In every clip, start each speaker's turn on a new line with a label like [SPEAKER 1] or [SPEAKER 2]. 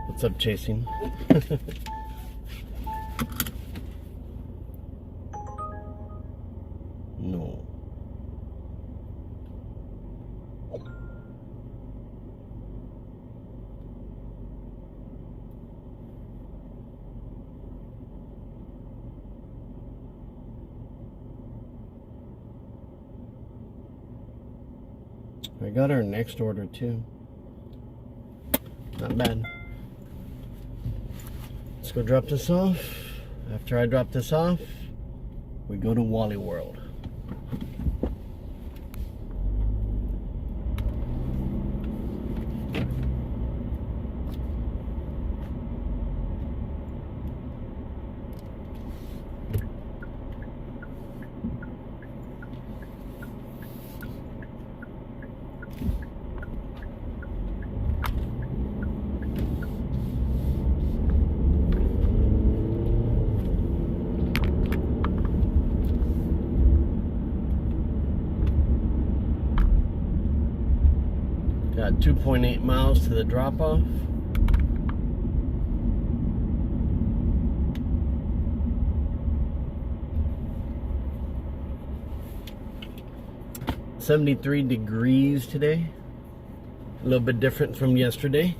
[SPEAKER 1] What's up, chasing? No. I got our next order too. Not bad. Let's go drop this off. After I drop this off, we go to Wally World. Got 2.8 miles to the drop-off. $73 degrees today. A little bit different from yesterday.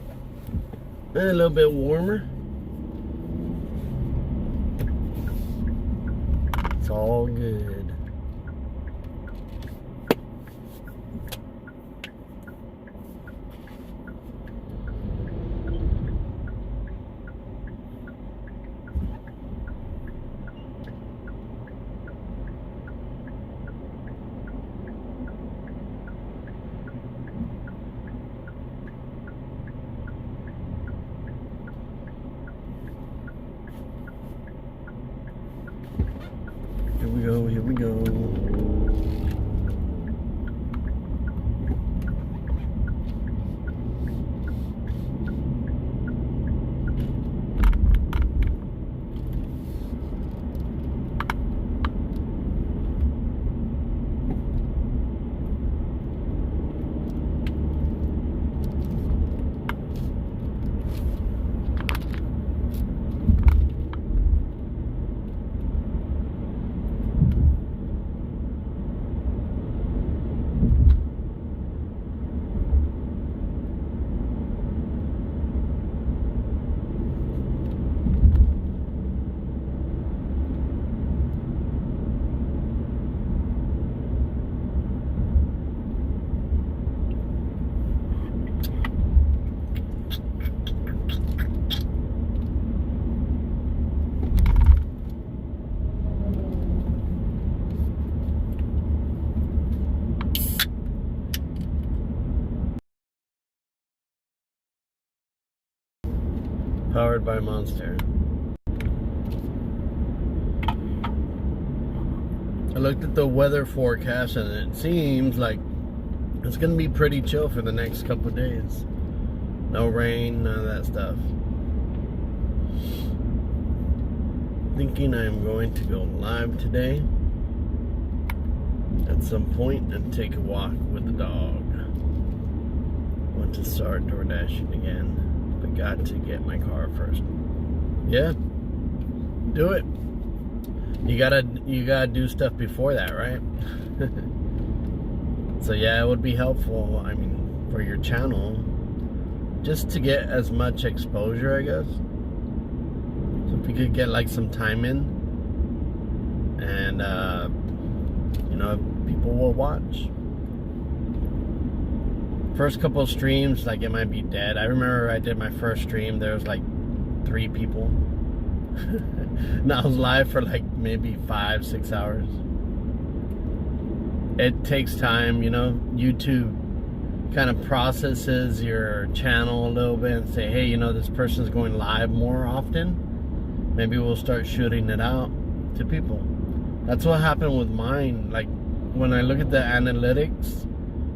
[SPEAKER 1] And a little bit warmer. It's all good. Here we go. Powered by Monster. I looked at the weather forecast and it seems like it's gonna be pretty chill for the next couple of days. No rain, none of that stuff. Thinking I'm going to go live today at some point and take a walk with the dog. Want to start Doordashing again. But got to get my car first. Yeah, do it. You gotta do stuff before that, right? So yeah, it would be helpful. I mean, for your channel, just to get as much exposure, I guess. So if we could get like some time in, and you know, people will watch. First couple of streams, like, it might be dead. I remember I did my first stream, there was like 3 people. And I was live for like maybe 5-6 hours. It takes time, you know. YouTube kind of processes your channel a little bit and say, hey, you know, this person's going live more often. Maybe we'll start shooting it out to people. That's what happened with mine. Like, when I look at the analytics,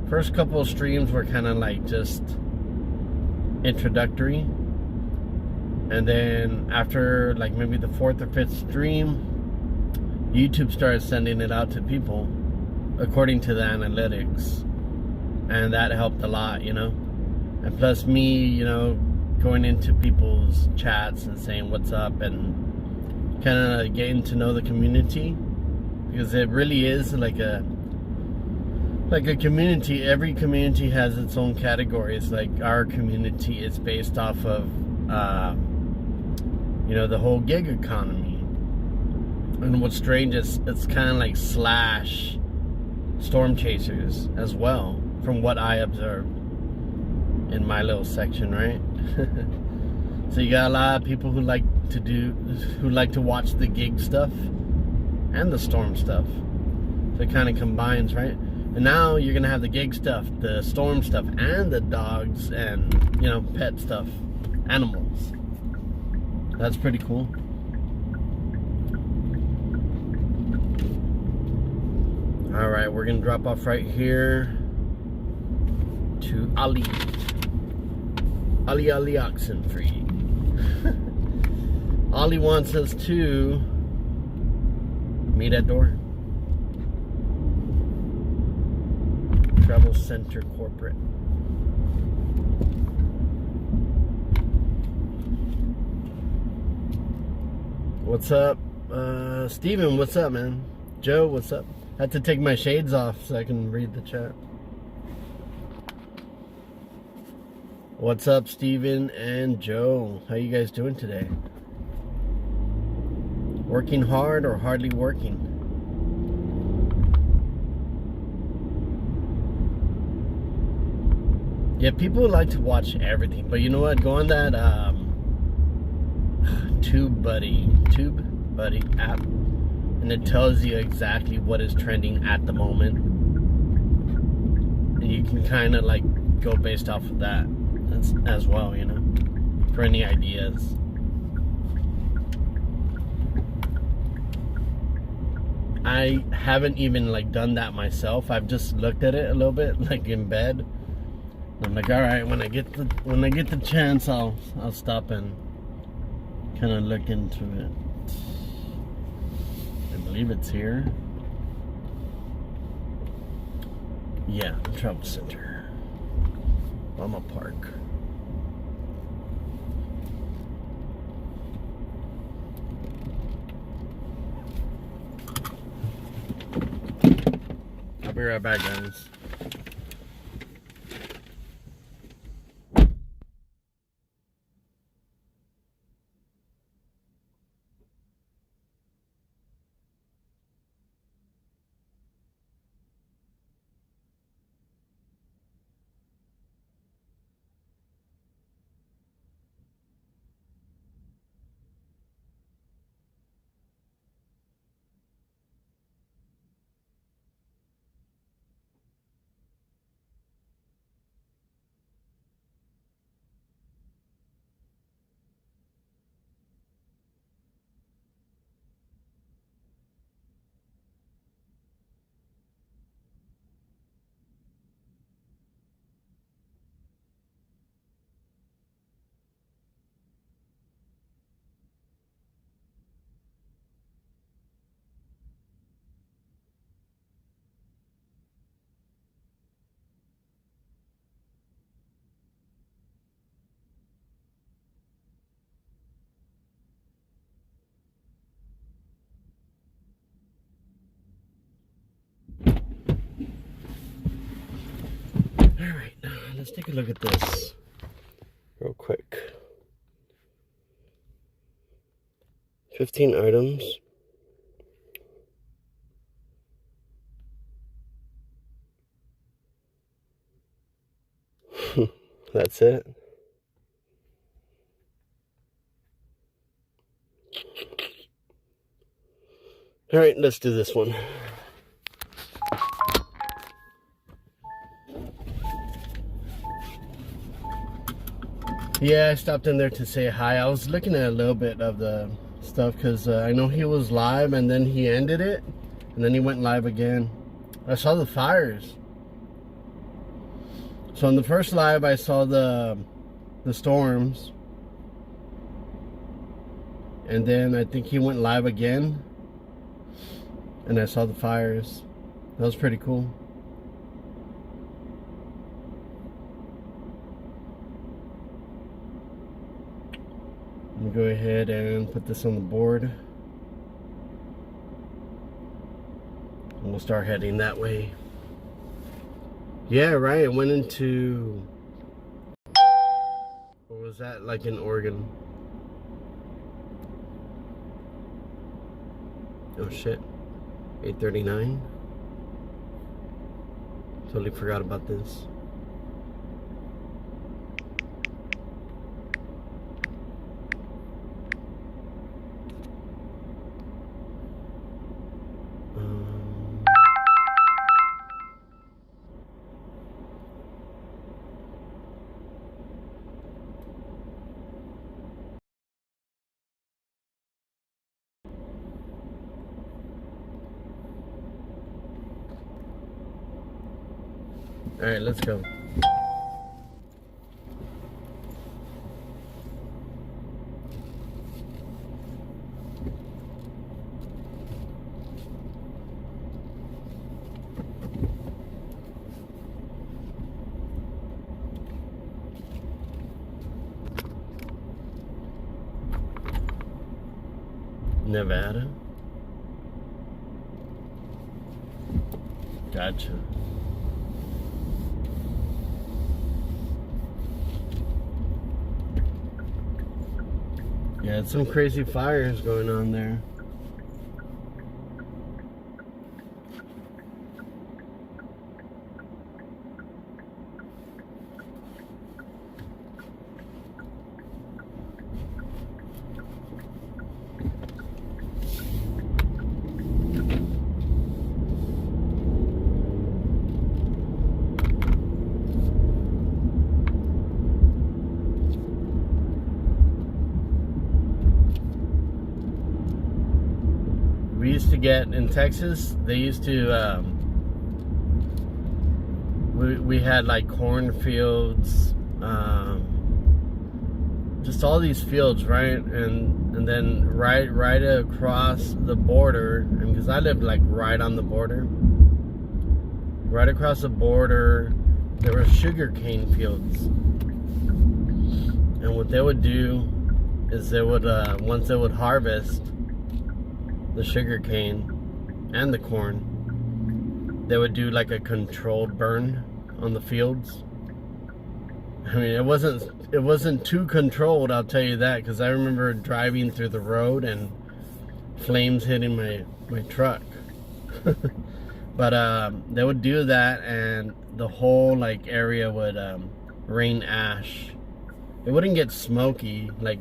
[SPEAKER 1] first couple of streams were kind of like just introductory, and then after like maybe the 4th or 5th stream, YouTube started sending it out to people according to the analytics, and that helped a lot, you know. And plus me, you know, going into people's chats and saying what's up and kind of getting to know the community, because it really is like a community. Every community has its own categories. Like our community is based off of you know, the whole gig economy. And what's strange is it's kind of like slash storm chasers as well, from what I observed in my little section, right? So you got a lot of people who like to watch the gig stuff and the storm stuff. So it kind of combines, right? And now you're gonna have the gig stuff, the storm stuff, and the dogs and, you know, pet stuff, animals. That's pretty cool. All right, we're gonna drop off right here to Ali Oxenfree. Ali wants us to meet at door. Travel Center Corporate. What's up? Steven, what's up, man? Joe, what's up? I had to take my shades off so I can read the chat. What's up, Steven and Joe? How you guys doing today? Working hard or hardly working? Yeah, people like to watch everything, but you know what? Go on that Tube Buddy app, and it tells you exactly what is trending at the moment, and you can kind of like go based off of that as well, you know, for any ideas. I haven't even like done that myself. I've just looked at it a little bit, like in bed. I'm like, all right, when I get the chance, I'll stop and kind of look into it. I believe it's here. Yeah, Travel Center. Mama Park. I'll be right back, guys. Alright, let's take a look at this real quick. 15 items. That's it. Alright, let's do this one. Yeah, I stopped in there to say hi. I was looking at a little bit of the stuff because I know he was live and then he ended it and then he went live again. I saw the fires. So on the first live I saw the storms, and then I think he went live again and I saw the fires. That was pretty cool. Go ahead and put this on the board. And we'll start heading that way. Yeah, right. It went into... What was that? Like in Oregon. Oh shit. 8:39. Totally forgot about this. All right, let's go. Nevada. Gotcha. Yeah, it's some crazy fires going on there. We used to get in Texas, they used to we had like cornfields, just all these fields, right? And then right across the border, and because I lived like right on the border, right across the border there were sugarcane fields. And what they would do is they would once they would harvest the sugar cane and the corn, they would do like a controlled burn on the fields. I mean, it wasn't too controlled, I'll tell you that, because I remember driving through the road and flames hitting my truck. But they would do that, and the whole like area would rain ash. It wouldn't get smoky like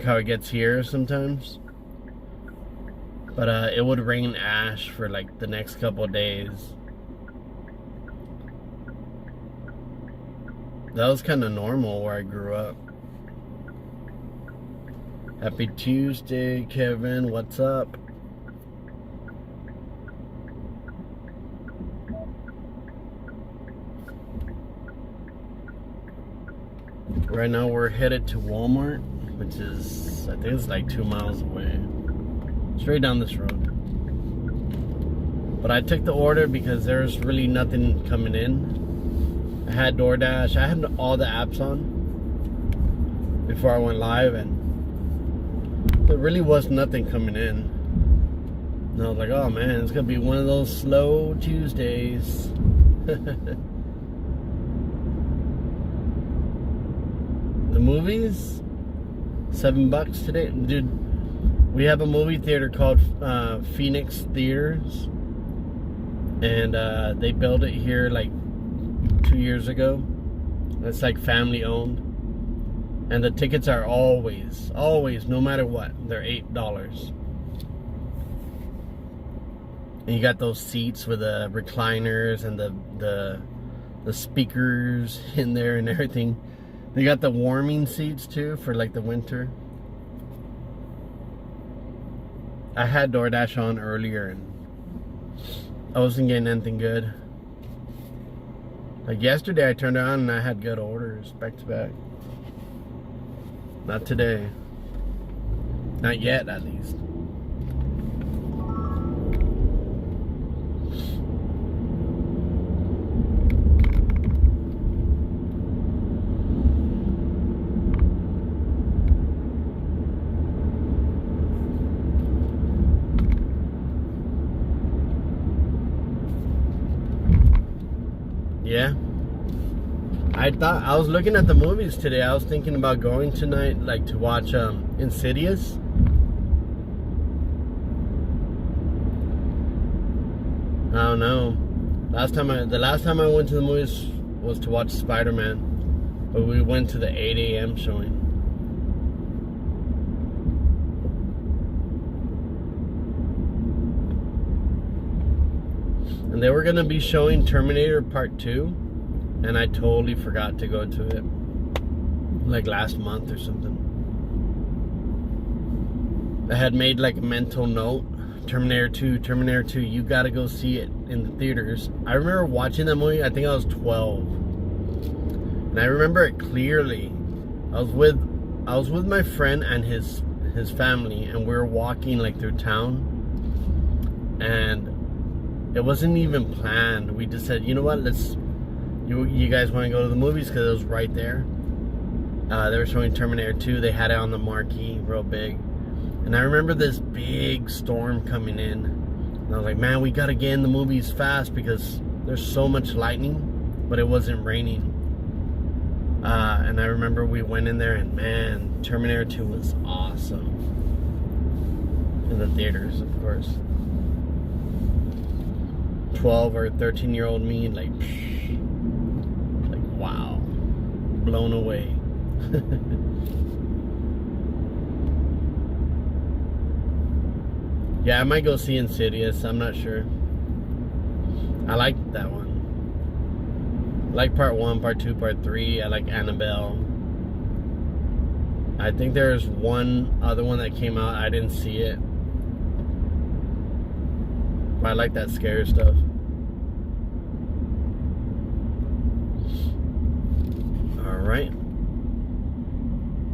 [SPEAKER 1] how it gets here sometimes. But it would rain ash for like the next couple of days. That was kind of normal where I grew up. Happy Tuesday, Kevin. What's up? Right now we're headed to Walmart, which is, I think it's like 2 miles away. Straight down this road. But I took the order because there's really nothing coming in. I had Doordash. I had all the apps on before I went live, and there really was nothing coming in. And I was like, oh man, it's gonna be one of those slow Tuesdays. The movies, $7 today, dude. We have a movie theater called Phoenix Theaters, and they built it here like 2 years ago. It's like family owned, and the tickets are always, no matter what, they're $8. And you got those seats with the recliners and the speakers in there and everything. They got the warming seats too for like the winter. I had Doordash on earlier and I wasn't getting anything good. Like yesterday I turned on and I had good orders back to back. Not today. Not yet, at least. Yeah. I was looking at the movies today. I was thinking about going tonight, like to watch Insidious. I don't know. The last time I went to the movies was to watch Spider-Man, but we went to the 8 a.m. showing. And they were gonna be showing Terminator Part 2, and I totally forgot to go to it, like last month or something. I had made like a mental note. Terminator 2, you gotta go see it in the theaters. I remember watching that movie, I think I was 12. And I remember it clearly. I was with my friend and his family, and we were walking like through town. And it wasn't even planned. We just said, you know what, you guys want to go to the movies? Because it was right there. They were showing Terminator 2. They had it on the marquee, real big. And I remember this big storm coming in. And I was like, man, we gotta get in the movies fast because there's so much lightning, but it wasn't raining. And I remember we went in there, and man, Terminator 2 was awesome. In the theaters, of course. 12 or 13-year-old me, like wow, blown away. Yeah, I might go see Insidious. I'm not sure. I like that one. I like part 1, part 2, part 3. I like Annabelle. I think there's one other one that came out. I didn't see it. But I like that scary stuff. Alright.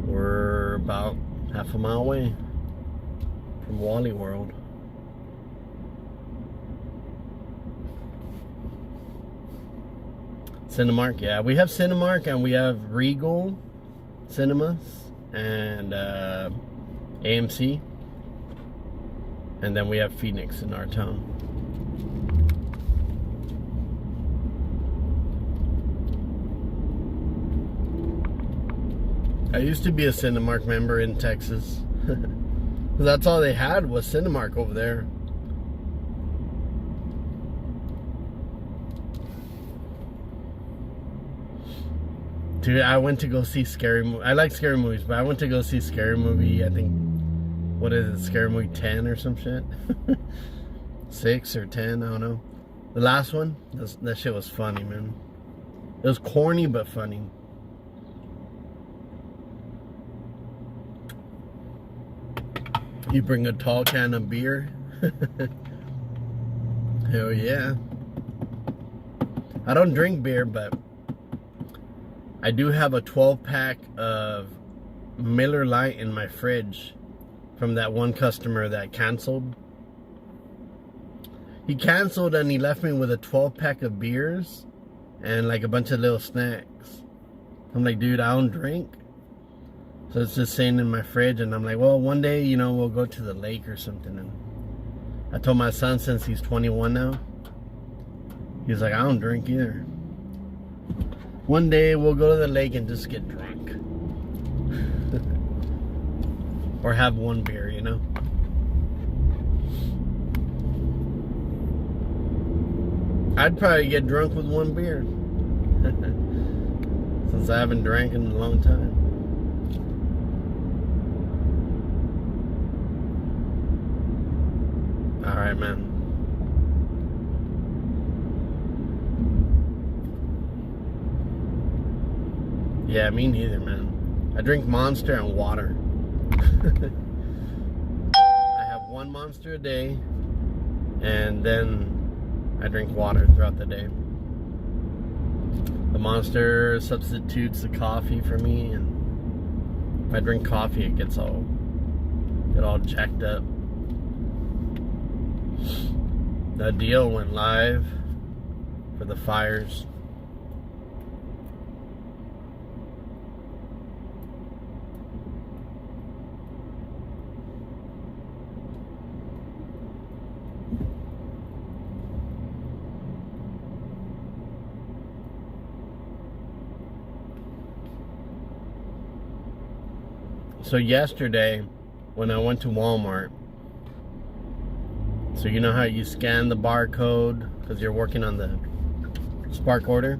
[SPEAKER 1] We're about half a mile away from Wally World. Cinemark, yeah. We have Cinemark and we have Regal Cinemas and AMC. And then we have Phoenix in our town. I used to be a Cinemark member in Texas. That's all they had was Cinemark over there. Dude, I went to go see Scary Movie. I like scary movies, but I went to go see Scary Movie, I think, what is it, Scary Movie 10 or some shit? 6 or 10, I don't know. The last one, that shit was funny, man. It was corny, but funny. You bring a tall can of beer. Hell yeah. I don't drink beer, but I do have a 12-pack of Miller Lite in my fridge from that one customer that canceled. He canceled and he left me with a 12-pack of beers and like a bunch of little snacks. I'm like, dude, I don't drink. So it's just sitting in my fridge, and I'm like, well, one day, you know, we'll go to the lake or something. And I told my son, since he's 21 now, he's like, I don't drink either. One day we'll go to the lake and just get drunk. Or have one beer, you know. I'd probably get drunk with one beer. Since I haven't drank in a long time. Alright, man. Yeah, me neither, man. I drink Monster and water. I have one Monster a day, and then I drink water throughout the day. The Monster substitutes the coffee for me, and if I drink coffee, it gets all jacked up. The deal went live for the fires. So yesterday, when I went to Walmart, so you know how you scan the barcode because you're working on the Spark order?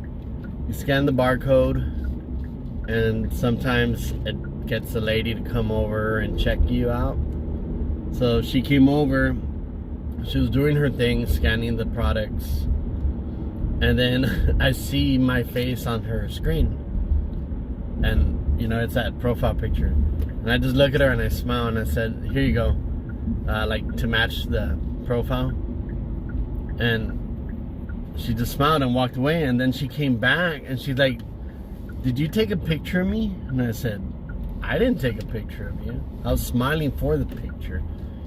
[SPEAKER 1] You scan the barcode, and sometimes it gets the lady to come over and check you out. So she came over, she was doing her thing, scanning the products, and then I see my face on her screen. And, you know, it's that profile picture. And I just look at her and I smile and I said, here you go. Like to match the profile. And she just smiled and walked away. And then she came back and she's like, did you take a picture of me? And I said, I didn't take a picture of you. I was smiling for the picture.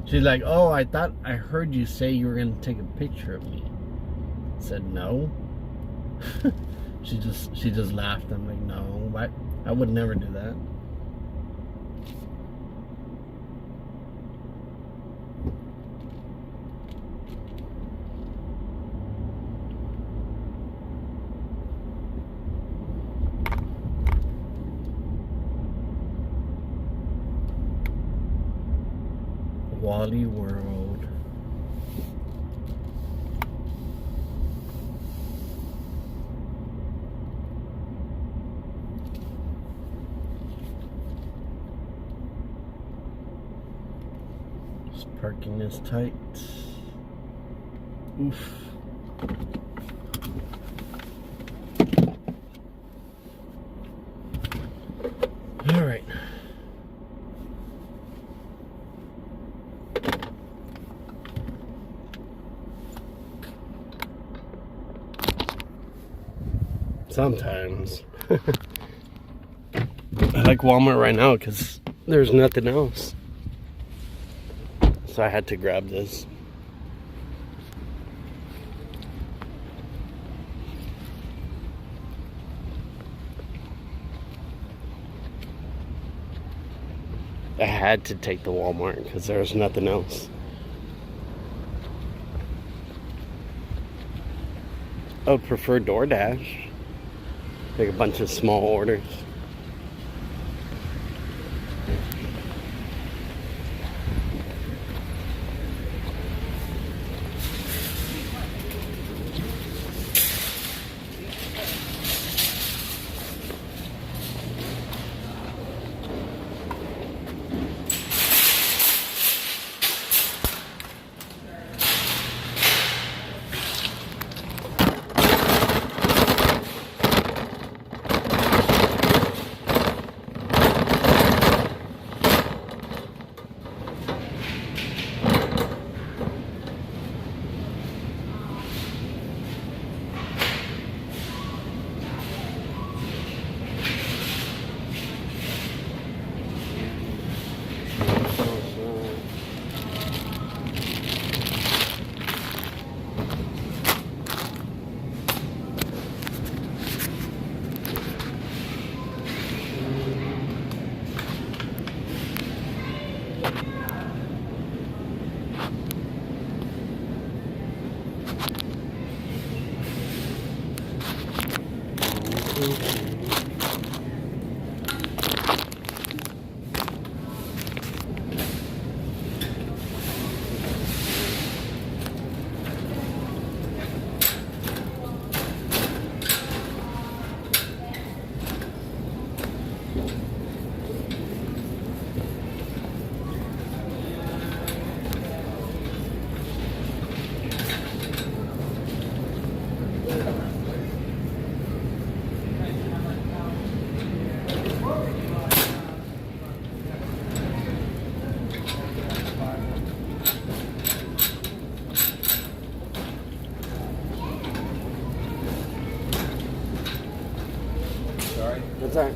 [SPEAKER 1] She's like, oh, I thought I heard you say you were going to take a picture of me. I said, no. She just laughed. I'm like, no, I would never do that. Wally World. This parking is tight. Oof. All right. Sometimes. I like Walmart right now because there's nothing else. So I had to grab this. I had to take the Walmart because there's nothing else. I would prefer Doordash. Take a bunch of small orders. What's that?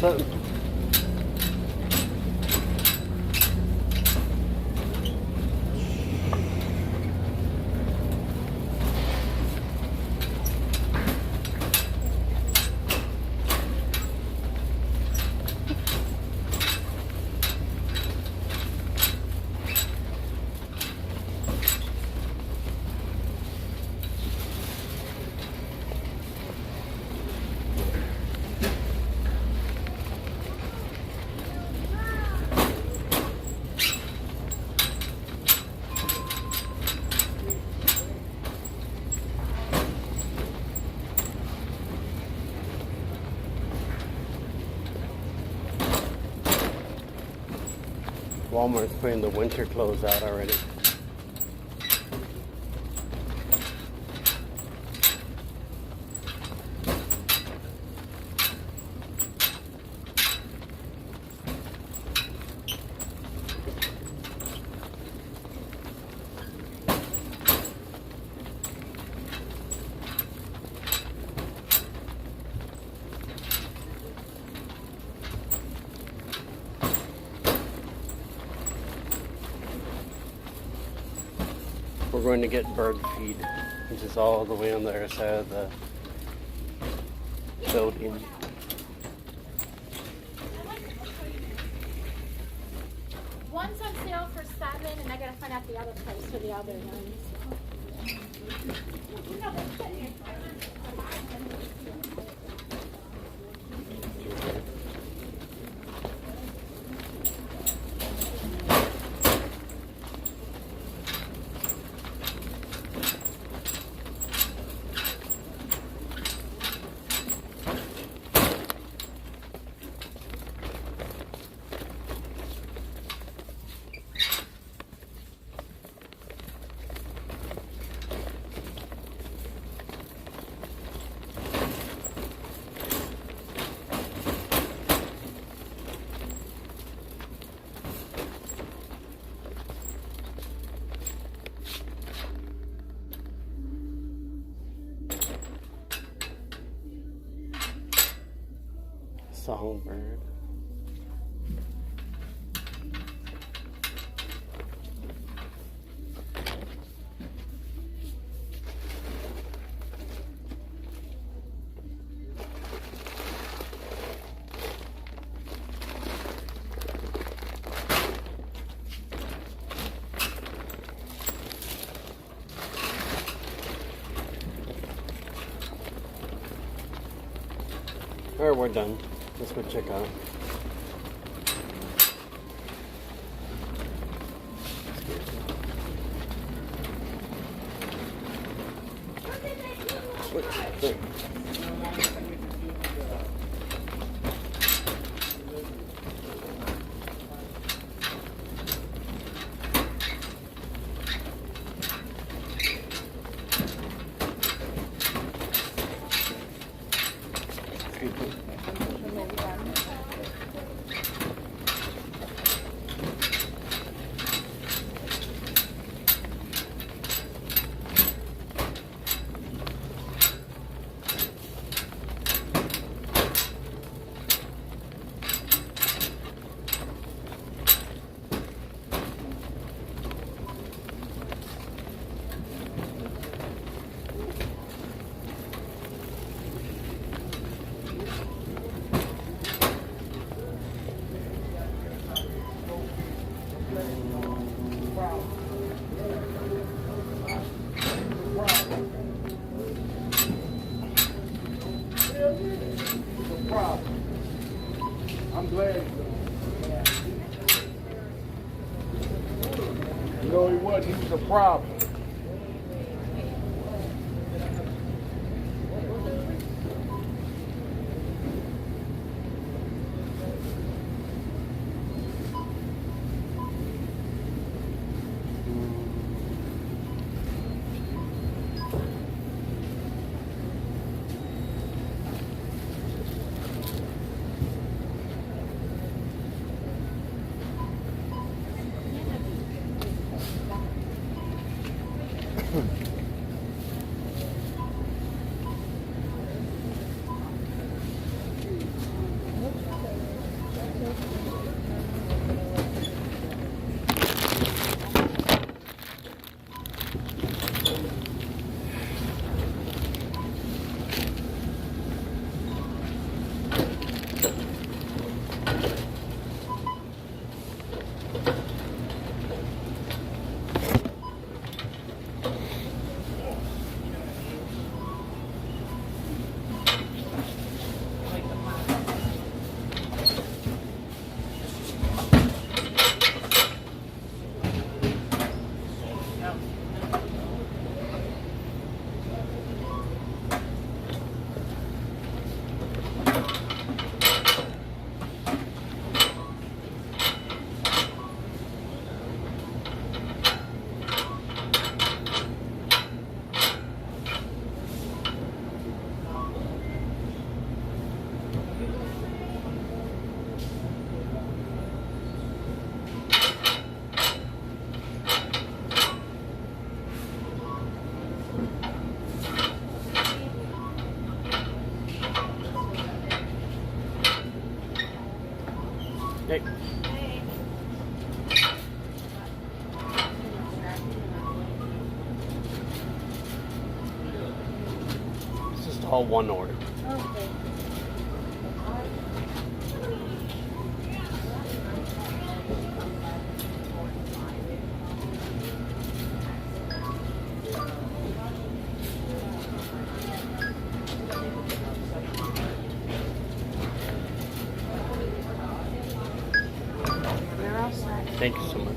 [SPEAKER 1] Something. Walmart's putting the winter clothes out already. We're going to get bird feed, which is all the way on the other side of the building.
[SPEAKER 2] One's on sale for $7, and I gotta find out the other price for the other ones.
[SPEAKER 1] Songbird. Alright, we're done. Let's go check out. Wait.
[SPEAKER 3] I'm glad. No, he wasn't. He was a problem.
[SPEAKER 1] Hey. It's just all one order.
[SPEAKER 2] Okay.
[SPEAKER 1] Thank you so much.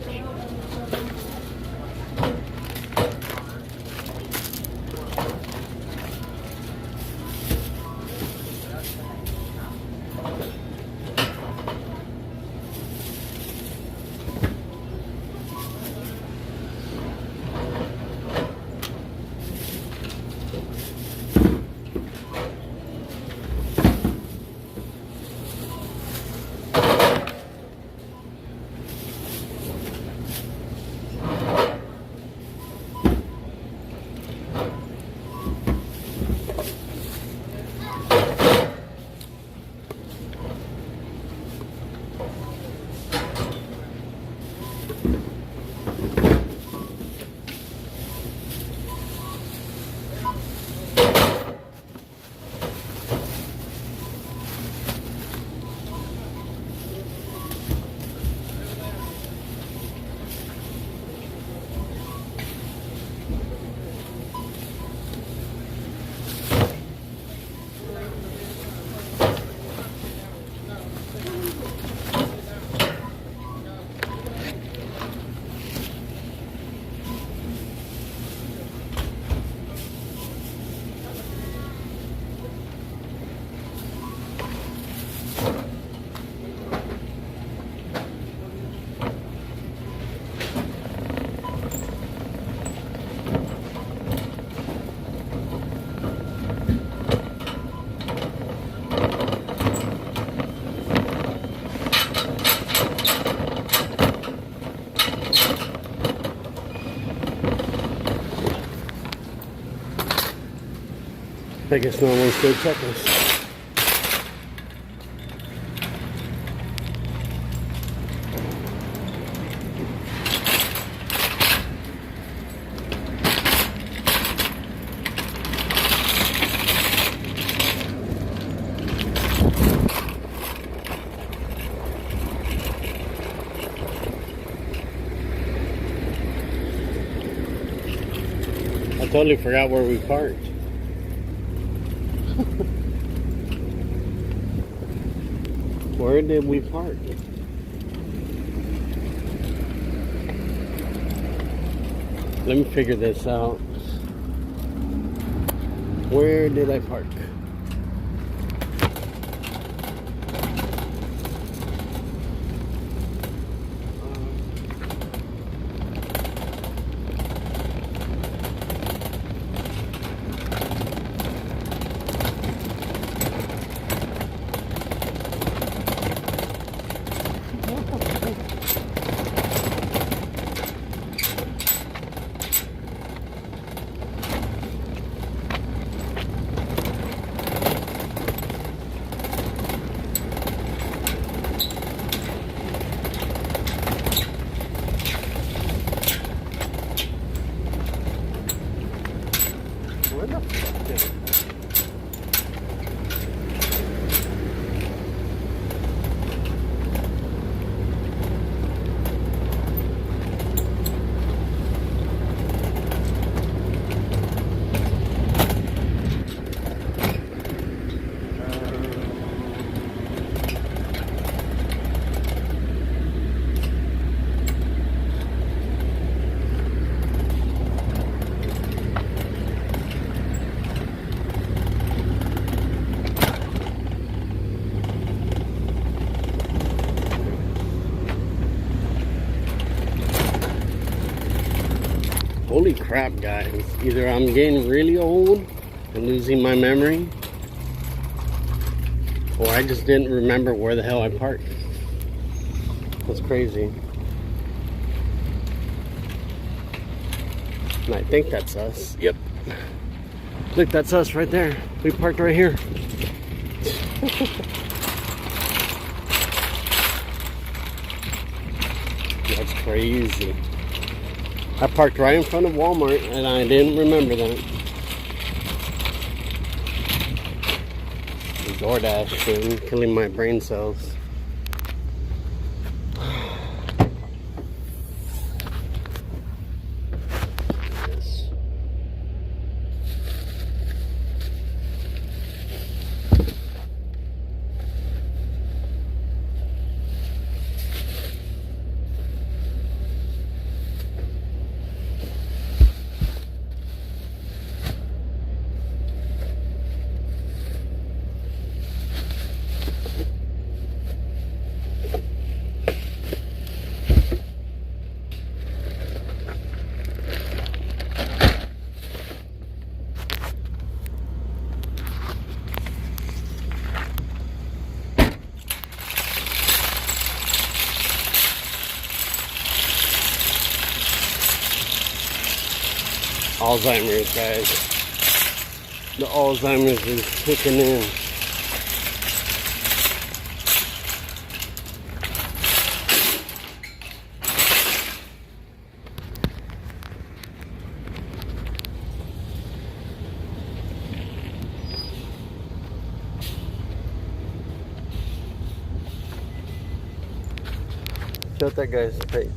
[SPEAKER 1] I guess no one's going to check us. I totally forgot where we parked. Where did we park? Let me figure this out. Where did I park? Where the fuck did it? Holy crap, guys. Either I'm getting really old and losing my memory, or I just didn't remember where the hell I parked. That's crazy. And I think that's us. Yep. Look, that's us right there. We parked right here. That's crazy. I parked right in front of Walmart and I didn't remember that. The Doordash thing killing my brain cells. Alzheimer's, guys. The Alzheimer's is kicking in. Shut that guy's face.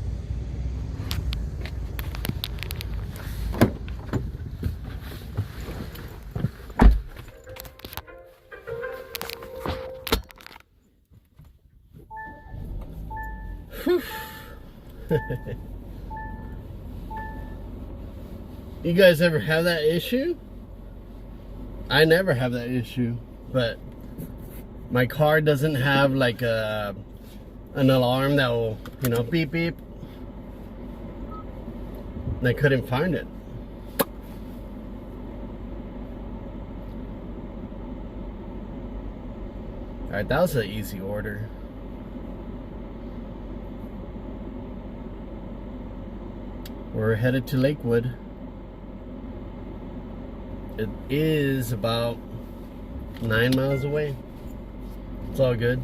[SPEAKER 1] You guys ever have that issue? I never have that issue, but my car doesn't have like an alarm that will, you know, beep beep. And I couldn't find it. Alright, that was an easy order. We're headed to Lakewood. It is about 9 miles away. It's all good.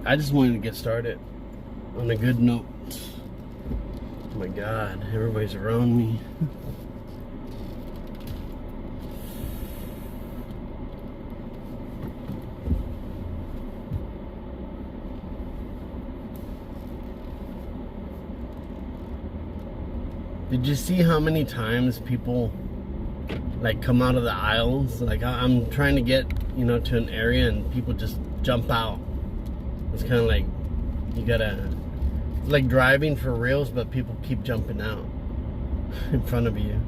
[SPEAKER 1] I just wanted to get started on a good note. Oh my God, everybody's around me. Did you see how many times people like come out of the aisles? Like I'm trying to get, you know, to an area and people just jump out. It's kind of like you gotta, it's like driving for reals, but people keep jumping out in front of you.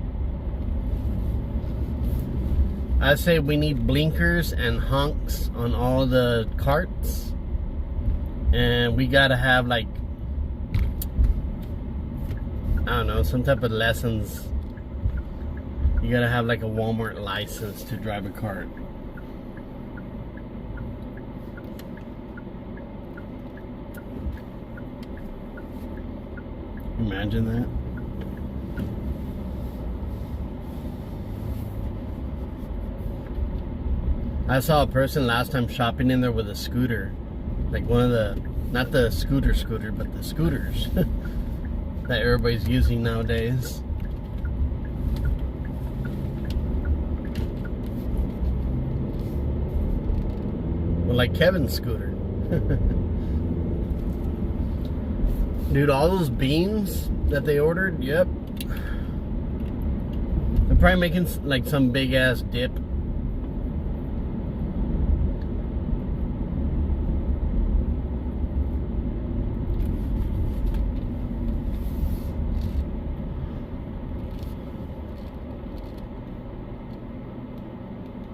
[SPEAKER 1] I say we need blinkers and honks on all the carts, and we gotta have like, I don't know, some type of lessons. You gotta have like a Walmart license to drive a cart. Imagine that. I saw a person last time shopping in there with a scooter. Like one of the, not the scooter, but the scooters that everybody's using nowadays. Well, like Kevin's scooter. Dude, all those beans that they ordered, yep. They're probably making like some big ass dip.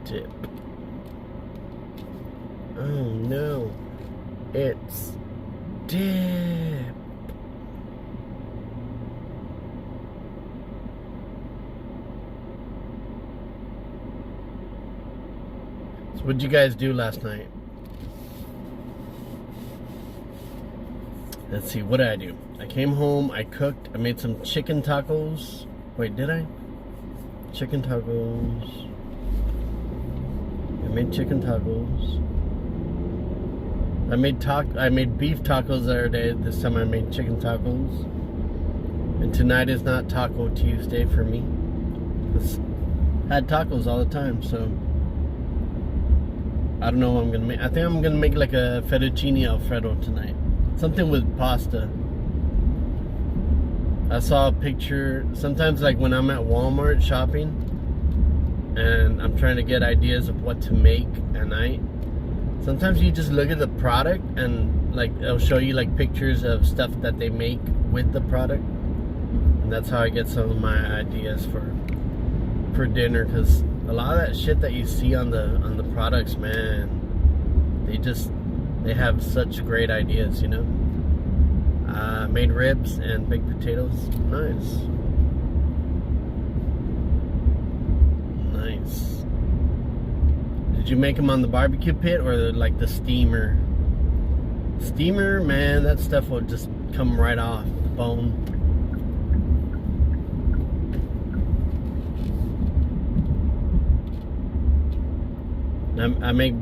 [SPEAKER 1] Dip. Oh no, it's dip. So what'd you guys do last night? Let's see, what did I do? I came home, I cooked, I made some chicken tacos. Wait, did I? Chicken tacos. I made chicken tacos. I made beef tacos the other day. This time I made chicken tacos. And tonight is not Taco Tuesday for me. I had tacos all the time, so I don't know what I'm gonna make. I think I'm gonna make like a fettuccine alfredo tonight. Something with pasta. I saw a picture. Sometimes like when I'm at Walmart shopping and I'm trying to get ideas of what to make at night, sometimes you just look at the product and like it'll show you like pictures of stuff that they make with the product, and that's how I get some of my ideas for dinner. Because a lot of that shit that you see on the products, man, they have such great ideas, you know. Made ribs and baked potatoes. Nice. Did you make them on the barbecue pit or like the steamer? Steamer, man, that stuff will just come right off the bone. I make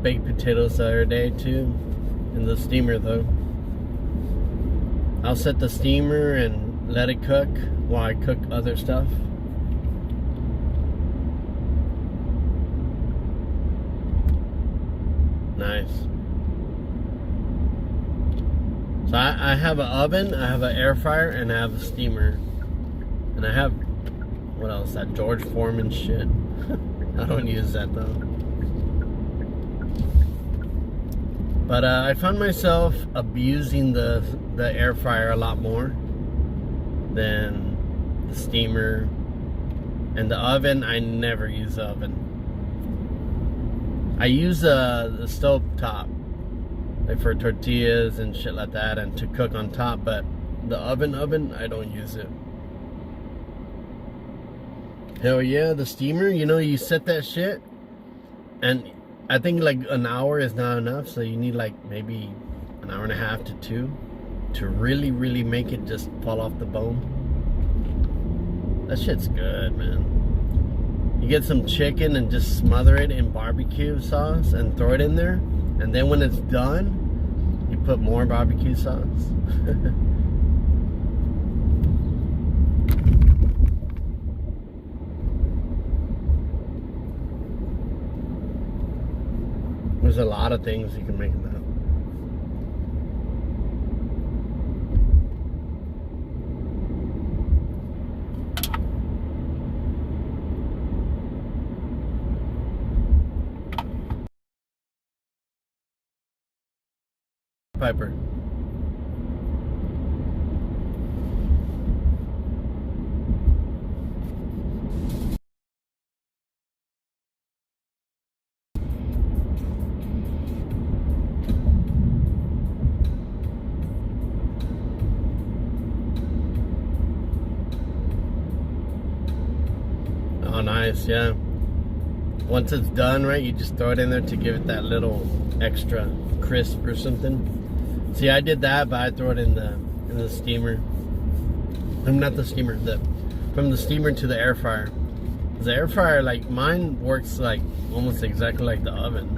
[SPEAKER 1] baked potatoes the other day too, in the steamer though. I'll set the steamer and let it cook while I cook other stuff. Nice. So I have an oven, I have an air fryer, and I have a steamer. And I have, what else? That George Foreman shit. I don't use that though. But I found myself abusing the air fryer a lot more than the steamer. And the oven, I never use the oven. I use the stove top, like for tortillas and shit like that, and to cook on top. But the oven, I don't use it. Hell yeah, the steamer. You know, you set that shit, and I think like an hour is not enough, so you need like maybe an hour and a half to 2 to really, really make it just fall off the bone. That shit's good, man. You get some chicken and just smother it in barbecue sauce and throw it in there. And then when it's done, you put more barbecue sauce. There's a lot of things you can make in that. Piper. Oh, nice, yeah. Once it's done, right, you just throw it in there to give it that little extra crisp or something. See, I did that, but I throw it in the steamer. I'm not the steamer. From the steamer to the air fryer. The air fryer, like mine, works like almost exactly like the oven.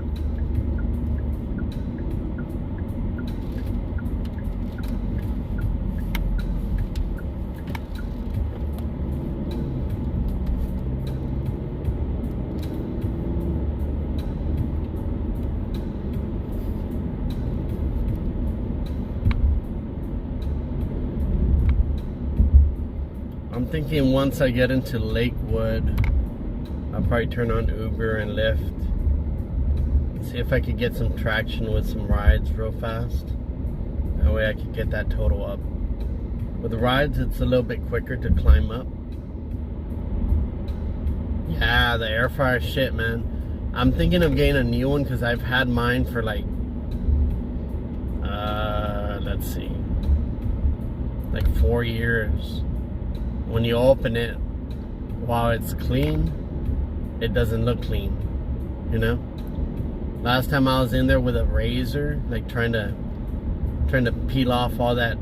[SPEAKER 1] I'm thinking once I get into Lakewood, I'll probably turn on Uber and Lyft. See if I could get some traction with some rides real fast. That way I could get that total up. With the rides, it's a little bit quicker to climb up. Yeah, the air fryer shit, man. I'm thinking of getting a new one because I've had mine for like, let's see, like 4 years. When you open it, while it's clean, it doesn't look clean, you know? Last time I was in there with a razor, like trying to peel off all the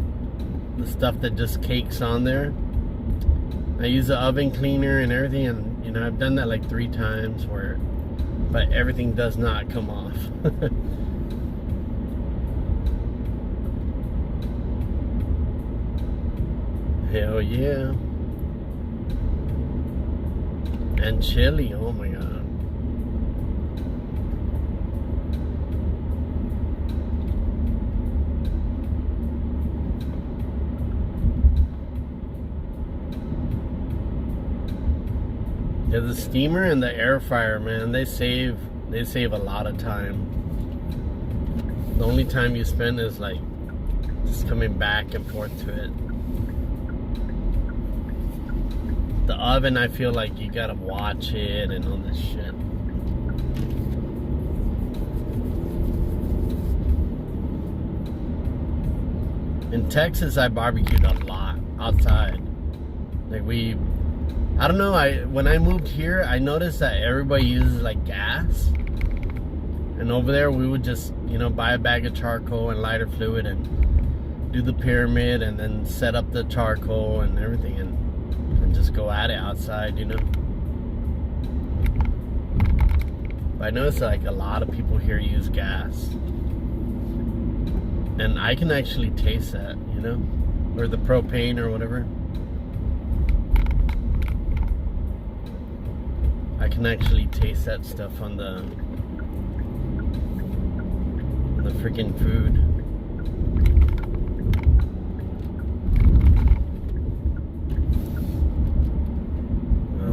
[SPEAKER 1] stuff that just cakes on there. I use the oven cleaner and everything, and you know, I've done that like 3 times but everything does not come off. Hell yeah. And chili, oh my god. Yeah, the steamer and the air fryer, man, they save a lot of time. The only time you spend is like just coming back and forth to it. The oven, I feel like you gotta watch it and all this shit. In Texas, I barbecued a lot outside. Like I don't know, when I moved here, I noticed that everybody uses like gas. And over there, we would just, you know, buy a bag of charcoal and lighter fluid and do the pyramid and then set up the charcoal and everything and just go at it outside, you know. But I noticed like a lot of people here use gas. And I can actually taste that, you know, or the propane or whatever. I can actually taste that stuff on the freaking food.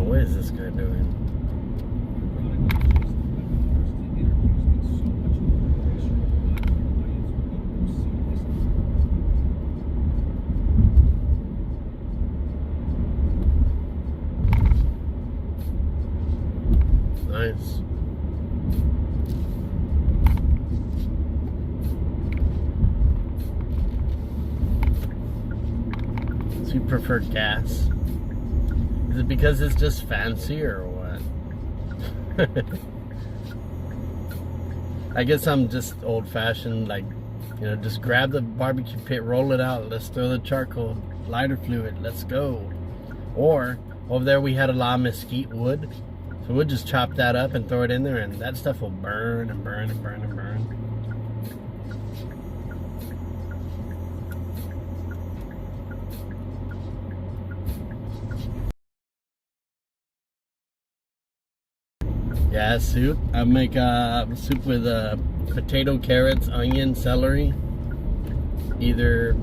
[SPEAKER 1] What is this guy doing? Nice. So you prefer gas? Is it because it's just fancier or what? I guess I'm just old-fashioned, like, you know, just grab the barbecue pit, roll it out, let's throw the charcoal, lighter fluid, let's go. Or, over there we had a lot of mesquite wood, So we'll just chop that up and throw it in there, and that stuff will burn and burn and burn and burn. Yeah, soup. I make soup with potato, carrots, onion, celery. Either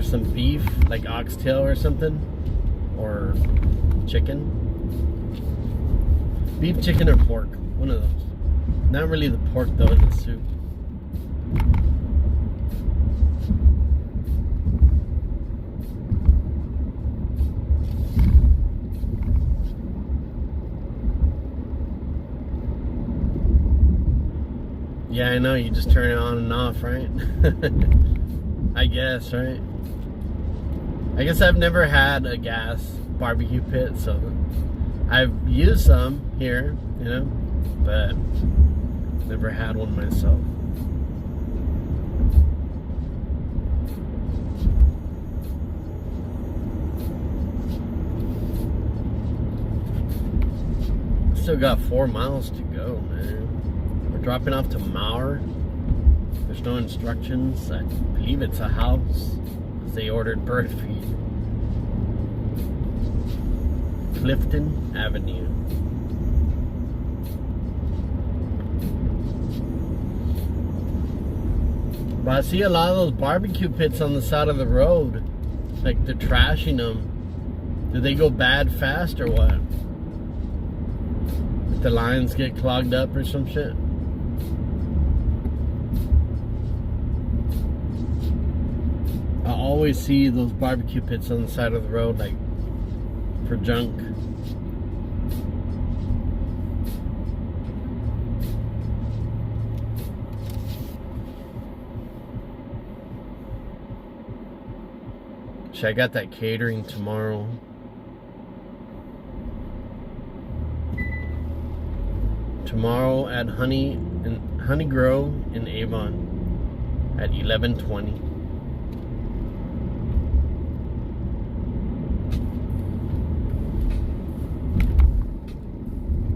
[SPEAKER 1] some beef, like oxtail or something, or chicken. Beef, chicken, or pork. One of those. Not really the pork though in the soup. Yeah, I know, you just turn it on and off, right? I guess, right? I guess I've never had a gas barbecue pit, so I've used some here, you know, but never had one myself. Still got 4 miles to go, man. We're dropping off to Mauer. There's no instructions. I believe it's a house. They ordered bird feed. Clifton Avenue. But I see a lot of those barbecue pits on the side of the road. Like they're trashing them. Do they go bad fast or what? If the lines get clogged up or some shit? I always see those barbecue pits on the side of the road, like for junk. I got that catering tomorrow. Tomorrow at Honey Grow in Avon at 11:20.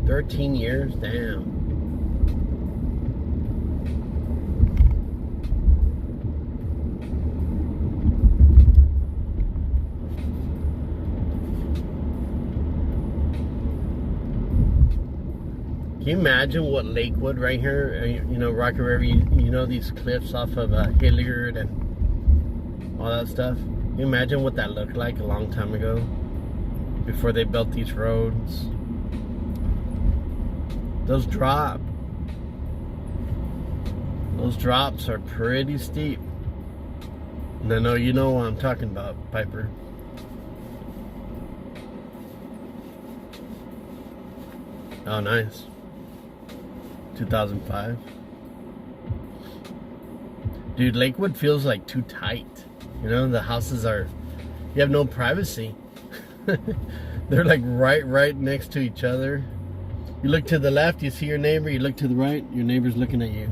[SPEAKER 1] 13 years? Damn. Can you imagine what Lakewood right here, you know, Rocky River, you know, these cliffs off of Hilliard and all that stuff? Can you imagine what that looked like a long time ago before they built these roads? Those drops are pretty steep. And I know you know what I'm talking about, Piper. Oh, nice. 2005. Dude, Lakewood feels like too tight. You know, the houses are, you have no privacy. They're like right next to each other. You look to the left, you see your neighbor. You look to the right, your neighbor's looking at you.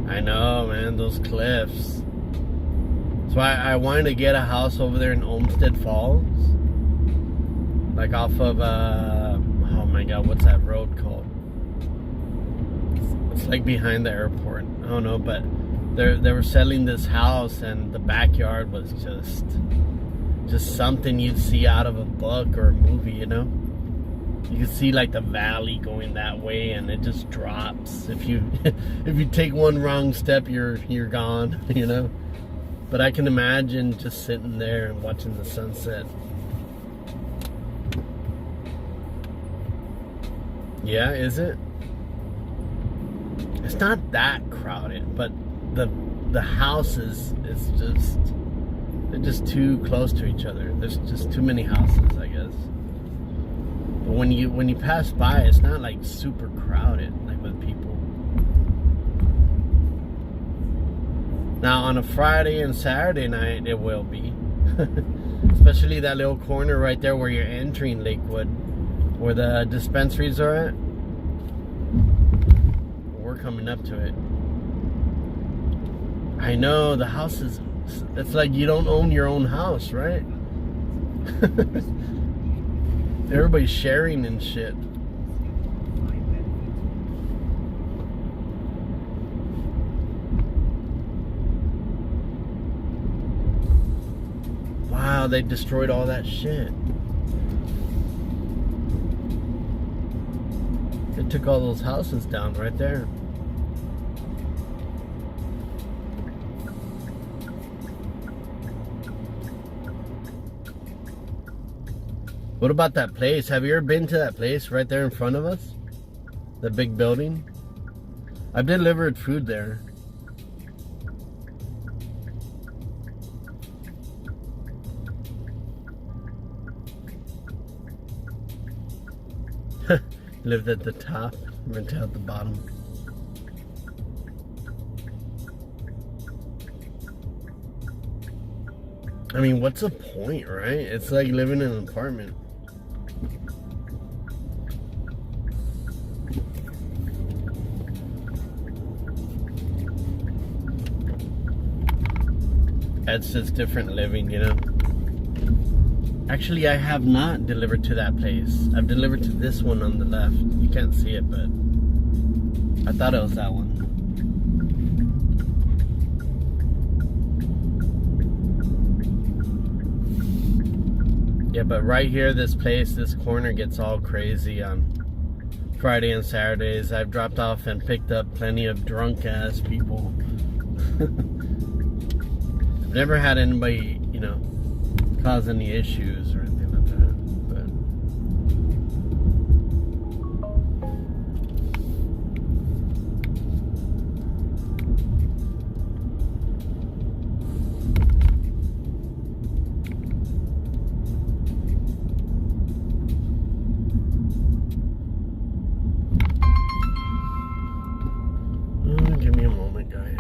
[SPEAKER 1] I know, man, those cliffs. So I wanted to get a house over there in Olmsted Falls. Like off of, oh my God, what's that road called? It's like behind the airport. I don't know, but they were selling this house, and the backyard was just something you'd see out of a book or a movie, you know? You can see like the valley going that way, and it just drops. If you take one wrong step, you're gone, you know? But I can imagine just sitting there and watching the sunset. Yeah, is it? It's not that crowded, but the houses is just, they're just too close to each other. There's just too many houses, I guess. But when you pass by, it's not like super crowded, like with people. Now on a Friday and Saturday night, it will be. Especially that little corner right there where you're entering Lakewood, where the dispensaries are at. we're coming up to it. I know, the house is... It's like you don't own your own house, right? Everybody's sharing and shit. Wow, they destroyed all that shit. They took all those houses down right there. What about that place? Have you ever been to that place right there in front of us? The big building? I've delivered food there. Lived at the top, went out the bottom. I mean, what's the point, right? It's like living in an apartment. It's just different living, you know? Actually, I have not delivered to that place. I've delivered to this one on the left. You can't see it, but I thought it was that one. Yeah, but right here, this place, this corner gets all crazy on Friday and Saturdays. I've dropped off and picked up plenty of drunk-ass people. I've never had anybody, you know, cause any issues or anything like that, but give me a moment, guys.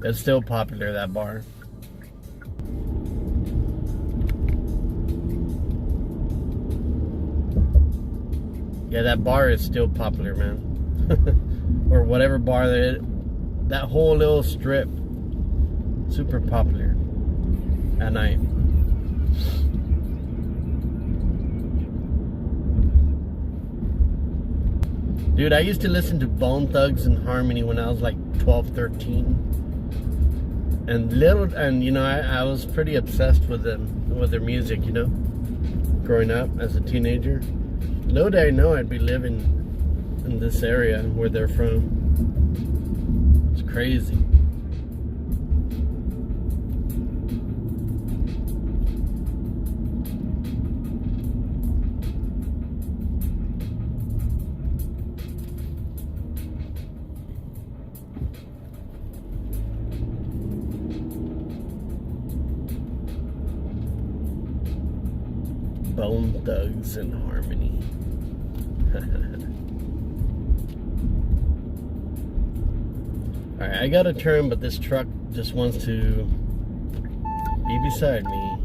[SPEAKER 1] It's still popular, that bar. Yeah, that bar is still popular, man. Or whatever bar that whole little strip, super popular at night. Dude, I used to listen to Bone Thugs and Harmony when I was like 12, 13. And you know, I was pretty obsessed with them, with their music, you know, growing up as a teenager. Little did I know I'd be living in this area where they're from. It's crazy. Bone Thugs and Harmony. Alright, I gotta turn, but this truck just wants to be beside me.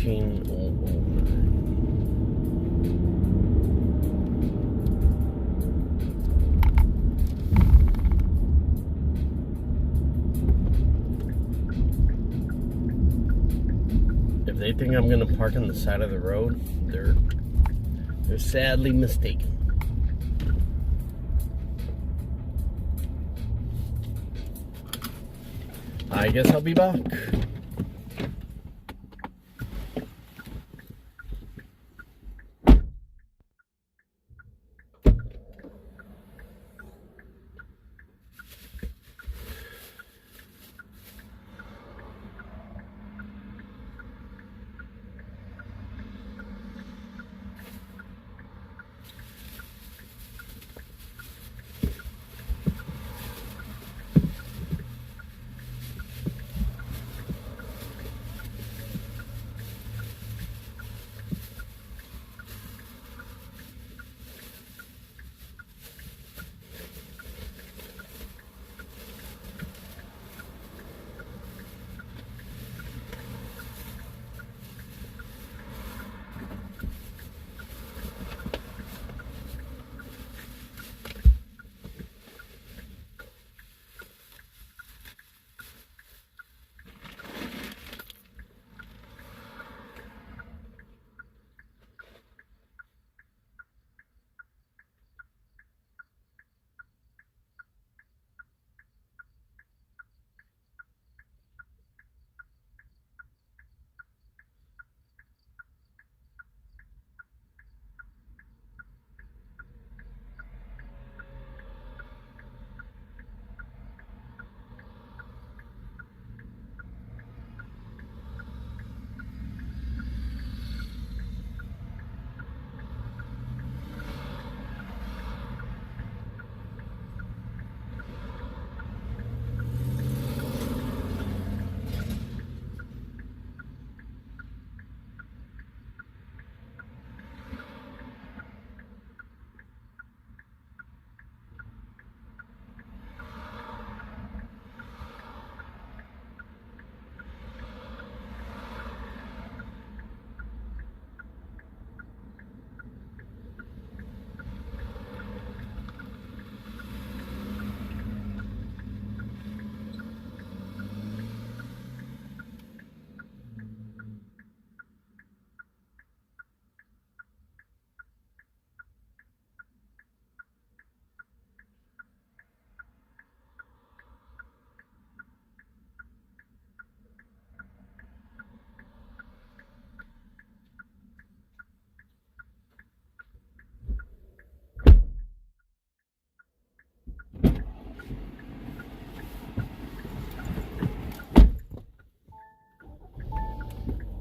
[SPEAKER 1] 13,009. If they think I'm gonna park on the side of the road, they're sadly mistaken. I guess I'll be back.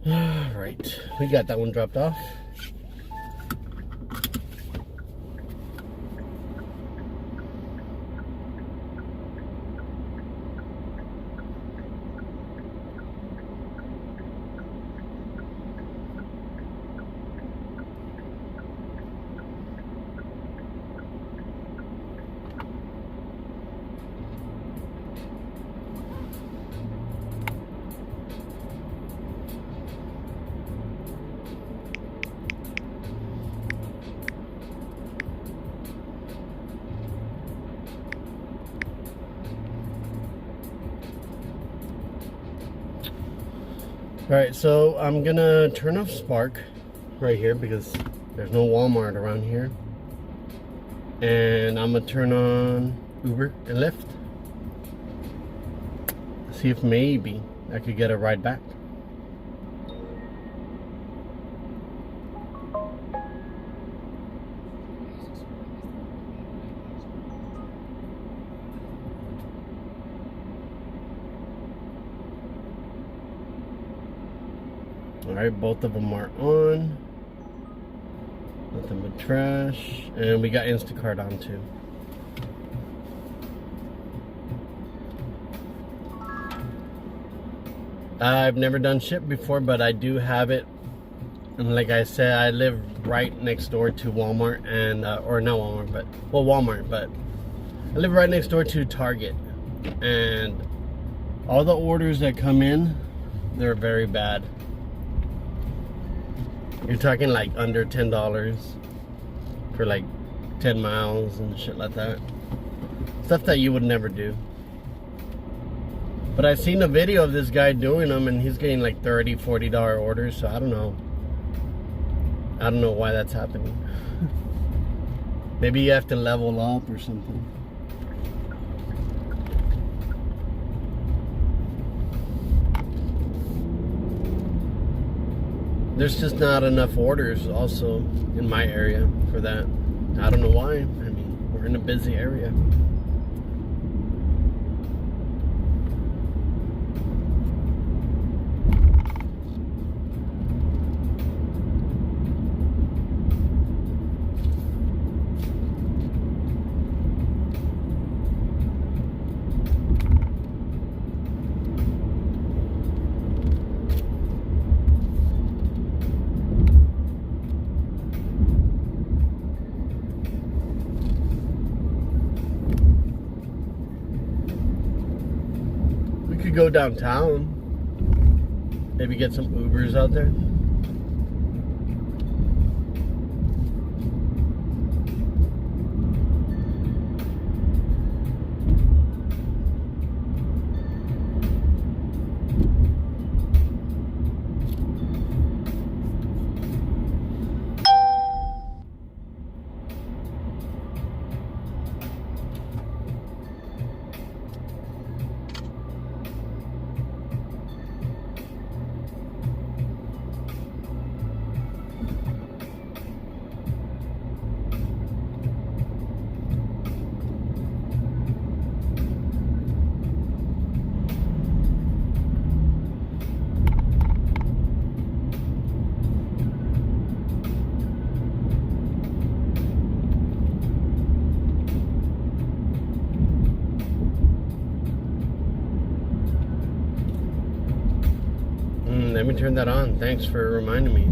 [SPEAKER 1] Alright, we got that one dropped off. Alright, so I'm gonna turn off Spark right here because there's no Walmart around here. And I'm gonna turn on Uber and Lyft. See if maybe I could get a ride back. Alright, both of them are on. Nothing but trash. And we got Instacart on too. I've never done Ship before, but I do have it. And like I said, I live right next door to Walmart and, or not Walmart, but, well, Walmart, but I live right next door to Target. And all the orders that come in, they're very bad. You're talking like under $10 for like 10 miles and shit like that. Stuff that you would never do. But I've seen a video of this guy doing them and he's getting like $30, $40 orders, so I don't know. I don't know why that's happening. Maybe you have to level up or something. There's just not enough orders also in my area for that. I don't know why. I mean, we're in a busy area. Go downtown, maybe get some Ubers out there. Let me turn that on. Thanks for reminding me.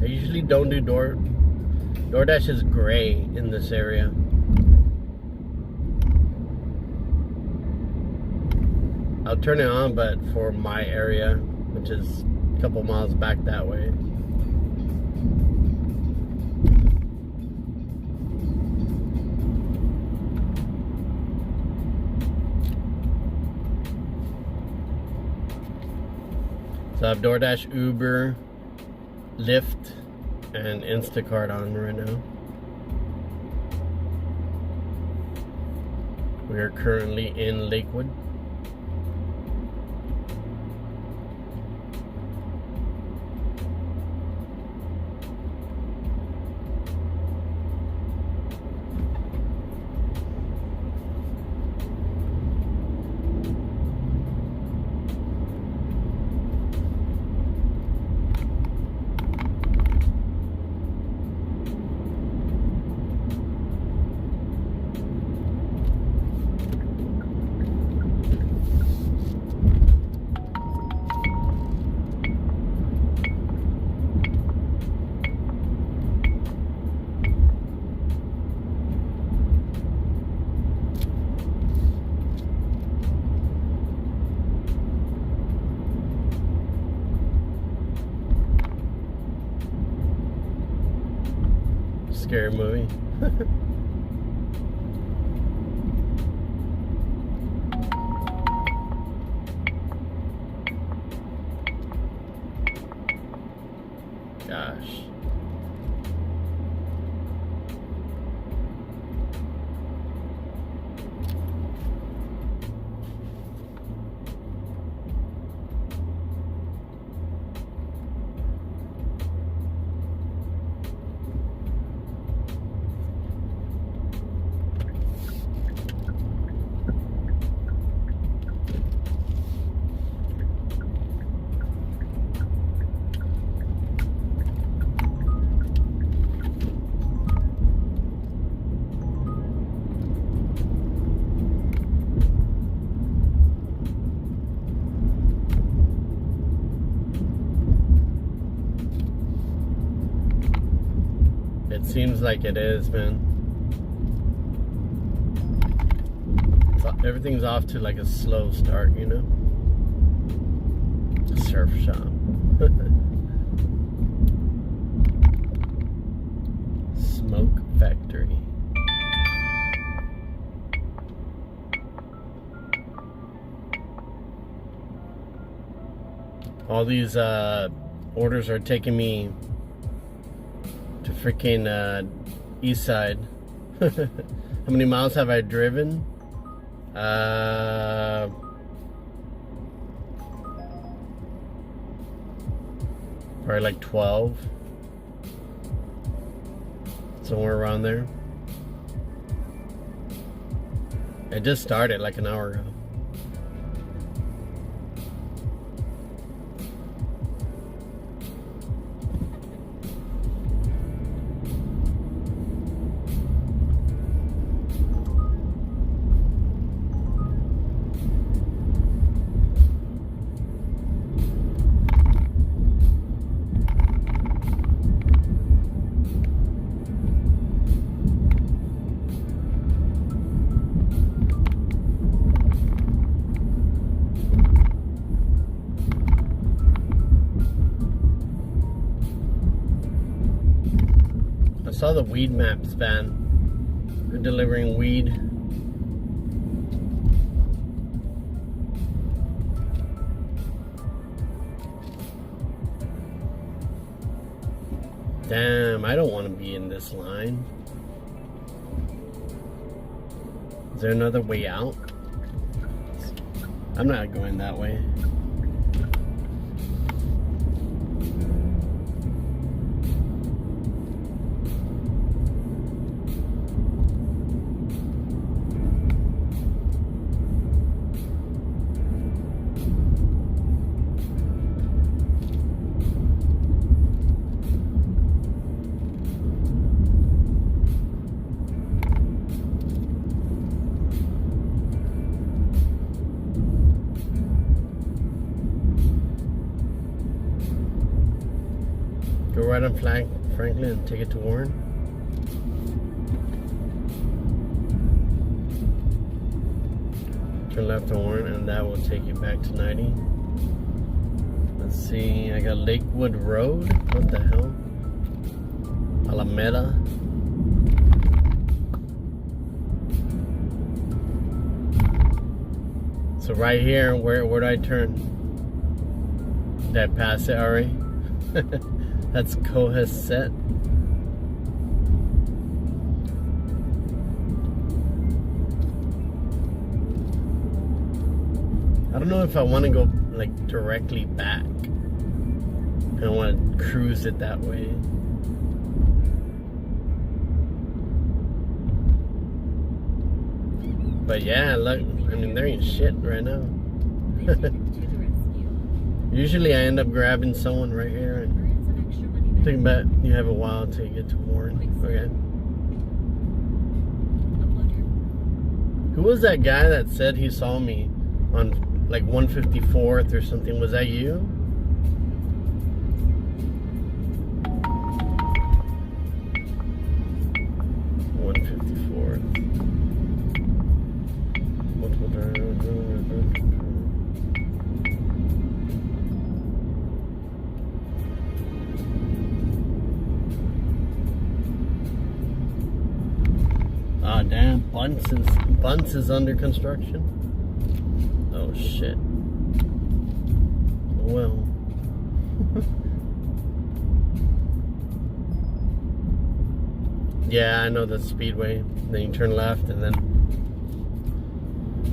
[SPEAKER 1] I usually don't do DoorDash is gray in this area. I'll turn it on, but for my area, which is a couple miles back that way. So I have Doordash, Uber, Lyft, and Instacart on right now. We are currently in Lakewood. Scary movie. Gosh. It seems like it is, man. Everything's off to like a slow start, you know? Surf shop. factory. All these orders are taking me to freaking east side. How many miles have I driven? Probably like 12. Somewhere around there. It just started like an hour ago. I saw the weed maps van. They're delivering weed. Damn, I don't want to be in this line. Is there another way out? I'm not going that way. Go right on Franklin and take it to Warren. Turn left on Warren and that will take you back to 90. Let's see, I got Lakewood Road. What the hell? Alameda. So right here, where do I turn? Did I pass it already? That's Cohasset. I don't know if I want to go like directly back. I don't want to cruise it that way. But yeah, look, I mean, there ain't shit right now. Usually I end up grabbing someone right here and think about you have a while till you get to Warren. Okay. Who was that guy that said he saw me on like 154th or something? Was that you? Ah, damn, Bunce is under construction. Oh shit. Well. Yeah, I know the speedway. Then you turn left and then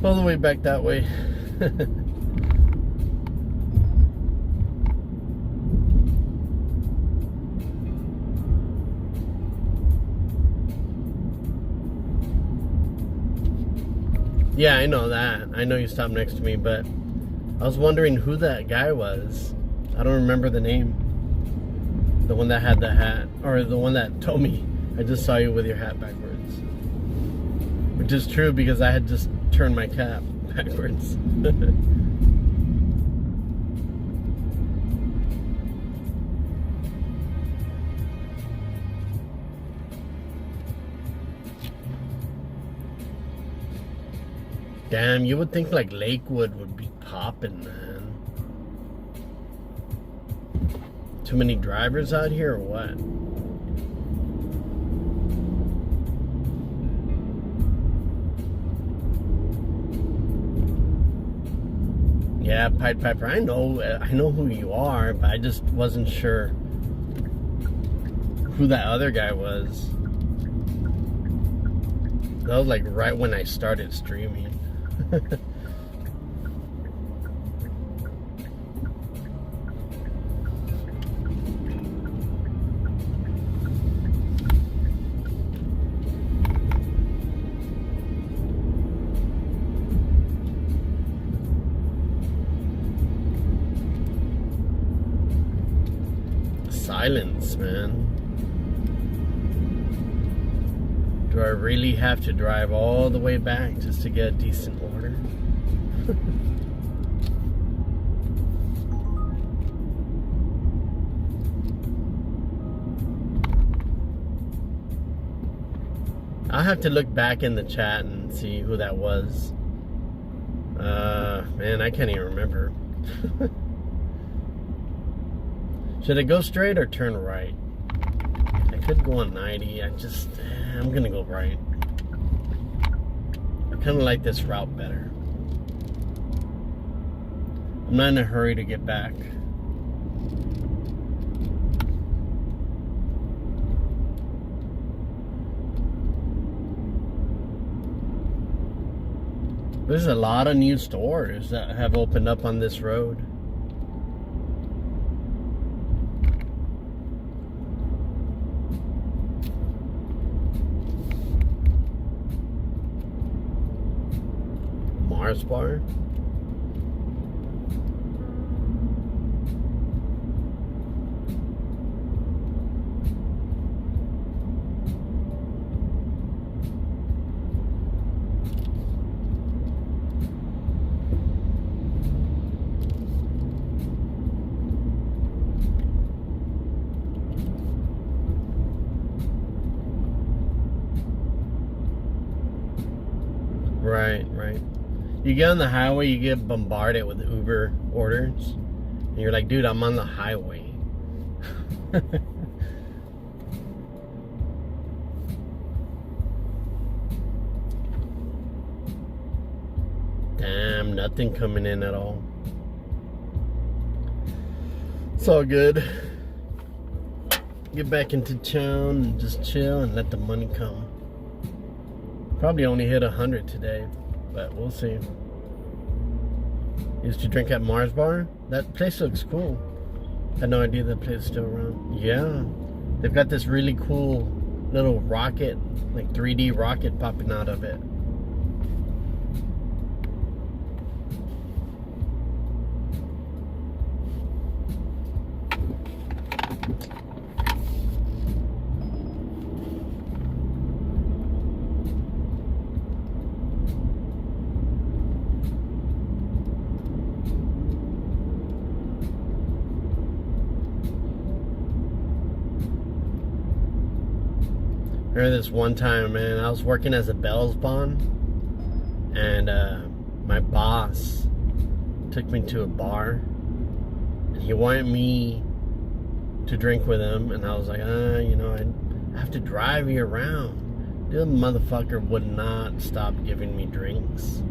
[SPEAKER 1] all the way back that way. Yeah, I know that. I know you stopped next to me, but I was wondering who that guy was. I don't remember the name. The one that had the hat, or the one that told me, I just saw you with your hat backwards. Which is true because I had just turned my cap backwards. Damn, you would think like Lakewood would be popping, man. Too many drivers out here or what? Yeah, Pied Piper. I know who you are, but I just wasn't sure who that other guy was. That was like right when I started streaming. Silence, man. Do I really have to drive all the way back just to get a decent order? I'll have to look back in the chat and see who that was. Man, I can't even remember. Should I go straight or turn right? I could go on 90. I'm gonna go right. I kind of like this route better. I'm not in a hurry to get back. There's a lot of new stores that have opened up on this road. Mars bar. Right. You get on the highway, you get bombarded with Uber orders, and you're like, dude, I'm on the highway. Damn, nothing coming in at all. It's all good. Get back into town and just chill and let the money come. Probably only hit 100 today, but we'll see. Used to drink at Mars Bar. That place looks cool. Had no idea that place is still around. Yeah, they've got this really cool little rocket, like 3D rocket popping out of it. I remember this one time, man, I was working as a bellsbon, and my boss took me to a bar, and he wanted me to drink with him, and I was like, you know, I have to drive you around. The motherfucker would not stop giving me drinks.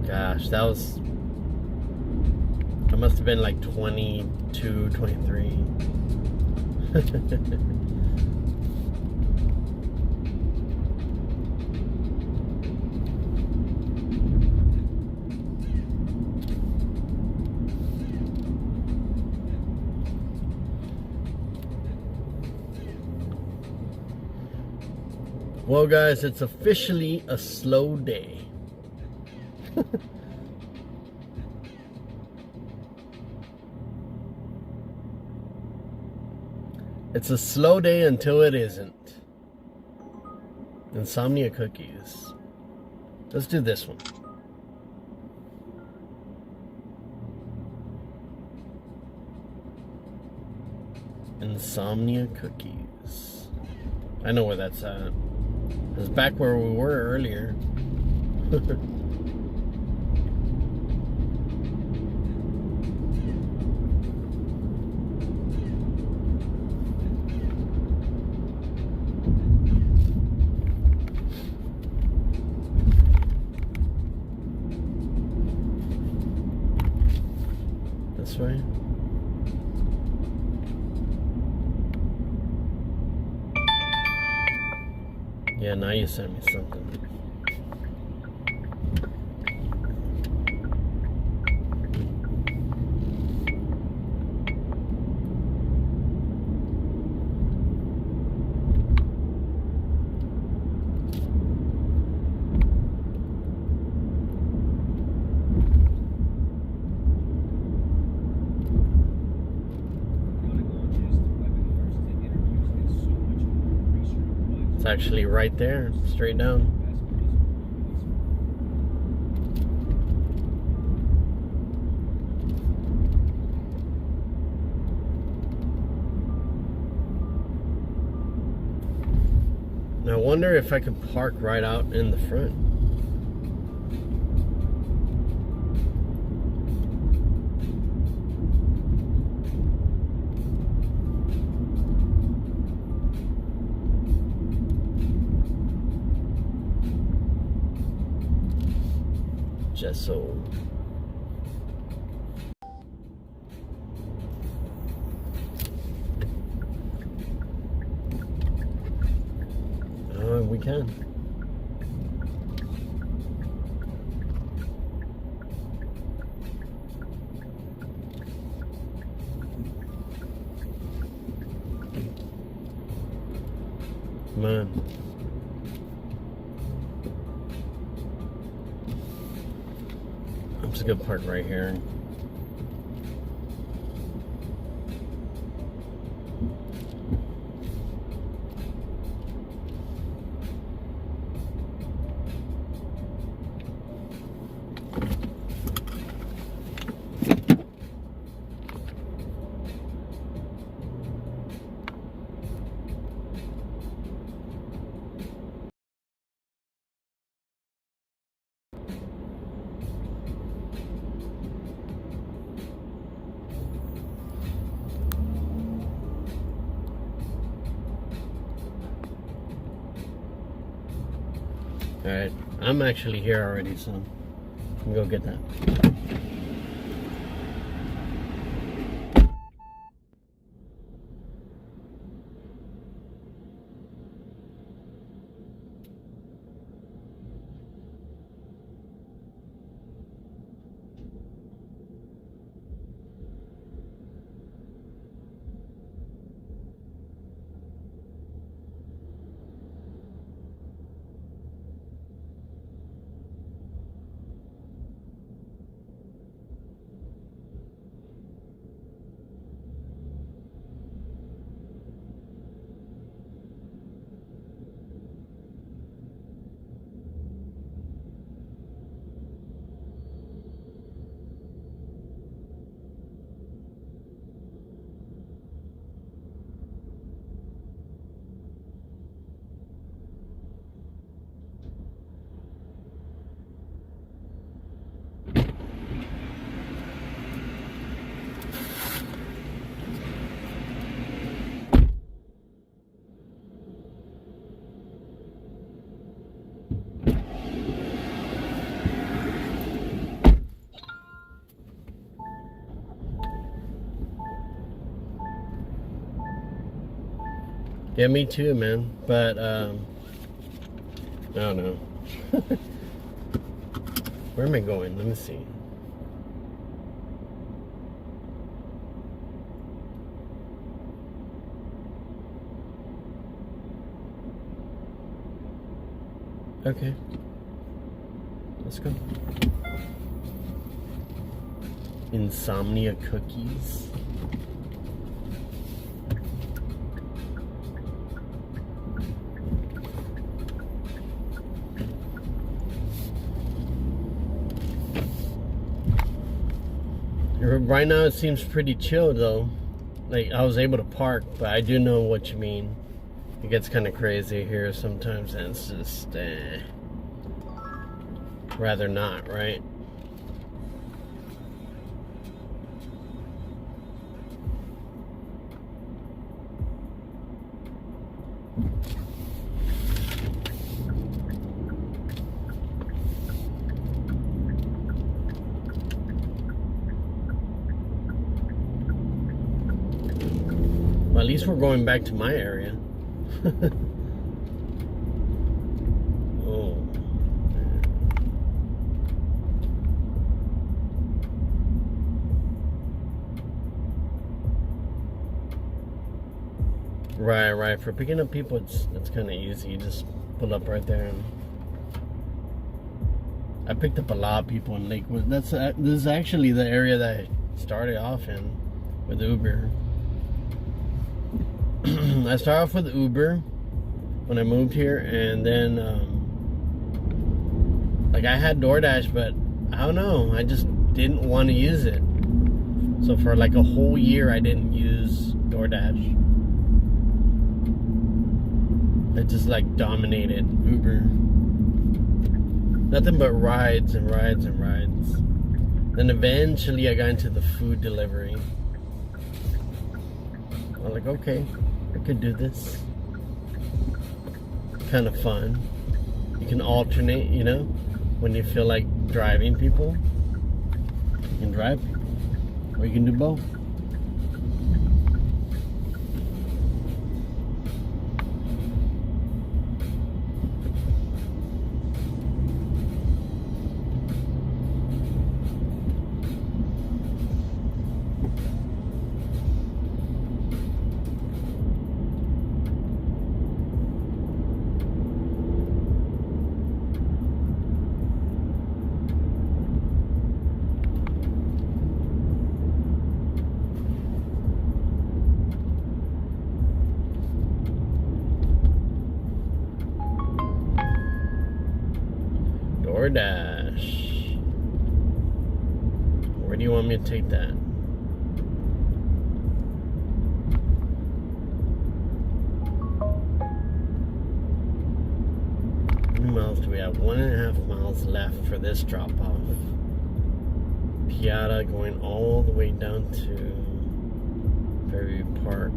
[SPEAKER 1] Gosh, that must have been like 22, 23. Well, guys, it's officially a slow day. It's a slow day until it isn't. Insomnia cookies. Let's do this one. Insomnia cookies. I know where that's at. It's back where we were earlier. This way. Yeah, now you sent me something. It's actually right there, straight down. Now I wonder if I can park right out in the front. Just so. We can. Come on. I'm just gonna park right here. Alright, I'm actually here already, so I can go get that. Yeah, me too, man. But, I don't know. Where am I going? Let me see. Okay. Let's go. Insomnia cookies. Right now it seems pretty chill though. Like I was able to park, but I do know what you mean. It gets kind of crazy here sometimes, and it's just rather not, right? Well, at least we're going back to my area. Oh. Right. For picking up people, it's kind of easy. You just pull up right there. And I picked up a lot of people in Lakewood. This is actually the area that I started off in with Uber. I started off with Uber when I moved here, and then like I had Doordash, but I don't know, I just didn't want to use it. So for like a whole year, I didn't use Doordash. I just like dominated Uber. Nothing but rides and rides and rides. Then eventually I got into the food delivery. I'm like, okay, I could do this. Kind of fun. You can alternate, you know, when you feel like driving people. You can drive people. Or you can do both. Doordash. Where do you want me to take that? How many miles do we have? 1.5 miles left for this drop off. Piata going all the way down to Fairview Park.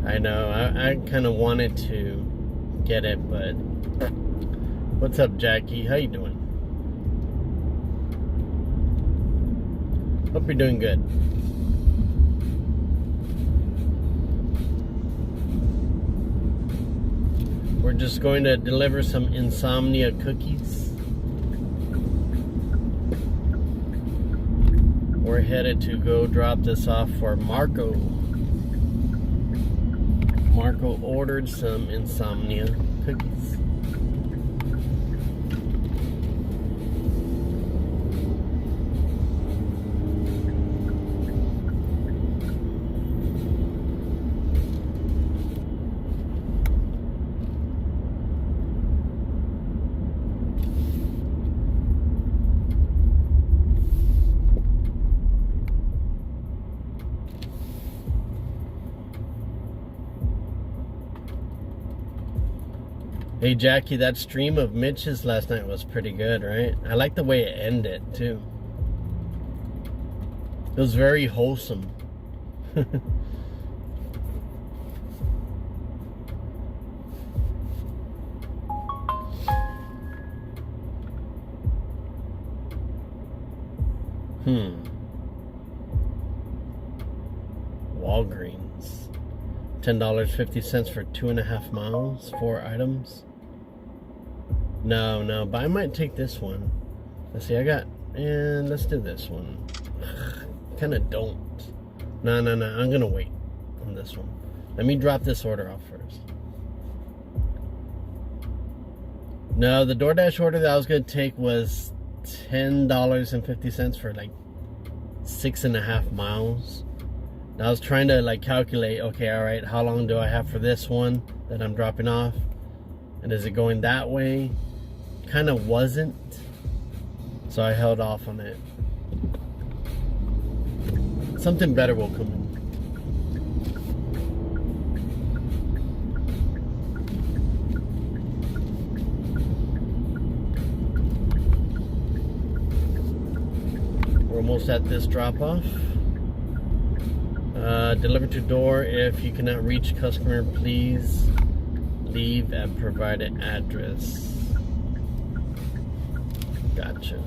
[SPEAKER 1] I know, I kind of wanted to get it, but what's up, Jackie? How you doing? Hope you're doing good. We're just going to deliver some insomnia cookies. We're headed to go drop this off for Marco. Marco ordered some insomnia cookies. Hey Jackie, that stream of Mitch's last night was pretty good, right? I like the way it ended too. It was very wholesome. Walgreens. $10.50 for 2.5 miles, 4 items. No, but I might take this one. Let's see, and let's do this one. Kind of don't. No, I'm gonna wait on this one. Let me drop this order off first. No, the DoorDash order that I was gonna take was $10.50 for like 6.5 miles. I was trying to like calculate, okay, all right, how long do I have for this one that I'm dropping off? And is it going that way? Kind of wasn't. So I held off on it. Something better will come in. We're almost at this drop off. Deliver to door. If you cannot reach customer, please leave at provided address. Gotcha.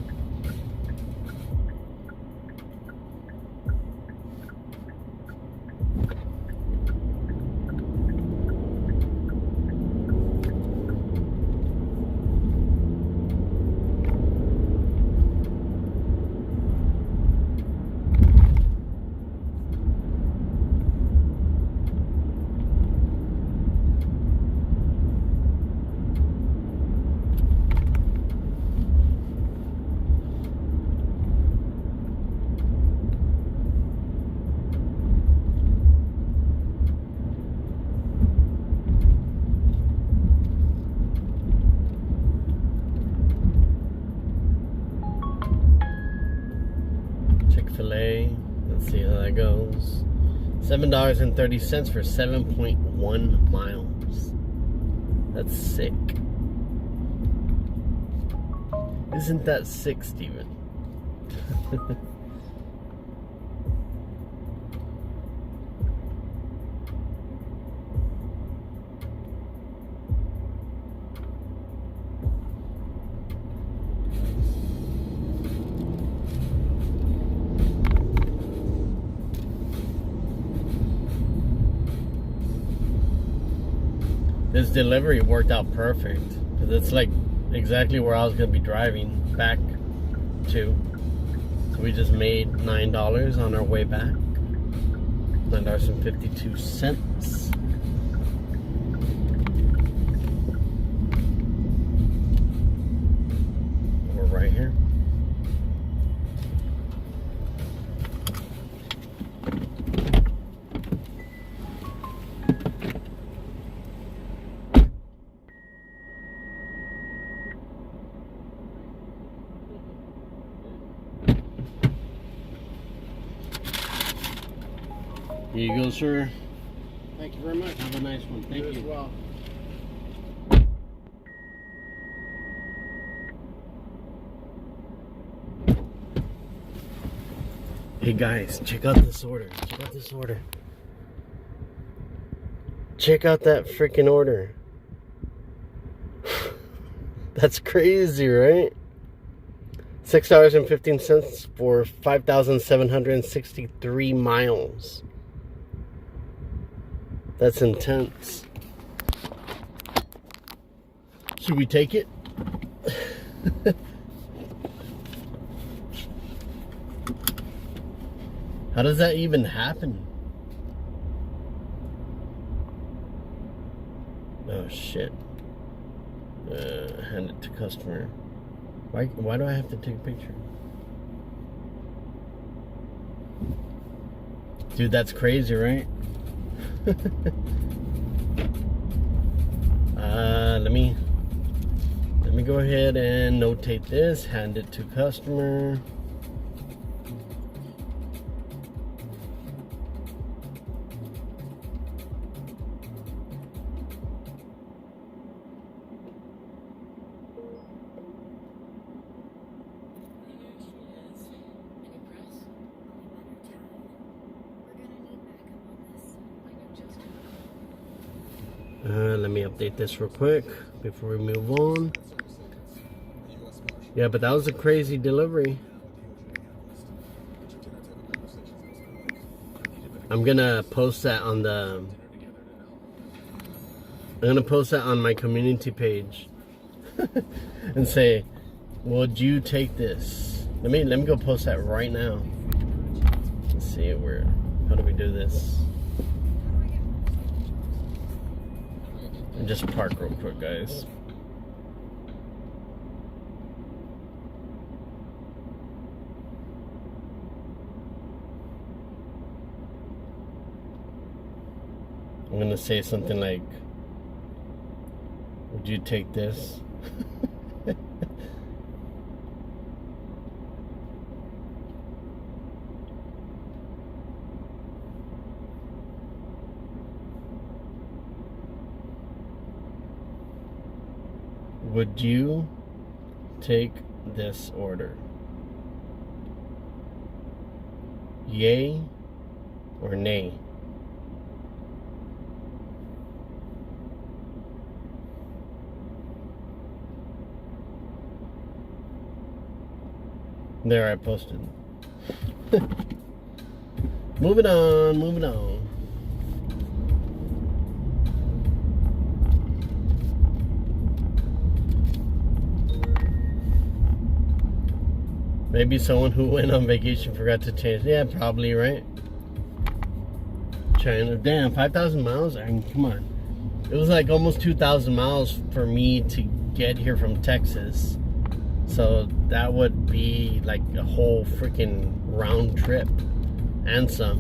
[SPEAKER 1] Chick-fil-A. Let's see how that goes. $7.30 for 7.1 miles. That's sick. Isn't that sick, Steven? This delivery worked out perfect because it's like exactly where I was gonna be driving back to. So we just made $9 on our way back. $9.52. We're right here. Here you go, sir. Thank you very much. Have a nice one. Thank you.
[SPEAKER 3] As well.
[SPEAKER 1] Hey guys, check out this order. Check out this order. Check out that freaking order. That's crazy, right? $6.15 for 5,763 miles. That's intense. Should we take it? How does that even happen? Oh shit. Hand it to customer. Why do I have to take a picture? Dude, that's crazy, right? Let me go ahead and notate this, hand it to customer. Let me update this real quick before we move on. Yeah, but that was a crazy delivery. I'm gonna post that on my community page and say, would you take this? Let me go post that right now. Let's see how do we do this? And just park real quick, guys. I'm gonna say something like, would you take this? Would you take this order? Yay Or nay. There, I posted. Moving on, moving on. Maybe someone who went on vacation forgot to change. Yeah, probably, right? China. Damn, 5,000 miles? I mean, come on. It was like almost 2,000 miles for me to get here from Texas. So that would be like a whole freaking round trip and some.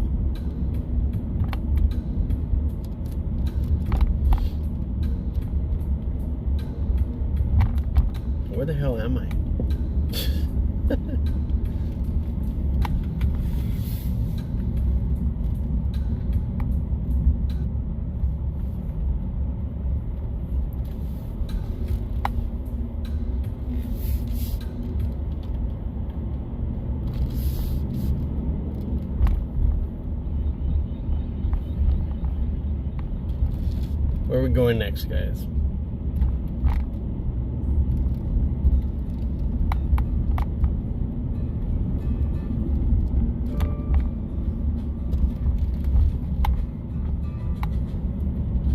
[SPEAKER 1] Where the hell am I? Where are we going next, guys?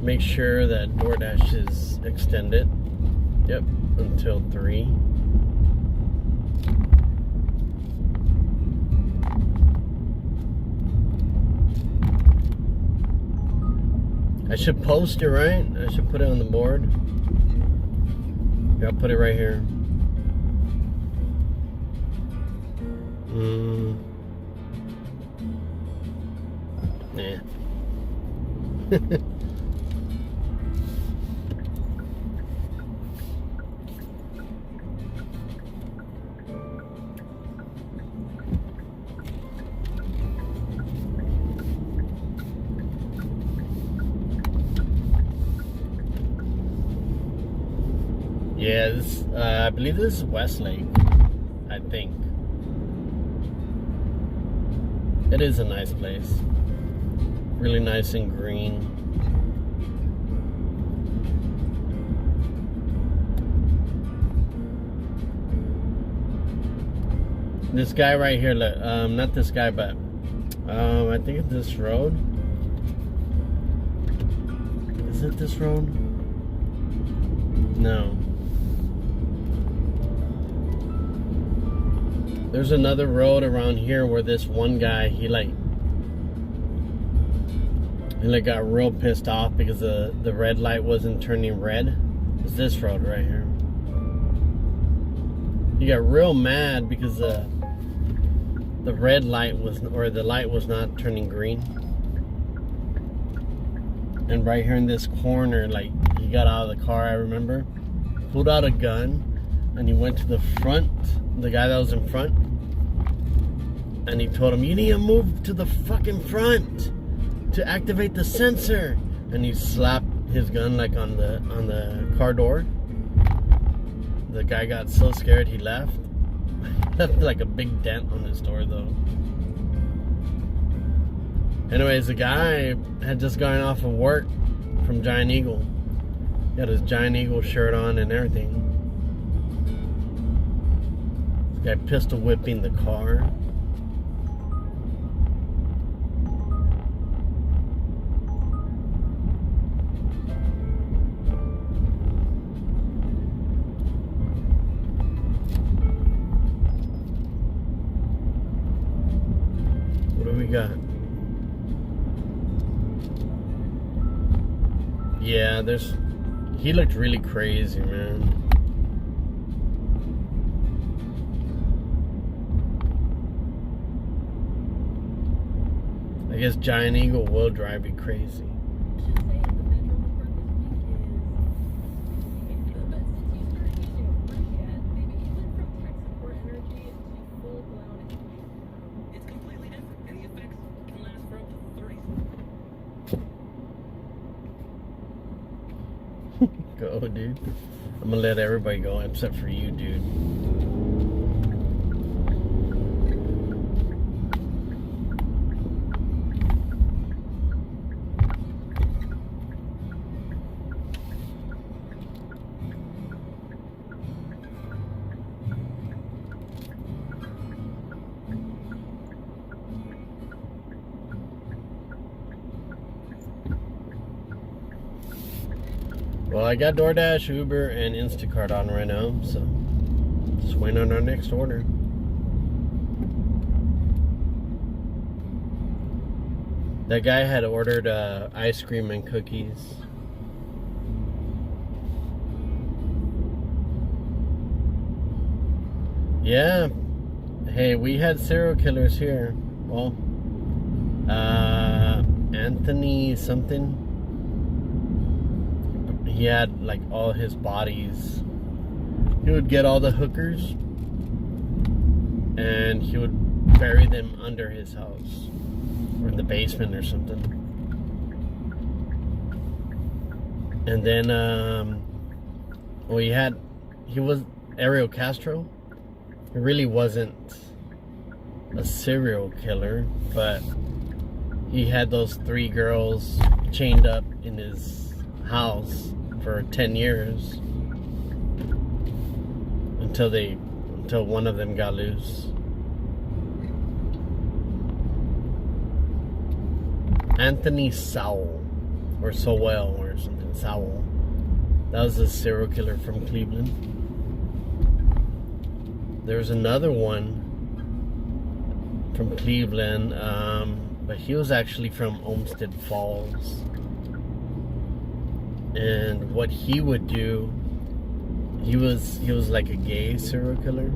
[SPEAKER 1] Make sure that Doordash is extended. Yep, until 3. I should post it, right? I should put it on the board. Yeah, I'll put it right here. Yeah. Yeah, this, I believe this is Westlake, I think. It is a nice place. Really nice and green. This guy right here, not this guy, but I think it's this road. Is it this road? No. There's another road around here where this one guy, he got real pissed off because the red light wasn't turning red. It's this road right here. He got real mad because the red light the light was not turning green. And right here in this corner, like, he got out of the car, I remember, pulled out a gun, and he went to the front, the guy that was in front, and he told him, "You need to move to the fucking front to activate the sensor." And he slapped his gun like on the car door. The guy got so scared he left. Left like a big dent on his door though. Anyways, the guy had just gotten off of work from Giant Eagle. He had his Giant Eagle shirt on and everything. This guy pistol whipping the car. What do we got? Yeah, he looked really crazy, man. I guess Giant Eagle will drive you crazy. Go, dude. I'm gonna let everybody go except for you, dude. Well, I got DoorDash, Uber, and Instacart on right now, so just waiting on our next order. That guy had ordered ice cream and cookies. Yeah. Hey, we had serial killers here. Well, Anthony something. He had like all his bodies. He would get all the hookers and he would bury them under his house or in the basement or something. And then well, he was Ariel Castro. He really wasn't a serial killer, but he had those 3 girls chained up in his house for 10 years until one of them got loose. Anthony Sowell or Sowell or something. Sowell. That was a serial killer from Cleveland. There's another one from Cleveland, but he was actually from Olmsted Falls. And what he would do, he was like a gay serial killer.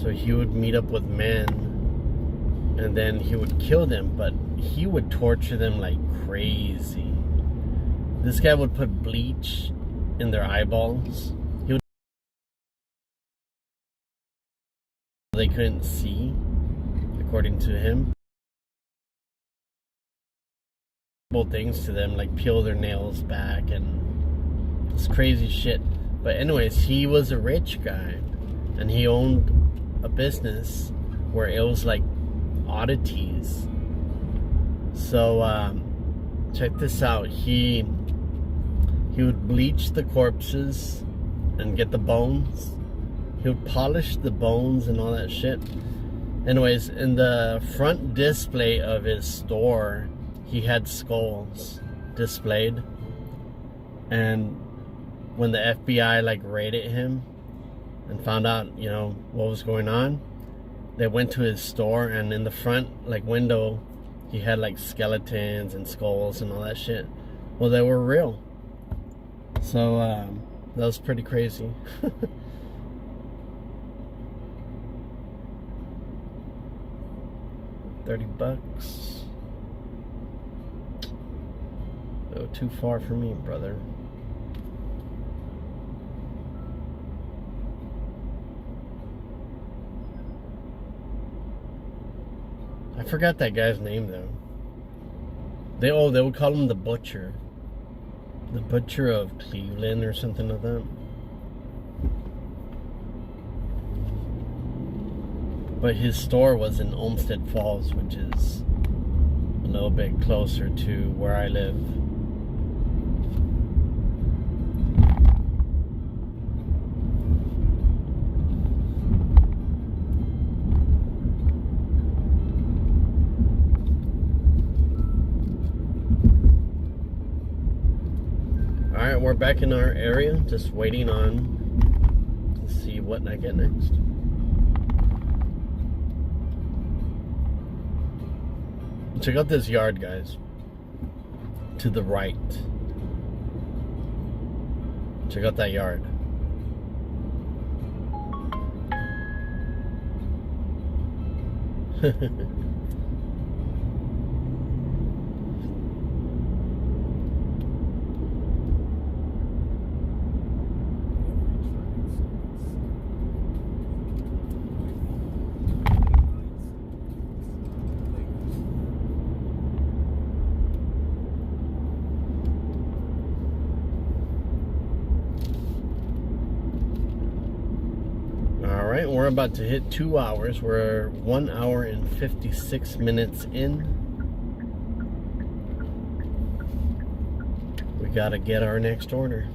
[SPEAKER 1] So he would meet up with men and then he would kill them, but he would torture them like crazy. This guy would put bleach in their eyeballs. They couldn't see, according to him. Things to them, like peel their nails back and this crazy shit. But anyways, he was a rich guy and he owned a business where it was like oddities. So check this out. He would bleach the corpses and get the bones. He would polish the bones and all that shit. Anyways, in the front display of his store, he had skulls displayed. And when the FBI like raided him and found out, you know, what was going on, they went to his store and in the front like window, he had like skeletons and skulls and all that shit. Well, they were real. So that was pretty crazy. $30. Oh, too far for me, brother. I forgot that guy's name though. They would call him the Butcher. The Butcher of Cleveland or something like that. But his store was in Olmsted Falls, which is a little bit closer to where I live. Alright, we're back in our area, just waiting on to see what I get next. Check out this yard, guys. To the right. Check out that yard. We're about to hit 2 hours. We're 1 hour and 56 minutes in. We gotta get our next order.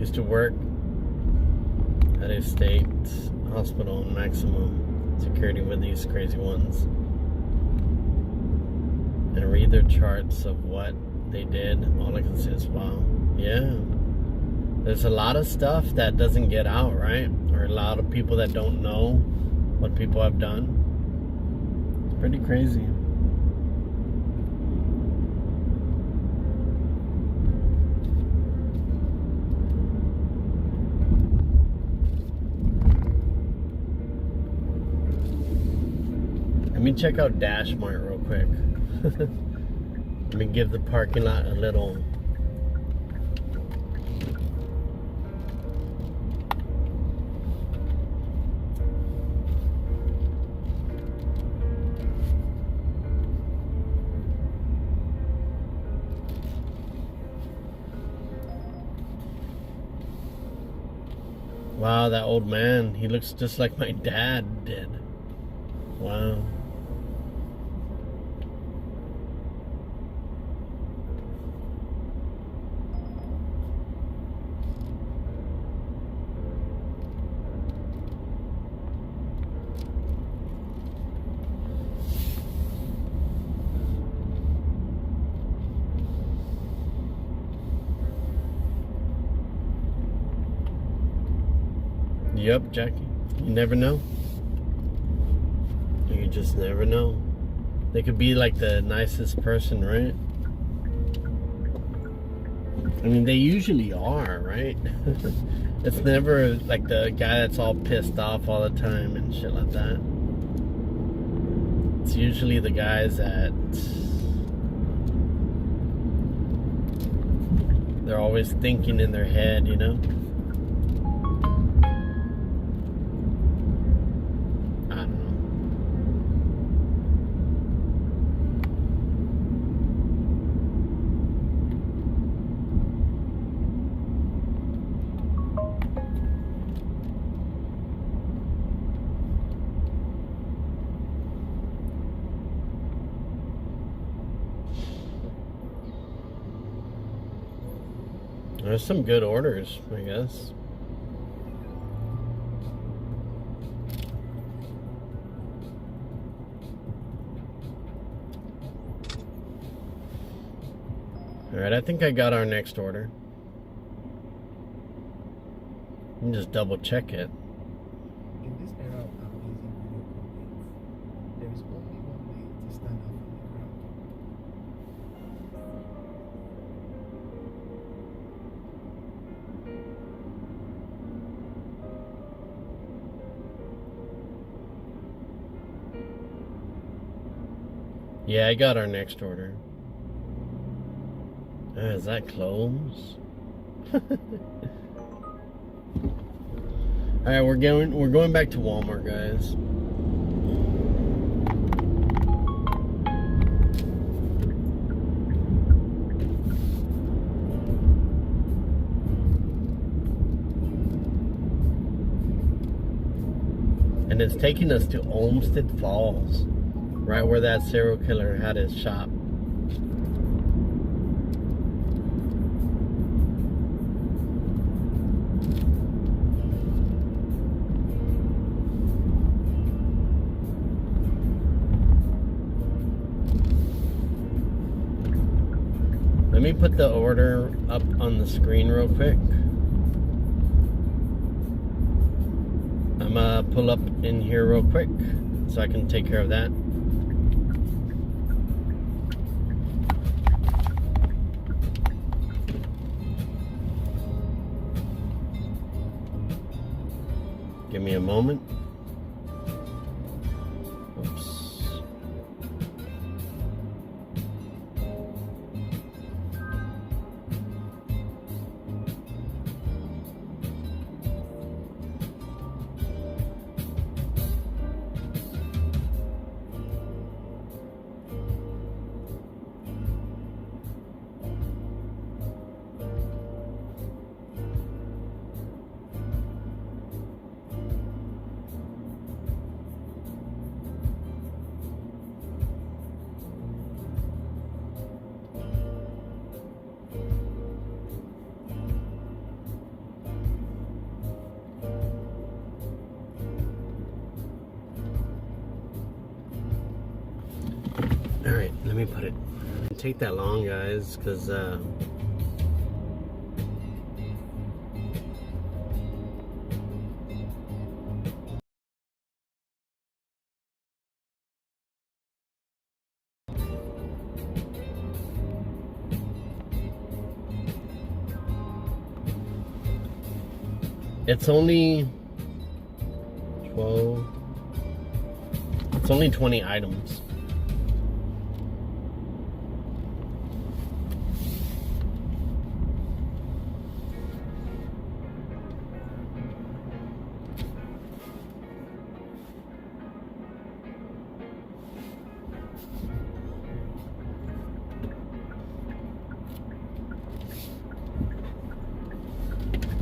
[SPEAKER 1] Used to work at a state hospital in maximum security with these crazy ones. And read their charts of what they did. All I can say is, wow. Yeah. There's a lot of stuff that doesn't get out, right? Or a lot of people that don't know what people have done. It's pretty crazy. Let me check out Dashmart real quick. Let me give the parking lot a little. Wow, that old man, he looks just like my dad did. Wow. Yep, Jackie. You never know. You just never know. They could be like the nicest person, right? I mean, they usually are, right? It's never like the guy that's all pissed off all the time and shit like that. It's usually the guys that they're always thinking in their head, you know? There's some good orders, I guess. Alright, I think I got our next order. Let me just double check it.
[SPEAKER 4] In this era of amazing video content, there is only one way to stand out from the crowd.
[SPEAKER 1] Yeah, I got our next order. Is that close? Alright, we're going back to Walmart, guys. And it's taking us to Olmsted Falls, right where that serial killer had his shop. Let me put the order up on the screen real quick. I'm gonna pull up in here real quick so I can take care of that. Give me a moment. Oops. Let me put it. It didn't take that long, guys, because it's only 12. It's only 20 items.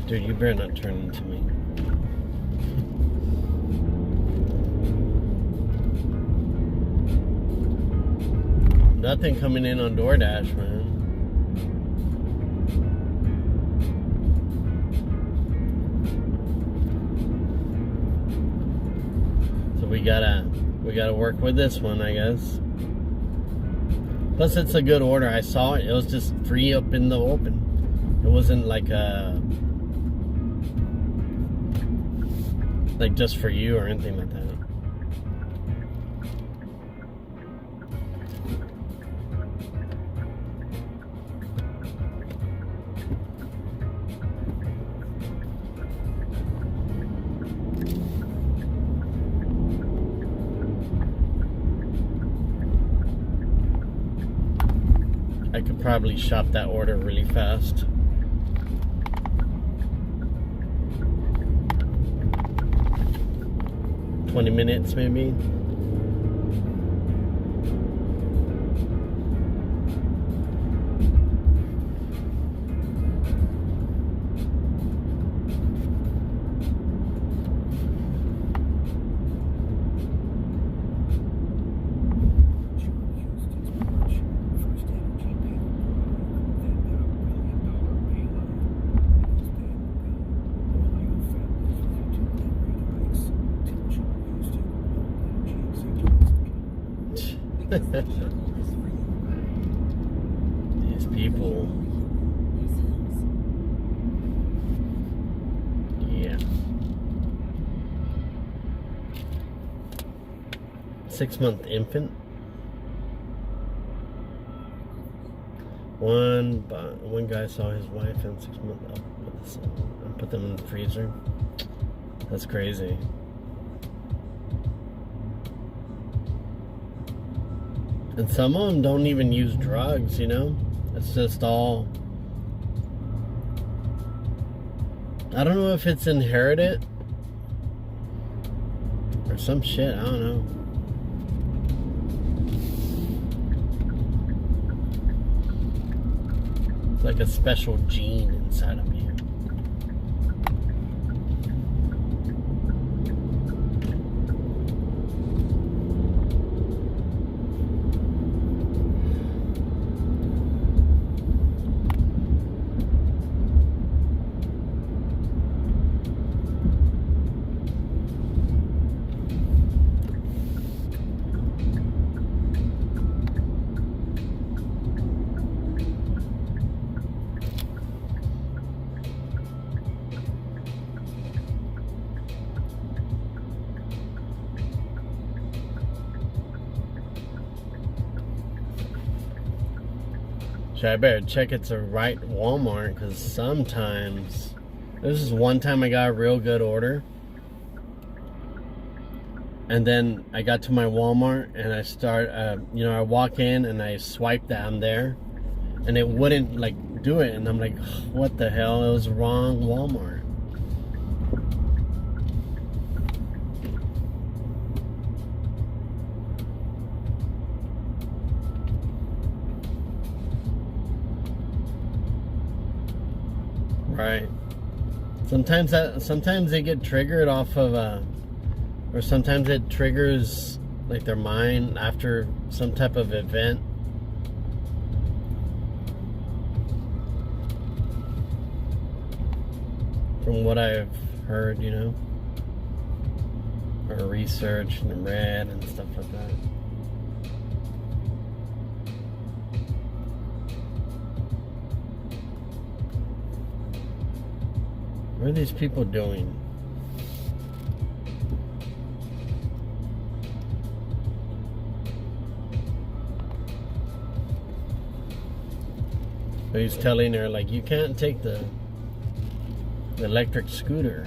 [SPEAKER 1] Dude, you better not turn into me. Nothing coming in on Doordash, man. So we gotta work with this one, I guess. Plus, it's a good order. I saw it. It was just free up in the open. It wasn't like just for you or anything like that. I could probably shop that order really fast. $20 minutes maybe. These people. Yeah. 6-month infant. One guy saw his wife and 6 months up with the son and put them in the freezer. That's crazy. And some of them don't even use drugs, you know? It's just all... I don't know if it's inherited or some shit, I don't know. It's like a special gene inside of you. I better check it's the right Walmart, because sometimes, this is one time I got a real good order, and then I got to my Walmart and I I walk in and I swipe that I'm there, and it wouldn't like do it, and I'm like, what the hell, it was wrong Walmart. Right. Sometimes they get triggered off of or sometimes it triggers like their mind after some type of event. From what I've heard, you know, or researched and read and stuff like that. What are these people doing? So he's telling her, like, you can't take the electric scooter.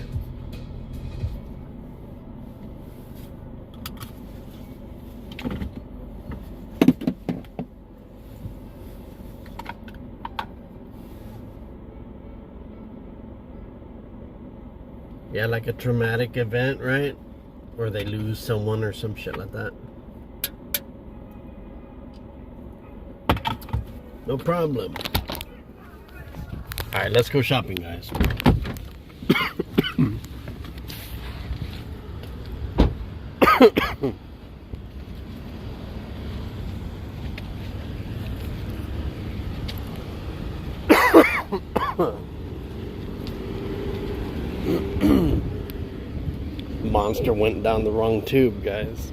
[SPEAKER 1] Yeah, like a traumatic event, right? Or they lose someone or some shit like that. No problem. Alright, let's go shopping, guys. Monster went down the wrong tube, guys.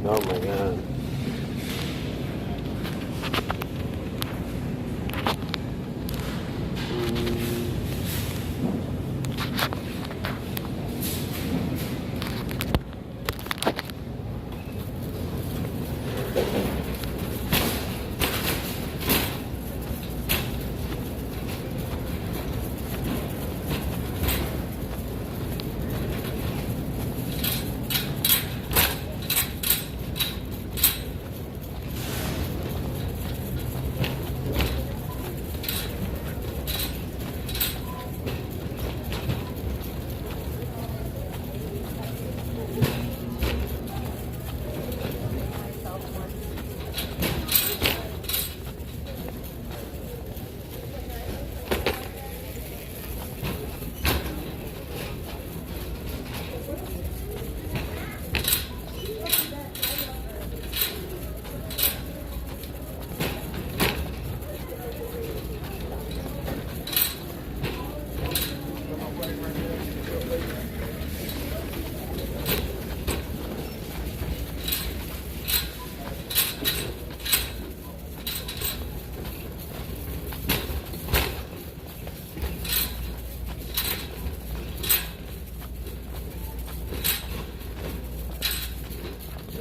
[SPEAKER 1] Oh my god.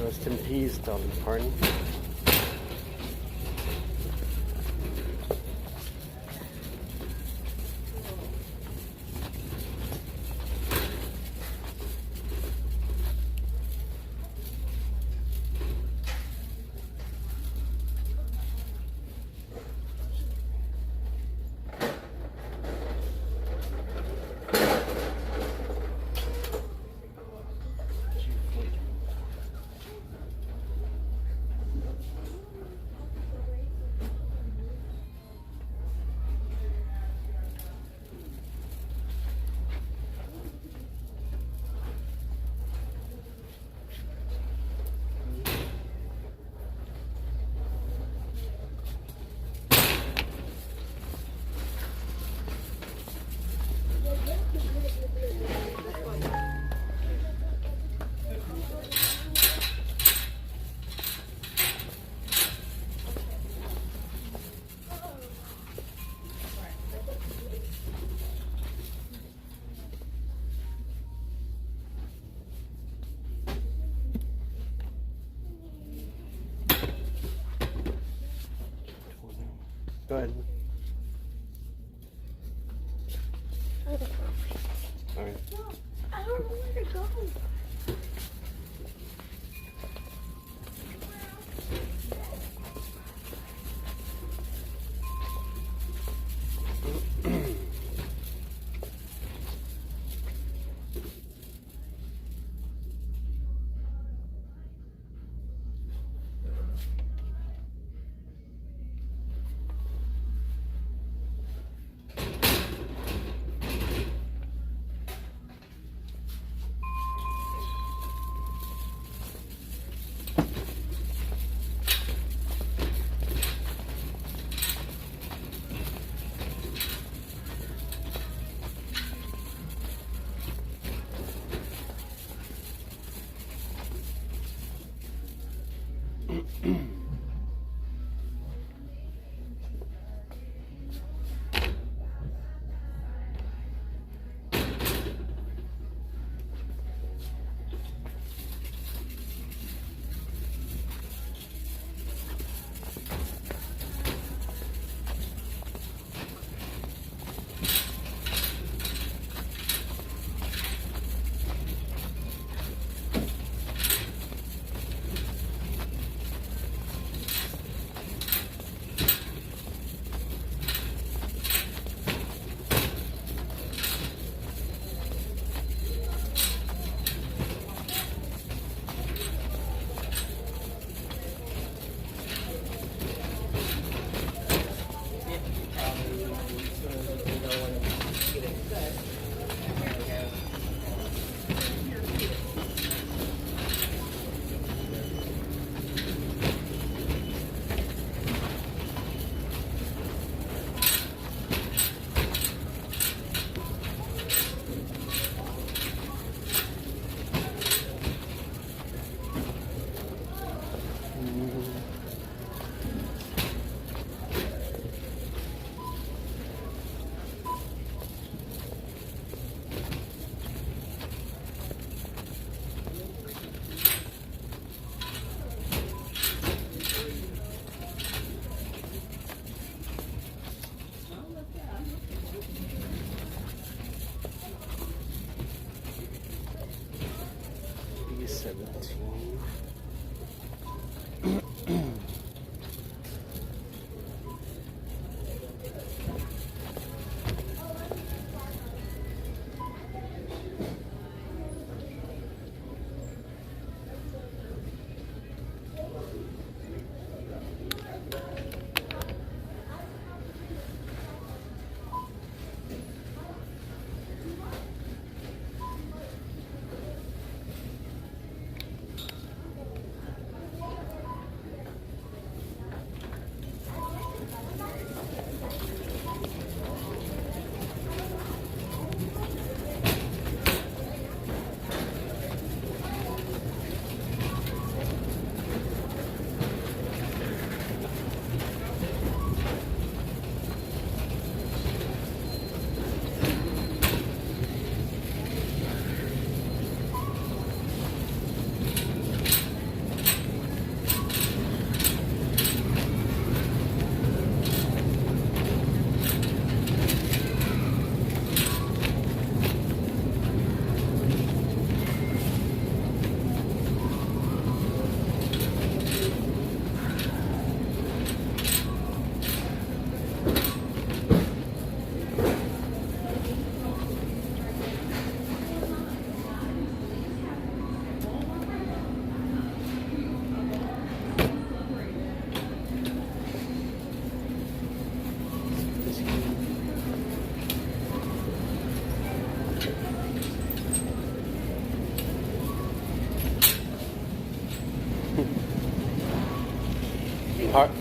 [SPEAKER 1] Rest in peace, Dolly Parton. Go ahead. All right.
[SPEAKER 2] I don't know where to go.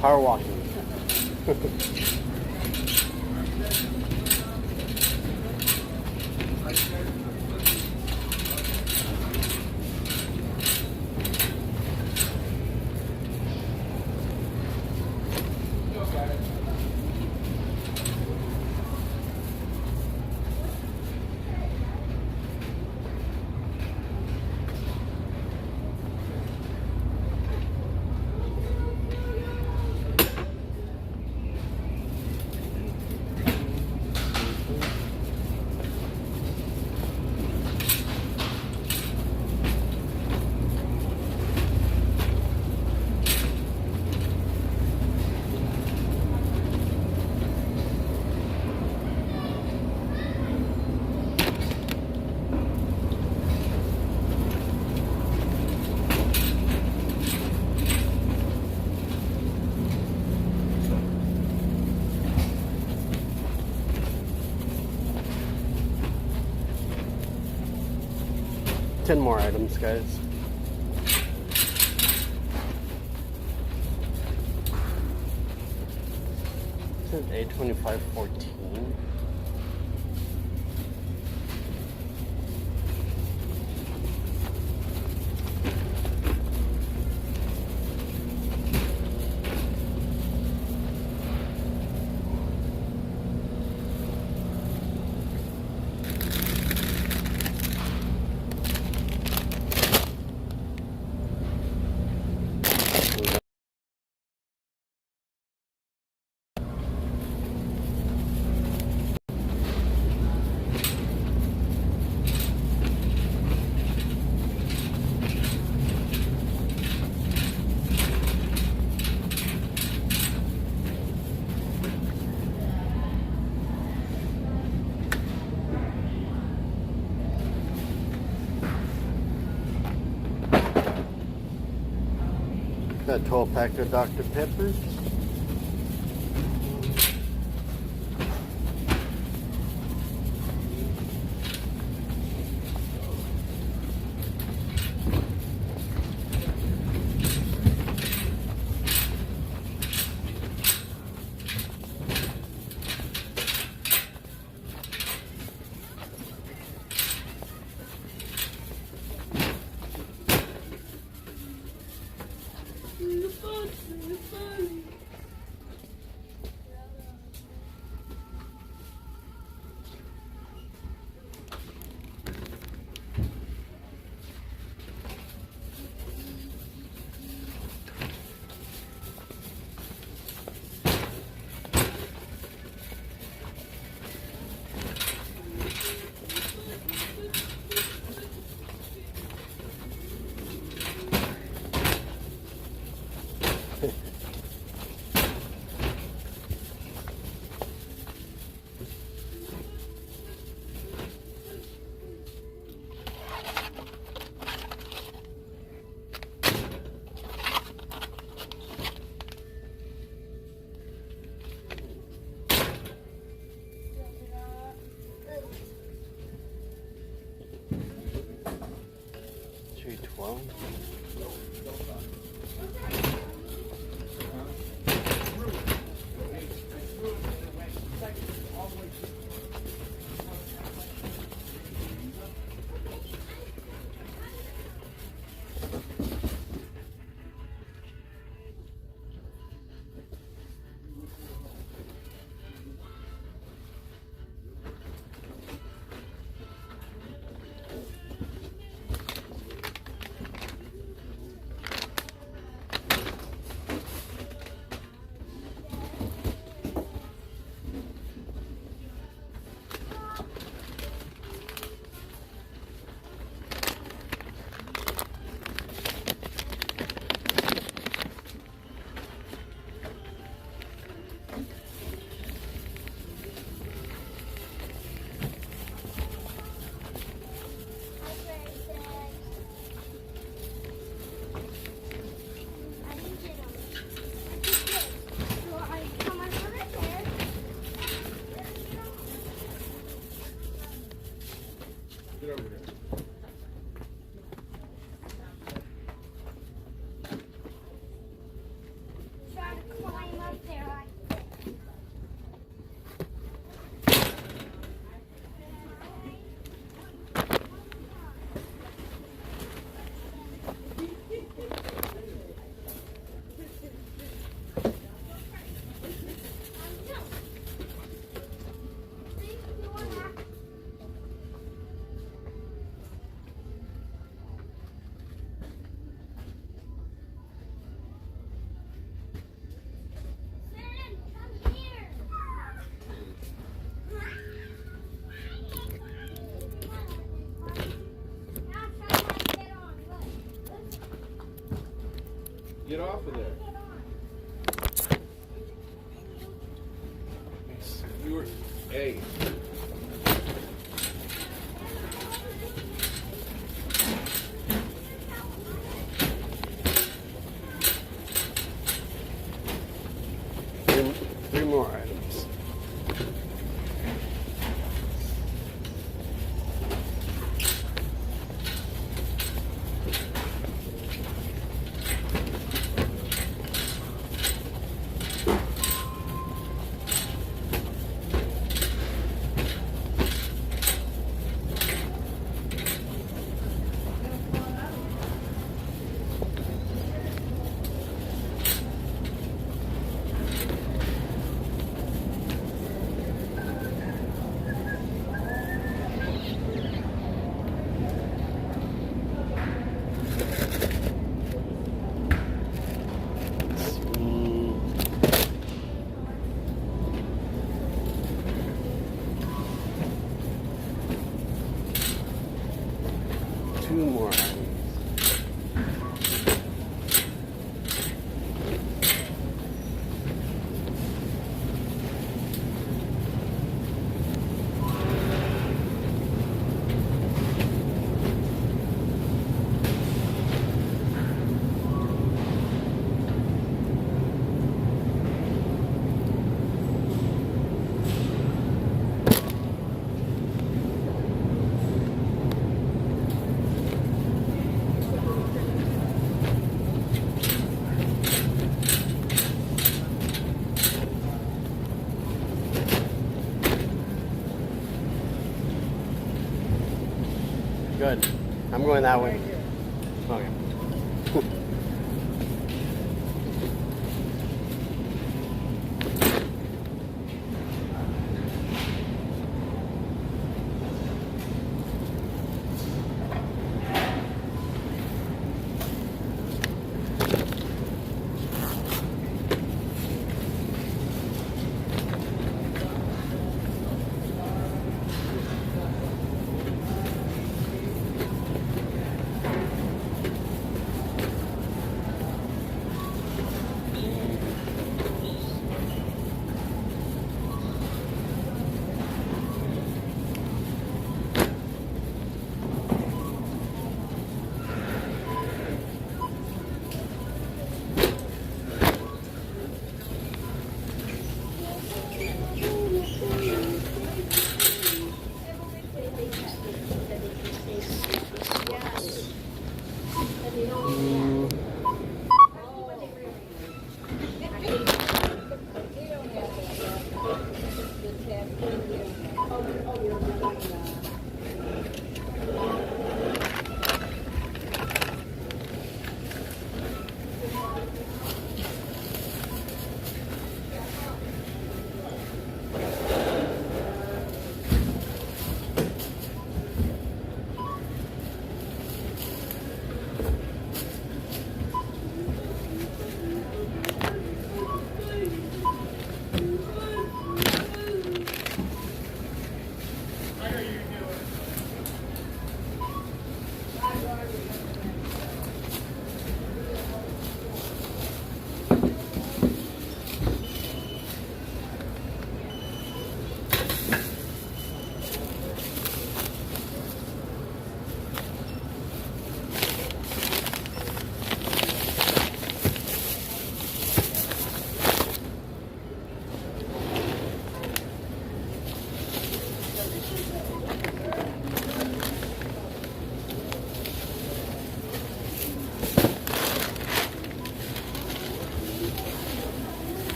[SPEAKER 1] Power walking. 10 more items, guys. This is $825.14. Got a 12 pack of Dr. Peppers.
[SPEAKER 3] Get off of there. You were, hey.
[SPEAKER 1] Three more items. Good. I'm going that way. Okay.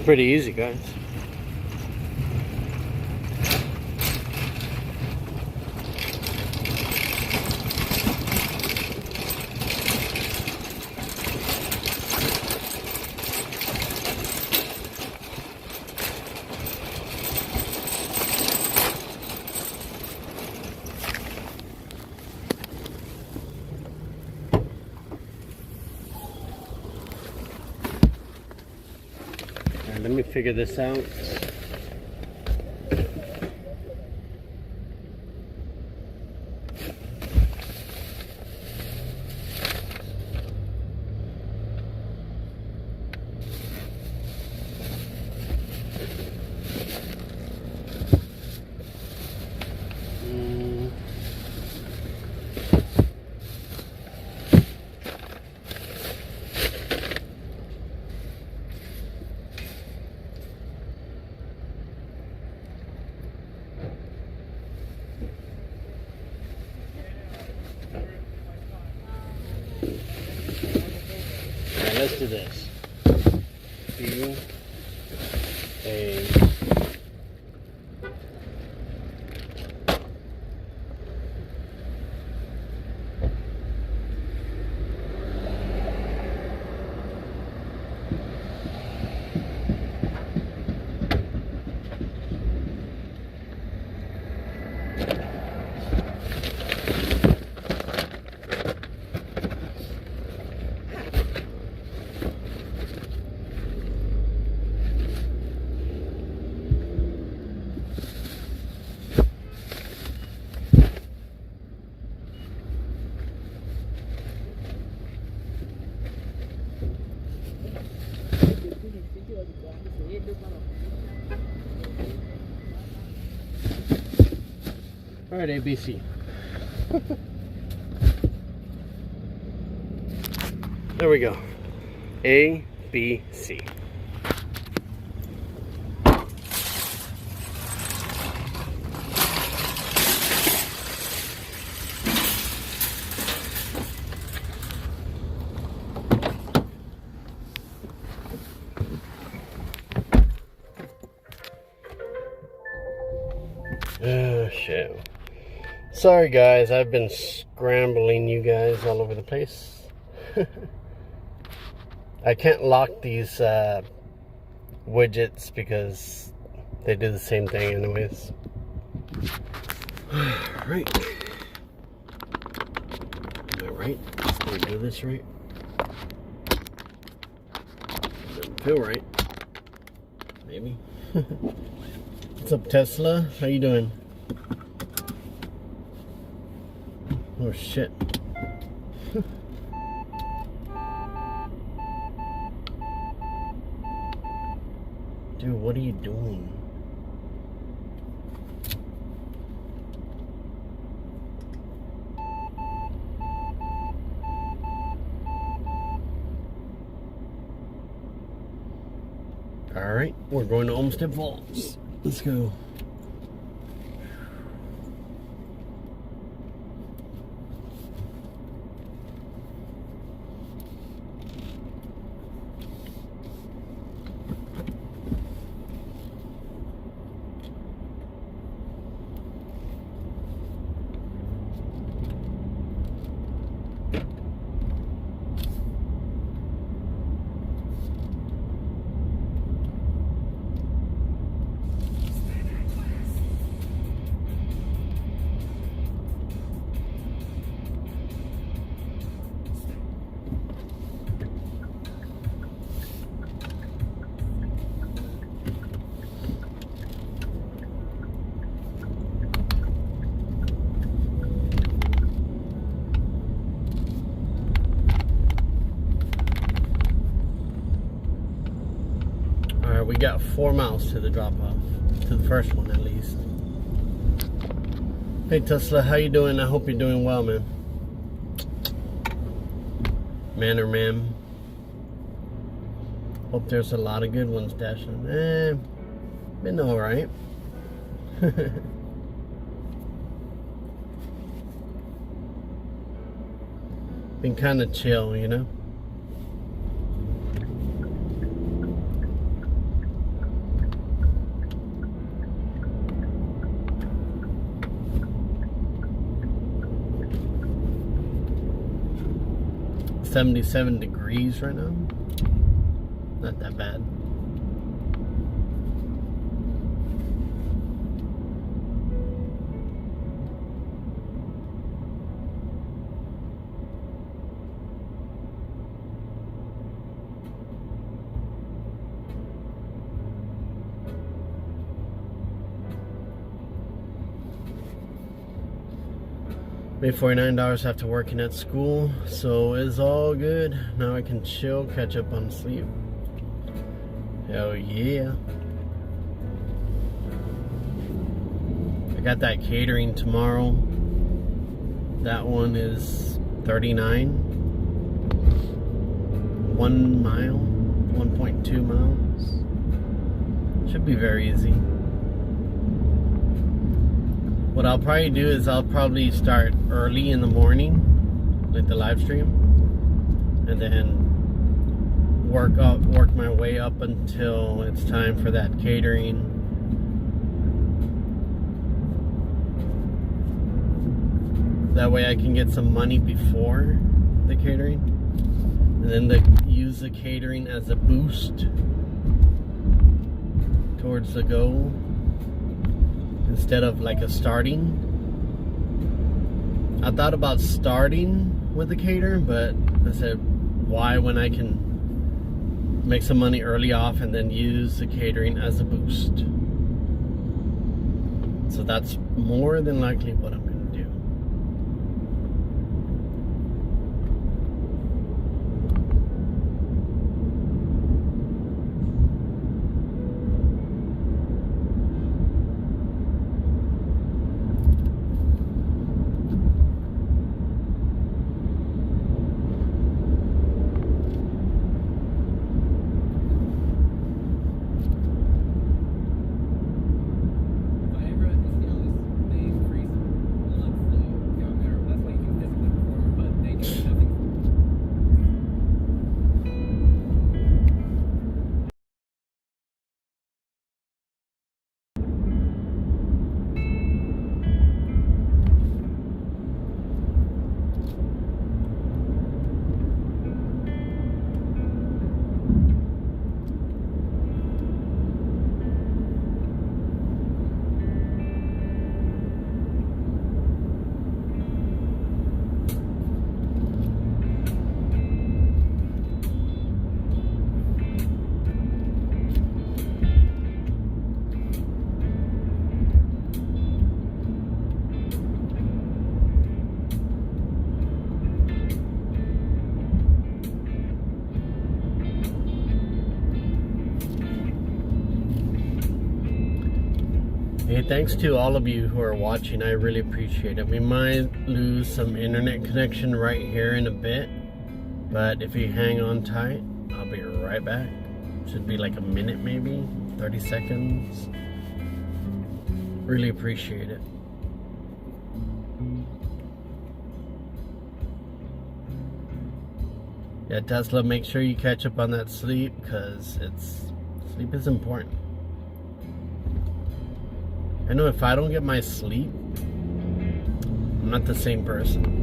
[SPEAKER 1] Pretty easy, guys. Let me figure this out. let's do this. B A. All right, ABC. There we go. A, B, C. Oh, shit. Sorry guys, I've been scrambling you guys all over the place. I can't lock these widgets because they do the same thing anyways. Right. Am I right? Did we do this right? Doesn't feel right. Maybe. What's up, Tesla? How you doing? Oh shit. Dude, what are you doing? Alright, we're going to Olmsted Falls. Let's go. We got 4 miles to the drop off, to the first one at least. Hey Tesla, how you doing? I hope you're doing well, man. Man or ma'am. Hope there's a lot of good ones, Dashland. Been alright. Been kind of chill, you know. $77 degrees right now. Not that bad. Made $49 after working at school, so it's all good. Now I can chill, catch up on sleep. Hell yeah. I got that catering tomorrow. That one is $39. 1 mile, 1.2 miles. Should be very easy. What I'll probably do is I'll probably start early in the morning, like the live stream, and then work my way up until it's time for that catering. That way I can get some money before the catering, and then use the catering as a boost towards the goal instead of like a starting. I thought about starting with the cater, but I said, why when I can make some money early off and then use the catering as a boost? So that's more than likely what I'm going to do. Hey, thanks to all of you who are watching. I really appreciate it. We might lose some internet connection right here in a bit, but if you hang on tight, I'll be right back. Should be like a minute, maybe 30 seconds. Really appreciate it. Yeah, Tesla, make sure you catch up on that sleep, because sleep is important. I know if I don't get my sleep, I'm not the same person.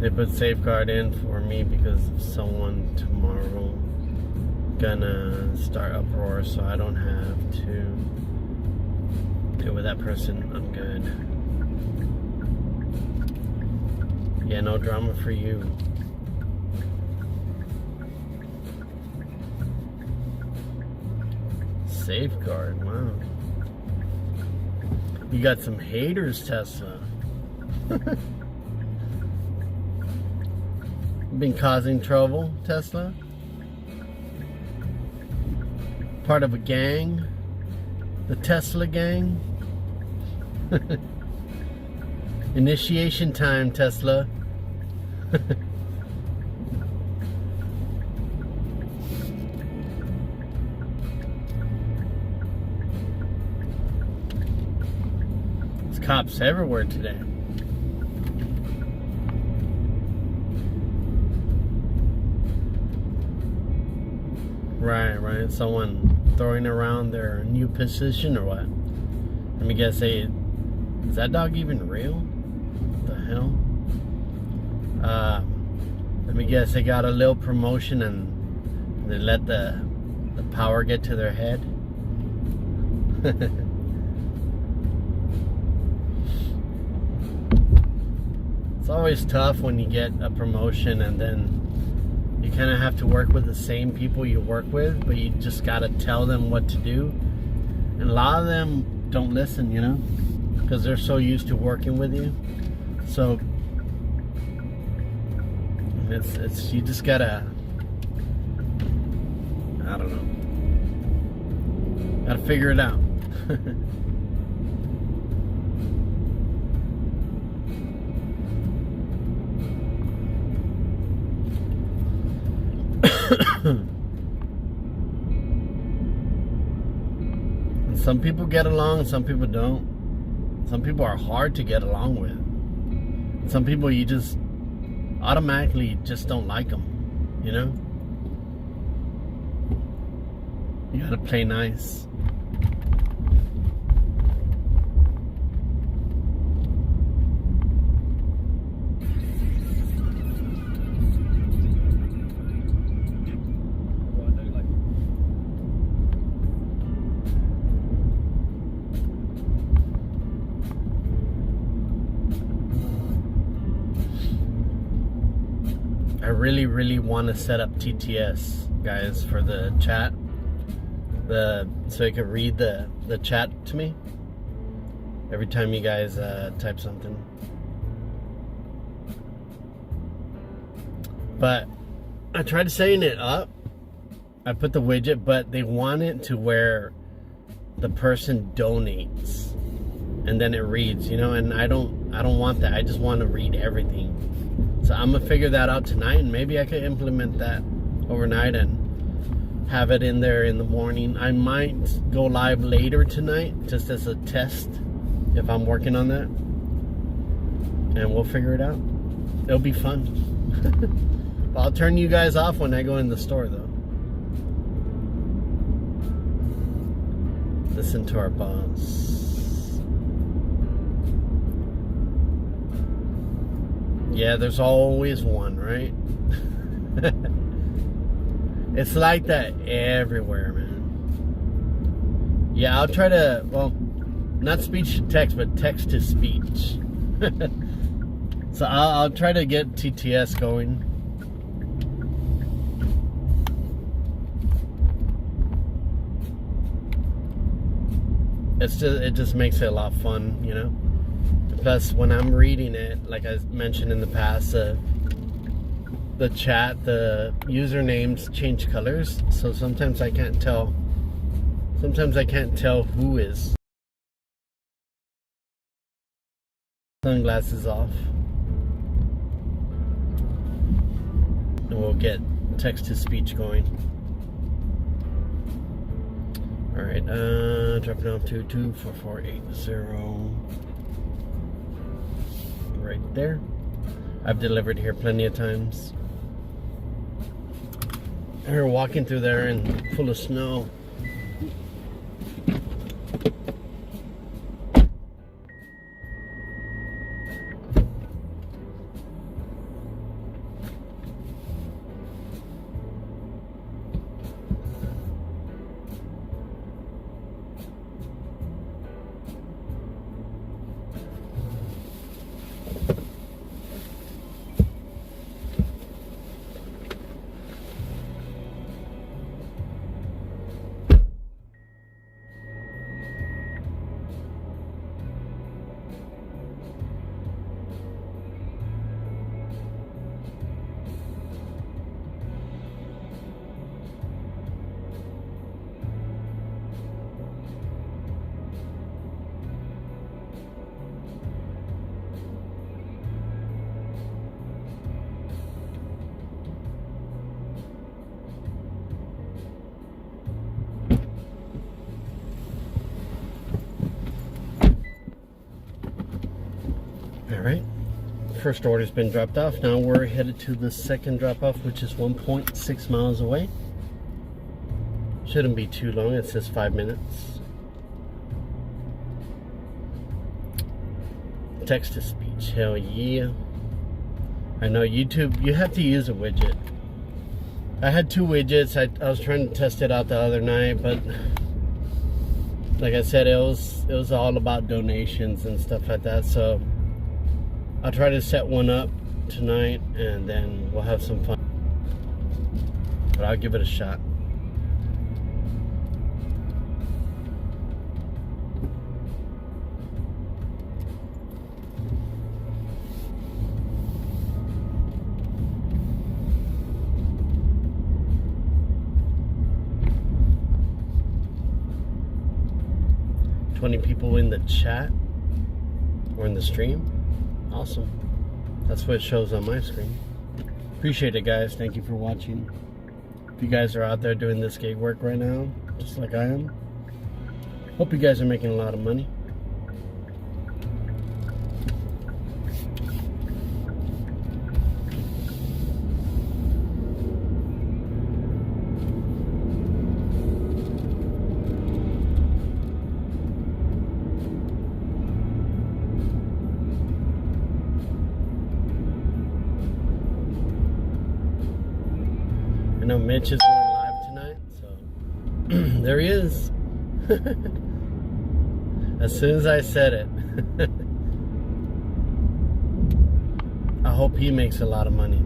[SPEAKER 1] They put safeguard in for me because of someone tomorrow gonna start uproar, so I don't have to deal with that person. I'm good. Yeah, no drama for you. Safeguard, wow. You got some haters, Tesla. Been causing trouble, Tesla? Part of a gang? The Tesla gang? Initiation time, Tesla. There's cops everywhere today. Right. Someone throwing around their new position or what? Let me guess, is that dog even real? What the hell? Let me guess, they got a little promotion and they let the power get to their head. It's always tough when you get a promotion and then you kind of have to work with the same people you work with, but you just got to tell them what to do. And a lot of them don't listen, you know, because they're so used to working with you. So it's you just gotta, I don't know, gotta figure it out. And some people get along, some people don't. Some people are hard to get along with. Some people you just automatically just don't like them, you know? You gotta play nice. I really want to set up TTS, guys, for the chat. So you can read the chat to me every time you guys type something. But I tried setting it up. I put the widget, but they want it to where the person donates and then it reads, you know, and I don't want that. I just want to read everything. So I'm gonna figure that out tonight, and maybe I could implement that overnight and have it in there in the morning. I might go live later tonight just as a test if I'm working on that, and we'll figure it out. It'll be fun. But I'll turn you guys off when I go in the store, though. Listen to our boss. Yeah, there's always one, right? It's like that everywhere, man. Yeah, I'll try to, well, not speech to text, but text to speech. So I'll try to get TTS going. It just makes it a lot of fun, you know? Plus, when I'm reading it, like I mentioned in the past, the chat, the usernames change colors, so sometimes I can't tell. Sometimes I can't tell who is. Sunglasses off, and we'll get text to speech going. All right, dropping off to 24480. Right there. I've delivered here plenty of times. And we're walking through there and full of snow. Alright, first order's been dropped off. Now we're headed to the second drop off, which is 1.6 miles away. Shouldn't be too long, it says 5 minutes. Text to speech, hell yeah. I know YouTube, you have to use a widget. I had 2 widgets. I was trying to test it out the other night, but like I said, it was all about donations and stuff like that. So I'll try to set one up tonight, and then we'll have some fun. But I'll give it a shot. People in the chat or in the stream. Awesome. That's what it shows on my screen. Appreciate it, guys. Thank you for watching. If you guys are out there doing this gig work right now, just like I am, hope you guys are making a lot of money. I know Mitch is going live tonight, so there he is. As soon as I said it. I hope he makes a lot of money.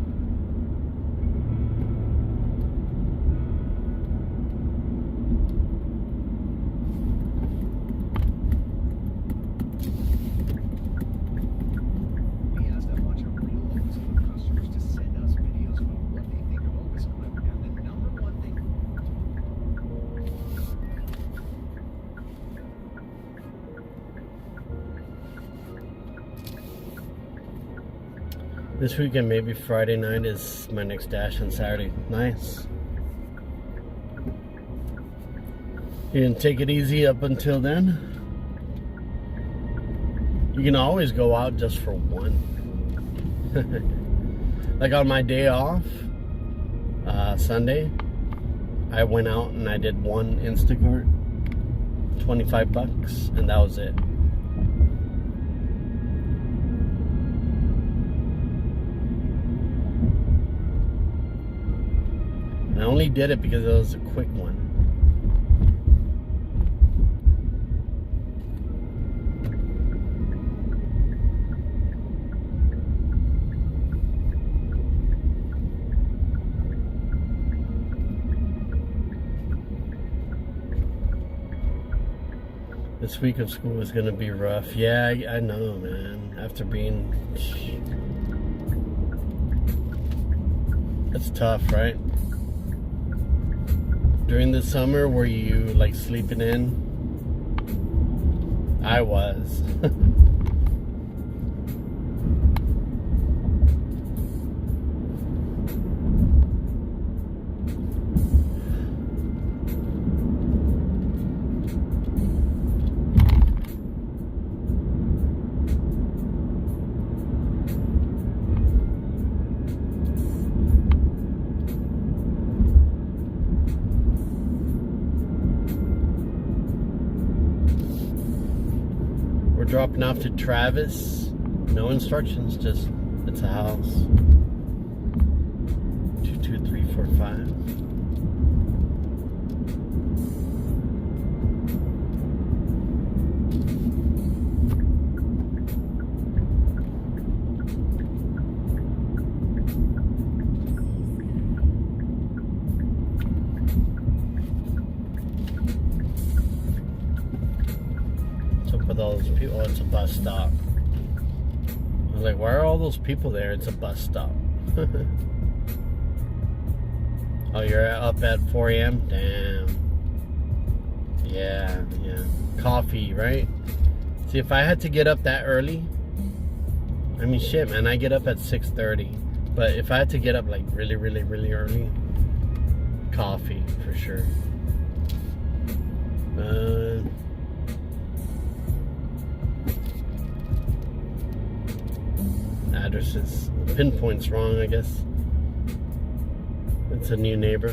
[SPEAKER 1] This weekend, maybe Friday night is my next dash on Saturday. Nice. You can take it easy up until then. You can always go out just for one. Like on my day off, Sunday, I went out and I did one Instacart, $25, and that was it. I only did it because it was a quick one. This week of school is gonna be rough. Yeah, I know, man. After being... It's tough, right? During the summer, were you like sleeping in? I was. Dropping off to Travis. No instructions, just it's a house. 22345. With all those people, oh, it's a bus stop. I was like, why are all those people there? It's a bus stop. Oh, you're up at 4 a.m.? Damn. Yeah. Coffee, right? See, if I had to get up that early, I mean, shit, man, I get up at 6:30. But if I had to get up like really early, coffee for sure. Addresses, pinpoint's wrong, I guess. It's a new neighbor.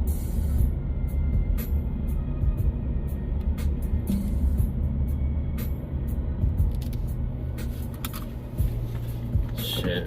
[SPEAKER 1] Shit.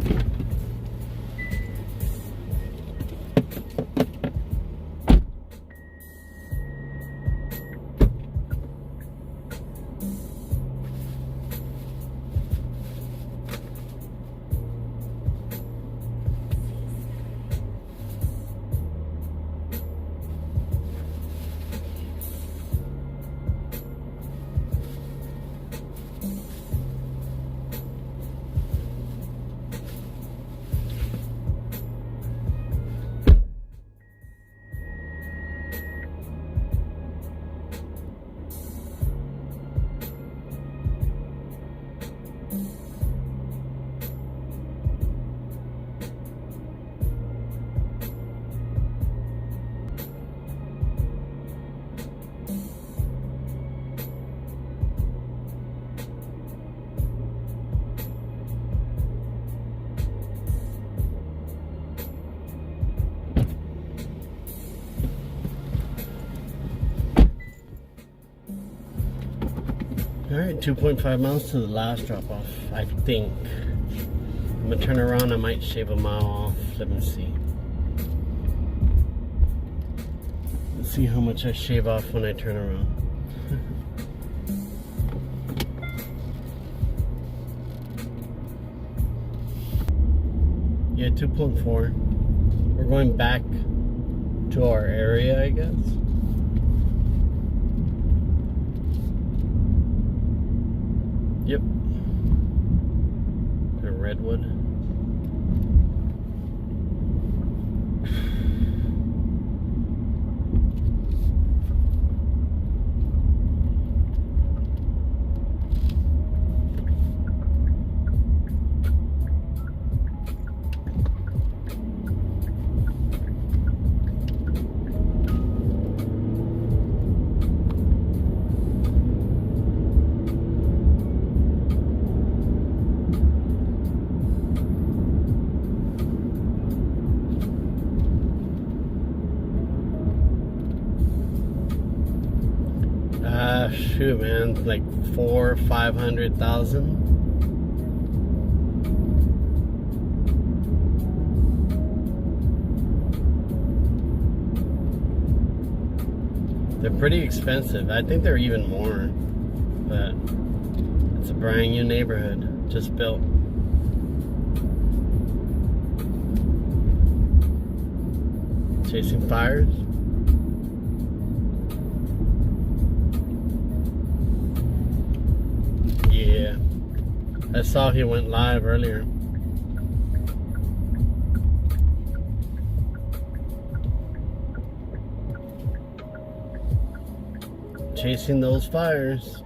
[SPEAKER 1] 2.5 miles to the last drop off, I think. I'm gonna turn around, I might shave a mile off. Let me see. Let's see how much I shave off when I turn around. Yeah, 2.4. We're going back to our area, I guess. Yep. A redwood. Shoot, man, like 400,000 or 500,000. They're pretty expensive. I think they're even more, but it's a brand new neighborhood, just built. Chasing fires. Yeah, I saw he went live earlier. Chasing those fires.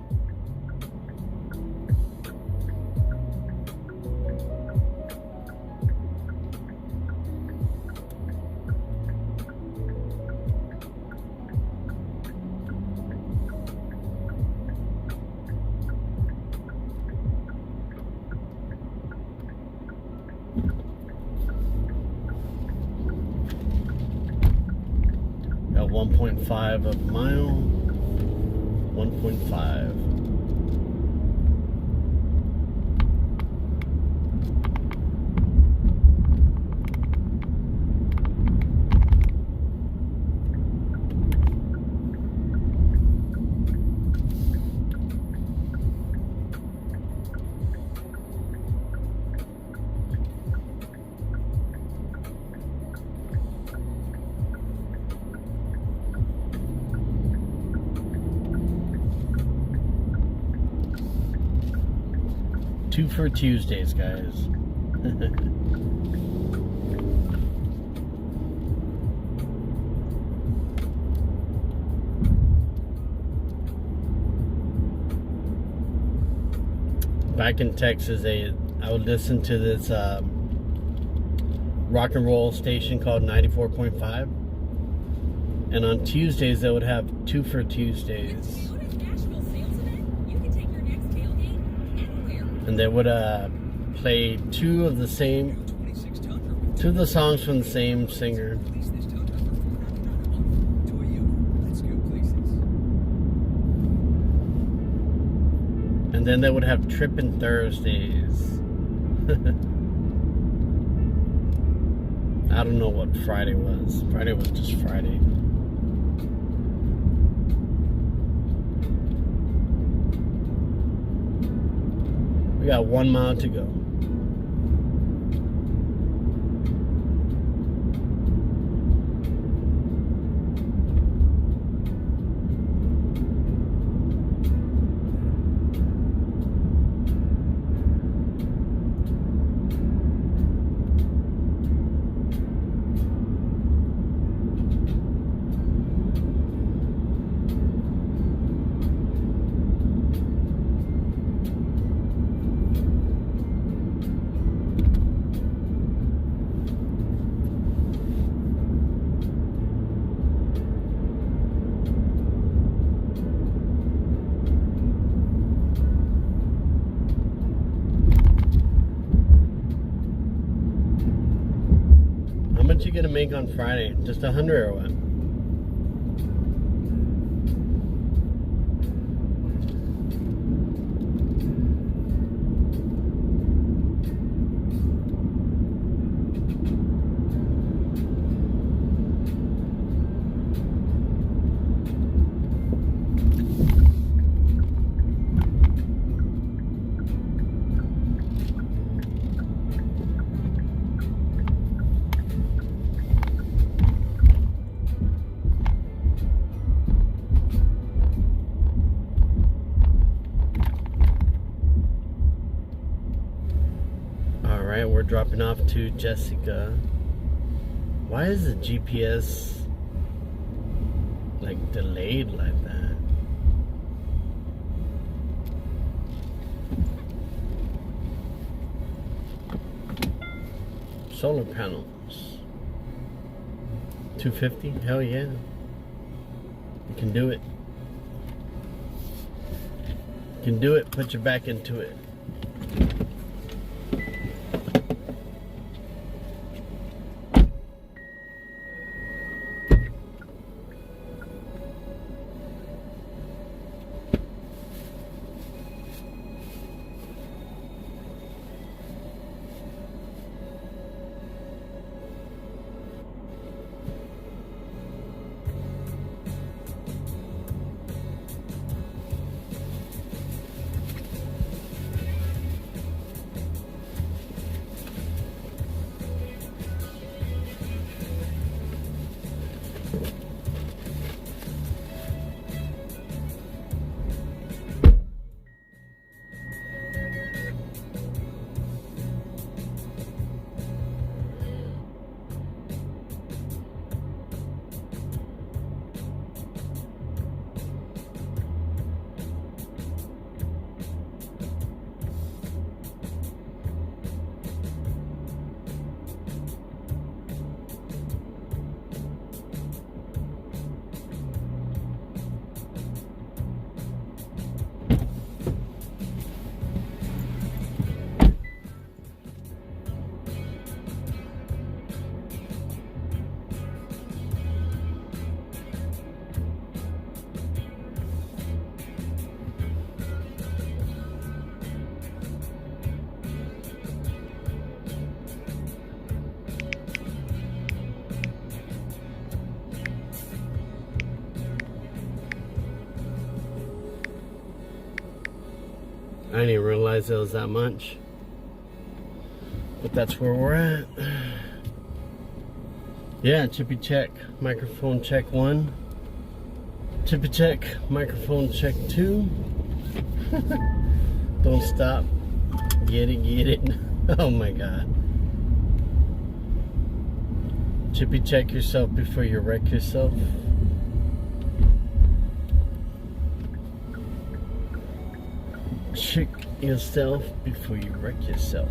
[SPEAKER 1] Got 1.5 of mile. 1.5. Two for Tuesdays, guys. Back in Texas, I would listen to this rock and roll station called 94.5. And on Tuesdays, they would have Two for Tuesdays. And they would play two of the songs from the same singer. And then they would have Trippin' Thursdays. I don't know what Friday was. Friday was just Friday. We got 1 mile to go. How much you gonna make on Friday? Just 100 or what? Alright, we're dropping off to Jessica. Why is the GPS like delayed like that? Solar panels. 250? Hell yeah. You can do it. You can do it. Put your back into it. I didn't even realize it was that much. But that's where we're at. Yeah, chippy check. Microphone check 1. Chippy check. Microphone check 2. Don't stop. Get it, get it. Oh my god. Chippy check yourself before you wreck yourself. Check yourself before you wreck yourself.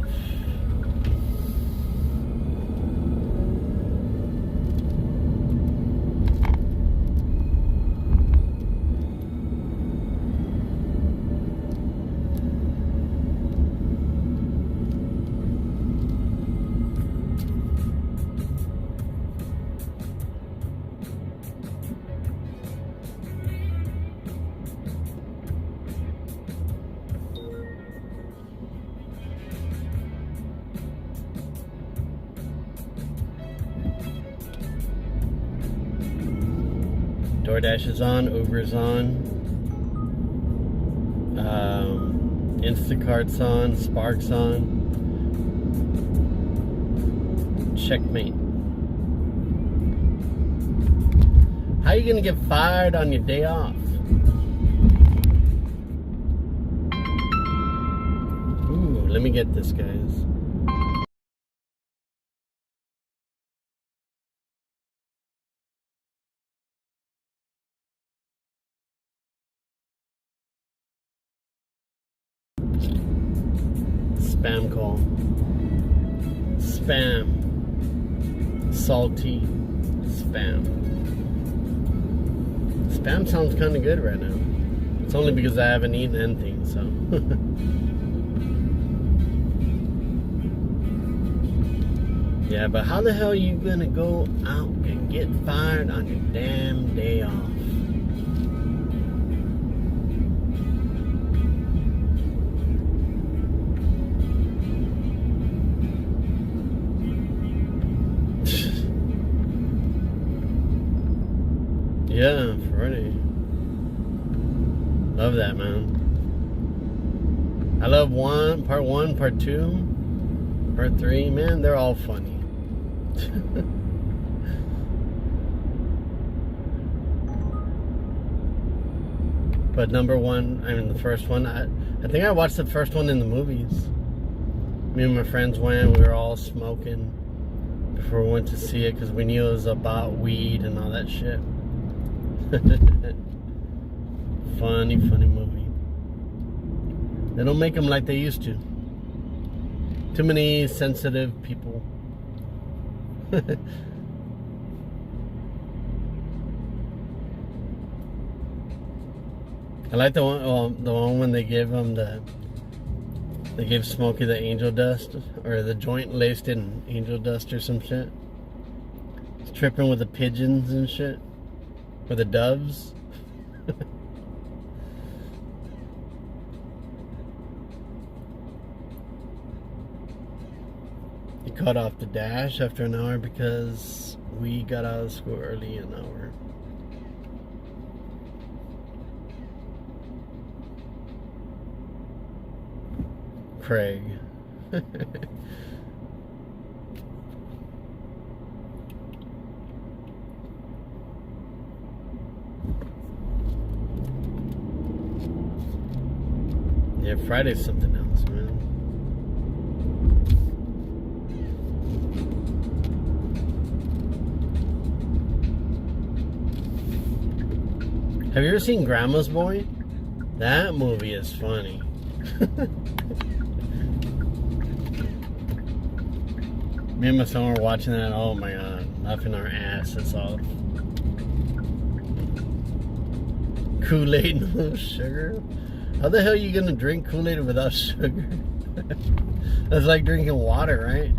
[SPEAKER 1] Doordash is on, Uber's on, Instacart's on, Spark's on. Checkmate. How you gonna get fired on your day off? Ooh, let me get this, guys. Spam call. Spam. Salty. Spam. Spam sounds kind of good right now. It's only because I haven't eaten anything, so. Yeah, but how the hell are you gonna go out and get fired on your damn day off? Yeah, Friday. Love that, man. I love part one, part 2, part 3. Man, they're all funny. But number 1, I mean the first one, I think I watched the first one in the movies. Me and my friends went. We were all smoking before we went to see it because we knew it was about weed and all that shit. Funny movie. They don't make them like they used to. Too many sensitive people. I like the one when they give him they gave Smokey the angel dust, or the joint laced in angel dust or some shit. He's tripping with the pigeons and shit, or the doves. He cut off the dash after an hour because we got out of school early an hour. Craig. Yeah, Friday's something else, man. Have you ever seen Grandma's Boy? That movie is funny. Me and my son were watching that. Oh my god, laughing our asses off. Kool-Aid, no sugar? How the hell are you gonna drink Kool-Aid without sugar? That's like drinking water, right?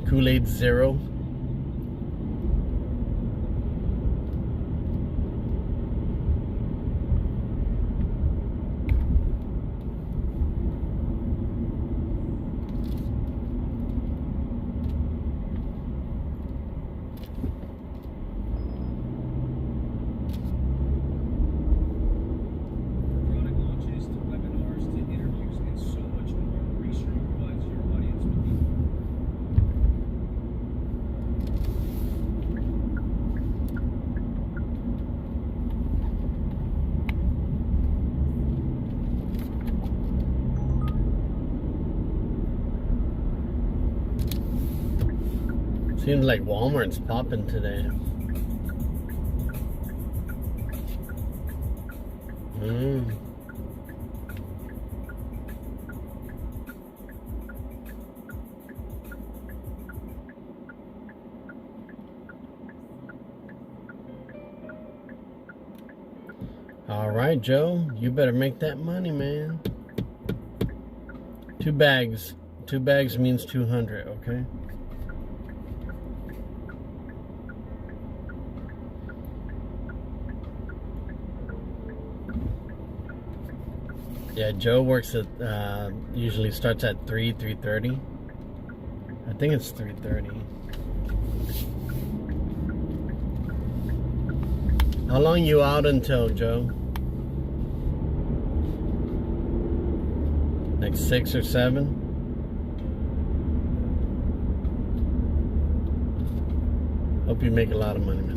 [SPEAKER 1] Kool-Aid Zero. Seems like Walmart's popping today. All right, Joe, you better make that money, man. 2 bags. 2 bags means 200, okay? Yeah, Joe works at, usually starts at 3:30. I think it's 3:30. How long you out until, Joe? Like 6 or 7? Hope you make a lot of money, man.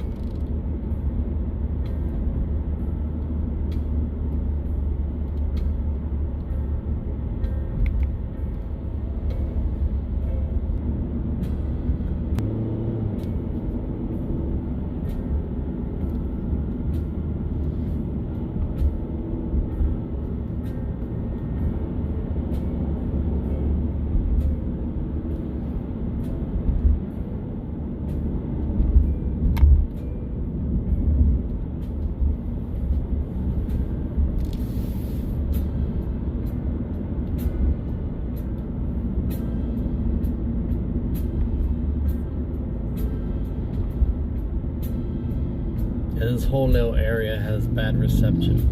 [SPEAKER 1] This whole little area has bad reception.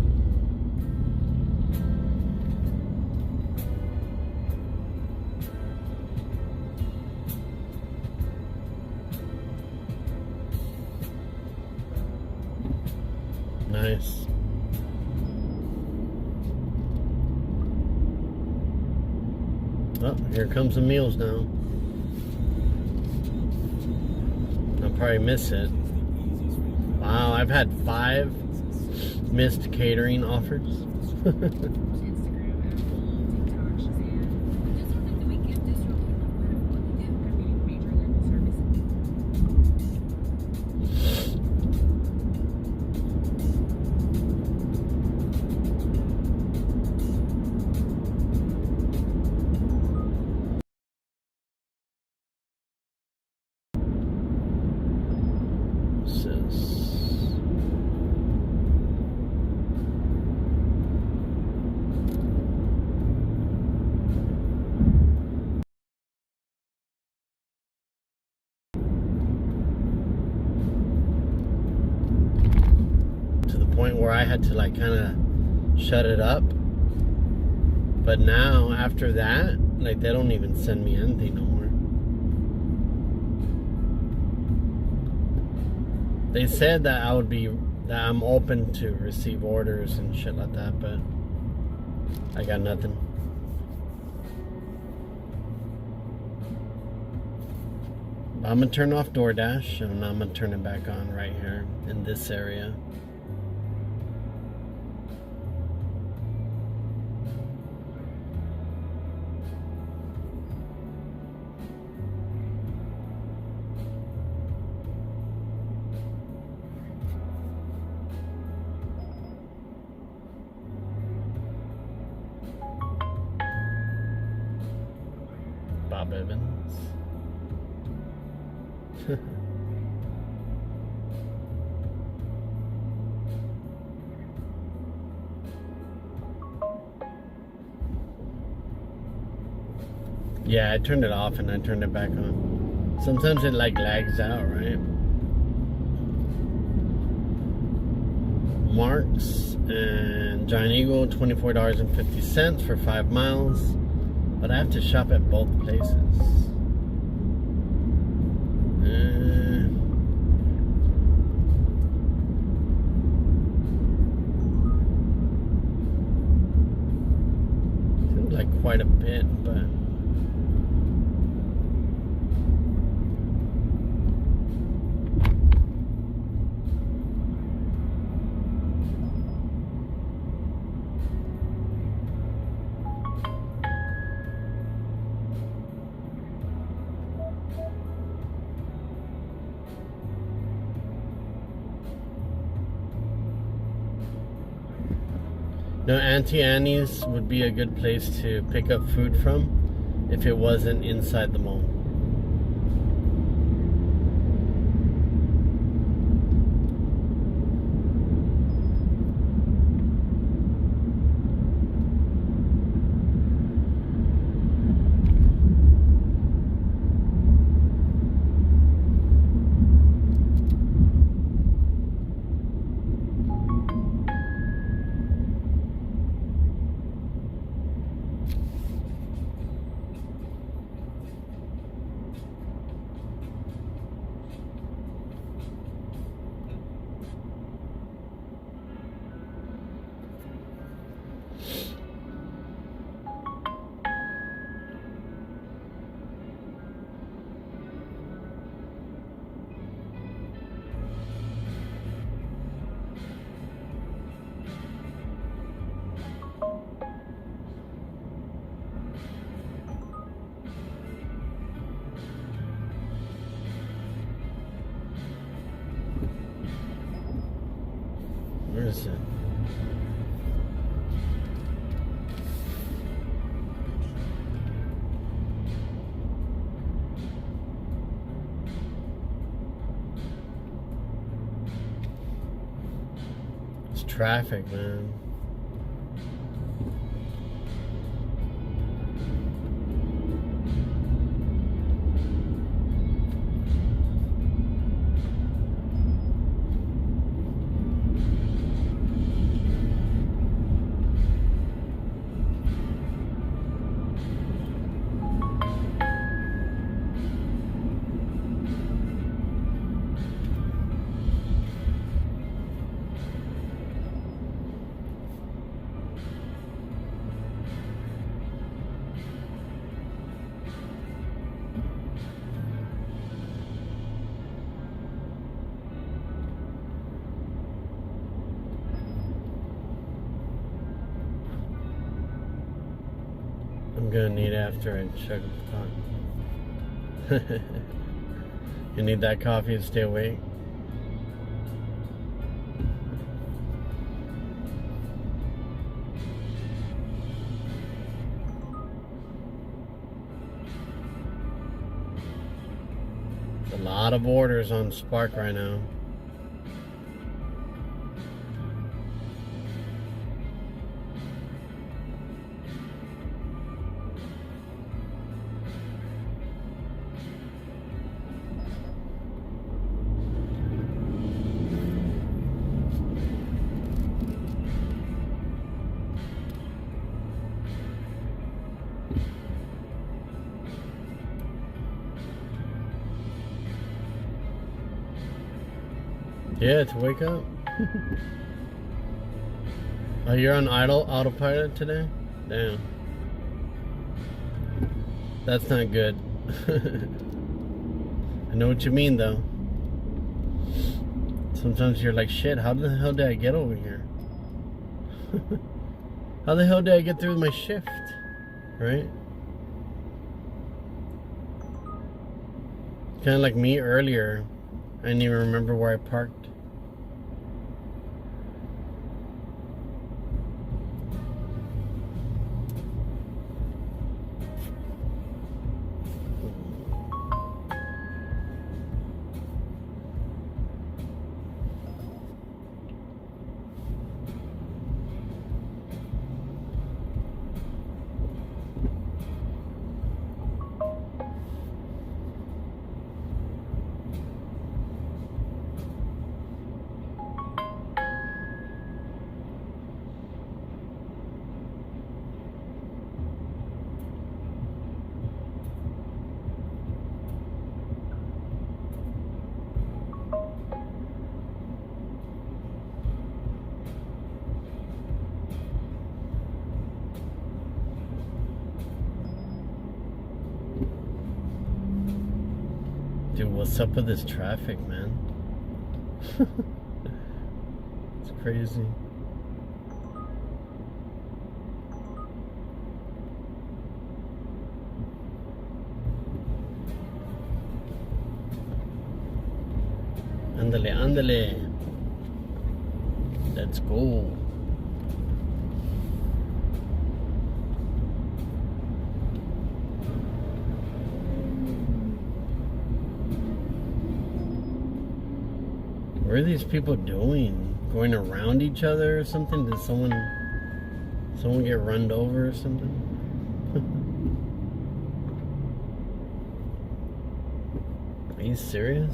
[SPEAKER 1] Nice. Oh, here comes the meals now. I'll probably miss it. Wow, I've had 5 missed catering offers. where I had to like kind of shut it up. But now after that, like they don't even send me anything no more. They said that I'm open to receive orders and shit like that, but I got nothing. I'm gonna turn off Doordash and I'm gonna turn it back on right here in this area. Bob Evans. Yeah, I turned it off and I turned it back on. Sometimes it like lags out, right? Marks and Giant Eagle, $24.50 for 5 miles. But I have to shop at both places. Seems like quite a bit, but no, Auntie Annie's would be a good place to pick up food from if it wasn't inside the mall. Where is it? It's traffic, man. I'm gonna need after I chug the coffee. You need that coffee to stay awake? A lot of orders on Spark right now. Yeah, to wake up. Oh, you're on autopilot today? Damn. That's not good. I know what you mean, though. Sometimes you're like, shit, how the hell did I get over here? How the hell did I get through my shift? Right? Kind of like me earlier. I didn't even remember where I parked. Dude, what's up with this traffic, man? It's crazy. Ándale, ándale. Let's go. What are these people doing? Going around each other or something? Did someone get run over or something? Are you serious?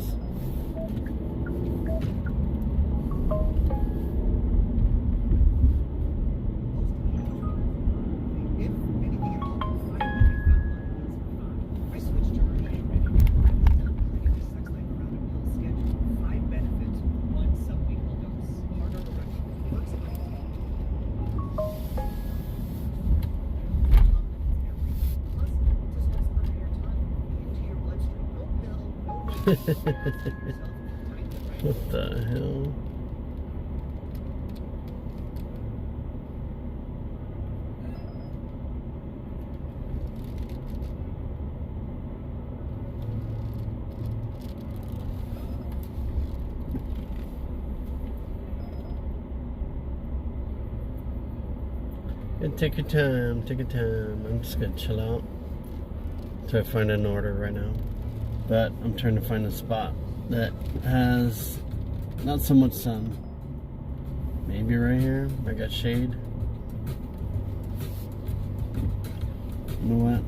[SPEAKER 1] What the hell? And take your time, take your time. I'm just gonna chill out until I find an order right now. But I'm trying to find a spot that has not so much sun. Maybe right here. I got shade. You know what?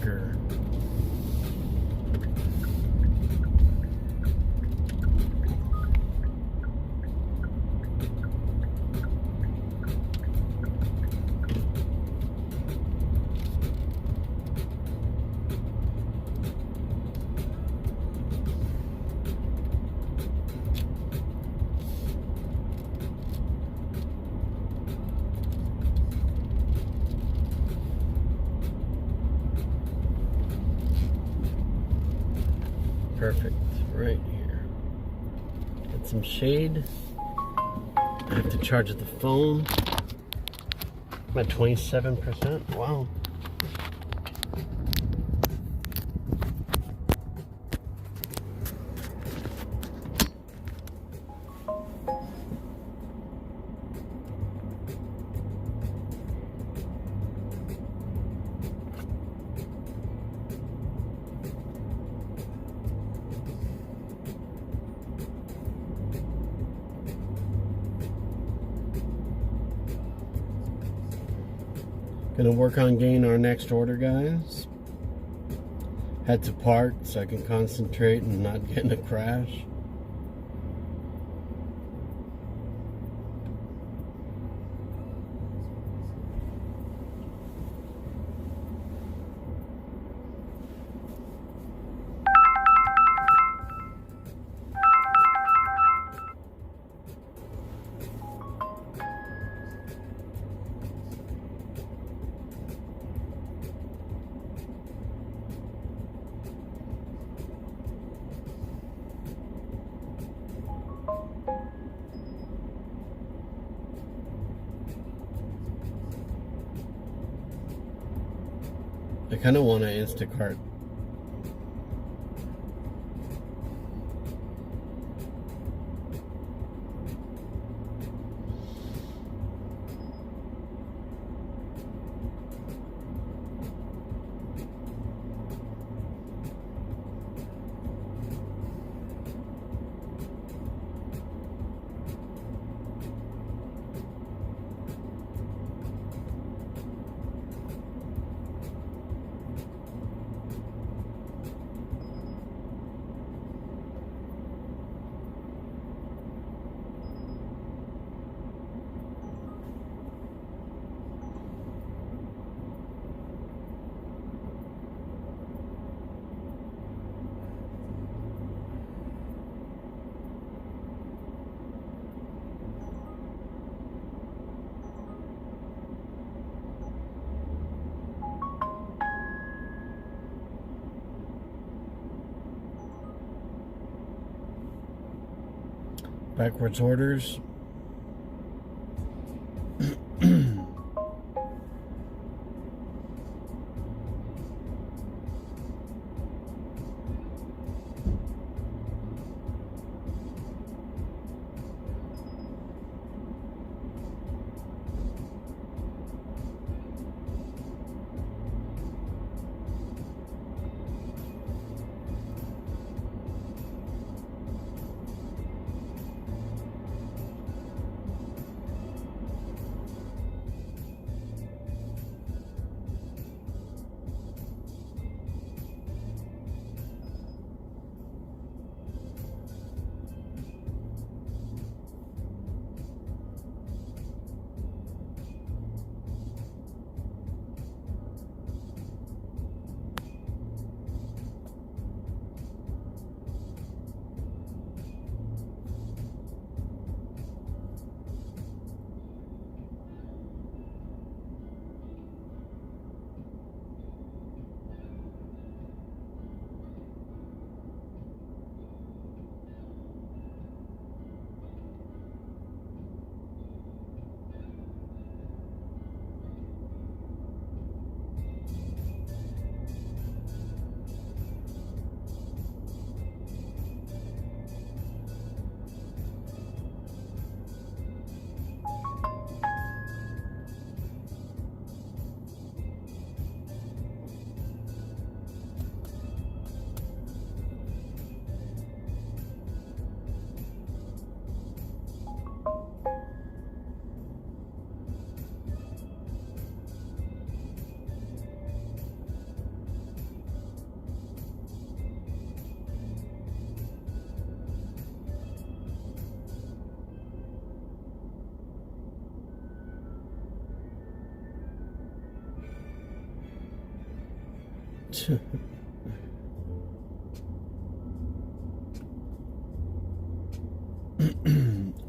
[SPEAKER 1] Fucker. Perfect, right here. Get some shade. I have to charge the phone. I'm at 27%. Wow. Gonna work on getting our next order, guys. Had to park so I can concentrate and not get in a crash. I kind of want an Instacart. Backwards orders.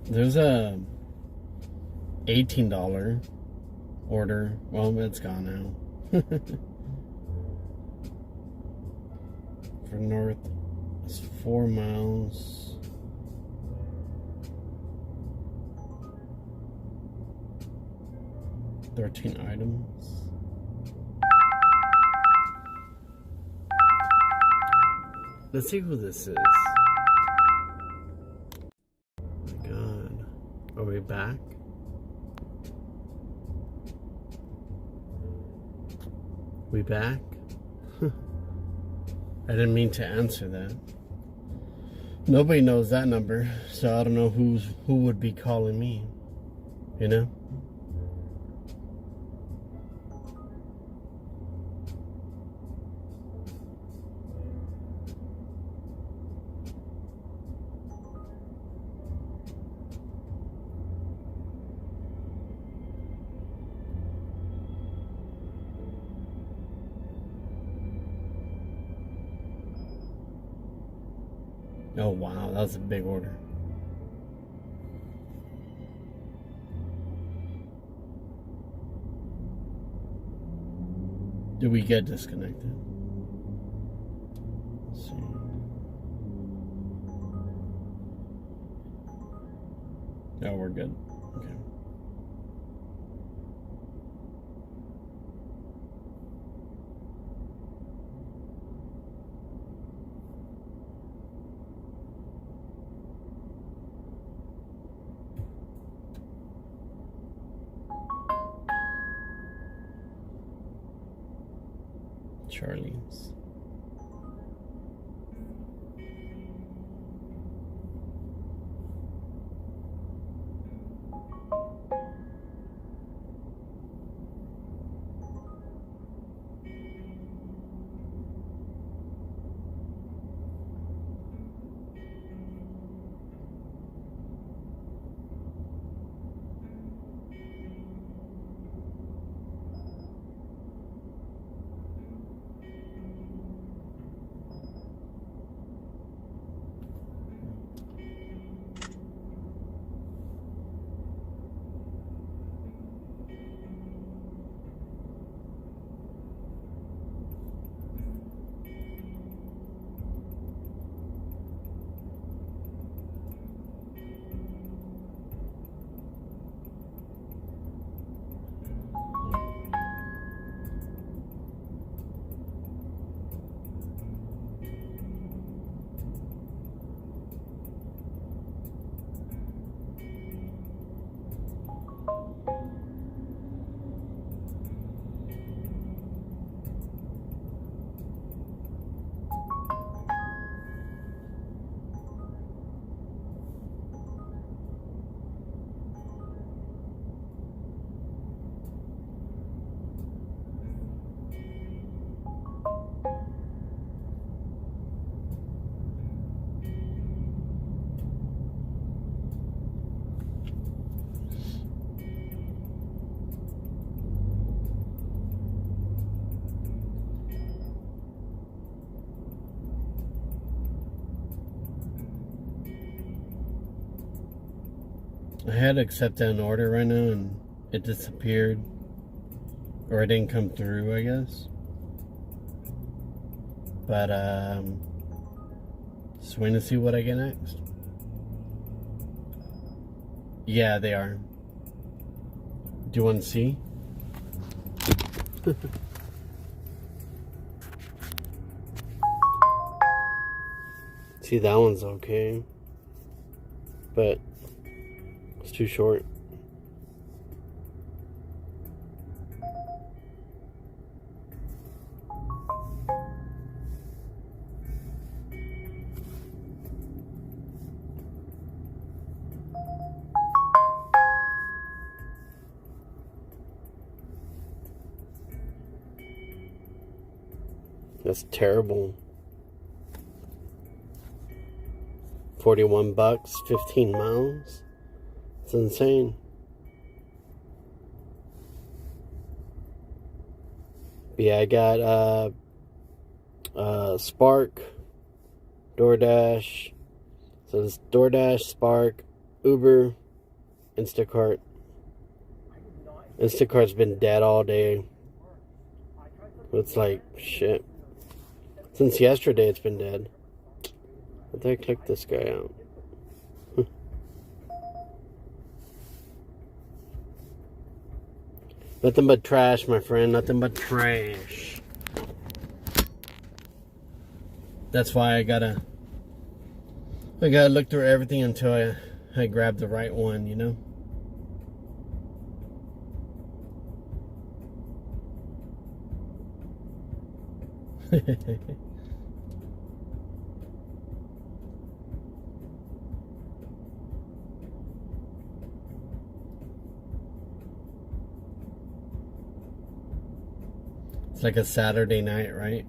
[SPEAKER 1] There's a $18 order. Well, it's gone now. For north, it's 4 miles. $13 items. Let's see who this is. Oh my God. Are we back? We back? I didn't mean to answer that. Nobody knows that number, so I don't know who would be calling me. You know? Oh wow, that was a big order. Did we get disconnected? Let's see. No, we're good. Okay. Charlie's. I had to accept an order right now and it disappeared. Or it didn't come through, I guess. But, just waiting to see what I get next. Yeah, they are. Do you want to see? See, that one's okay. But it's too short. That's terrible. 41 bucks, 15 miles. It's insane. But yeah, I got Spark, Doordash. So it's Doordash, Spark, Uber, Instacart. Instacart's been dead all day. It's like shit. Since yesterday it's been dead. I think I clicked this guy out. Nothing but trash, my friend. Nothing but trash. That's why I gotta look through everything until I grab the right one, you know? It's like a Saturday night, right?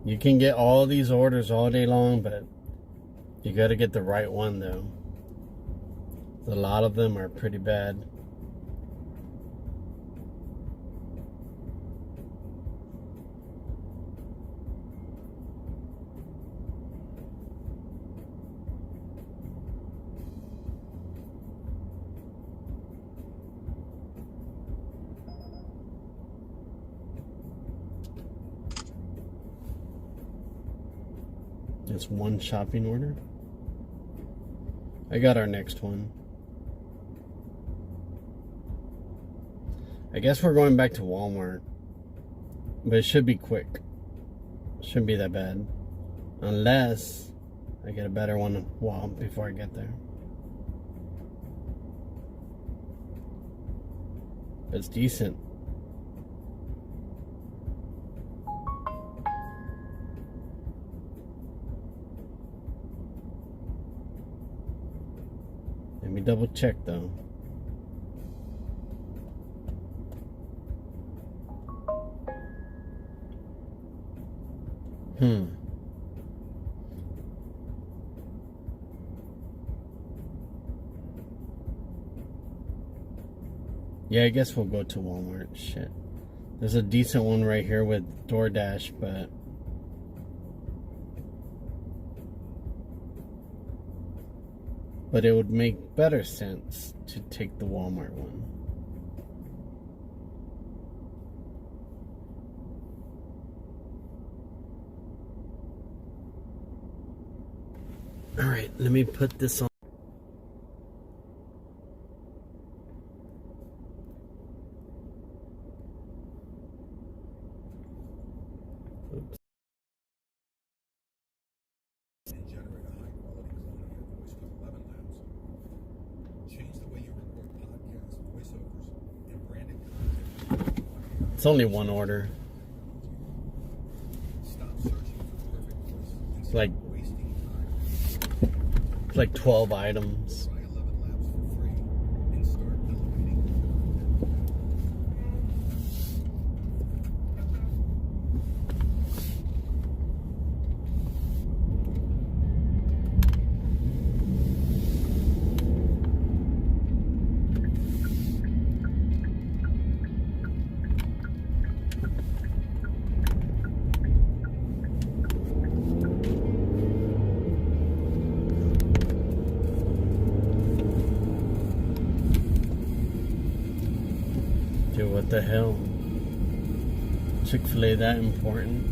[SPEAKER 1] You can get all these orders all day long, but you got to get the right one, though. A lot of them are pretty bad. It's one shopping order. I got our next one. I guess we're going back to Walmart. But it should be quick. Shouldn't be that bad. Unless I get a better one before I get there. But it's decent. Let me double check though. Yeah, I guess we'll go to Walmart. Shit. There's a decent one right here with Doordash, but it would make better sense to take the Walmart one. All right, let me put this on. Oops.
[SPEAKER 5] And generate a high-quality clone of your voice with 11 Labs. Change the way you record podcasts, voiceovers, and branded content.
[SPEAKER 1] It's only one order.
[SPEAKER 5] Stop searching for the perfect voice and
[SPEAKER 1] It's
[SPEAKER 5] stop
[SPEAKER 1] like
[SPEAKER 5] wasting time.
[SPEAKER 1] 12 items.
[SPEAKER 5] Try 11 Labs for free and start elevating your content.
[SPEAKER 1] Dude, what the hell? Chick-fil-A that important?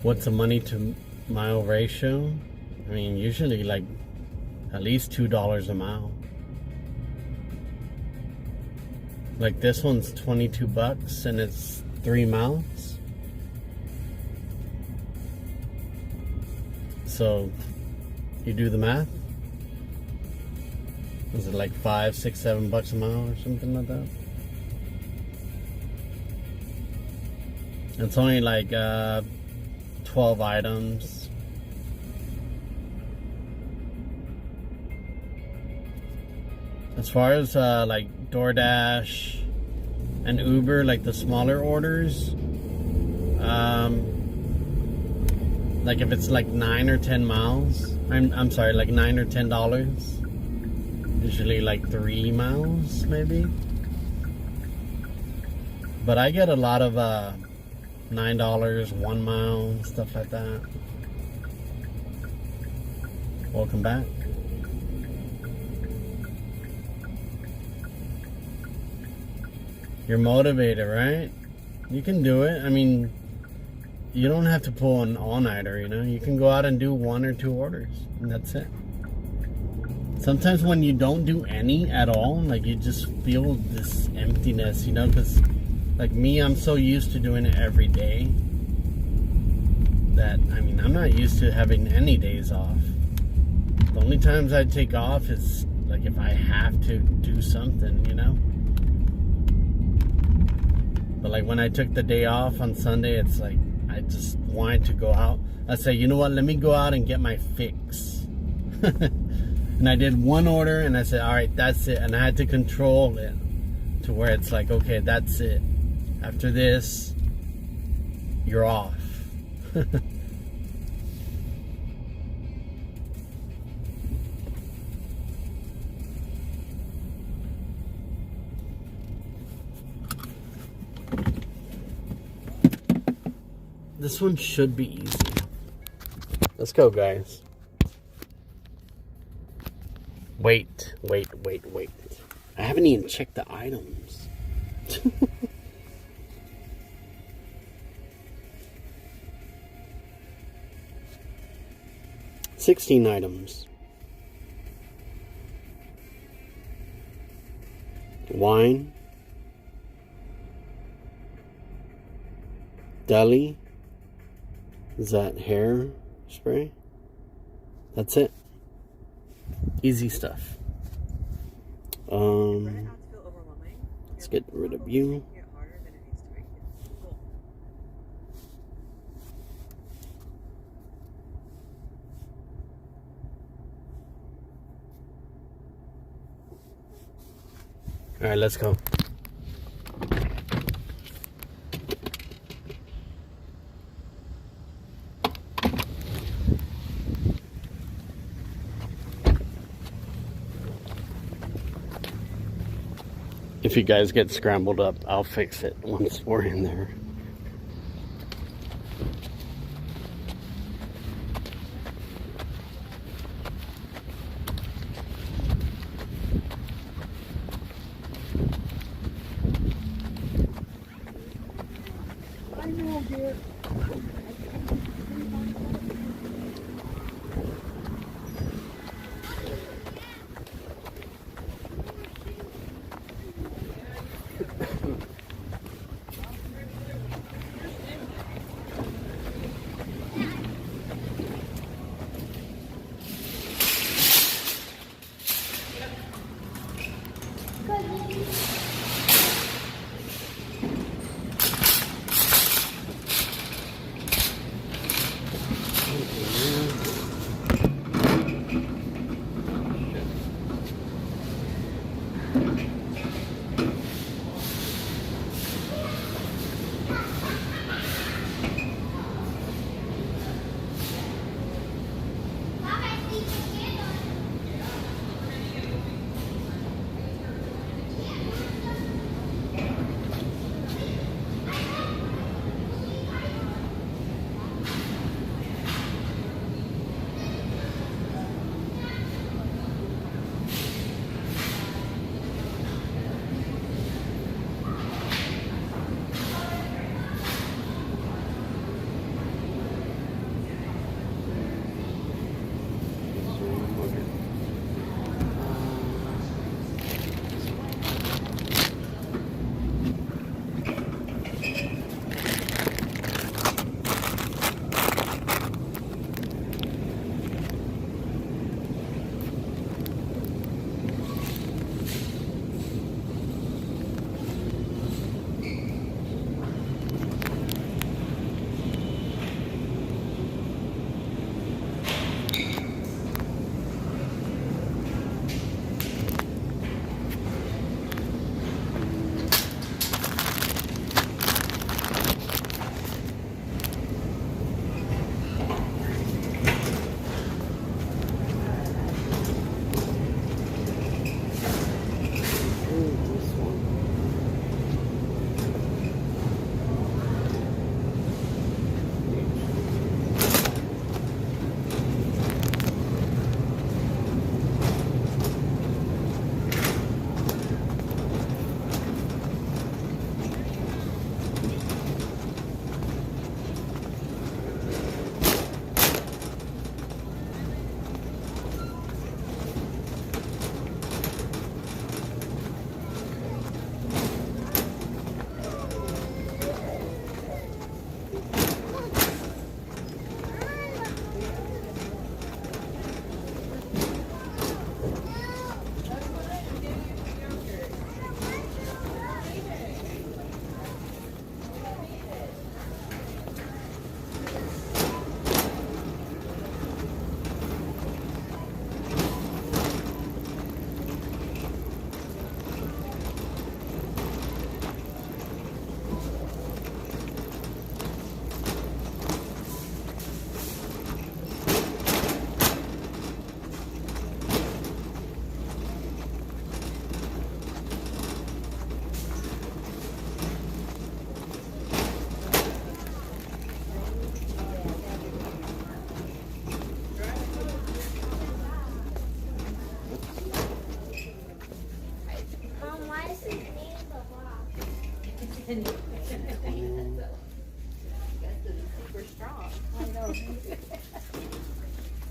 [SPEAKER 1] What's the money to mile ratio? I mean, usually like at least $2 a mile. Like this one's $22 and it's 3 miles. So you do the math. Is it like $5, $6, $7 a mile or something like that? It's only like 12 items. As far as like DoorDash and Uber, like the smaller orders, like if it's like 9 or 10 miles, I'm sorry, like $9 or $10, usually like 3 miles maybe. But I get a lot of $9, 1 mile, stuff like that. Welcome back. You're motivated, right? You can do it. I mean, you don't have to pull an all-nighter, you know? You can go out and do 1 or 2 orders, and that's it. Sometimes when you don't do any at all, like you just feel this emptiness, you know? Because, like me, I'm so used to doing it every day that, I mean, I'm not used to having any days off. The only times I take off is, like, if I have to do something, you know? But, like, when I took the day off on Sunday, it's like, I just wanted to go out. I said, you know what, let me go out and get my fix. And I did 1 order and I said, all right, that's it. And I had to control it to where it's like, okay, that's it. After this, you're off. This one should be easy. Let's go, guys. Wait. I haven't even checked the items. 16 items. Wine. Deli. Is that hair spray? That's it. Easy stuff. Let's get rid of you. All right, let's go. If you guys get scrambled up, I'll fix it once we're in there.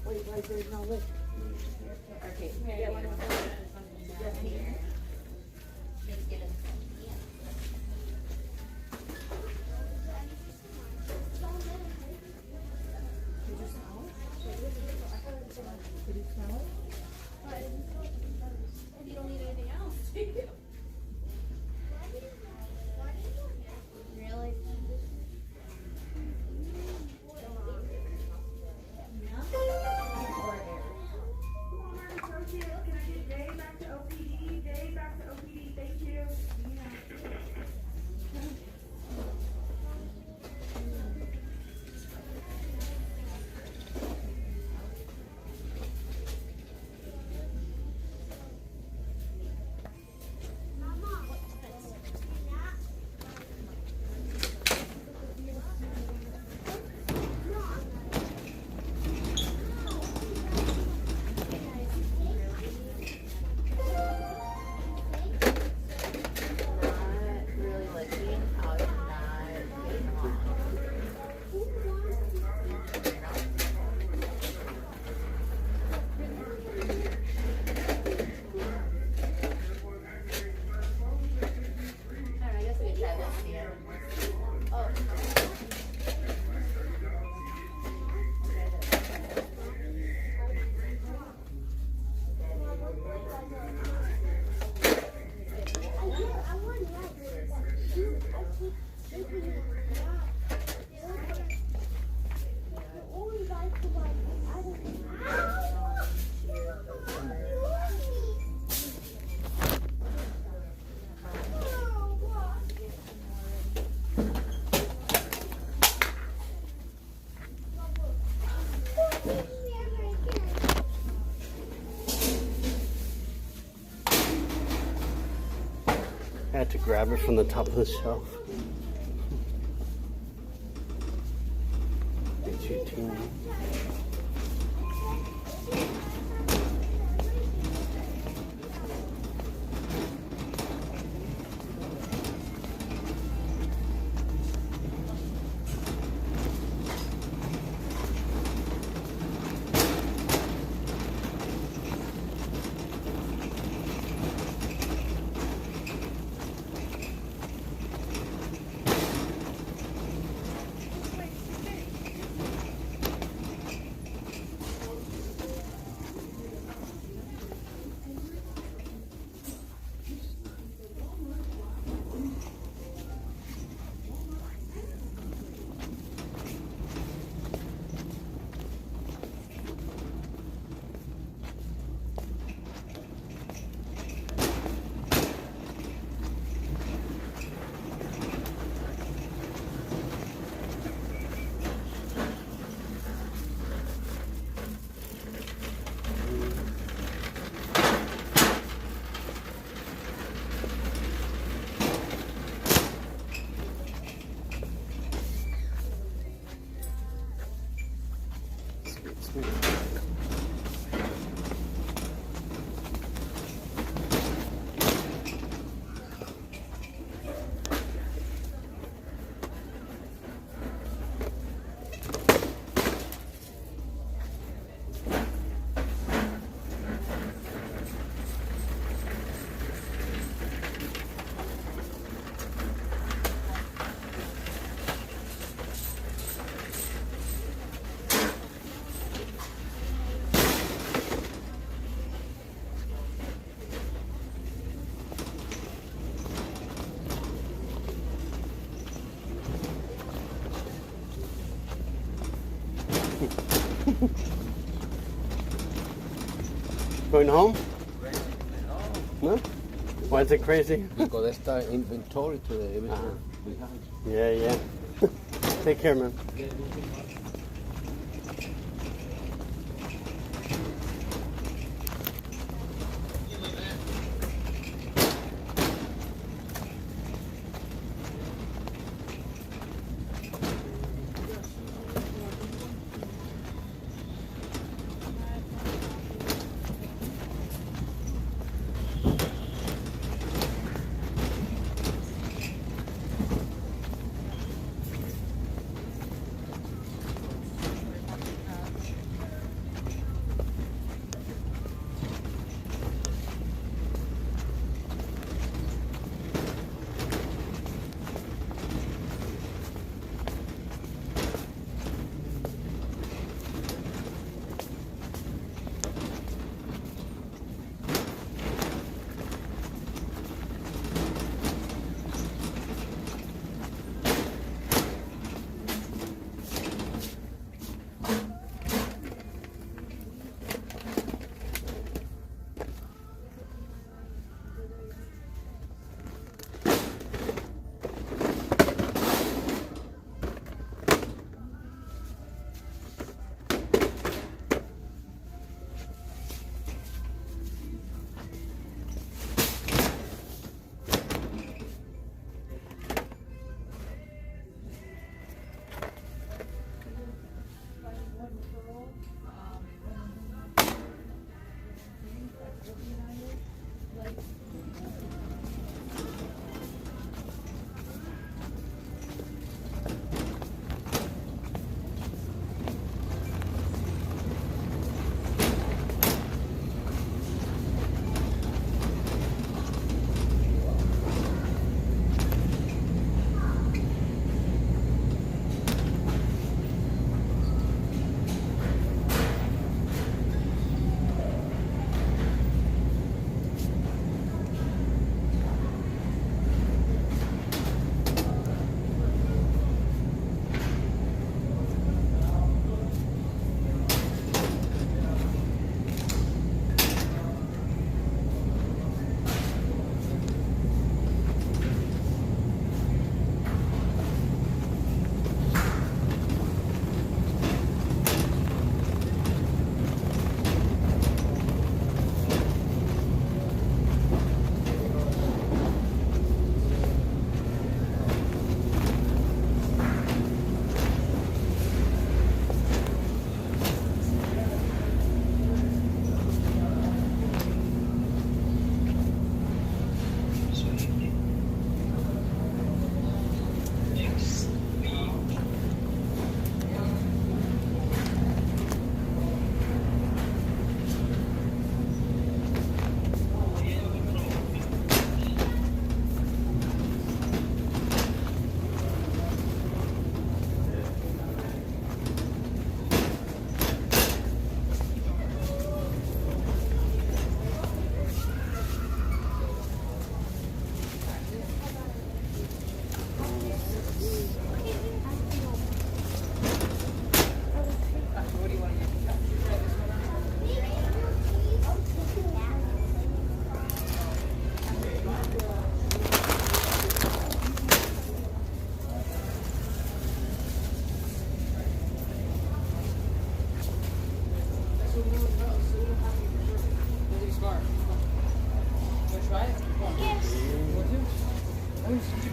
[SPEAKER 6] Wait, like there's no lift.
[SPEAKER 2] Okay. Yeah, one of
[SPEAKER 6] Just here.
[SPEAKER 2] Let's get it.
[SPEAKER 6] Did it smell?
[SPEAKER 2] You don't need anything else, do you? Really?
[SPEAKER 1] I had to grab it from the top of the shelf. It's your team. Going home? No? Why is it crazy?
[SPEAKER 3] Because that's the inventory to the everything behind.
[SPEAKER 1] Yeah, yeah. Take care, man.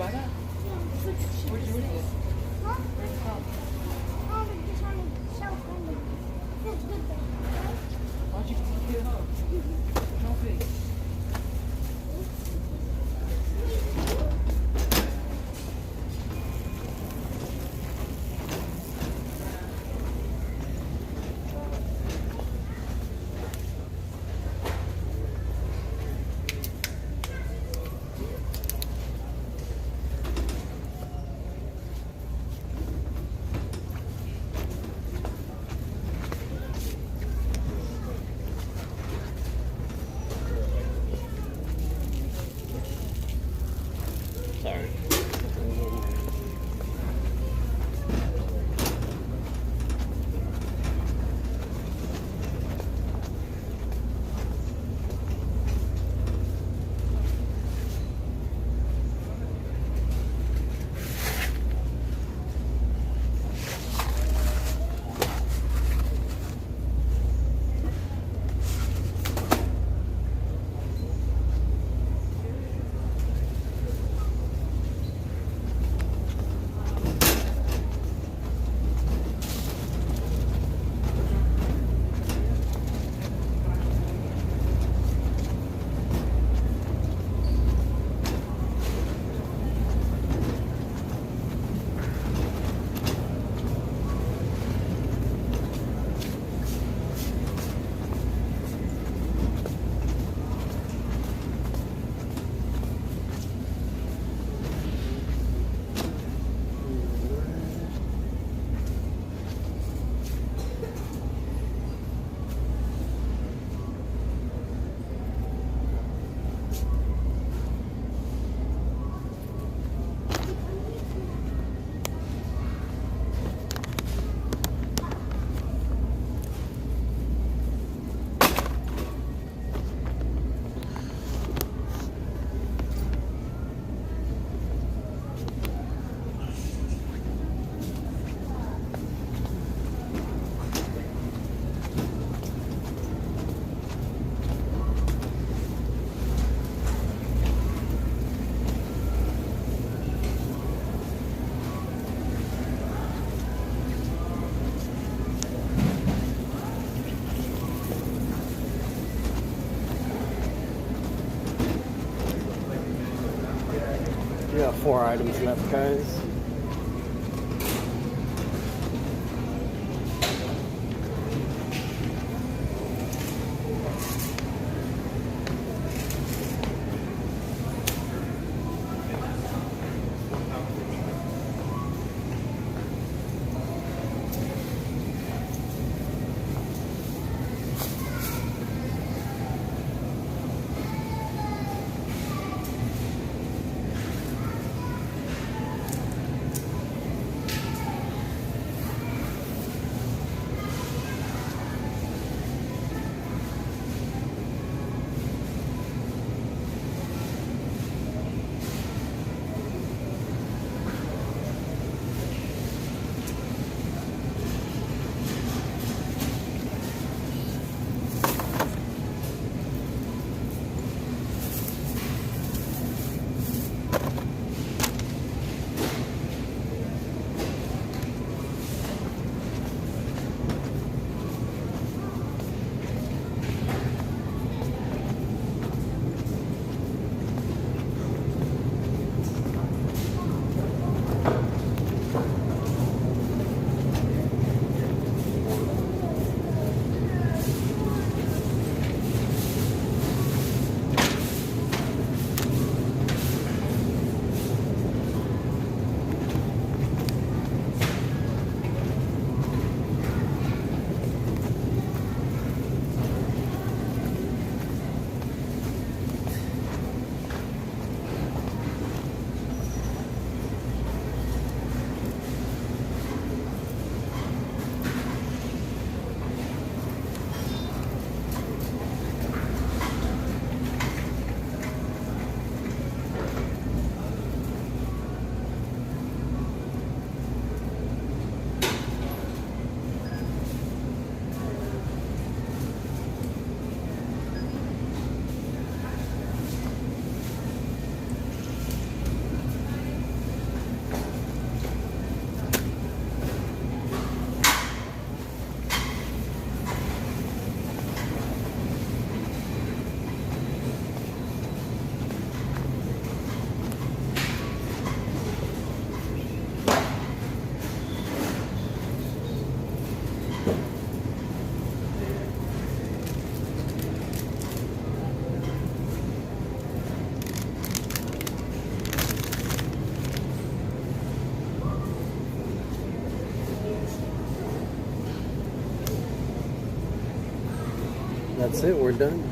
[SPEAKER 6] buy that? Where'd you read it? Why'd you pick it up? No big.
[SPEAKER 1] Sorry. We got 4 items left, guys. That's it, we're done.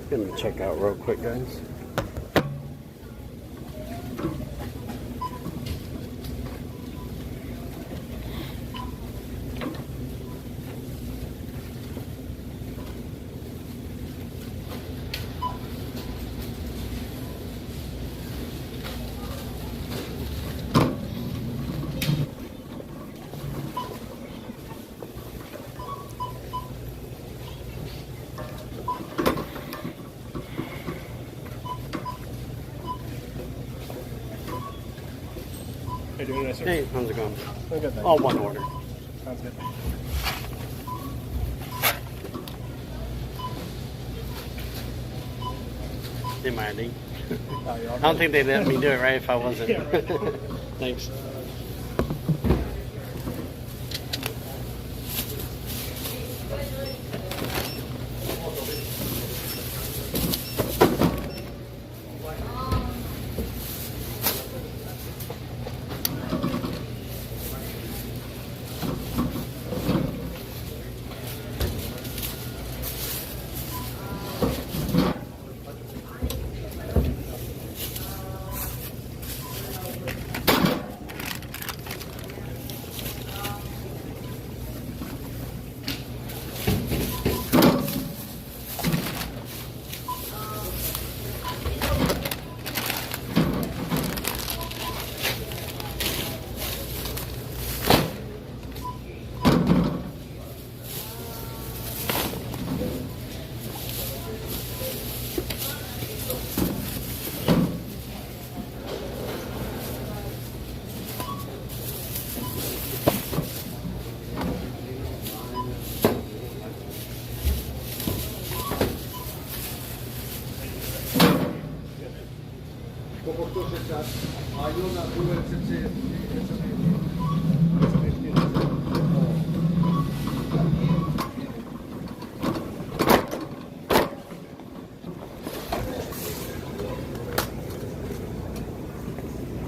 [SPEAKER 1] Let me check out real quick, guys.
[SPEAKER 7] How you doing today, sir?
[SPEAKER 1] Hey, how's it going?
[SPEAKER 7] I'm good, thank
[SPEAKER 1] All
[SPEAKER 7] you.
[SPEAKER 1] one order.
[SPEAKER 7] Sounds good.
[SPEAKER 1] Hey, Marty.
[SPEAKER 7] Oh, you're all
[SPEAKER 1] I don't
[SPEAKER 7] good.
[SPEAKER 1] think they'd let me do it, right, if I wasn't.
[SPEAKER 7] Yeah, right.
[SPEAKER 1] Thanks.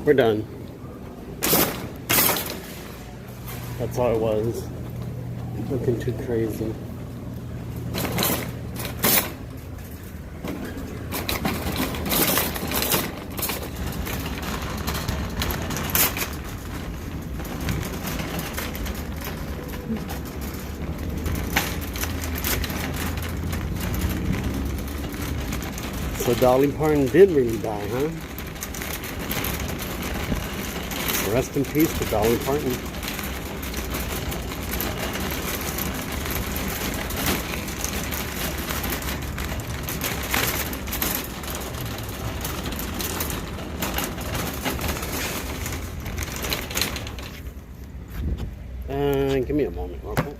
[SPEAKER 1] We're done. That's all it was. Looking too crazy. So Dolly Parton did really die, huh? Rest in peace to Dolly Parton. Give me a moment, real quick.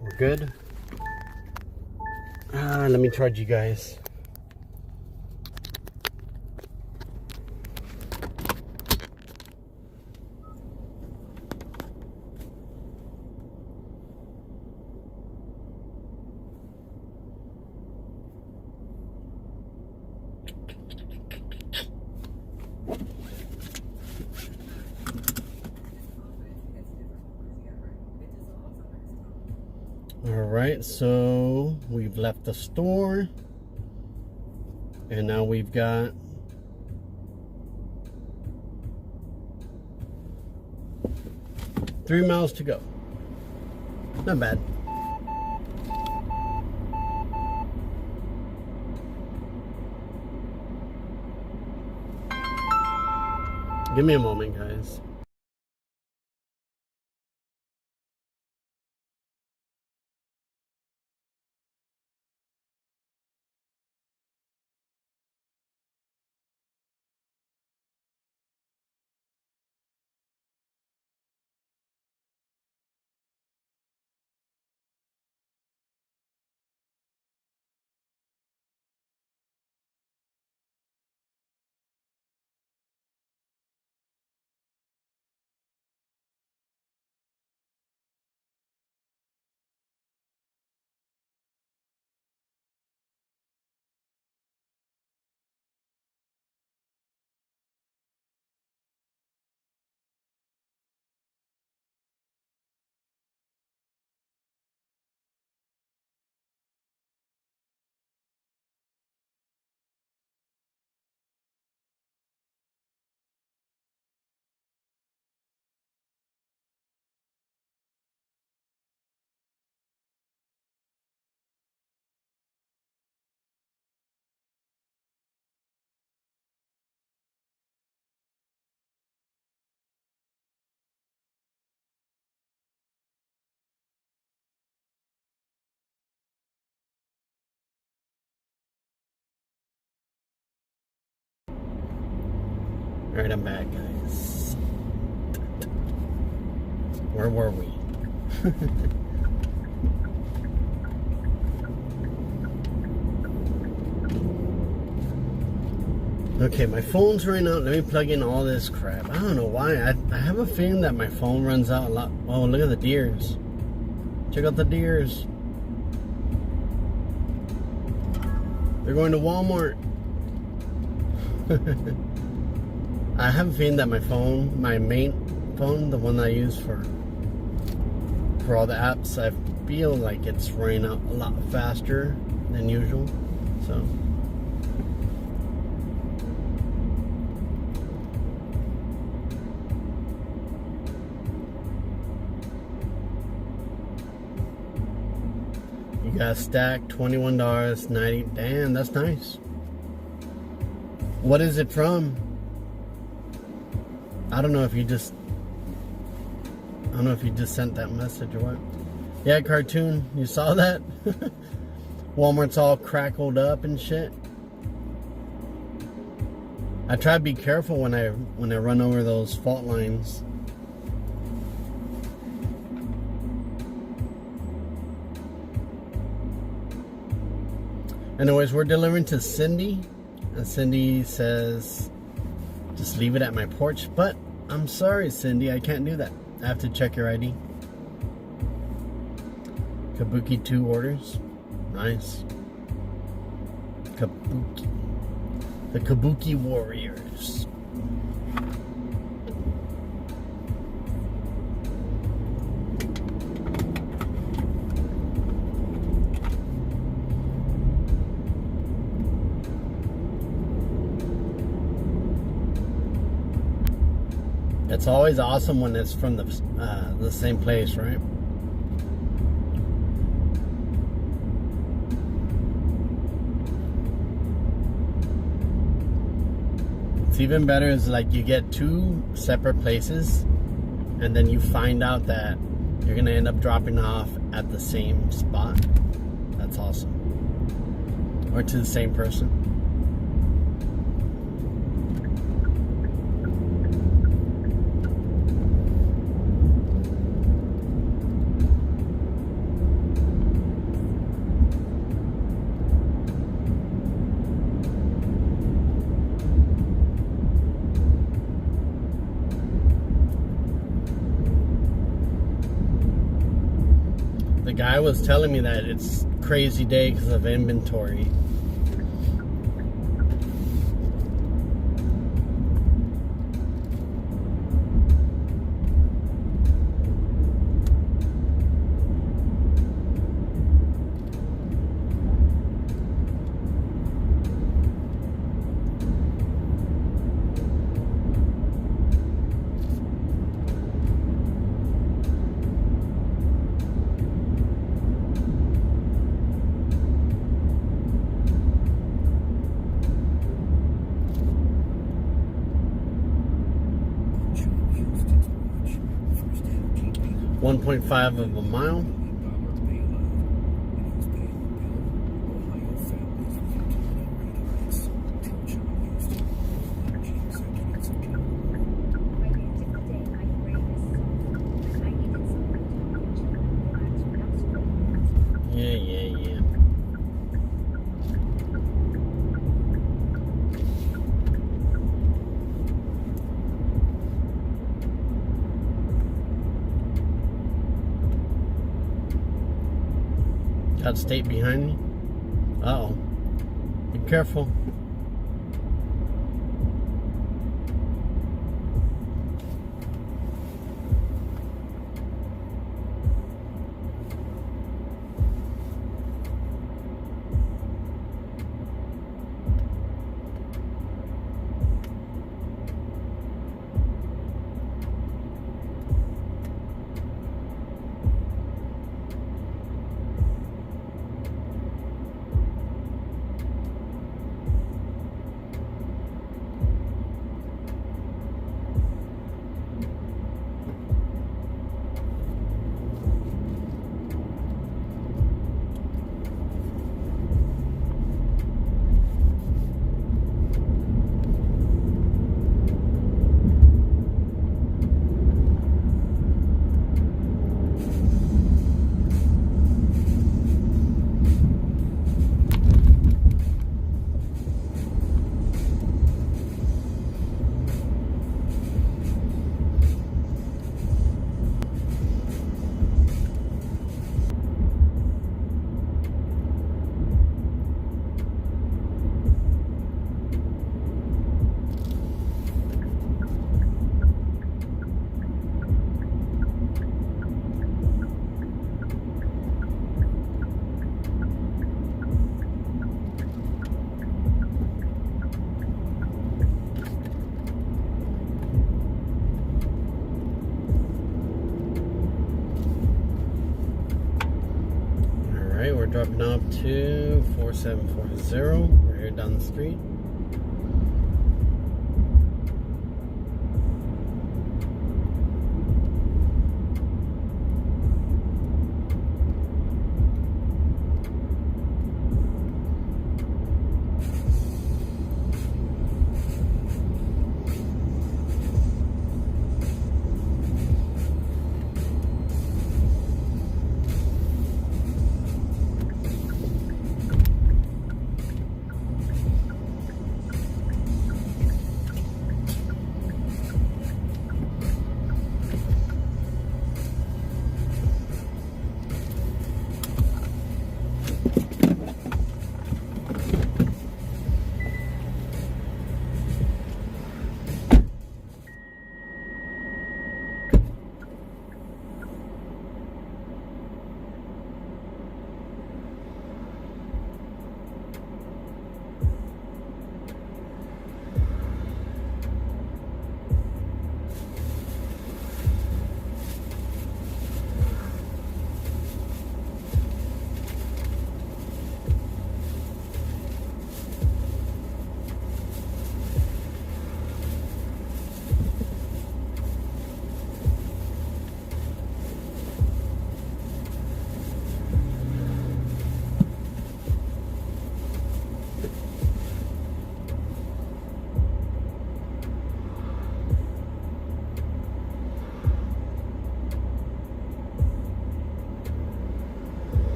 [SPEAKER 1] We're good. Let me charge you guys. Alright, so we've left the store. And now we've got three miles to go. Not bad. Give me a moment, guys. Alright, I'm back, guys. Where were we? Okay, my phone's running out. Let me plug in all this crap. I don't know why. I have a feeling that my phone runs out a lot. Oh, look at the deers. Check out the deers. They're going to Walmart. I have a feeling that my phone, my main phone, the one I use for all the apps, I feel like it's running out a lot faster than usual. So you got stacked $21.90. Damn, that's nice. What is it from? I don't know if you just sent that message or what. Yeah, cartoon, you saw that? Walmart's all crackled up and shit. I try to be careful when I run over those fault lines. Anyways, we're delivering to Cindy, and Cindy says just leave it at my porch, but I'm sorry, Cindy, I can't do that. I have to check your ID. Kabuki 2 orders. Nice. Kabuki. The Kabuki Warriors. It's always awesome when it's from the same place, right? It's even better is like you get 2 separate places and then you find out that you're gonna end up dropping off at the same spot. That's awesome. Or to the same person. The guy was telling me that it's a crazy day because of inventory. 1.5 of a mile. Yeah. Got state behind me. Uh-oh. Be careful. We're dropping off to 4740. We're here down the street.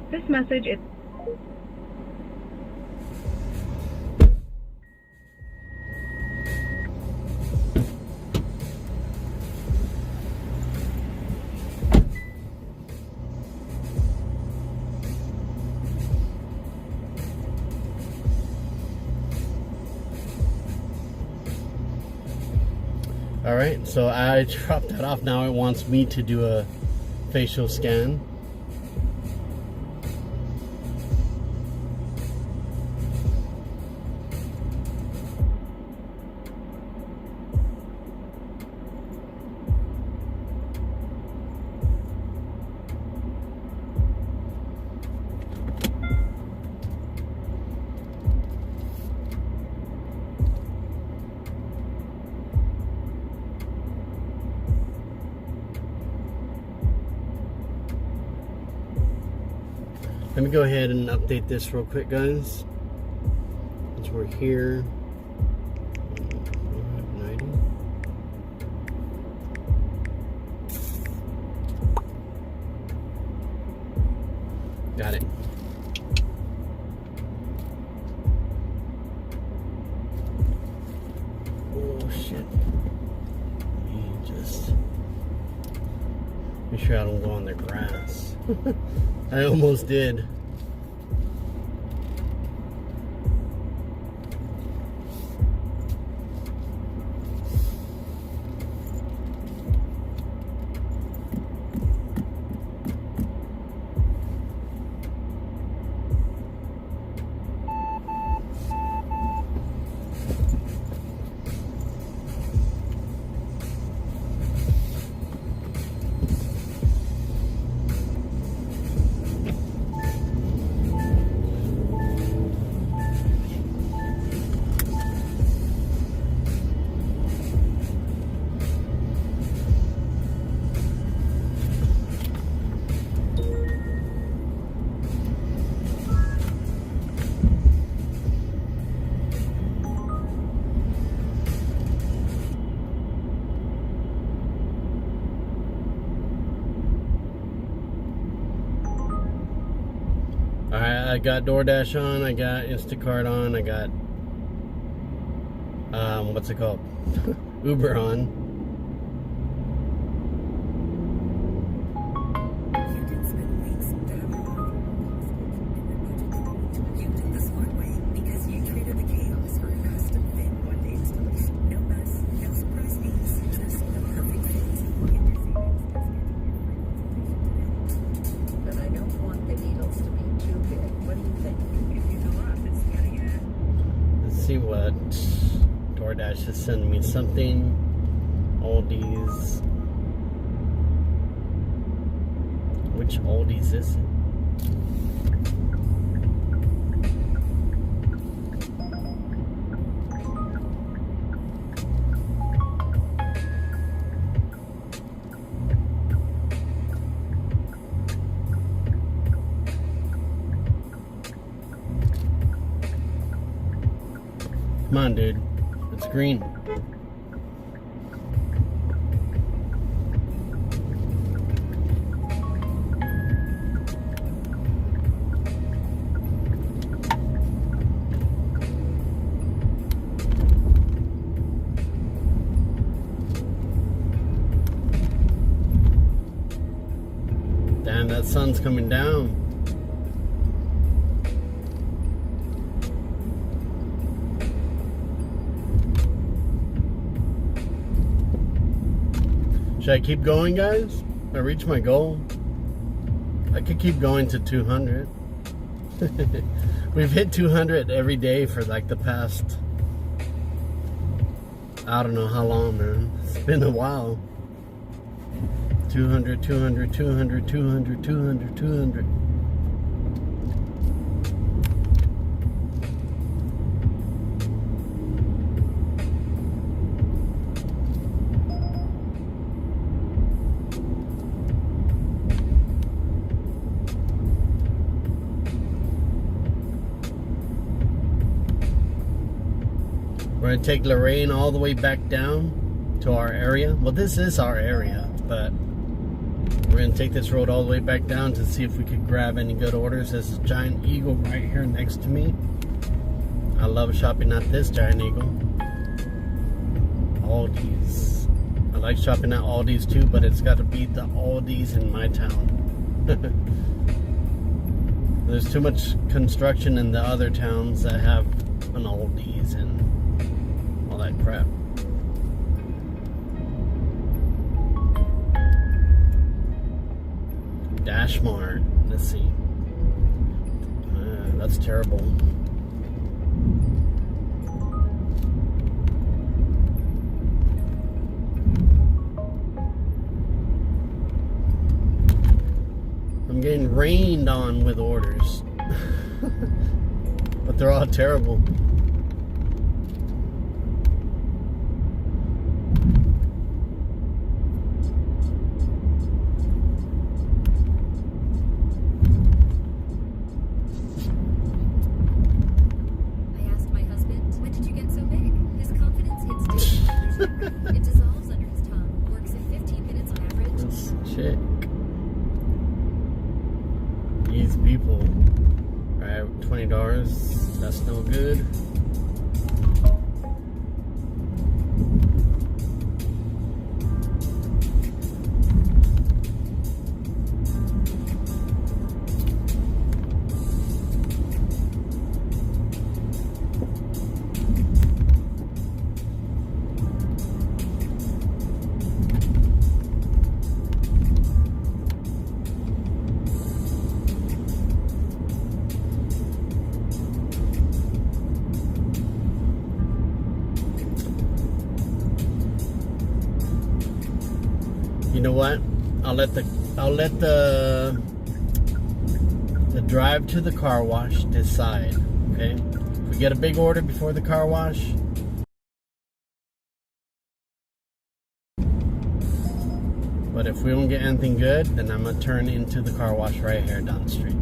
[SPEAKER 8] This message is
[SPEAKER 1] Alright, so I dropped that off. Now it wants me to do a facial scan. Let me go ahead and update this real quick, guys. Since we're here. 90. Got it. Oh shit. Let me just make sure I don't go on the grass. I almost did. I got Doordash on, I got Instacart on, I got what's it called? Uber on.
[SPEAKER 8] You did the smart way because you traded the chaos for a custom fit one-day installation. No mess, no surprise fees, just the perfect fit. Get your savings discount. But I don't want the needles to be too big. What do you think? If you go up, it's getting it.
[SPEAKER 1] Let's see what DoorDash is sending me. Something. Aldi's. Which Aldi's is it? Come on, dude. It's green. Damn, that sun's coming down. Should I keep going, guys? I reach my goal. I could keep going to 200. We've hit 200 every day for like the past, I don't know how long, man. It's been a while. 200, 200, 200, 200, 200, 200. We're gonna take Lorraine all the way back down to our area. Well, this is our area, but we're gonna take this road all the way back down to see if we could grab any good orders. There's a giant eagle right here next to me. I love shopping at this giant eagle. Aldi's. I like shopping at Aldi's too, but it's got to be the Aldi's in my town. There's too much construction in the other towns that have an Aldi's and all that crap. Dashmart. Let's see. That's terrible. I'm getting rained on with orders. But they're all terrible.
[SPEAKER 8] I asked my husband, when did you get so big? His confidence hits daily. It dissolves under his tongue. Works in 15 minutes on average.
[SPEAKER 1] This chick. These people. Right, $20. That's no good. You know what? I'll let the drive to the car wash decide. Okay? If we get a big order before the car wash, but if we don't get anything good, then I'm gonna turn into the car wash right here down the street.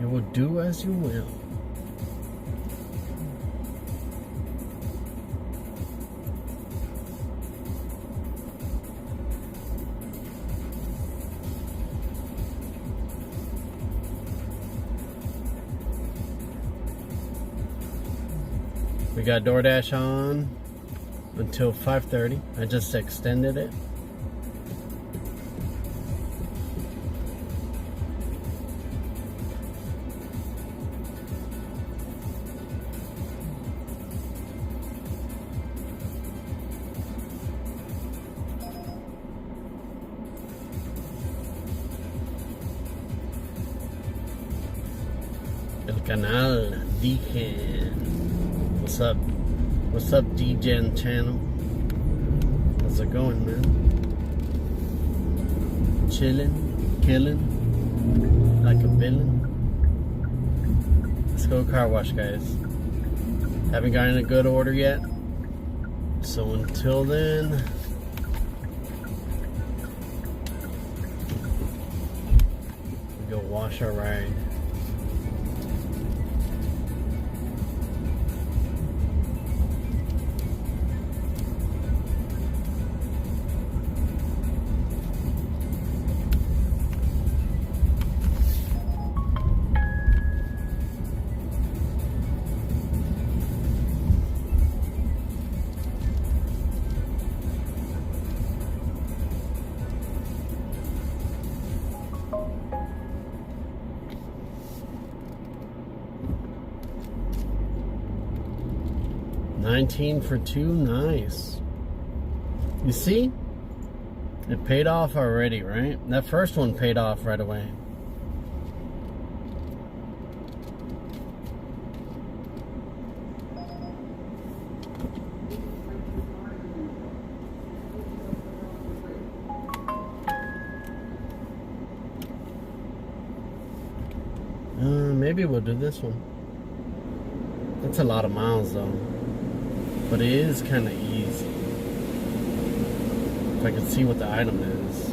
[SPEAKER 1] You will do as you will. We got Doordash on until 5:30. I just extended it. El canal Degen. What's up? What's up, Degen channel? How's it going, man? Chilling, killing, like a villain. Let's go car wash, guys. Haven't gotten a good order yet. So until then, we go wash our ride. $19 for $2, nice. You see? It paid off already, right? That first one paid off right away. Maybe we'll do this one. That's a lot of miles though. But it is kind of easy. If I can see what the item is.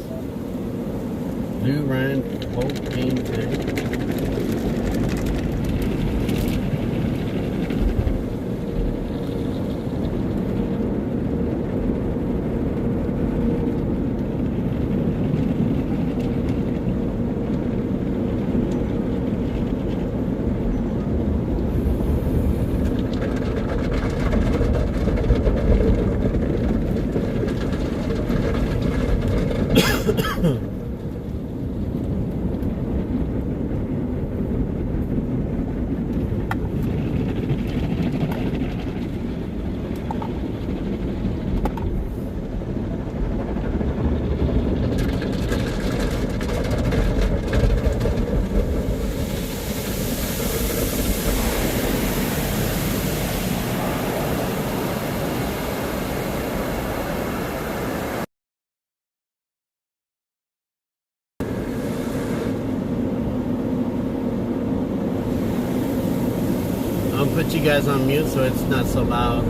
[SPEAKER 1] Blue Ryan propane tank. I'll put you guys on mute so it's not so loud.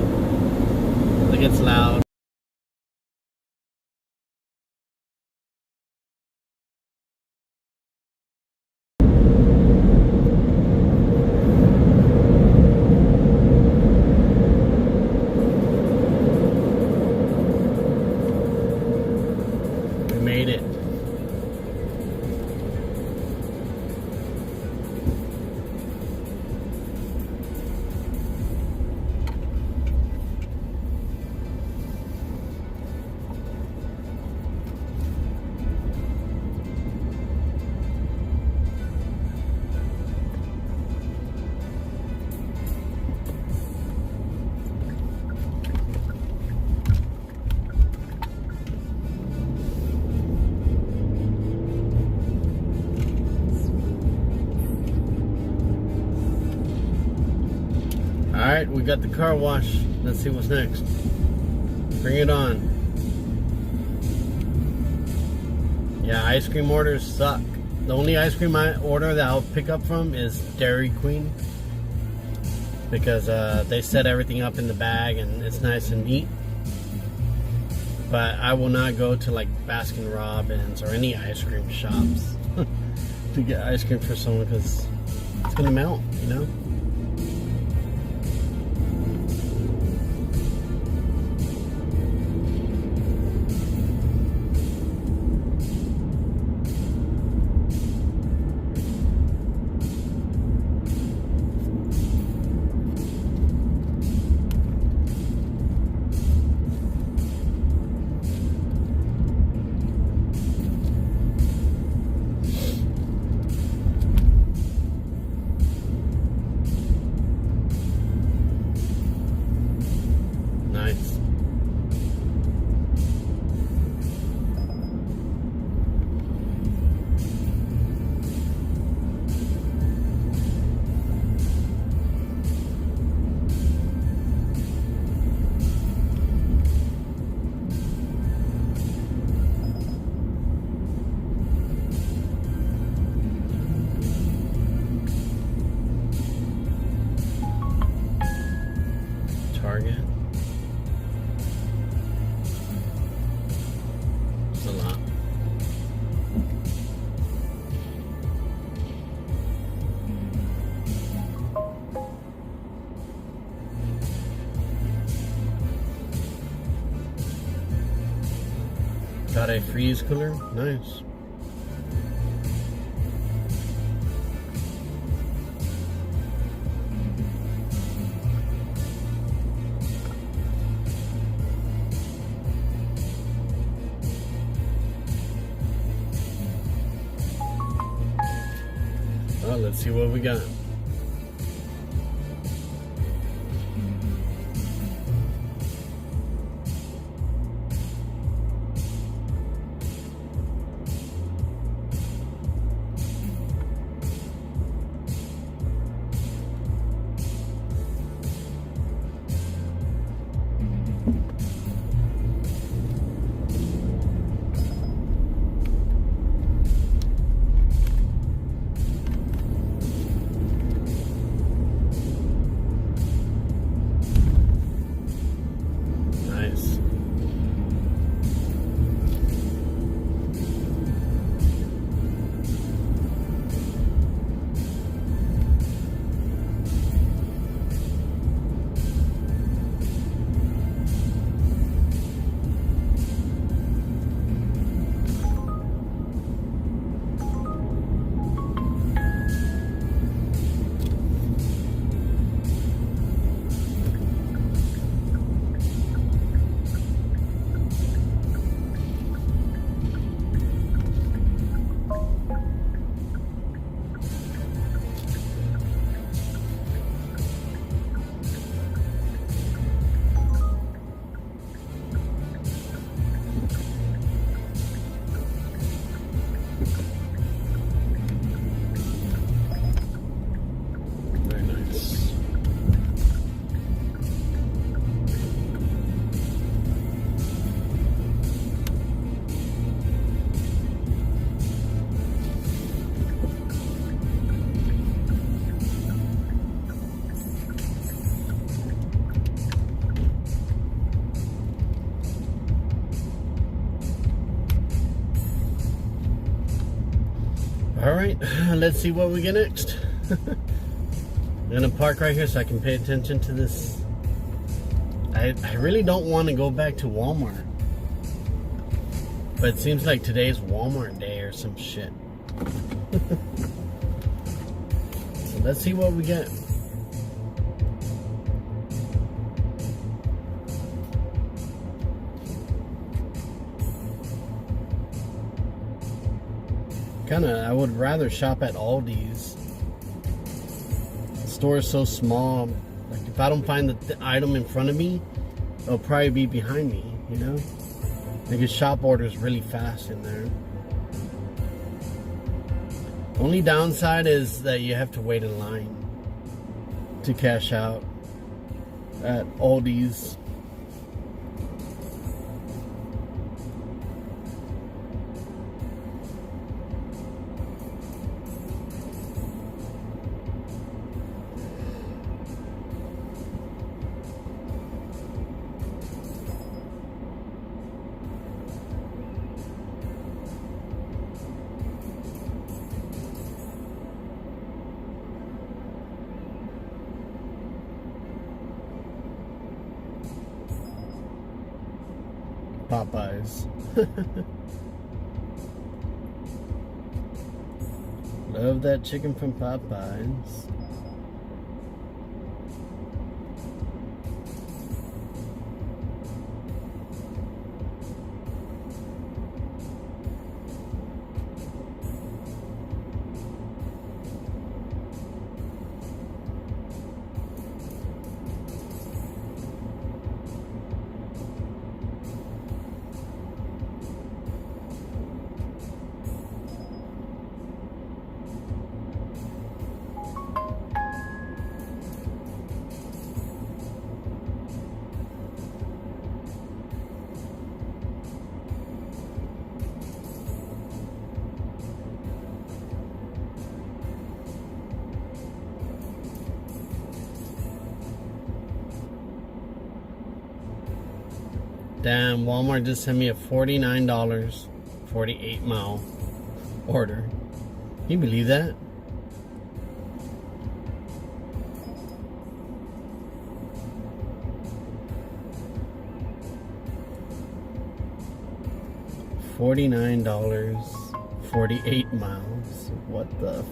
[SPEAKER 1] Like it's loud. We made it. Alright, we got the car wash. Let's see what's next. Bring it on. Yeah, ice cream orders suck. The only ice cream I order that I'll pick up from is Dairy Queen. Because they set everything up in the bag and it's nice and neat. But I will not go to like Baskin Robbins or any ice cream shops to get ice cream for someone because it's gonna melt, you know? Nice. Target. It's a lot. Got a freeze cooler. Nice. Well, let's see what we got. Alright, let's see what we get next. I'm gonna park right here so I can pay attention to this. I really don't want to go back to Walmart. But it seems like today's Walmart day or some shit. So let's see what we get. I would rather shop at Aldi's. The store is so small. Like if I don't find the item in front of me, it'll probably be behind me, you know? I can shop orders really fast in there. Only downside is that you have to wait in line to cash out at Aldi's. Popeyes. Love that chicken from Popeyes. Damn, Walmart just sent me a $49, 48-mile order. Can you believe that? $49, 48 miles. What the?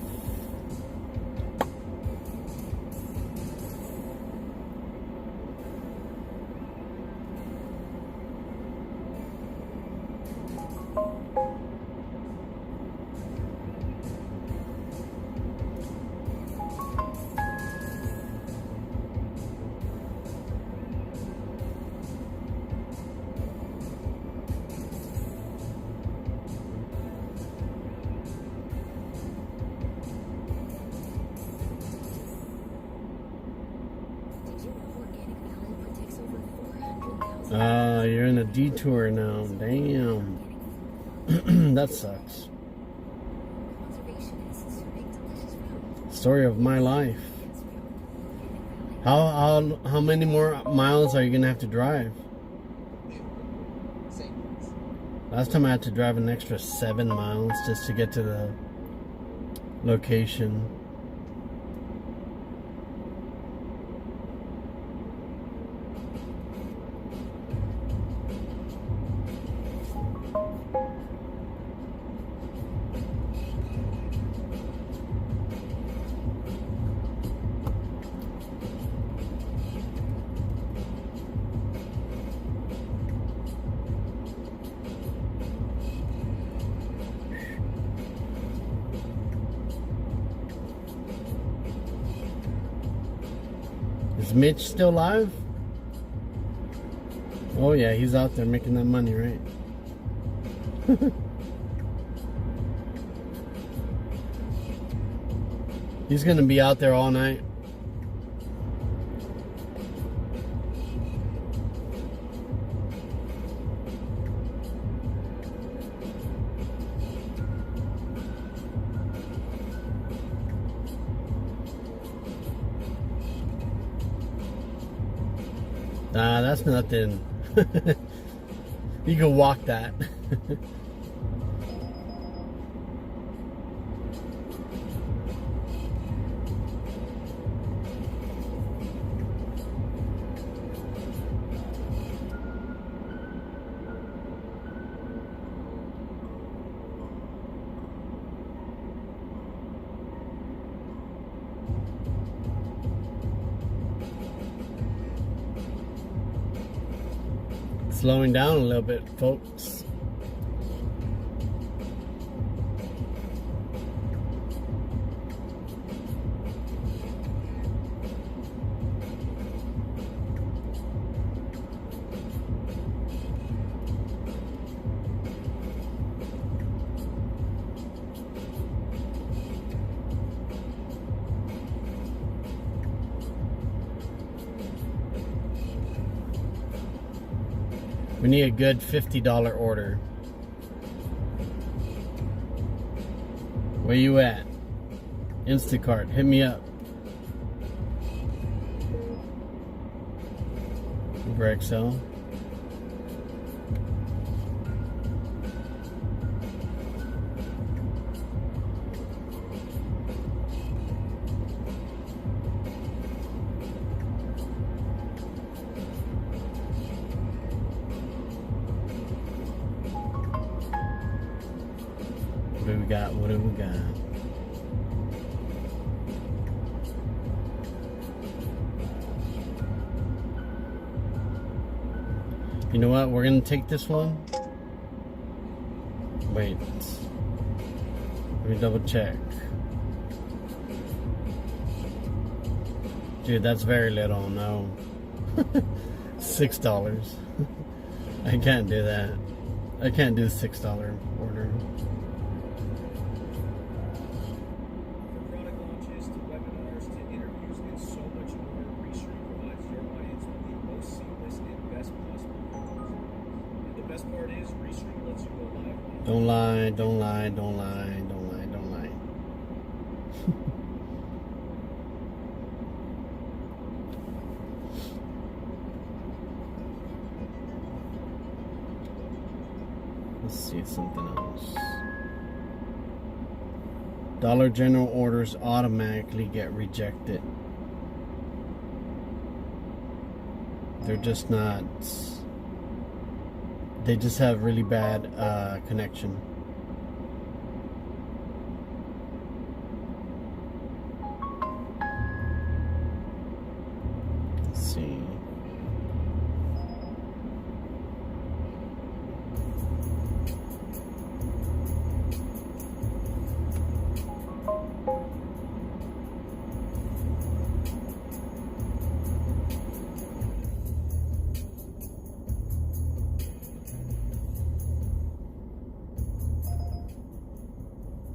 [SPEAKER 1] You're in a detour now. Damn. That sucks. Story of my life. How many more miles are you gonna have to drive? Last time I had to drive an extra 7 miles just to get to the location. Is Mitch still alive? Oh yeah, he's out there making that money, right? He's gonna be out there all night. Nah, that's nothing. You can walk that. Slowing down a little bit, folks. We need a good $50 order. Where you at? Instacart, hit me up. Uber XL. What do we got? What do we got? You know what? We're gonna take this one. Wait. Let me double check. Dude, that's very little. No. $6. I can't do that. I can't do $6 order.
[SPEAKER 7] From product launches to webinars to interviews and so much more, Restream provides your audience with the most seamless and best possible tools. And the best part is, Restream lets you go live.
[SPEAKER 1] Don't lie, don't lie, don't lie, don't lie, don't lie. Let's see something else. Dollar General orders automatically get rejected. They're just not. They just have really bad connection. Let's see.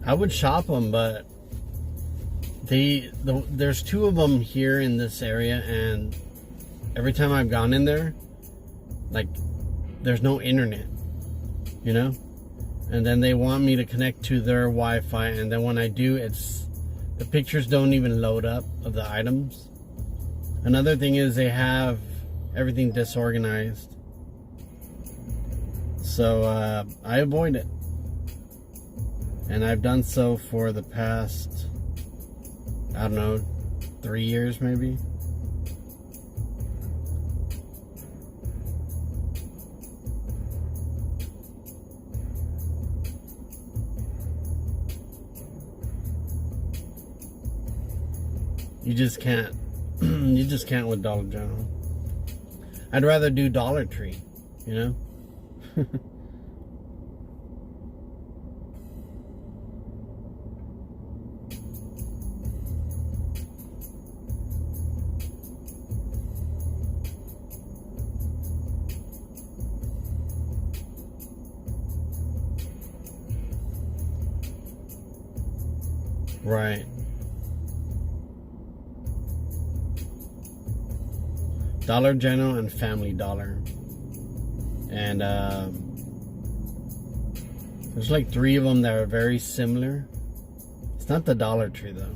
[SPEAKER 1] I would shop them, but there's two of them here in this area, and every time I've gone in there, like, there's no internet, you know? And then they want me to connect to their Wi-Fi, and then when I do, the pictures don't even load up of the items. Another thing is they have everything disorganized. So I avoid it. And I've done so for the past, I don't know, 3 years maybe. You just can't. You just can't with Dollar General. I'd rather do Dollar Tree, you know? Right. Dollar General and Family Dollar. And there's like 3 of them that are very similar. It's not the Dollar Tree though.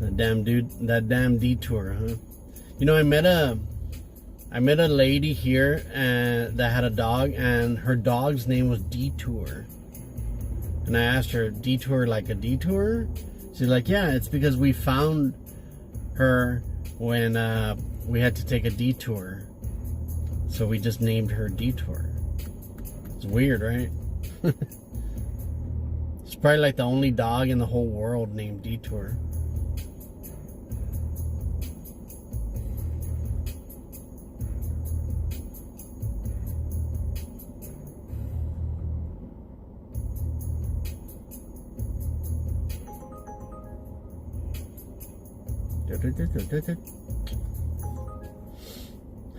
[SPEAKER 1] That damn detour, huh? You know, I met a lady here that had a dog, and her dog's name was Detour. And I asked her, detour like a detour? She's like, yeah, it's because we found her when we had to take a detour. So we just named her Detour. It's weird, right? It's probably like the only dog in the whole world named Detour.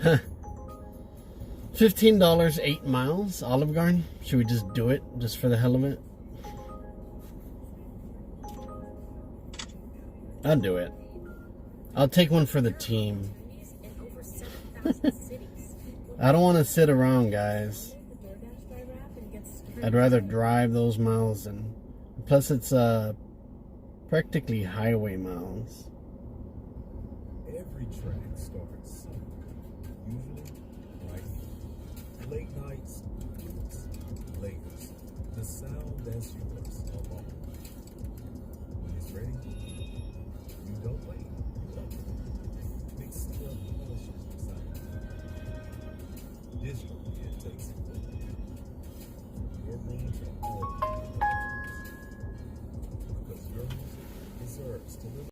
[SPEAKER 1] Huh. $15, 8 miles, Olive Garden. Should we just do it just for the hell of it? I'll do it. I'll take one for the team. I don't want to sit around, guys. I'd rather drive those miles, and plus it's practically highway miles.
[SPEAKER 5] Every track starts usually like late nights, Lakers. The sound that's yours alone. When it's ready, you don't wait. You love it. Mix it up delicious sound. Digital, it takes it. Your room to all because your music deserves to live.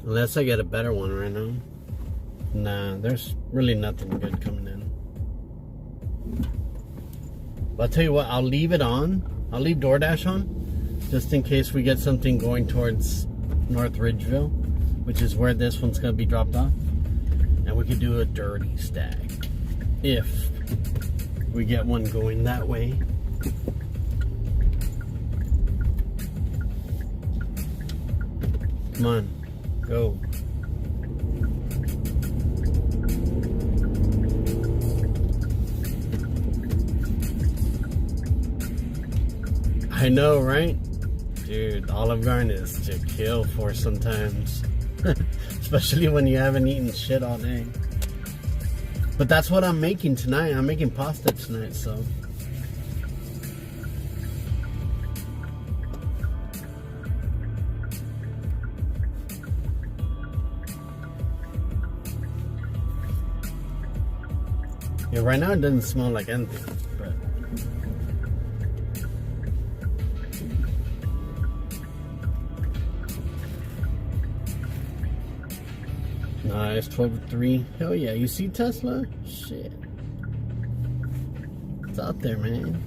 [SPEAKER 1] Unless I get a better one right now. Nah, there's really nothing good coming in. But I'll tell you what, I'll leave it on. I'll leave Doordash on, just in case we get something going towards North Ridgeville, which is where this one's going to be dropped off. And we could do a dirty stack if we get one going that way. Come on. Go. I know, right? Dude, Olive Garden is to kill for sometimes. Especially when you haven't eaten shit all day. But that's what I'm making tonight. I'm making pasta tonight, so. Yeah, right now it doesn't smell like anything, but nice, 12-3. Hell yeah, you see Tesla? Shit. It's out there, man.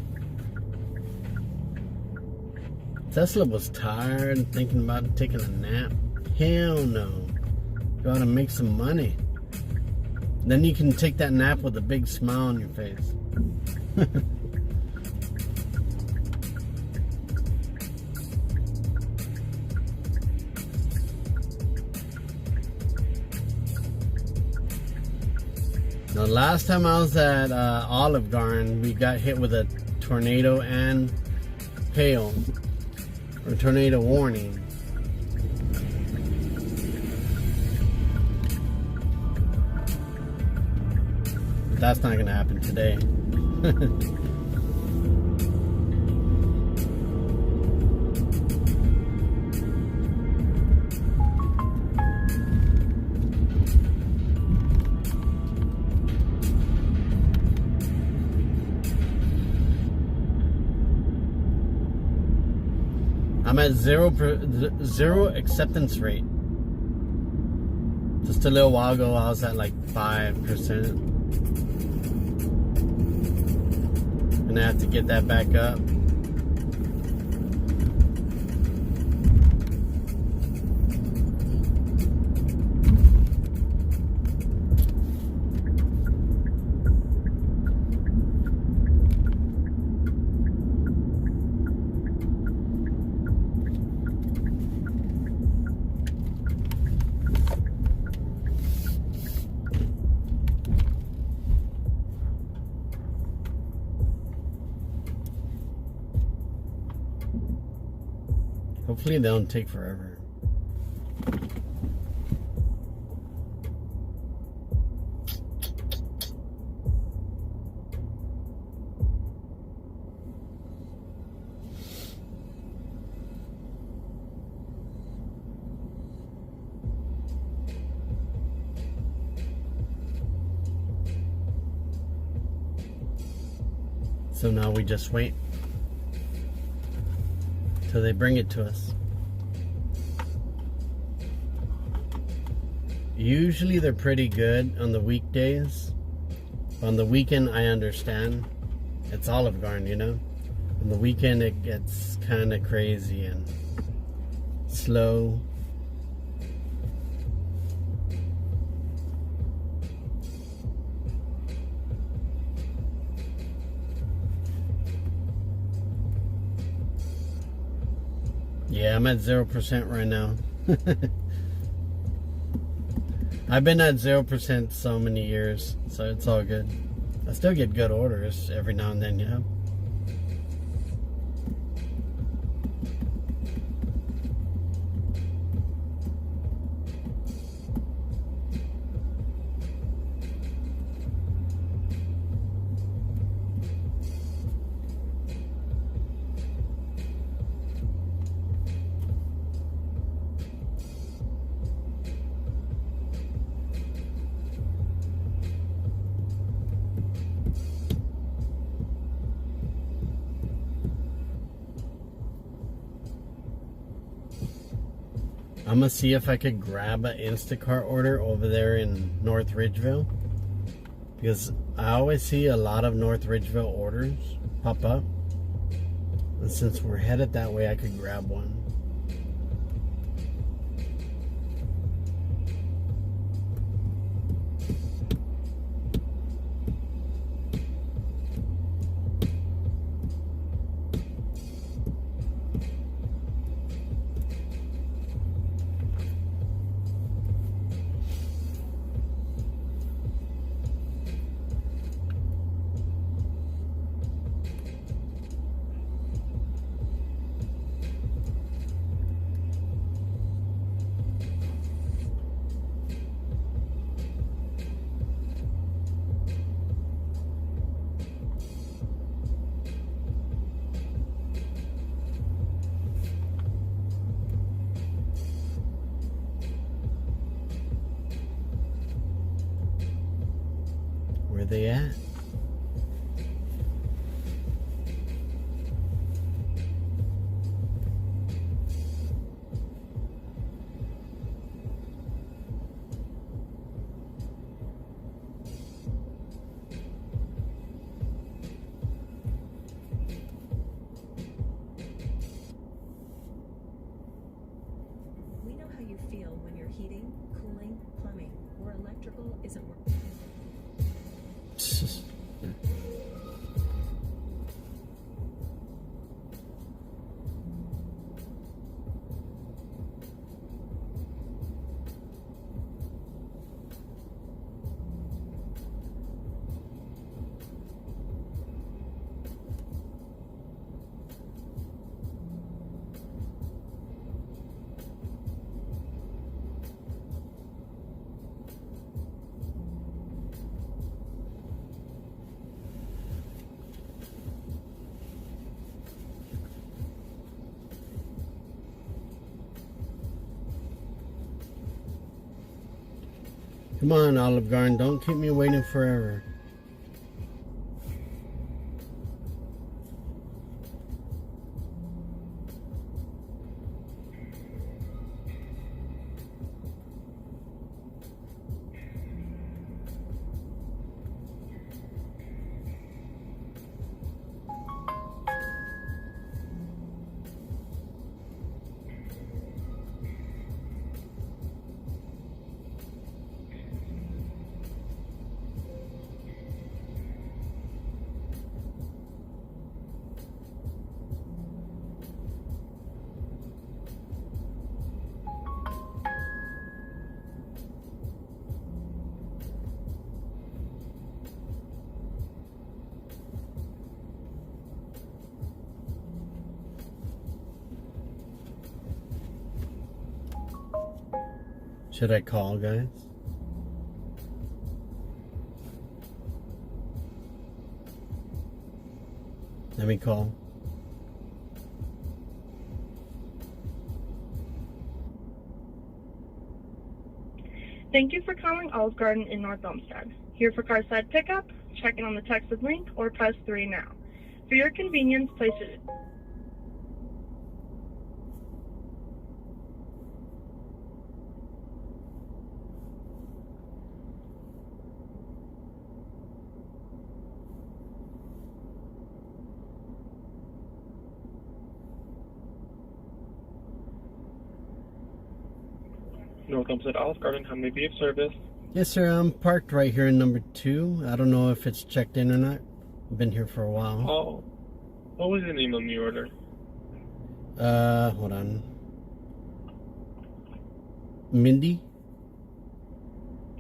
[SPEAKER 1] Tesla was tired, thinking about taking a nap. Hell no. Gotta make some money. Then you can take that nap with a big smile on your face. The last time I was at Olive Garden, we got hit with a tornado and hail, or tornado warning. That's not gonna happen today. I'm at zero acceptance rate. Just a little while ago, I was at like 5%. And I have to get that back up. Hopefully they don't take forever. So now we just wait till they bring it to us. Usually they're pretty good on the weekdays. On the weekend, I understand. It's Olive Garden, you know. On the weekend, it gets kind of crazy and slow. Yeah, I'm at 0% right now. I've been at 0% so many years, so it's all good. I still get good orders every now and then, you know. I'm gonna see if I could grab an Instacart order over there in North Ridgeville, because I always see a lot of North Ridgeville orders pop up, and since we're headed that way, I could grab one. Where they at?
[SPEAKER 8] We know how you feel when your heating, cooling, plumbing, or electrical isn't working. Come on, Olive Garden, don't keep me waiting forever. Should I call, guys? Let me call.
[SPEAKER 9] Thank you for calling Olive Garden in North Olmsted. Here for curbside pickup, check in on the texted link or press 3 now. For your convenience, place it.
[SPEAKER 4] North Olmsted Olive Garden, how may I be of service?
[SPEAKER 1] Yes, sir. I'm parked right here in number 2. I don't know if it's checked in or not. I've been here for a while.
[SPEAKER 4] Oh, what was the name on the order?
[SPEAKER 1] Hold on. Mindy?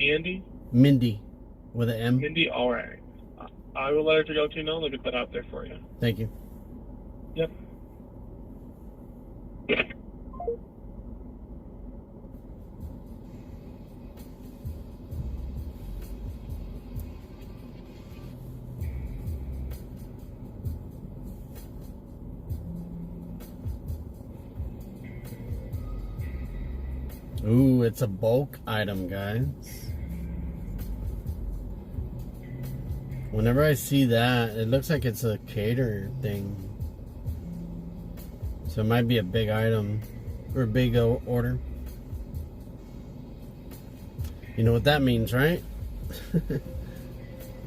[SPEAKER 4] Andy?
[SPEAKER 1] Mindy. With an M.
[SPEAKER 4] Mindy? Alright. I will let her go to know. They'll get that out there for you.
[SPEAKER 1] Thank you.
[SPEAKER 4] Yep.
[SPEAKER 1] Ooh, it's a bulk item, guys. Whenever I see that, it looks like it's a cater thing. So it might be a big item or a big order. You know what that means, right?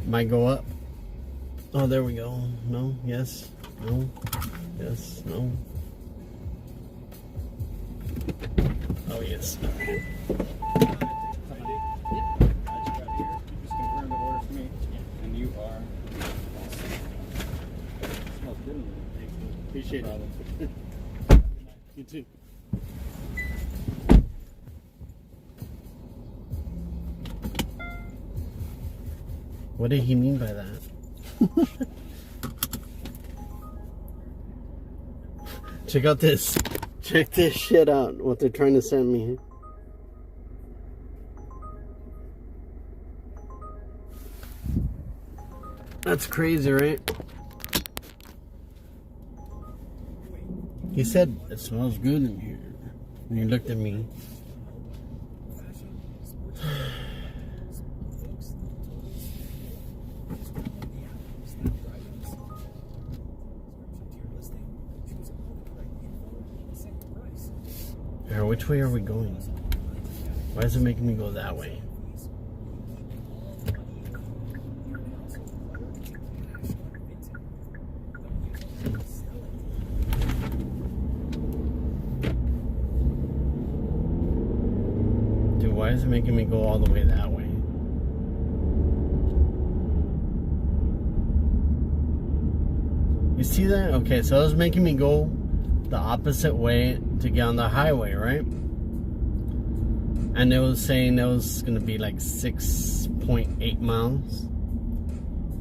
[SPEAKER 1] Might go up. Oh, there we go. No, yes, no, yes, no. Oh, yes. Appreciate it. You too. What did he mean by that? Check out this. Check this shit out. What they're trying to send me. That's crazy, right? He said it smells good in here. And he looked at me. Here, which way are we going? Why is it making me go that way? Dude, why is it making me go all the way that way? You see that? Okay, so it was making me go the opposite way to get on the highway, right? And it was saying it was gonna be like 6.8 miles,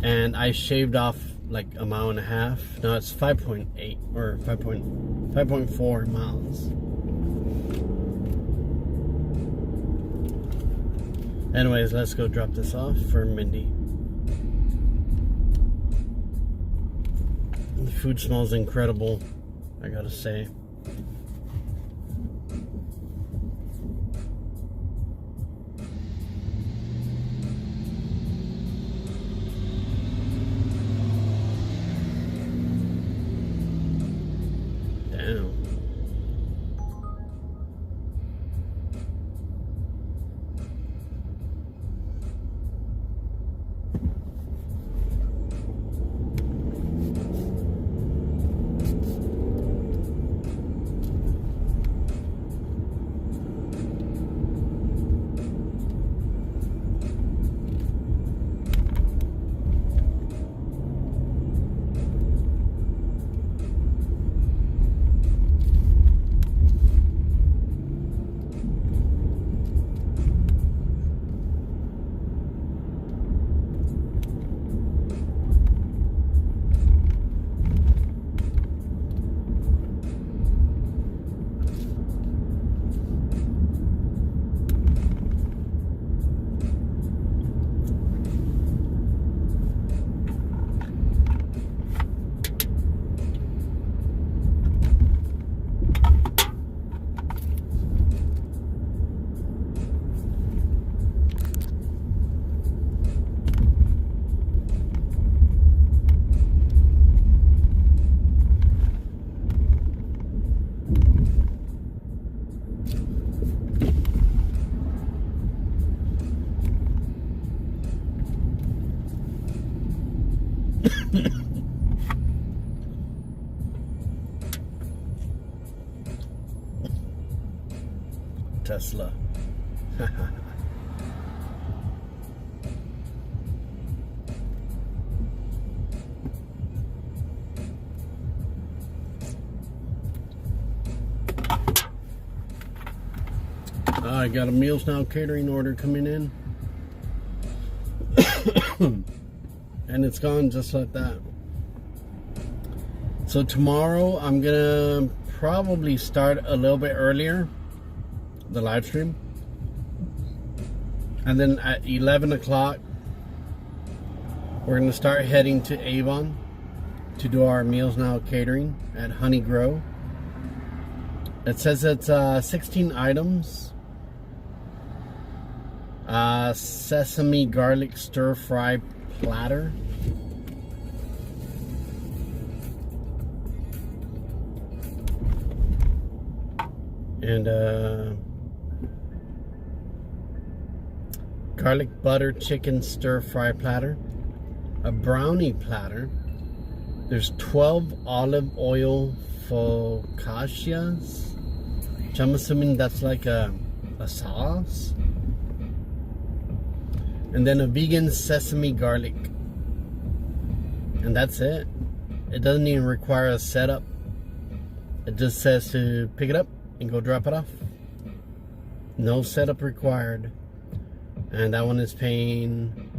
[SPEAKER 1] and I shaved off like a mile and a half. No, it's 5.8 or 5.4 miles. Anyways, let's go drop this off for Mindy. The food smells incredible, I gotta say. Damn. Tesla. I got a MealsNow catering order coming in. And it's gone just like that. So tomorrow I'm gonna probably start a little bit earlier, the live stream. And then at 11 o'clock, we're gonna start heading to Avon to do our MealsNow catering at Honey Grow. It says it's 16 items. Sesame garlic stir fry platter. And garlic butter chicken stir fry platter. A brownie platter. There's 12 olive oil focaccias, which I'm assuming that's like a sauce. And then a vegan sesame garlic. And that's it. It doesn't even require a setup. It just says to pick it up and go drop it off. No setup required. And that one is paying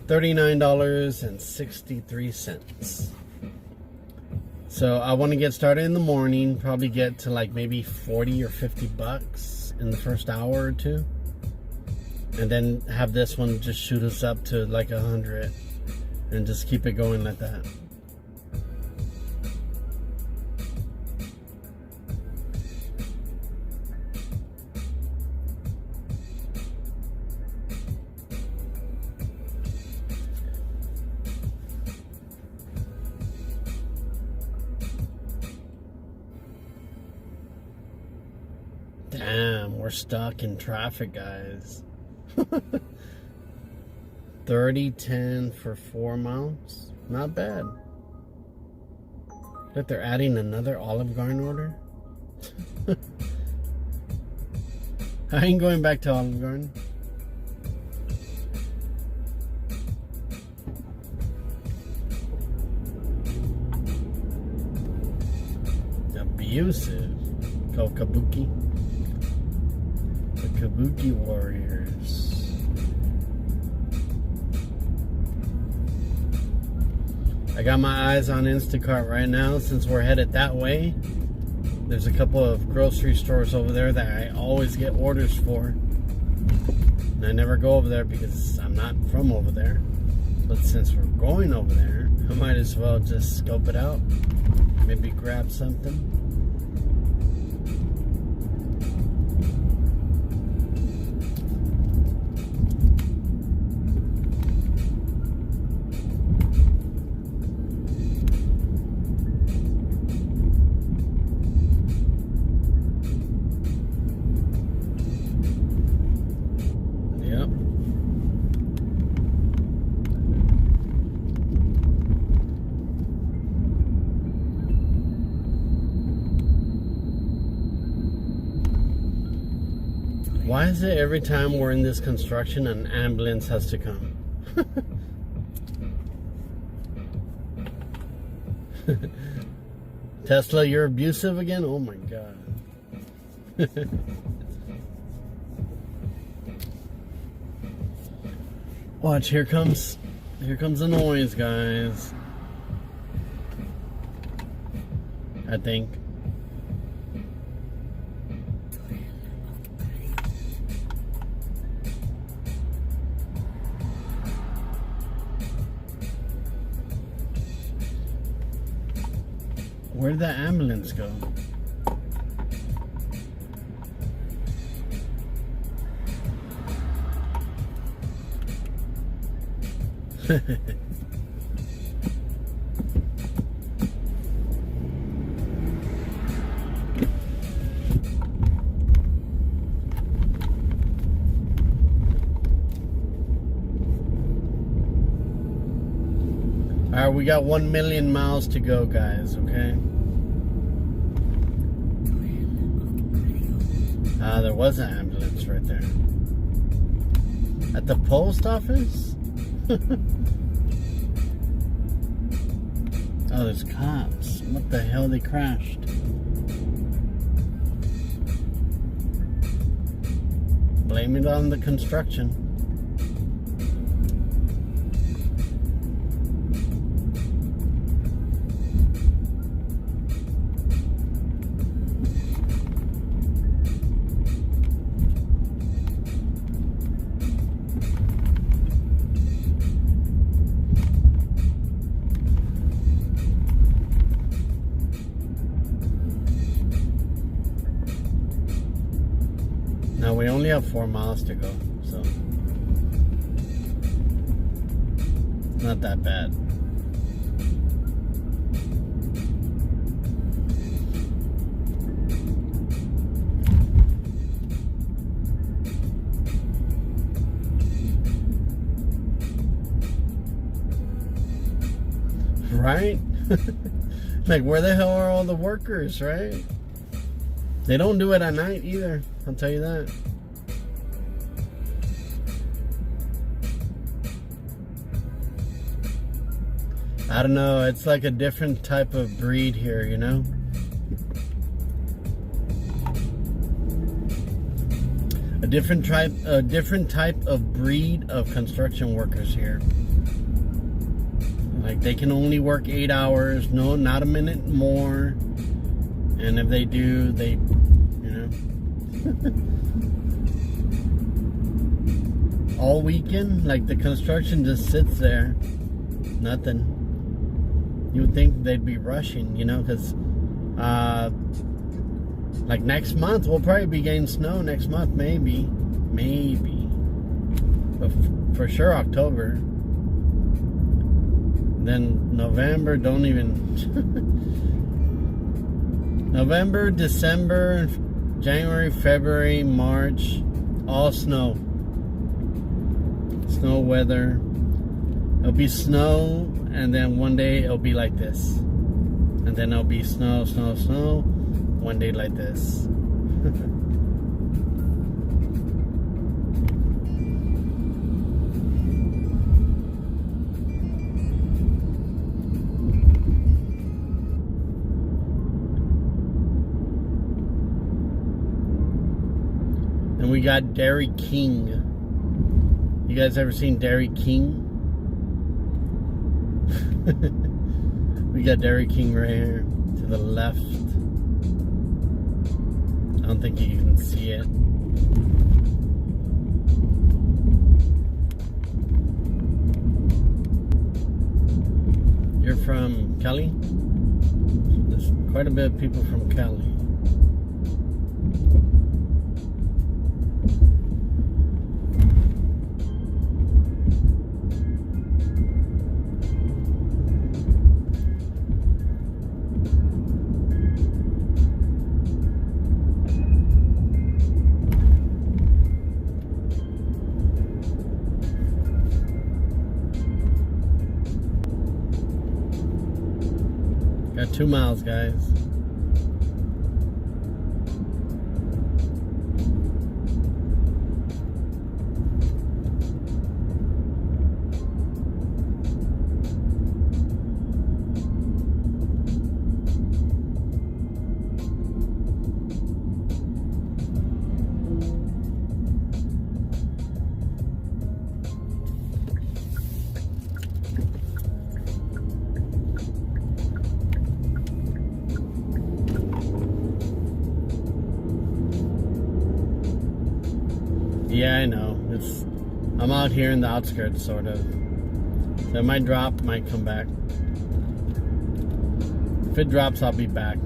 [SPEAKER 1] $39.63. So I want to get started in the morning. Probably get to like maybe 40 or 50 bucks in the first hour or two. And then have this one just shoot us up to like 100 and just keep it going like that. Damn, we're stuck in traffic, guys. 30.10 for 4 miles. Not bad. Look, they're adding another Olive Garden order. I ain't going back to Olive Garden. Abusive. Called Kabuki. The Kabuki Warriors. I got my eyes on Instacart right now since we're headed that way. There's a couple of grocery stores over there that I always get orders for. And I never go over there because I'm not from over there. But since we're going over there, I might as well just scope it out. Maybe grab something. Why is it every time we're in this construction, an ambulance has to come? Tesla, you're abusive again? Oh my God. Watch, here comes the noise, guys. I think. Where'd the ambulance go? Alright, we got 1 million miles to go, guys, okay? There was an ambulance right there. At the post office? Oh, there's cops. What the hell? They crashed. Blame it on the construction. Now we only have 4 miles to go, so it's not that bad. Right? Like, where the hell are all the workers, right? They don't do it at night either, I'll tell you that. I don't know, it's like a different type of breed here, you know? A different type of breed of construction workers here. Like, they can only work 8 hours, no, not a minute more. And if they do, they, you know, all weekend, like the construction just sits there, nothing. You would think they'd be rushing, you know, because like next month, we'll probably be getting snow next month, maybe, but for sure October. Then November, don't even. November, December, January, February, March, all snow. Snow weather. It'll be snow, and then one day it'll be like this. And then it'll be snow, snow, snow. One day like this. And we got Dairy King. You guys ever seen Dairy King? We got Dairy King right here to the left. I don't think you can see it. You're from Cali? There's quite a bit of people from Cali. Got 2 miles, guys. Yeah, I know. I'm out here in the outskirts, sort of. So it might drop, might come back. If it drops, I'll be back.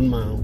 [SPEAKER 1] 1 mile.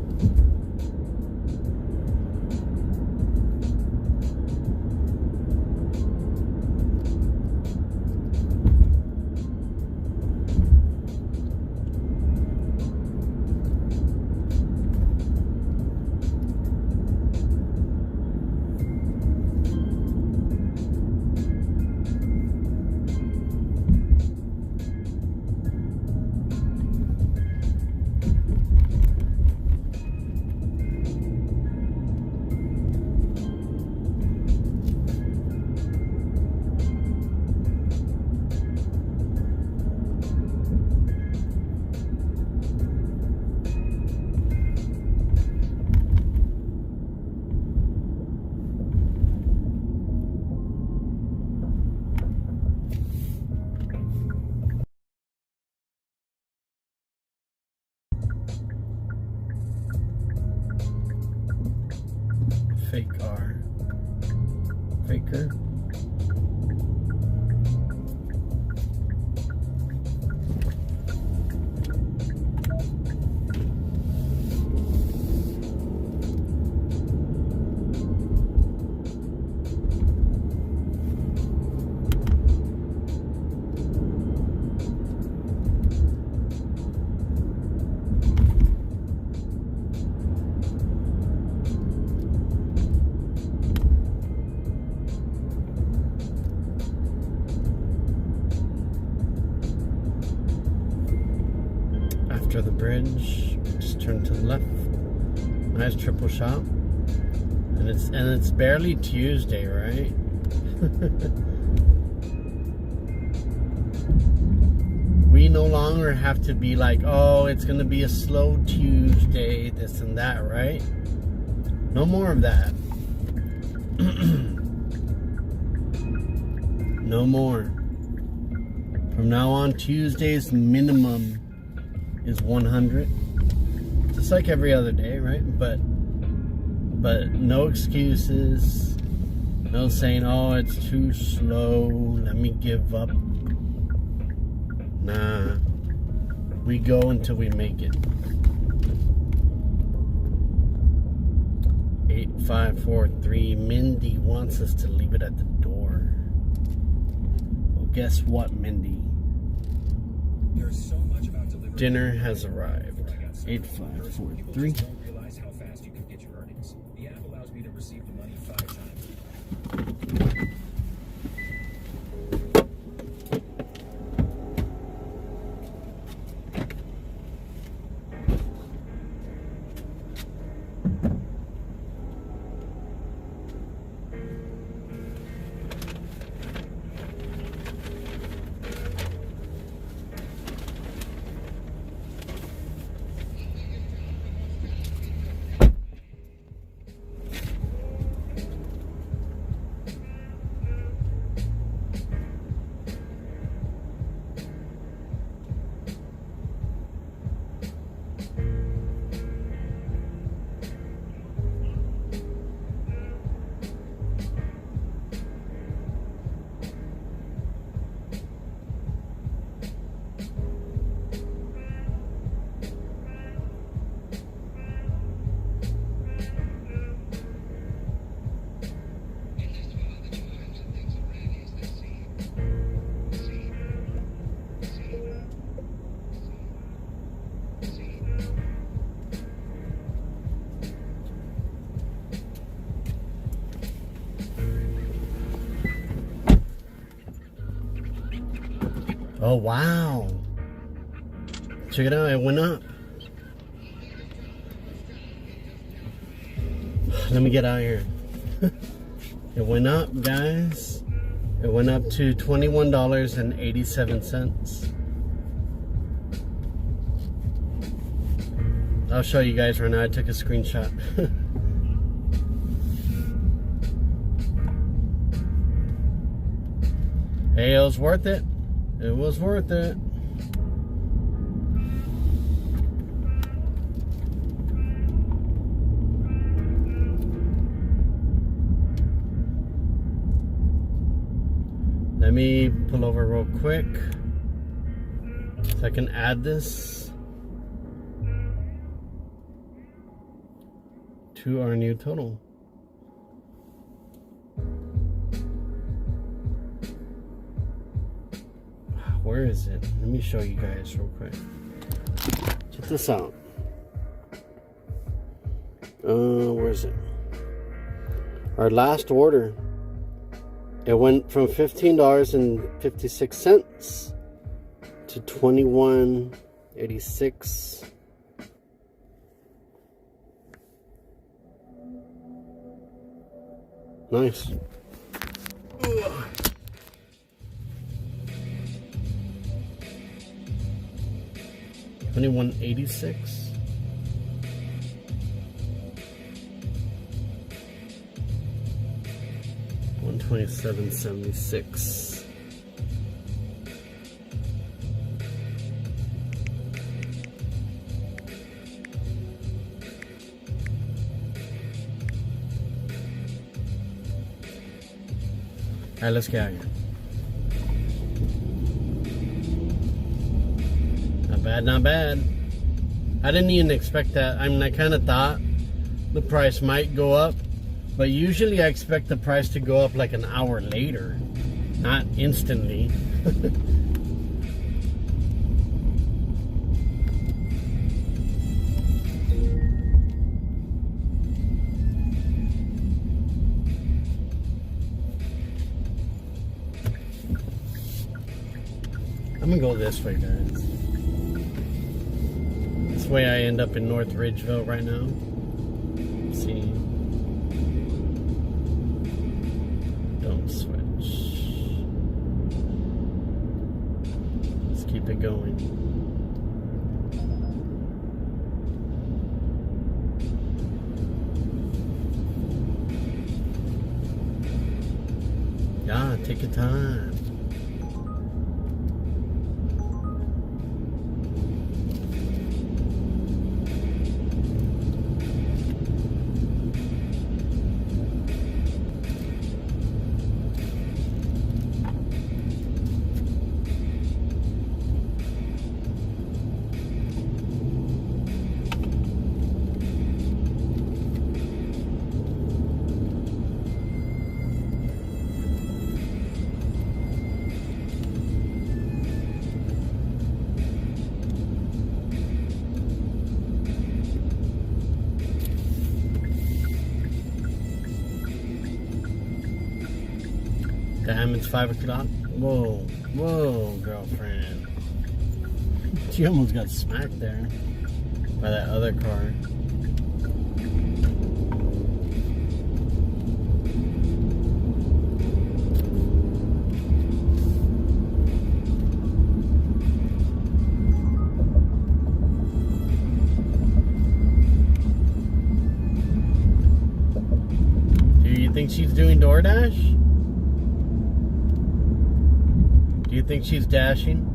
[SPEAKER 1] Fake R. Faker. After the bridge, just turn to the left. Nice triple shot, and it's barely Tuesday, right? We no longer have to be like, oh, it's gonna be a slow Tuesday, this and that, right? No more of that. No more. From now on, Tuesdays minimum is 100, just like every other day, right? But no excuses, no saying, oh, it's too slow, let me give up. Nah, we go until we make it. 8543 Mindy wants us to leave it at the door. Well, guess what, Mindy?
[SPEAKER 7] There's so much about delivery.
[SPEAKER 1] Dinner has arrived. 8543.
[SPEAKER 7] Don't realize how fast you can get your earnings. The app allows me to receive the money 5 times.
[SPEAKER 1] Oh, wow. Check it out, it went up. Let me get out here. It went up, guys. It went up to $21.87. I'll show you guys right now. I took a screenshot. Hey, it was worth it. It was worth it. Let me pull over real quick so I can add this. to our new total. Where is it? Let me show you guys real quick. Check this out. Where is it? Our last order, it went from $15.56 to $21.86. Nice. Ugh. $21.86. $127.76. All right, let's get out of here. Not bad, not bad. I didn't even expect that. I mean, I kind of thought the price might go up, but usually I expect the price to go up like an hour later, not instantly. I'm gonna go this way, guys. This way I end up in North Ridgeville right now. Let's see. Don't switch. Let's keep it going. Yeah, take your time. Damn, it's 5 o'clock. Whoa, whoa, girlfriend. She almost got smacked there by that other car. Do you think she's doing Doordash? Do you think she's dashing?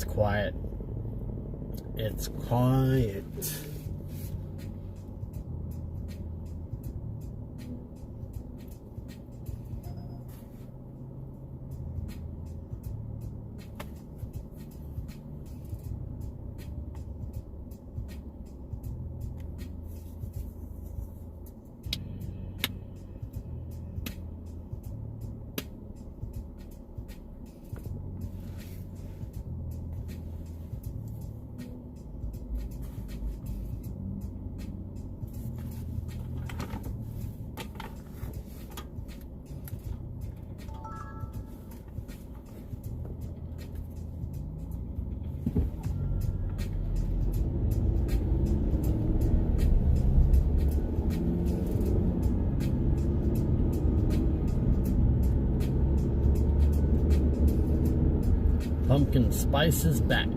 [SPEAKER 1] it's quiet. It's quiet. Pumpkin spice is back.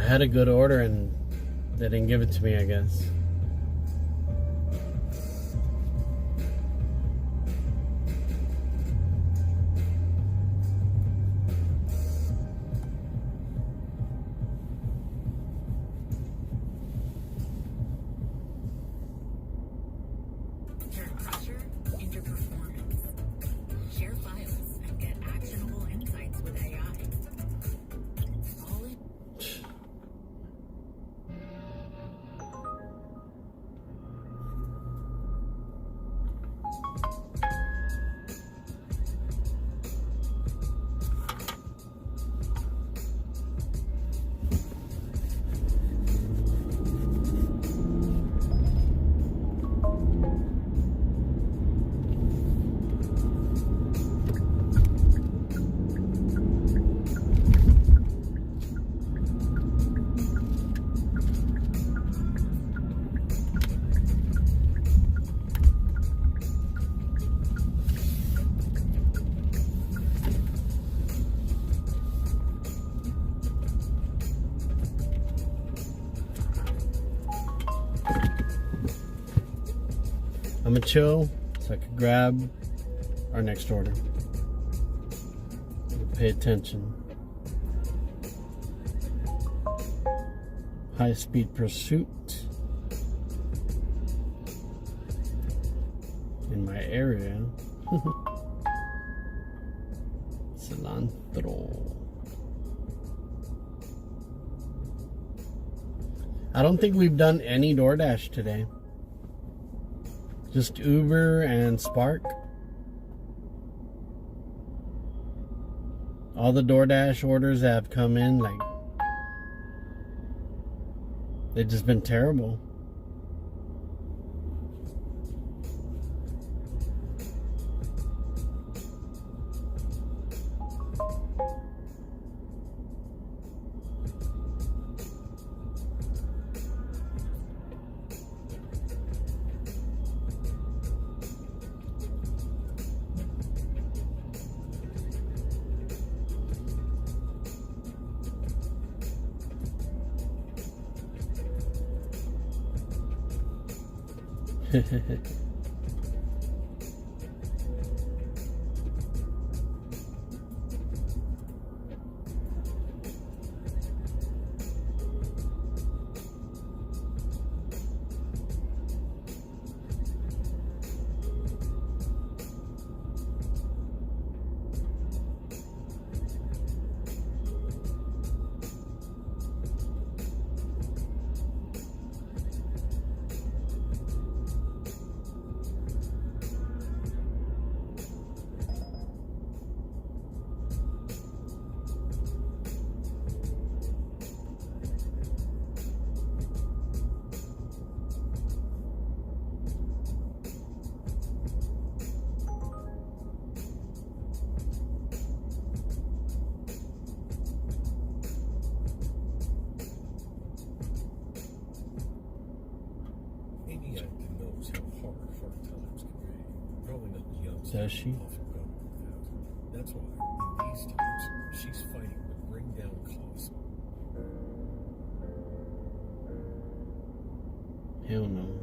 [SPEAKER 1] had a good order and they didn't give it to me, I guess.
[SPEAKER 8] Turn pressure into performance. Share files and get actionable insights with AI. All in.
[SPEAKER 1] I'm gonna chill so I can grab our next order. Pay attention. High speed pursuit in my area. Cilantro. I don't think we've done any DoorDash today. Just Uber and Spark. All the DoorDash orders that have come in, like, they've just been terrible. Does she?
[SPEAKER 5] That's why, in these times, she's fighting to bring down costs.
[SPEAKER 1] Hell no.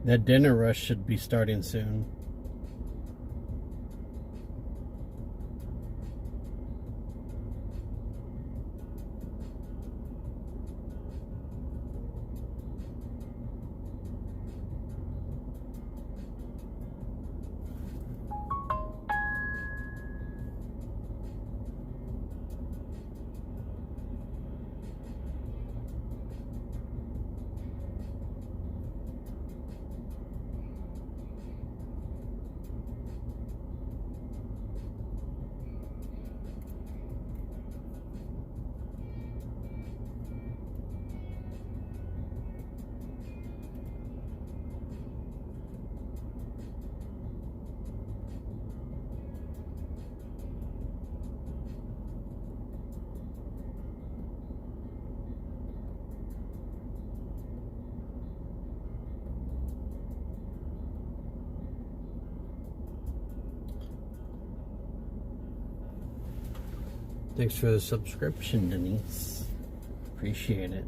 [SPEAKER 1] That dinner rush should be starting soon. Thanks for the subscription, Denise. Appreciate it.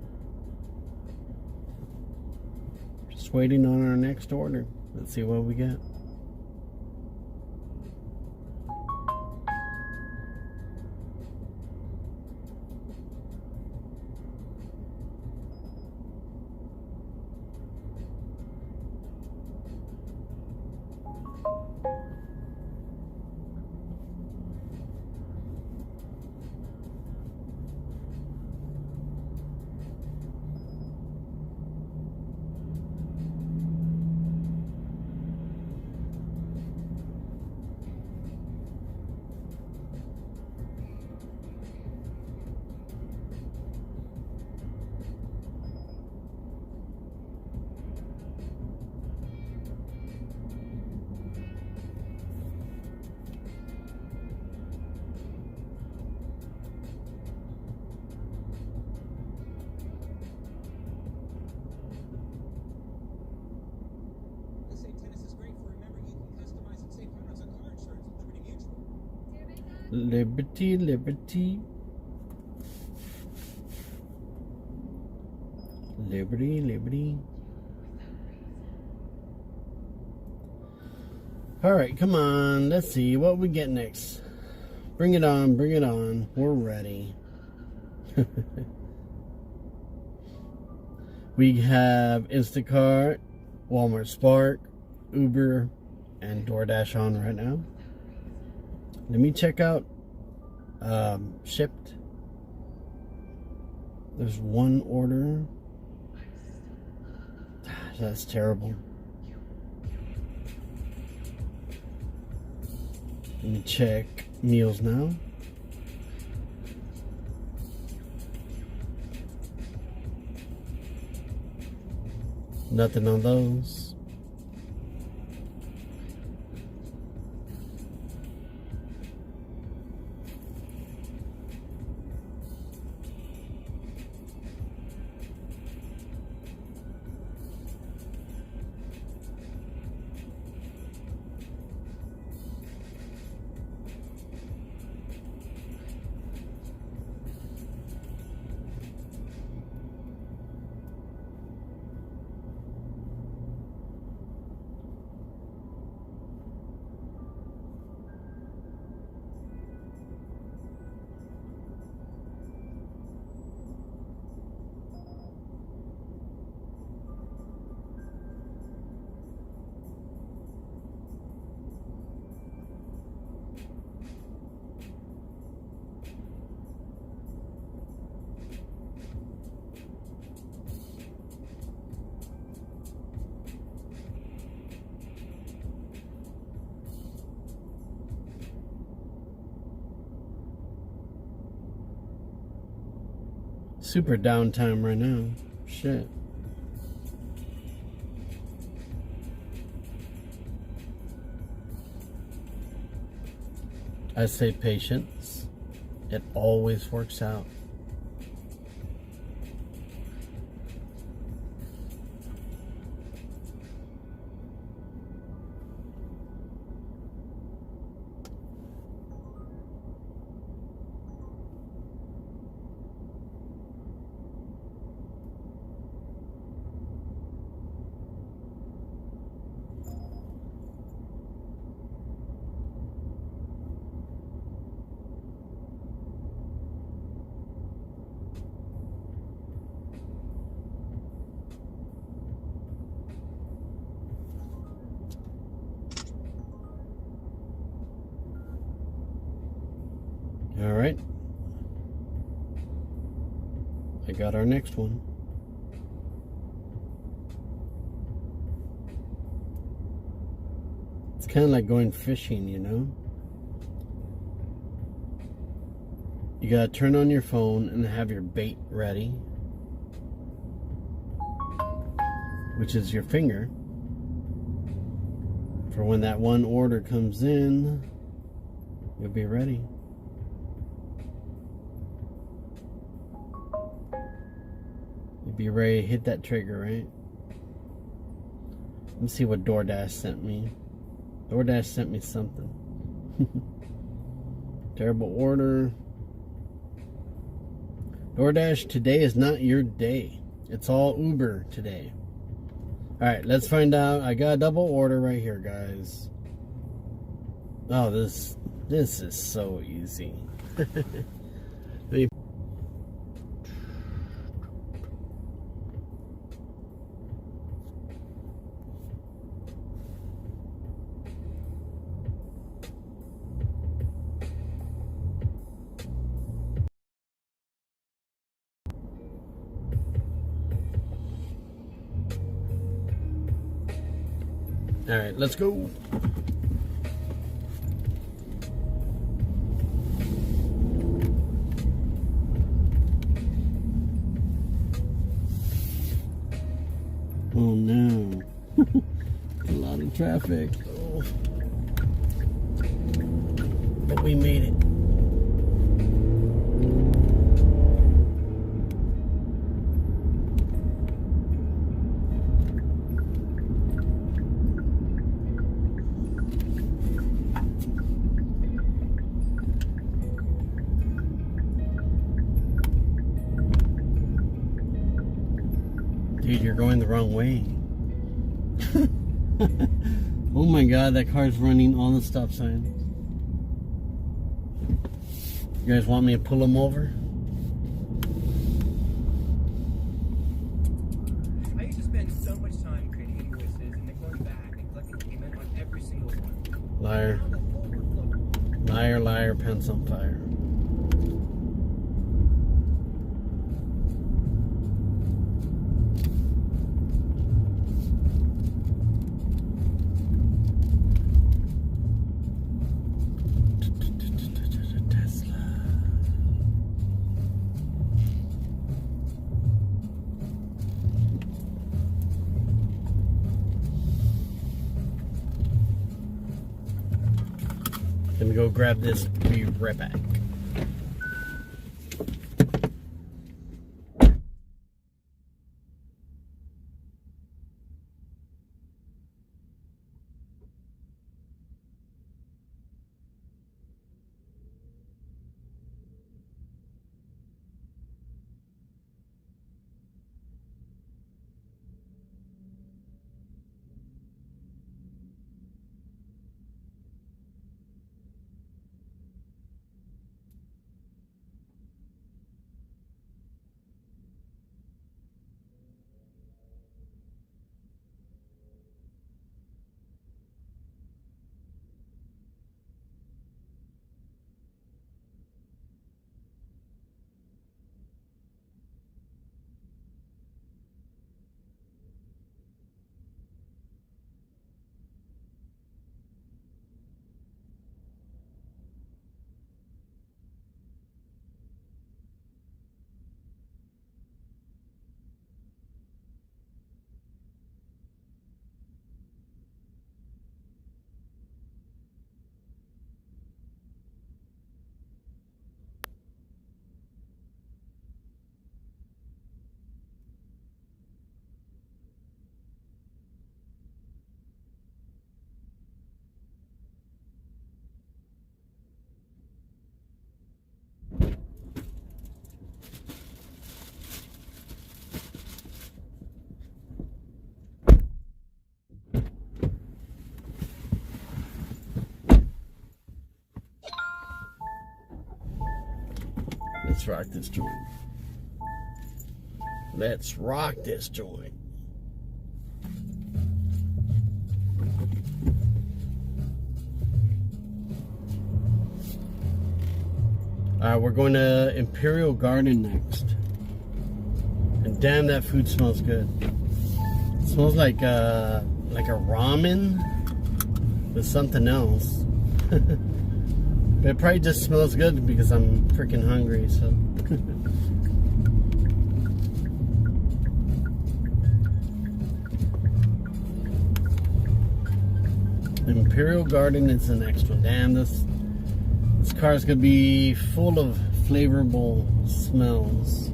[SPEAKER 1] Just waiting on our next order. Let's see what we get.
[SPEAKER 7] They say tennis is great for remember you can customize and save hundreds on car insurance with Liberty Mutual.
[SPEAKER 1] Liberty, liberty. Liberty, liberty. Alright, come on. Let's see what we get next. Bring it on, bring it on. We're ready. We have Instacart, Walmart Spark, Uber, and Doordash on right now. Let me check out shipped. There's one order. That's terrible. Let me check MealsNow. Nothing on those. Super downtime right now. Shit. I say patience. It always works out. All right. I got our next one. It's kind of like going fishing, you know? You gotta turn on your phone and have your bait ready, which is your finger, for when that one order comes in, you'll be ready. You'll be ready to hit that trigger, right? Let me see what Doordash sent me. Doordash sent me something. Terrible order. DoorDash, today is not your day. It's all Uber today. Alright, let's find out. I got a double order right here, guys. Oh, this is so easy. Alright, let's go. Oh no. A lot of traffic. Oh. But we made it. Dude, you're going the wrong way. Oh my god, that car's running on the stop sign. You guys want me to pull him over?
[SPEAKER 7] I used to spend so much time creating invoices and then going back and collecting payment on every single one.
[SPEAKER 1] Liar. Liar, liar, pants on fire. Let me go grab this, be right back. Let's rock this joint. Let's rock this joint. Alright, we're going to Imperial Garden next. And damn, that food smells good. It smells like a ramen with something else. But it probably just smells good because I'm freaking hungry, so. Imperial Garden is the next one. Damn, this car's gonna be full of flavorful smells.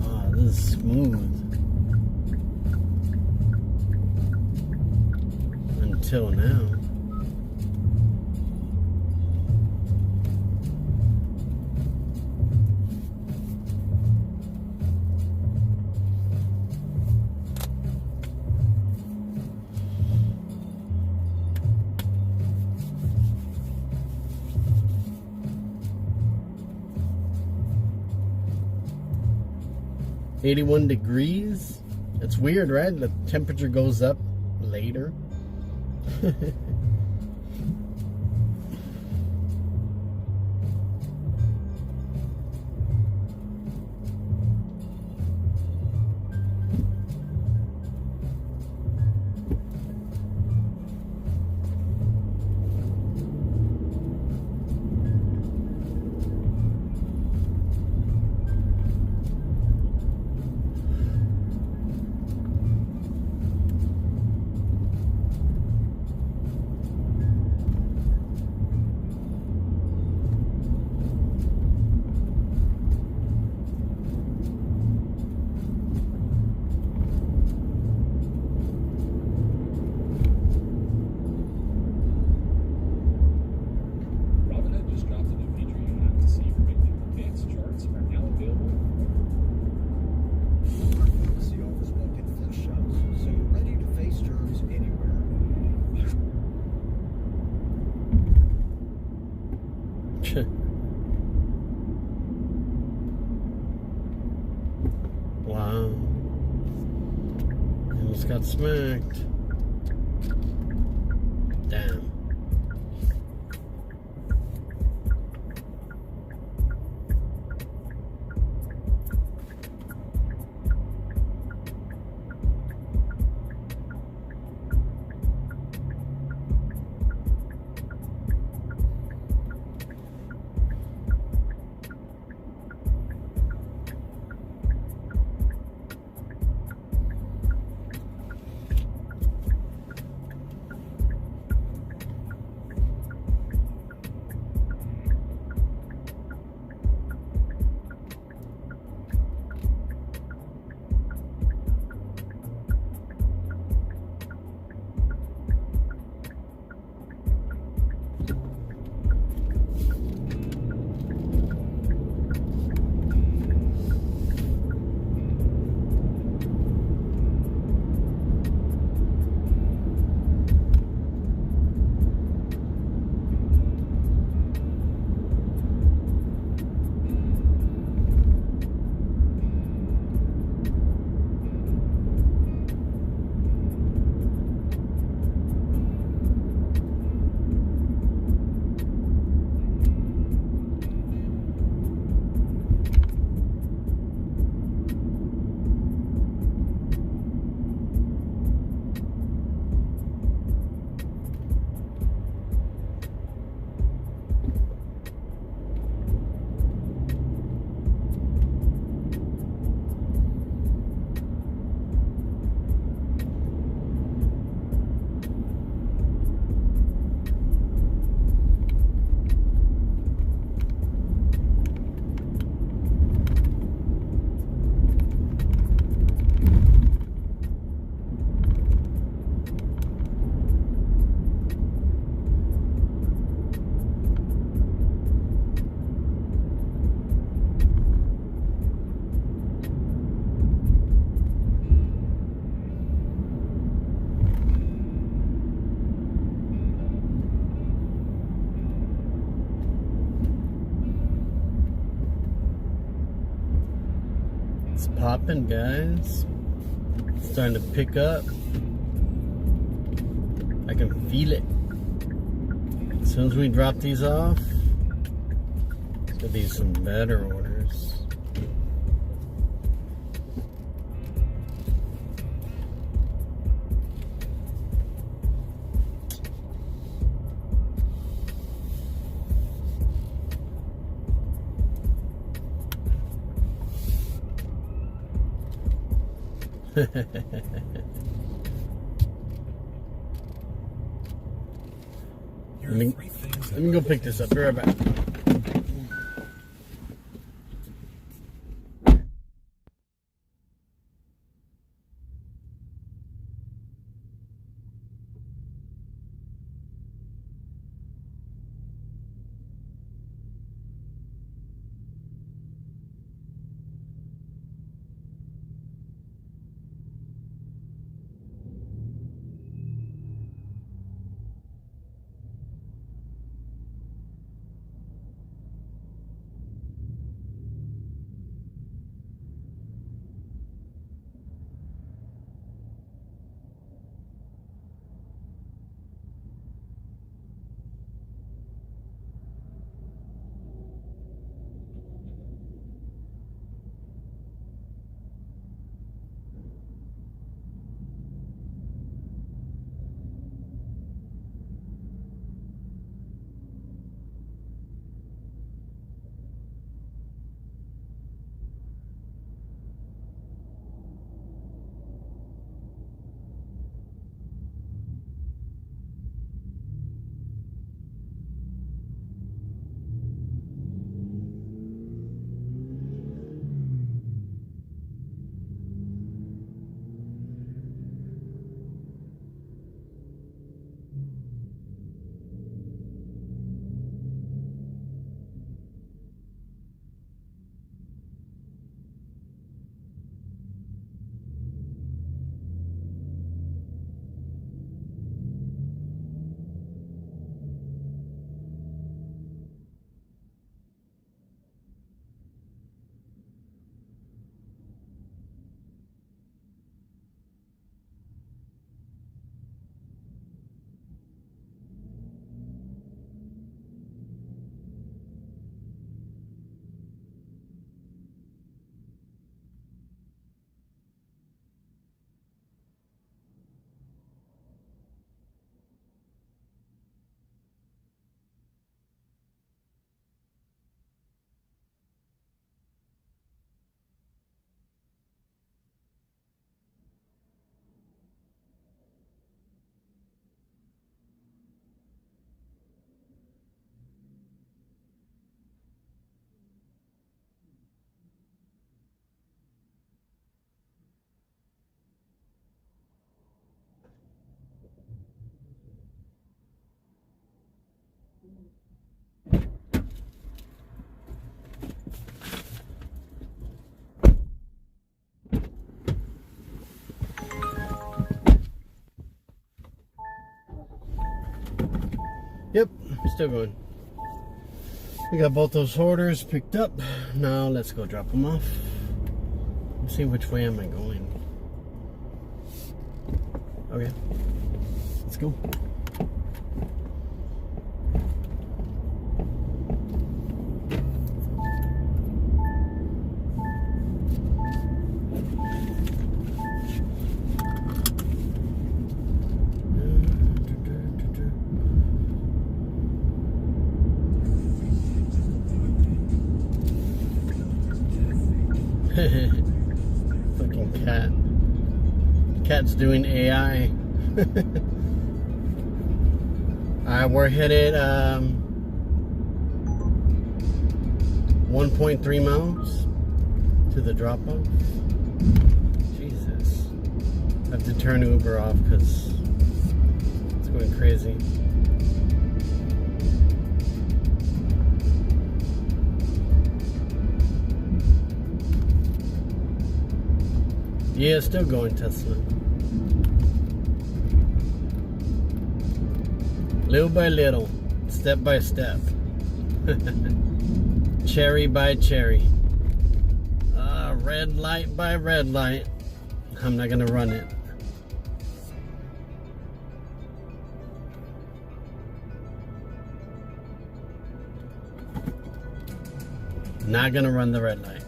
[SPEAKER 1] Ah, this is smooth. Until now. 81 degrees. It's weird, right? The temperature goes up later.
[SPEAKER 7] Robinhood just dropped a new feature you have to see predictive advanced charts are now available.
[SPEAKER 10] Our pharmacy offers walk-in flush shots, so you're ready to face germs anywhere.
[SPEAKER 1] Wow. Almost got smacked. Damn. It's popping, guys. It's starting to pick up. I can feel it. As soon as we drop these off, it's gonna be some better orders. Let me go pick this up. Be right back. still going. We got both those orders picked up. Now let's go drop them off. Let's see which way am I going. Okay, let's go. Fucking cat. Cat's doing AI. Alright, we're headed 1.3 miles to the drop off. Jesus. I have to turn Uber off because it's going crazy. Yeah, still going, Tesla. Little by little, step by step. Cherry by cherry. Red light by red light. I'm not gonna run it. Not gonna run the red light.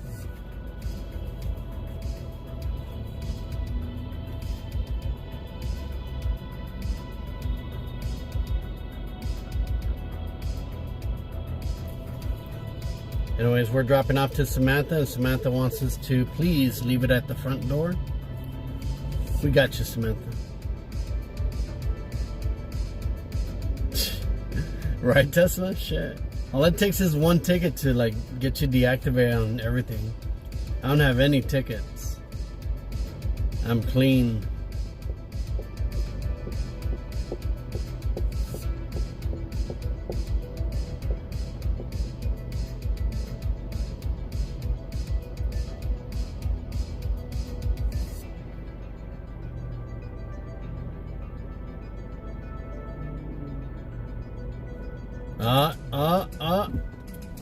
[SPEAKER 1] Anyways, we're dropping off to Samantha, and Samantha wants us to please leave it at the front door. We got you, Samantha. Right, Tesla? Shit. All it takes is one ticket to like get you deactivated on everything. I don't have any tickets. I'm clean.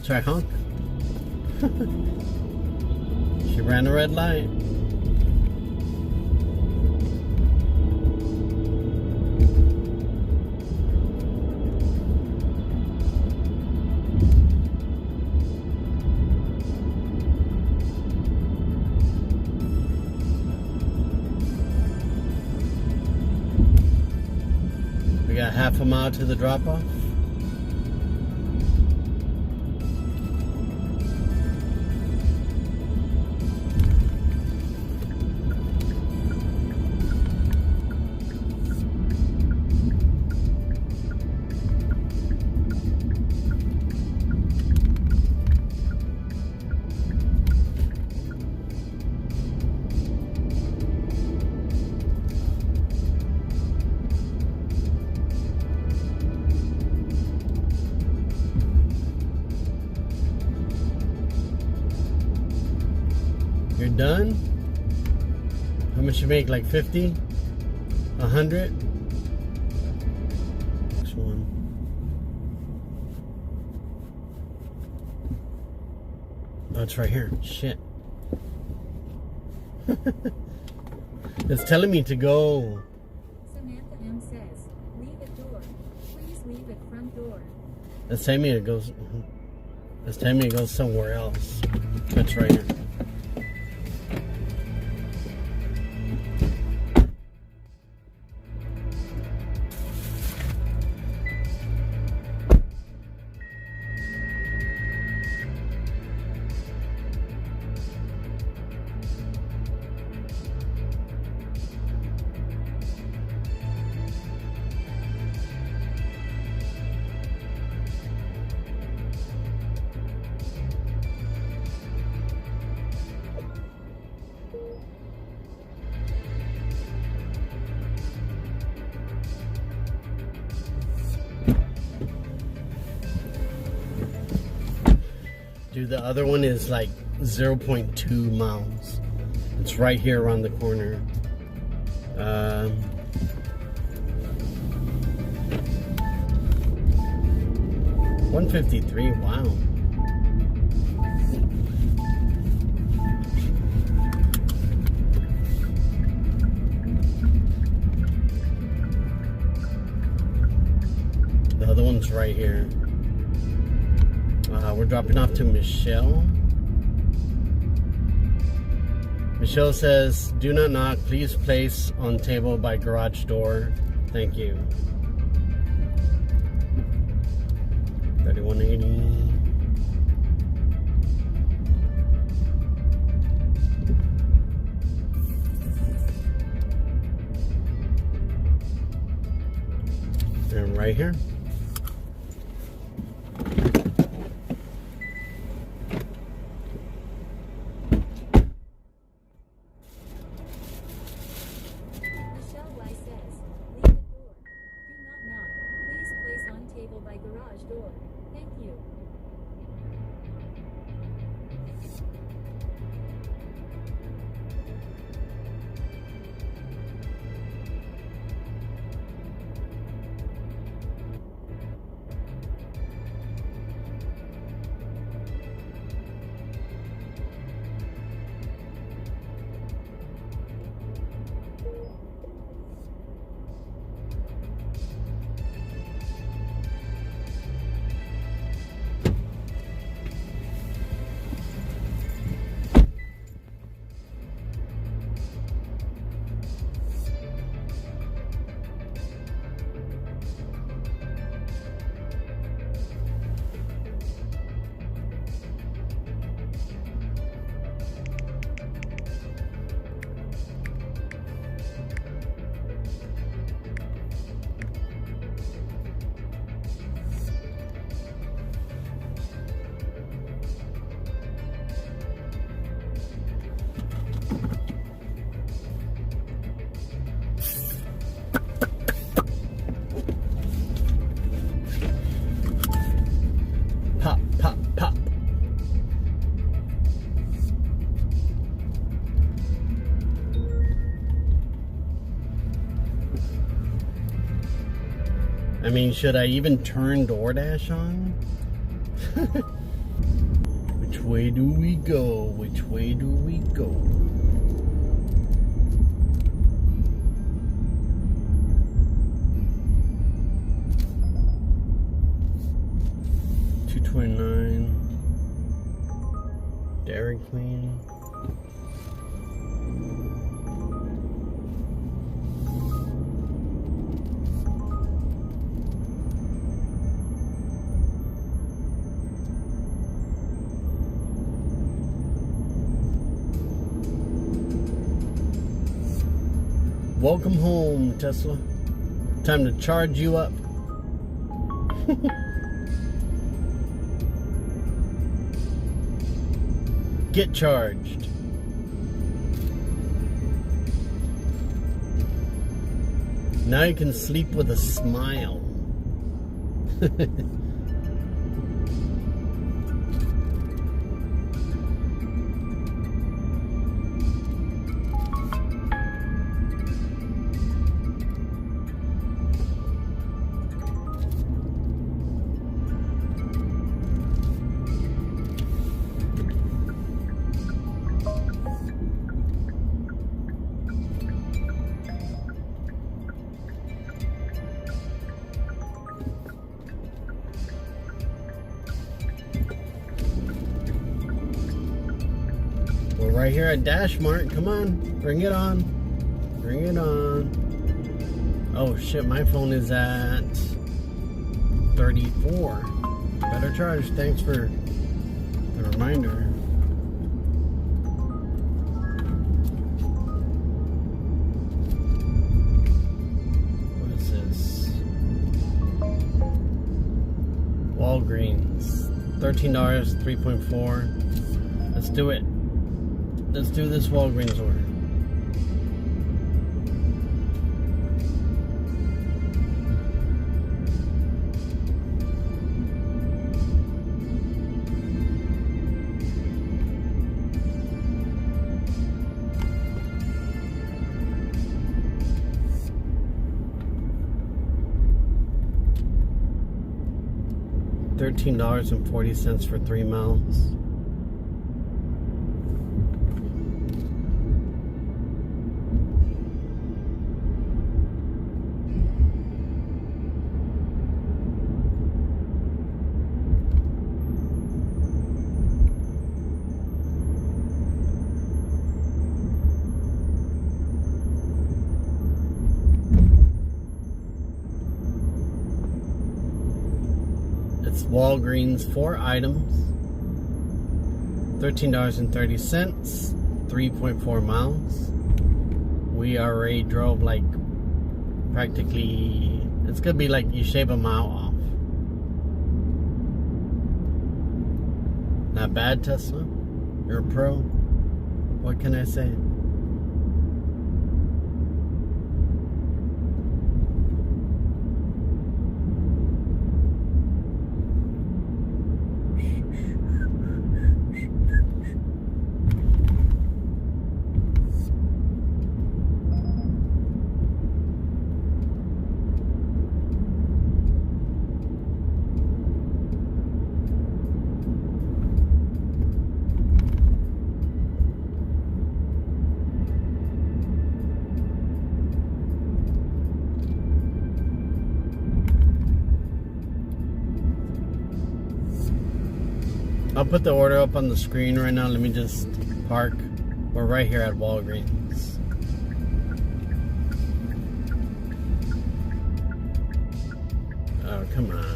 [SPEAKER 1] Try honk. She ran a red light. We got half a mile to the drop-off. You're done? How much you make? Like 50? 100? Next one. Oh, it's right here. Shit. It's telling me to go.
[SPEAKER 8] Samantha M says, leave at door. Please leave at front door.
[SPEAKER 1] It's telling me it goes. It's telling me it goes somewhere else. It's right here. Dude, the other one is like 0.2 miles. It's right here around the corner. 153. Wow. The other one's right here. We're dropping off to Michelle. Michelle says, do not knock. Please place on table by garage door. Thank you. 3180. And right here. Pop, pop, pop. I mean, should I even turn Doordash on? Which way do we go? Which way do we go? Dairy Queen. Welcome home, Tesla. Time to charge you up. Get charged. Now you can sleep with a smile. Right here at Dash Mart. Come on, bring it on. Bring it on. Oh shit, my phone is at 34. Better charge. Thanks for the reminder. What is this? Walgreens. $13, 3.4. Let's do it. Let's do this Walgreens order. $13.40 for 3 miles. It's Walgreens, 4 items, $13.30, 3.4 miles. We already drove like practically, it's gonna be like you shave a mile off. Not bad, Tesla. You're a pro. What can I say? I'll put the order up on the screen right now. Let me just park. We're right here at Walgreens. Oh, come on.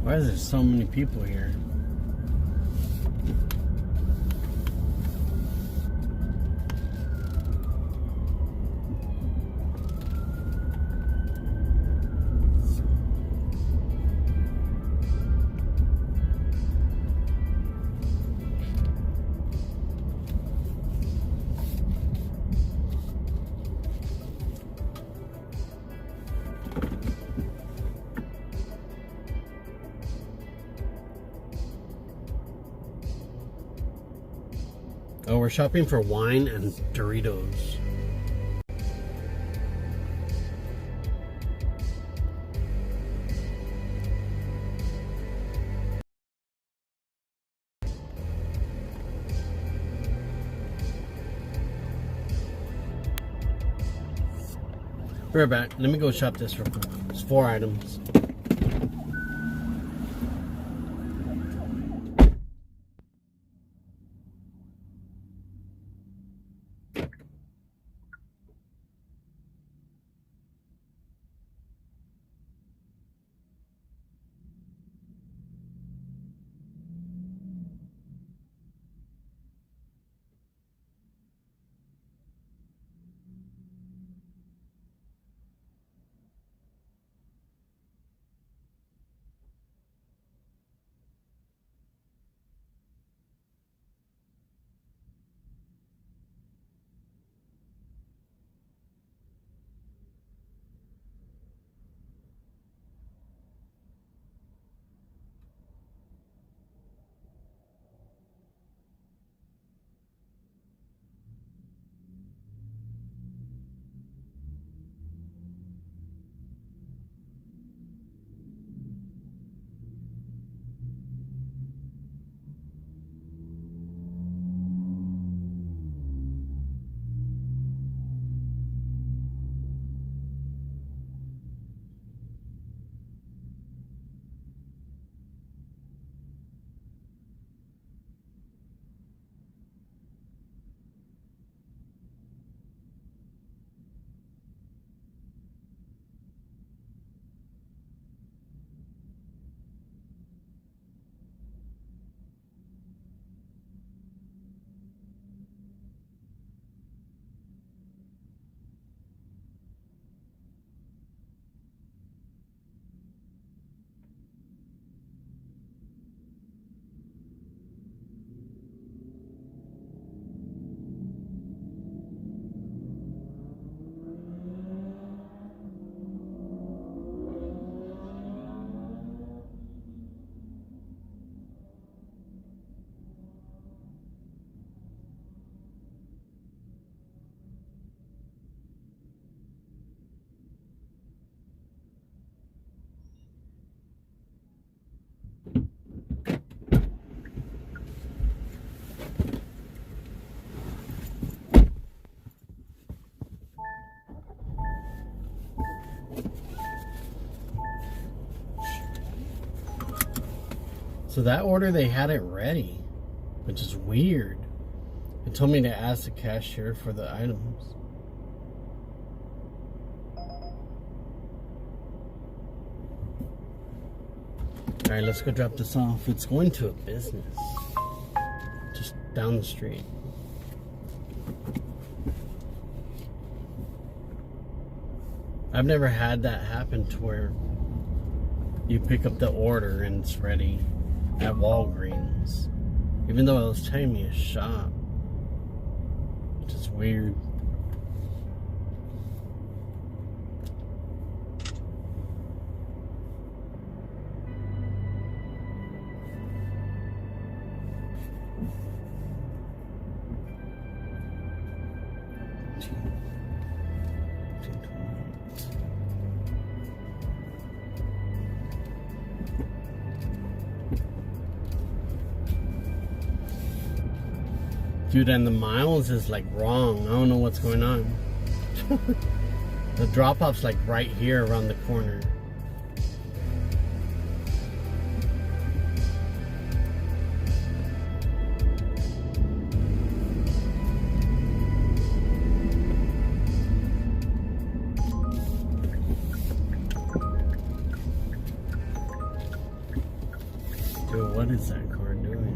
[SPEAKER 1] Why is there so many people here? Oh, we're shopping for wine and Doritos. Be right back. Let me go shop this real quick. It's 4 items. So that order, they had it ready, which is weird. It told me to ask the cashier for the items. All right, let's go drop this off. It's going to a business just down the street. I've never had that happen to where you pick up the order and it's ready at Walgreens, even though it was telling me a shop, which is weird. Dude, and the miles is like wrong. I don't know what's going on. The drop-off's like right here around the corner. Dude, what is that car doing?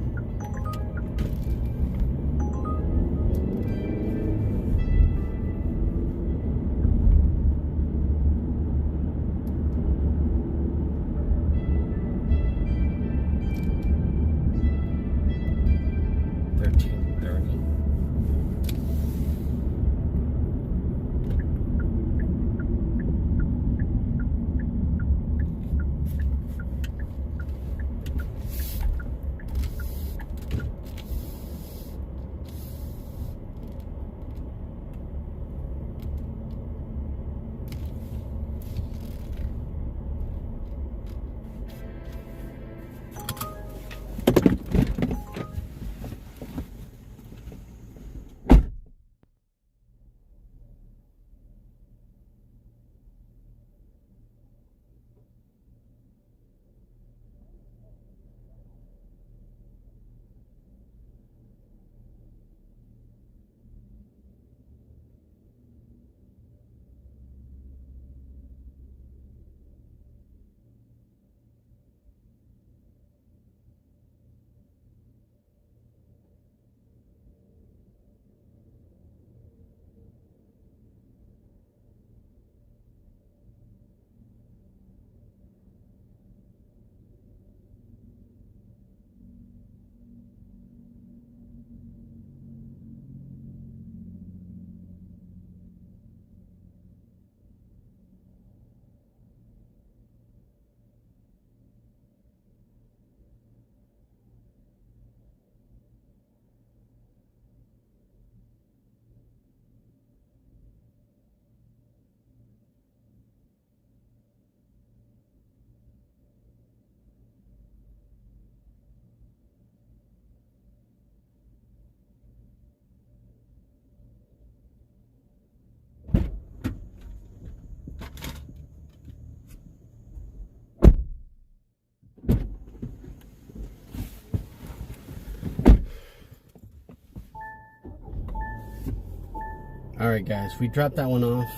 [SPEAKER 1] All right, guys, we dropped that one off,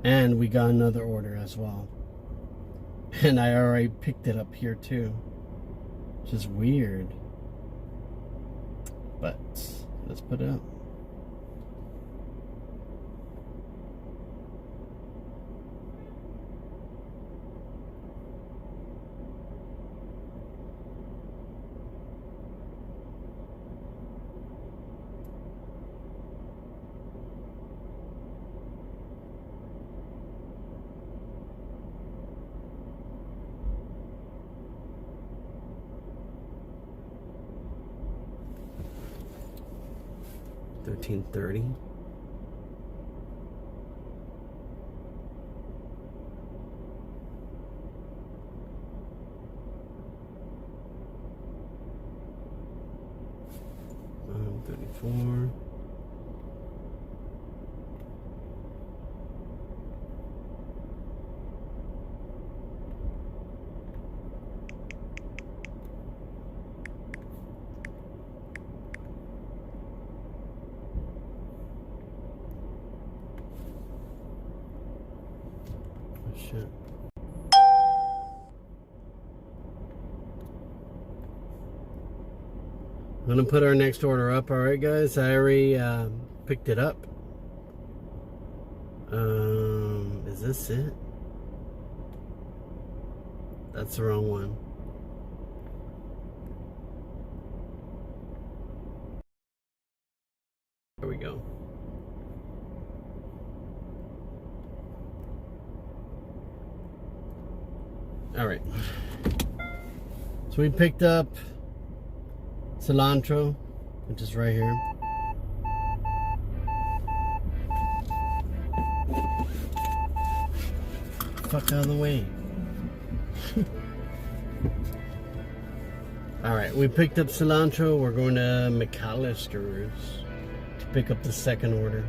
[SPEAKER 1] and we got another order as well. And I already picked it up here too, which is weird. But let's put it up. $13.30. $34. shit. I'm gonna put our next order up. Alright guys, I already picked it up. Is this it? That's the wrong one. There we go. Alright. So we picked up cilantro, which is right here. Fuck out of the way. Alright, we picked up cilantro. We're going to McAllister's to pick up the second order.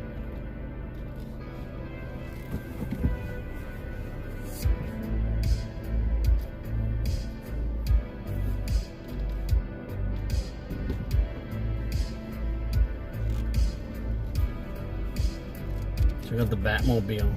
[SPEAKER 1] Check out the Batmobile.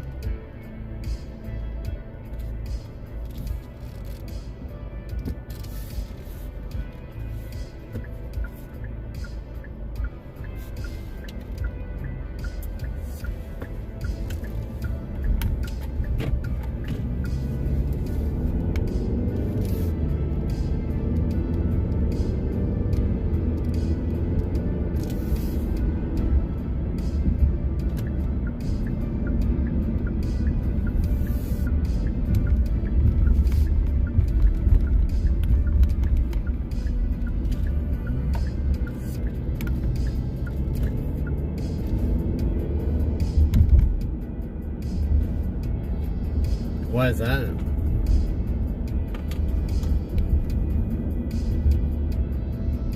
[SPEAKER 1] Why is that?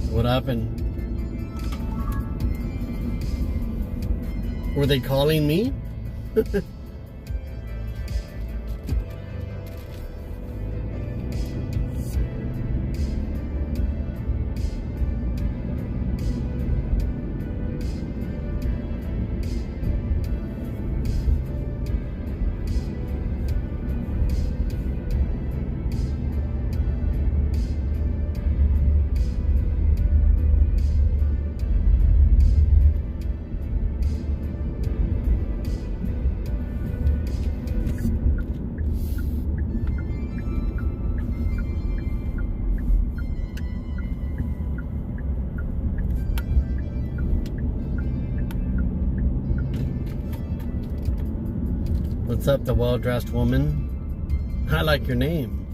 [SPEAKER 1] What happened? Were they calling me? What's up, the well-dressed woman? I like your name.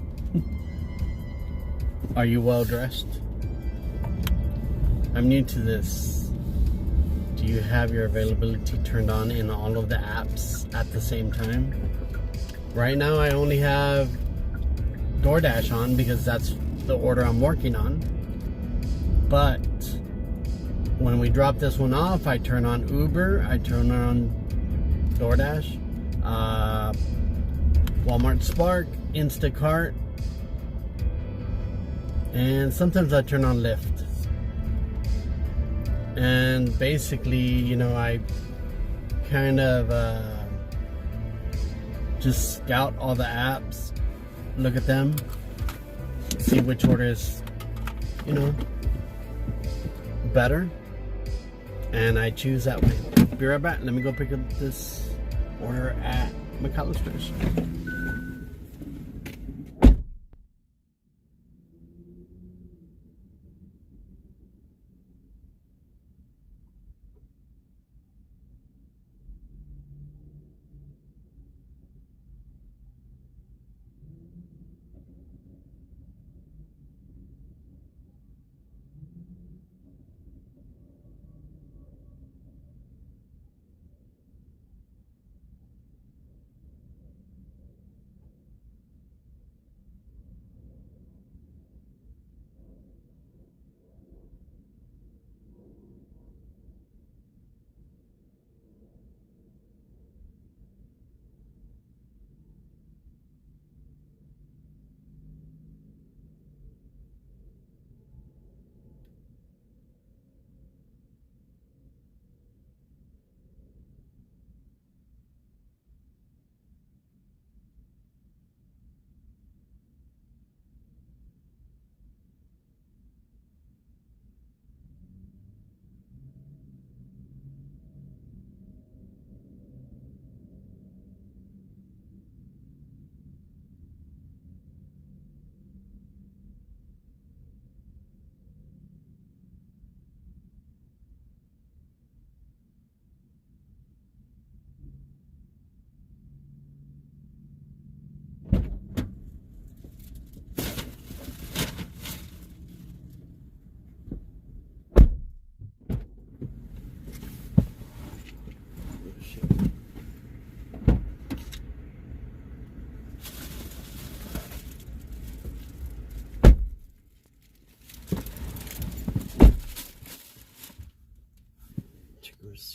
[SPEAKER 1] Are you well-dressed? I'm new to this. Do you have your availability turned on in all of the apps at the same time? Right now I only have Doordash on because that's the order I'm working on. But when we drop this one off, I turn on Uber, I turn on DoorDash, Walmart Spark, Instacart, and sometimes I turn on Lyft. And basically, you know, I kind of just scout all the apps, look at them, see which order is, you know, better, and I choose that way. Be right back. Let me go pick up this order at McAllister's.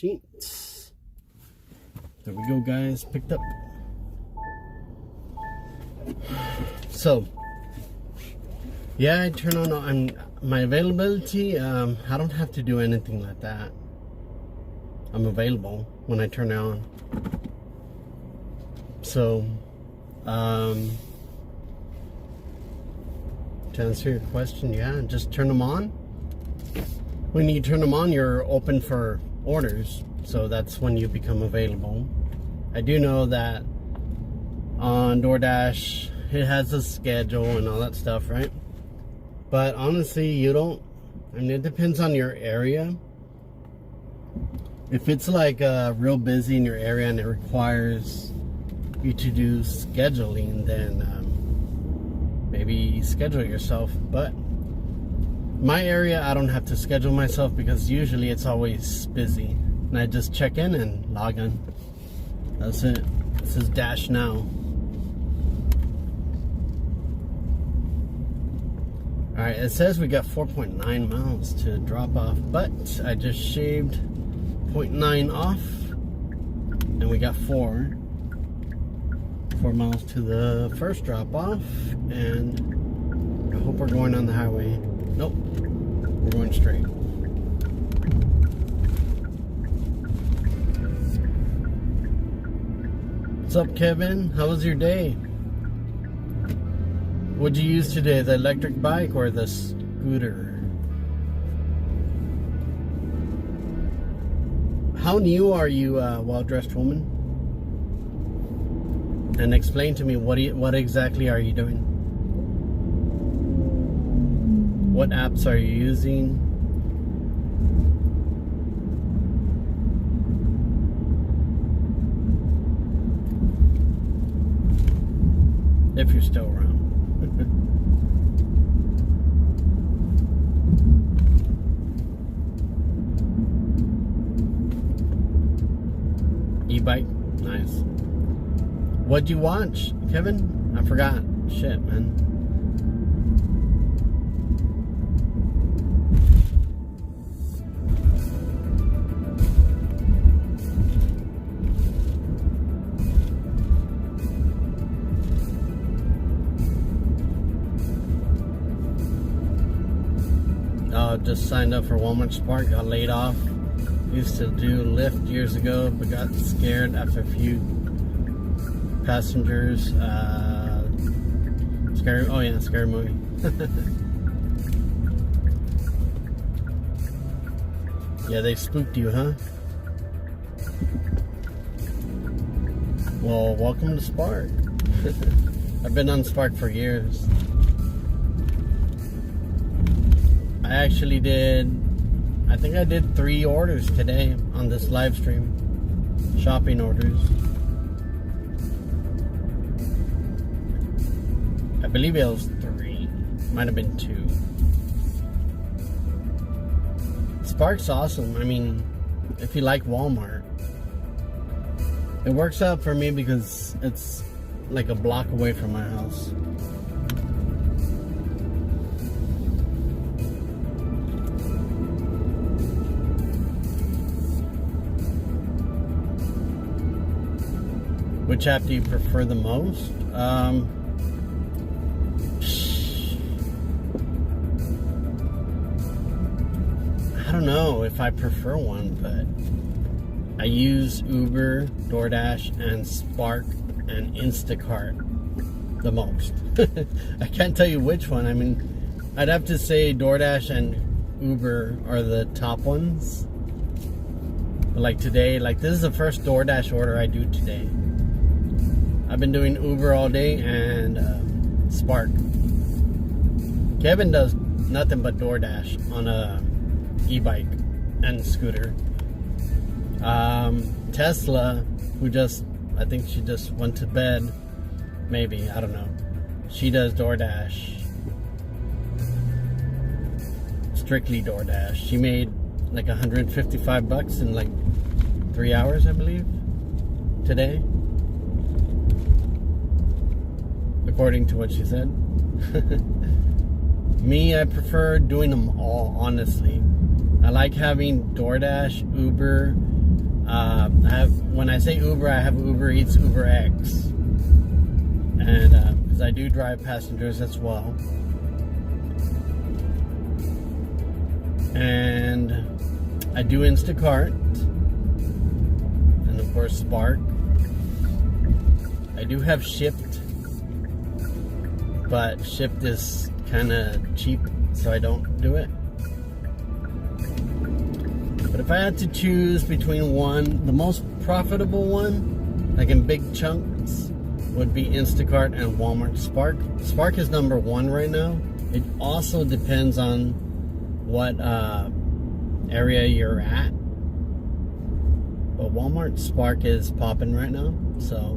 [SPEAKER 1] receipts. There we go, guys. Picked up. So, yeah, I turn on my availability. I don't have to do anything like that. I'm available when I turn it on. So, to answer your question, yeah, just turn them on. When you turn them on, you're open for orders. So that's when you become available. I do know that on Doordash, it has a schedule and all that stuff, right? But honestly, you don't, I mean, it depends on your area. If it's like real busy in your area and it requires you to do scheduling, then maybe schedule yourself. But my area, I don't have to schedule myself because usually it's always busy. And I just check in and log in. That's it. This is Dash Now. Alright, it says we got 4.9 miles to drop off, but I just shaved 0.9 off, and we got 4 miles to the first drop off, and I hope we're going on the highway. Nope, we're going straight. What's up, Kevin? How was your day? What'd you use today, the electric bike or the scooter? How new are you, well-dressed woman? And explain to me, what exactly are you doing? What apps are you using? If you're still around. E-bike, nice. What'd you watch, Kevin? I forgot. Shit, man. Just signed up for Walmart Spark, got laid off. Used to do Lyft years ago, but got scared after a few passengers. Scary, oh yeah, scary movie. Yeah, they spooked you, huh? Well, welcome to Spark. I've been on Spark for years. I actually I think I did 3 orders today on this live stream. Shopping orders. I believe it was 3. Might have been 2. Spark's awesome. I mean, if you like Walmart. It works out for me because it's like a block away from my house. Which app do you prefer the most? I don't know if I prefer one, but I use Uber, Doordash, and Spark, and Instacart the most. I can't tell you which one. I mean, I'd have to say Doordash and Uber are the top ones. But like today, like this is the first Doordash order I do today. I've been doing Uber all day and Spark. Kevin does nothing but Doordash on a e-bike and scooter. Tesla, who I think she just went to bed. Maybe, I don't know. She does Doordash. Strictly Doordash. She made like $155 in like 3 hours, I believe, today. According to what she said. Me, I prefer doing them all, honestly. I like having Doordash, Uber, when I say Uber, I have Uber Eats, Uber X, and because I do drive passengers as well, and I do Instacart, and of course Spark. I do have Shipped, but Shipped is kind of cheap, so I don't do it. But if I had to choose between one, the most profitable one, like in big chunks, would be Instacart and Walmart. Spark is number one right now. It also depends on what area you're at. But Walmart Spark is popping right now. So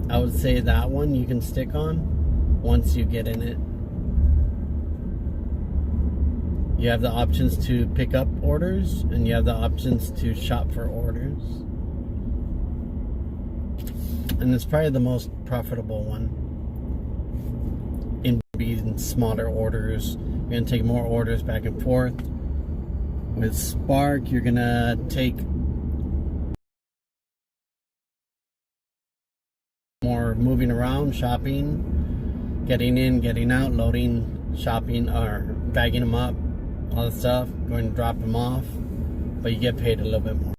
[SPEAKER 1] I would say that one you can stick on once you get in it. You have the options to pick up orders, and you have the options to shop for orders. And it's probably the most profitable one. In being smaller orders, you're gonna take more orders back and forth. With Spark, you're gonna take more moving around, shopping, getting in, getting out, loading, shopping, or bagging them up. All that stuff, going to drop them off, but you get paid a little bit more.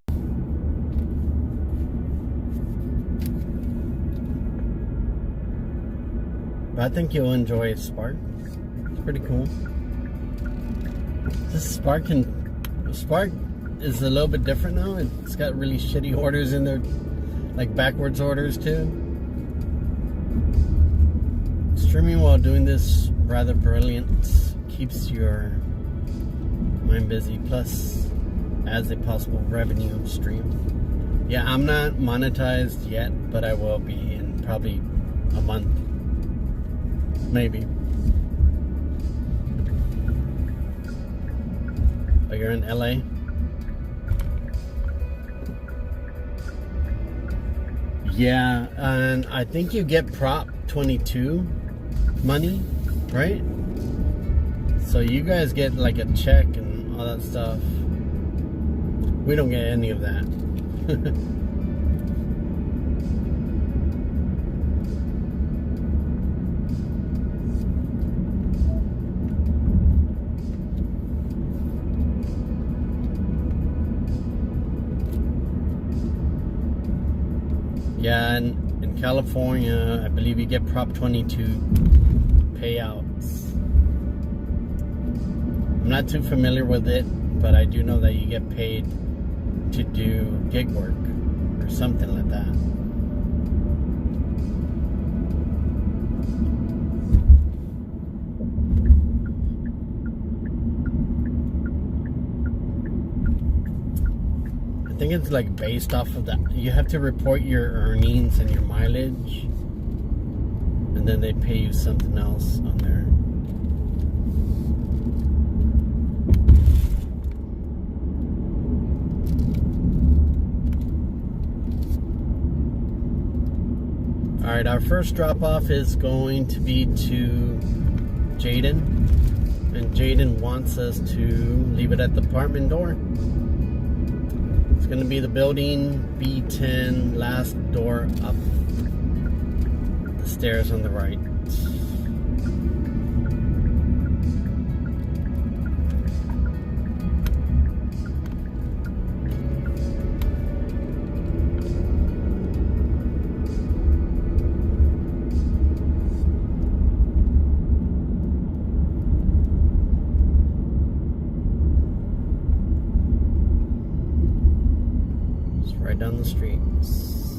[SPEAKER 1] But I think you'll enjoy Spark. It's pretty cool. This Spark is a little bit different now. It's got really shitty orders in there, like backwards orders too. Streaming while doing this, rather brilliant. Keeps your mind busy, plus adds a possible revenue stream. Yeah, I'm not monetized yet, but I will be in probably a month, maybe. Oh, you're in LA? Yeah, and I think you get Prop 22 money, right? So you guys get like a check and all that stuff. We don't get any of that. Yeah, and in California, I believe you get Prop 22 payouts. I'm not too familiar with it, but I do know that you get paid to do gig work or something like that. I think it's like based off of that. You have to report your earnings and your mileage, and then they pay you something else on there. Alright, our first drop off is going to be to Jaden, and Jaden wants us to leave it at the apartment door. It's going to be the building B10, last door up, the stairs on the right. Down the streets.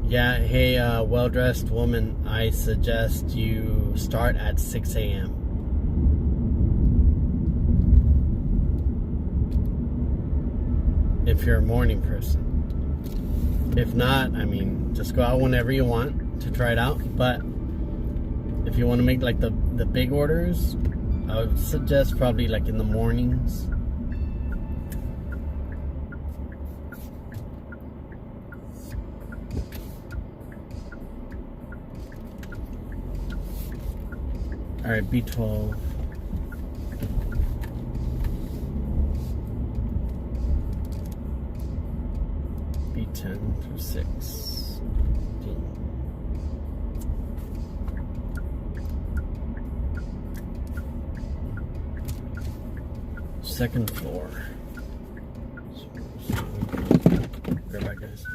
[SPEAKER 1] Yeah, hey, well-dressed woman, I suggest you start at 6 a.m. if you're a morning person. If not, I mean, just go out whenever you want to try it out. But if you want to make like the big orders, I would suggest probably like in the mornings. Alright, B12. 10 through 6. Second floor. Grab back, guys.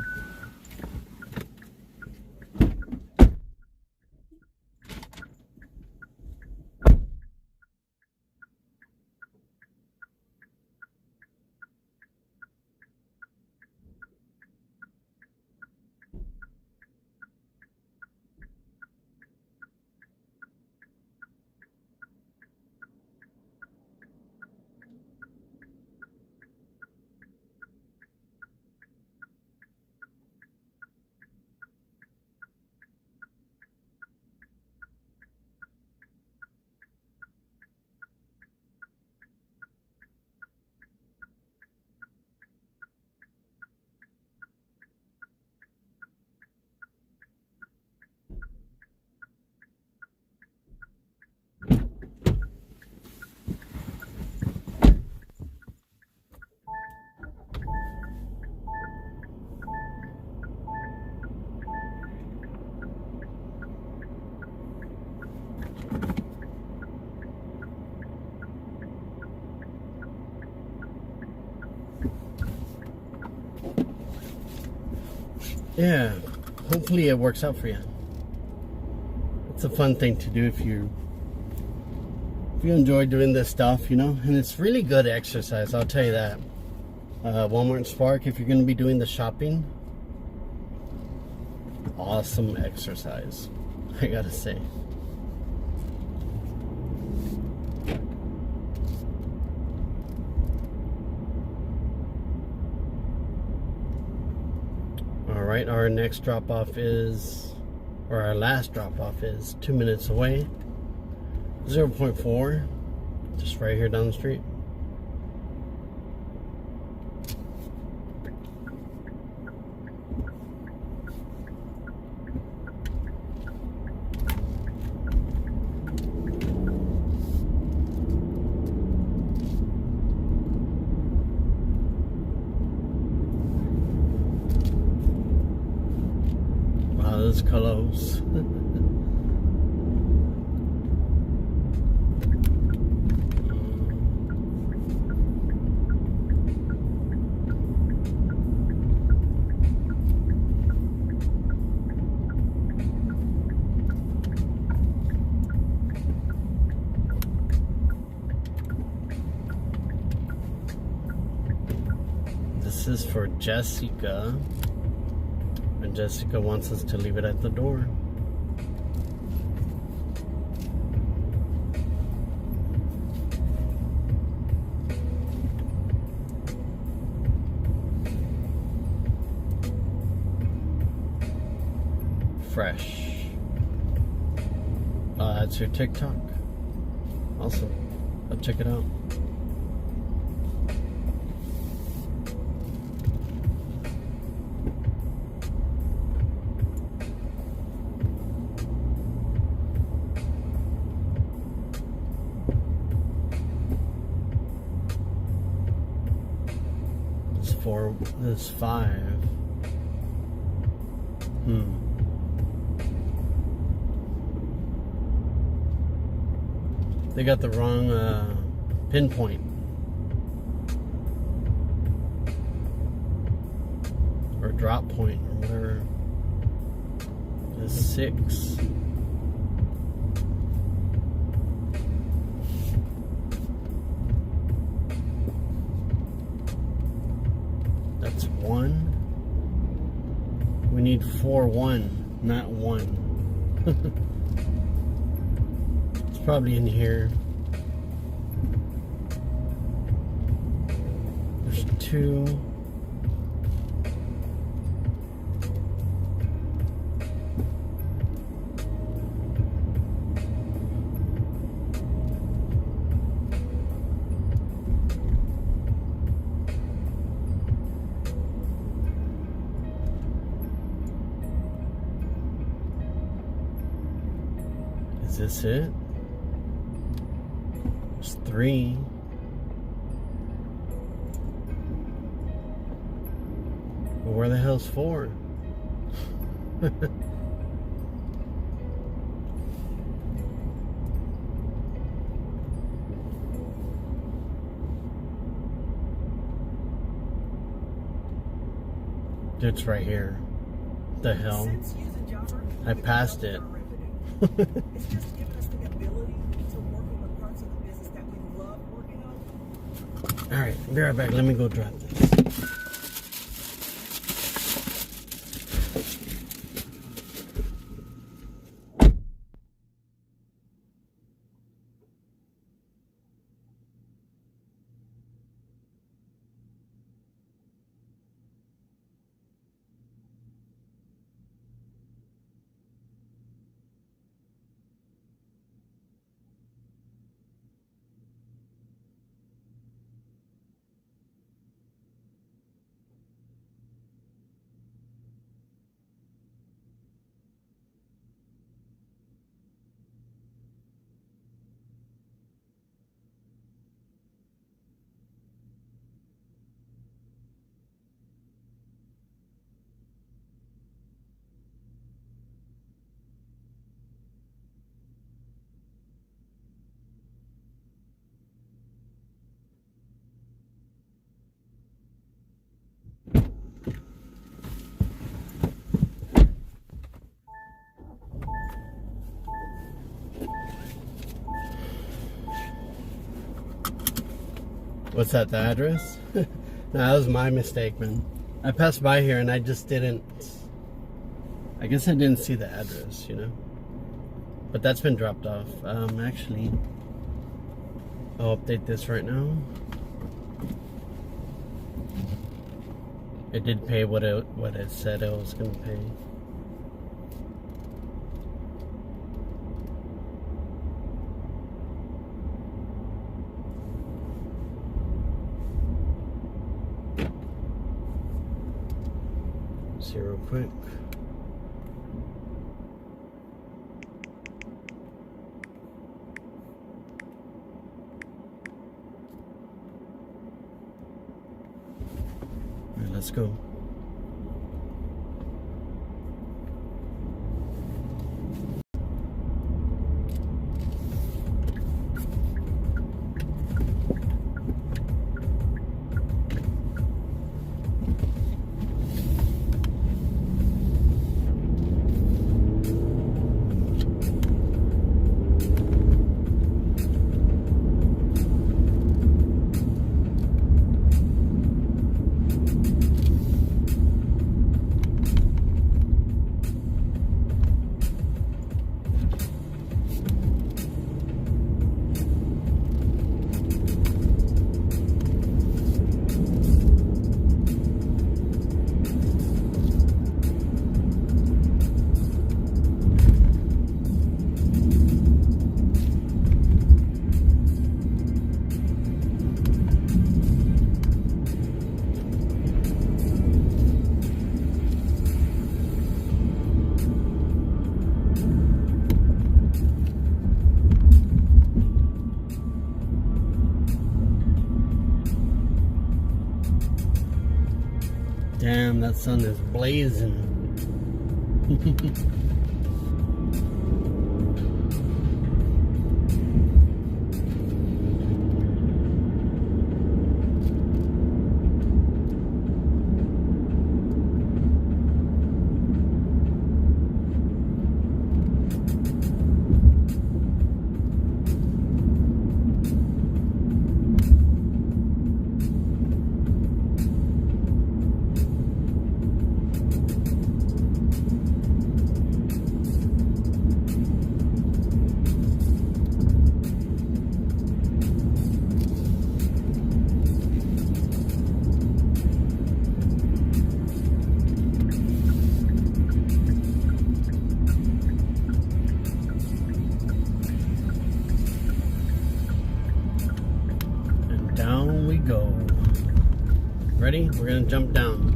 [SPEAKER 1] Yeah, hopefully it works out for you. It's a fun thing to do if you enjoy doing this stuff, you know, and it's really good exercise, I'll tell you that. Walmart and Spark, if you're going to be doing the shopping, awesome exercise, I gotta say. Alright, our next drop off is, or our last drop off is 2 minutes away. 0.4, just right here down the street. Wow, this is close. This is for Jessica, and Jessica wants us to leave it at the door. Fresh. That's your TikTok. Awesome. I'll check it out. This 5. They got the wrong pinpoint. Or drop point, or whatever. It's 6. That's 1. We need 4-1, not 1. It's probably in here. There's 2. Is this it? There's 3. where the hell's 4? It's right here. The hell? I passed it.
[SPEAKER 8] It's just giving us the ability to work on the parts of the business that we love working on.
[SPEAKER 1] Alright, be right back. Let me go drop this. What's that, the address? No, that was my mistake, man. I passed by here and I just didn't... I guess I didn't see the address, you know? But that's been dropped off. Actually, I'll update this right now. It did pay what it said it was going to pay. See real quick. All right, let's go. Damn, that sun is blazing. Down we go. Ready? We're gonna jump down.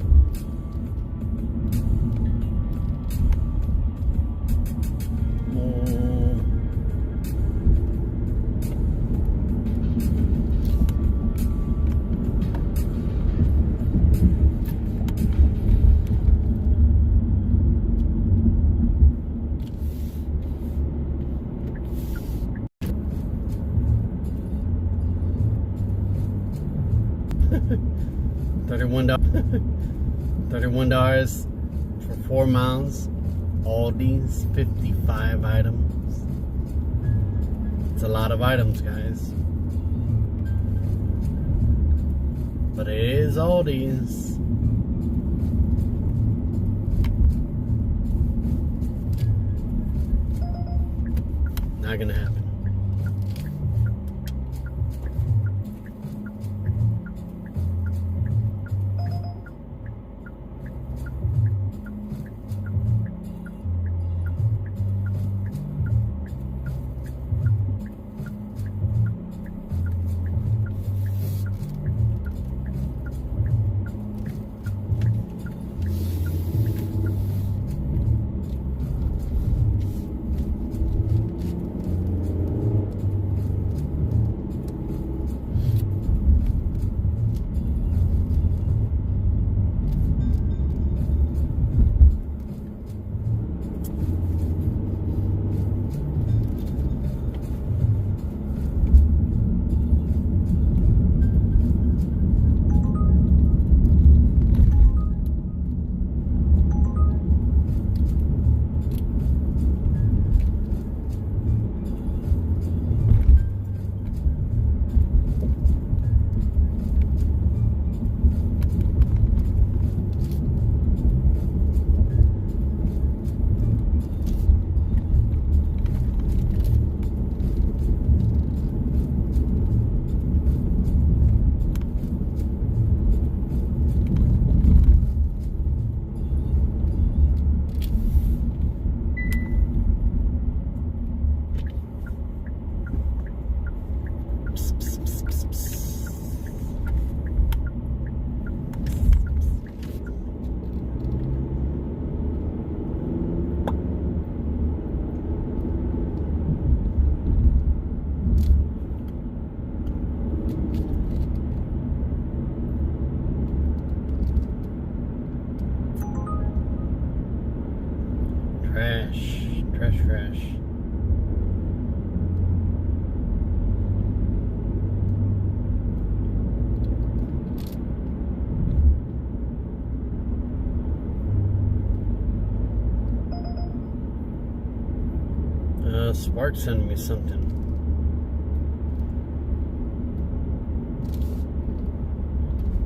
[SPEAKER 1] $31 for 4 miles. Aldi's 55 items. It's a lot of items, guys. But it is Aldi's. Not gonna happen. Trash. Spark sent me something.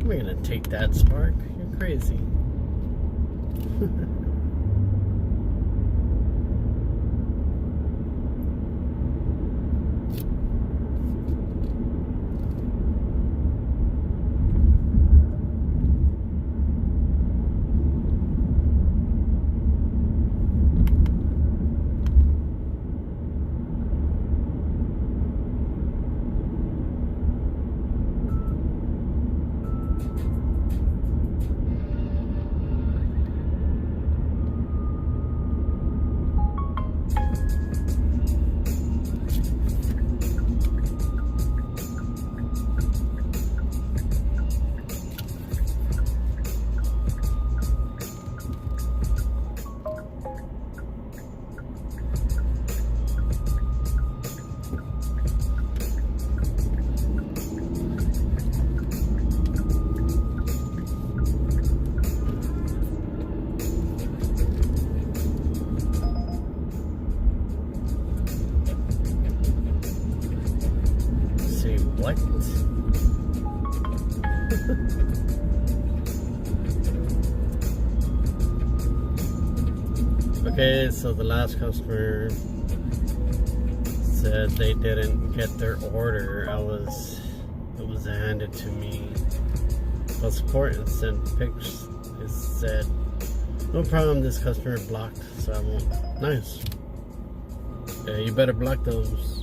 [SPEAKER 1] Am I gonna take that, Spark? You're crazy. What? Okay, so the last customer said they didn't get their order. It was handed to me. I'll support and send pics. It said, no problem, this customer blocked, so I won't. Nice. Yeah, you better block those.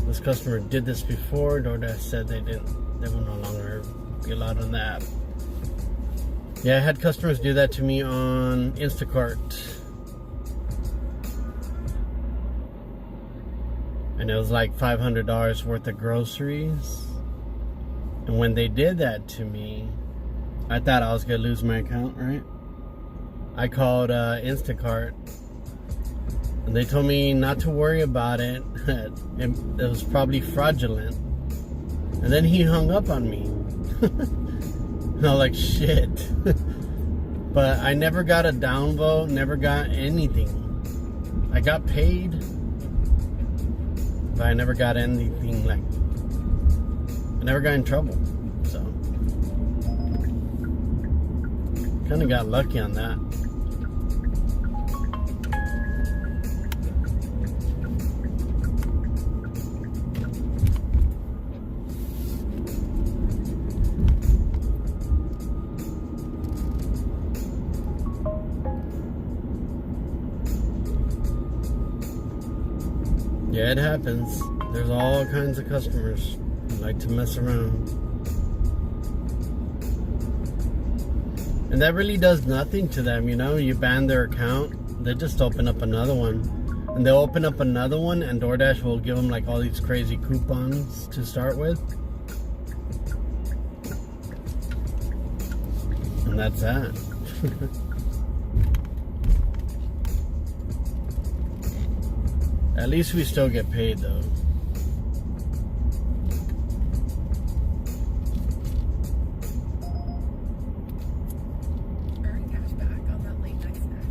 [SPEAKER 1] This customer did this before. Doordash said they will no longer be allowed on the app. Yeah, I had customers do that to me on Instacart. And it was like $500 worth of groceries. And when they did that to me, I thought I was gonna lose my account, right? I called Instacart. And they told me not to worry about it. It was probably fraudulent. And then he hung up on me. No, like shit. But I never got a downvote, never got anything. I got paid, but I never got anything, like, I never got in trouble. So, kind of got lucky on that. Yeah, it happens. There's all kinds of customers who like to mess around. And that really does nothing to them, you know? You ban their account, they just open up another one. And they'll open up another one, and DoorDash will give them like all these crazy coupons to start with. And that's that. At least we still get paid though.
[SPEAKER 8] Earn cash back on that late night snack.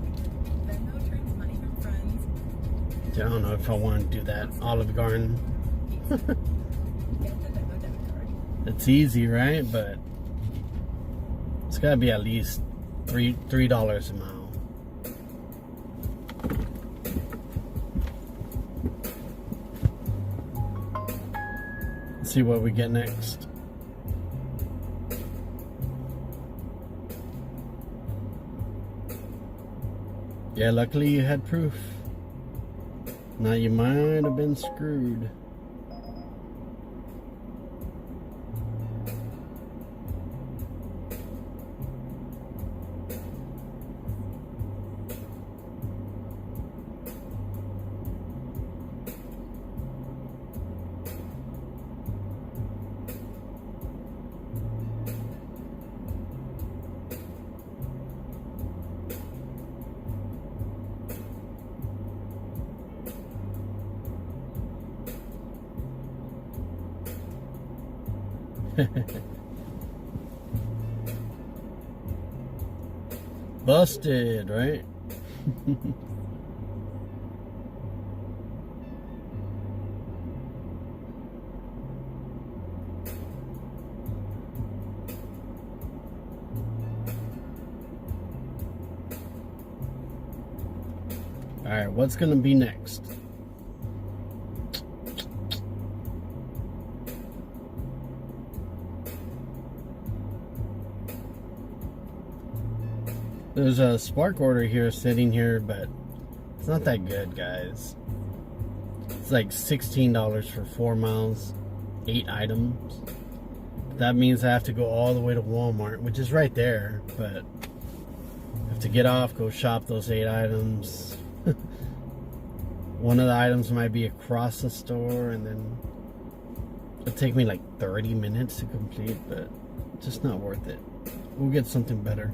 [SPEAKER 8] Venmo turns money from friends.
[SPEAKER 1] I don't know if I want to do that. Olive Garden.
[SPEAKER 8] Get the Venmo debit card.
[SPEAKER 1] It's easy, right? But it's gotta be at least $3 a mile. Let's see what we get next. Yeah, luckily you had proof. Now you might have been screwed. Busted, right? All right, what's gonna be next? There's a Spark order here sitting here, but it's not that good, guys. It's like $16 for 4 miles, 8 items. That means I have to go all the way to Walmart, which is right there, but I have to get off, go shop those 8 items. One of the items might be across the store, and then it'll take me like 30 minutes to complete, but it's just not worth it. We'll get something better.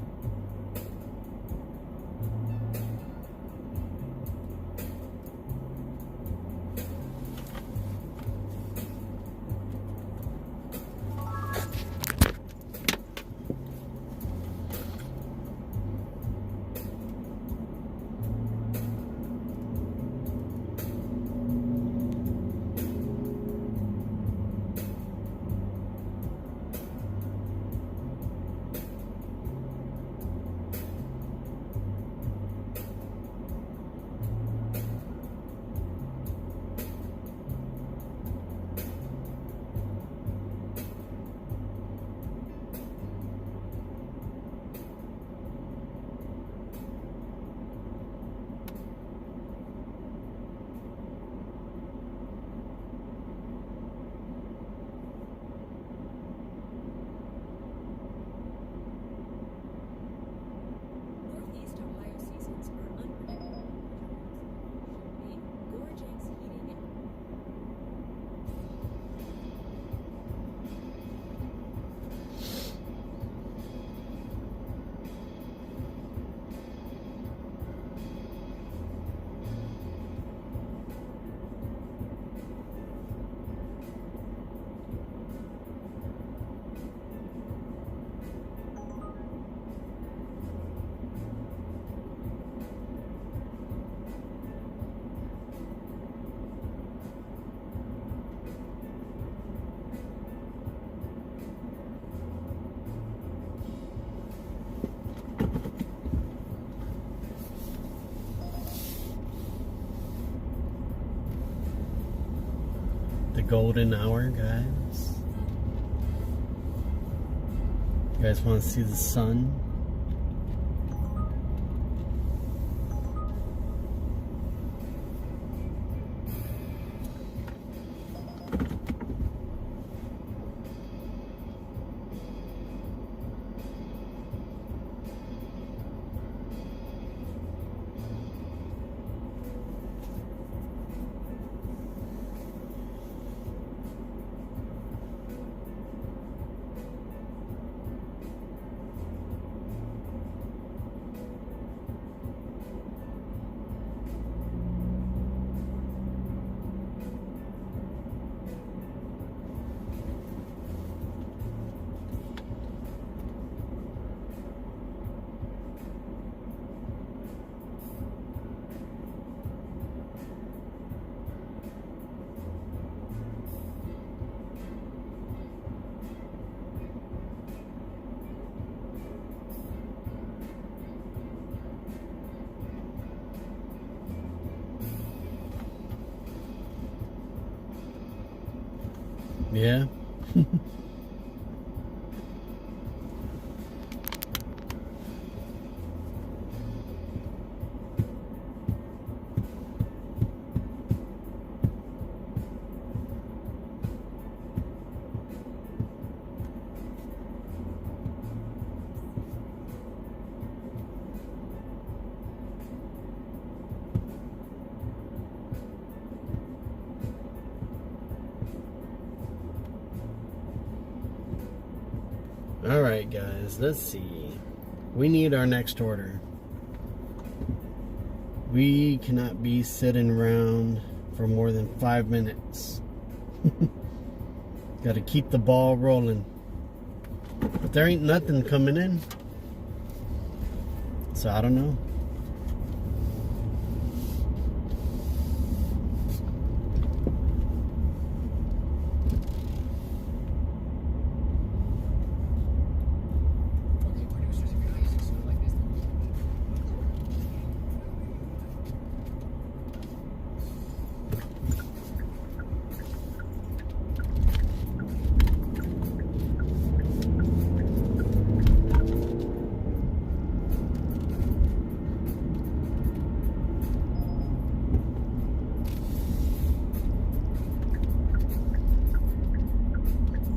[SPEAKER 1] golden hour, guys. You guys want to see the sun? Yeah. Alright guys, let's see. We need our next order. We cannot be sitting around for more than 5 minutes. Gotta keep the ball rolling. But there ain't nothing coming in. So I don't know.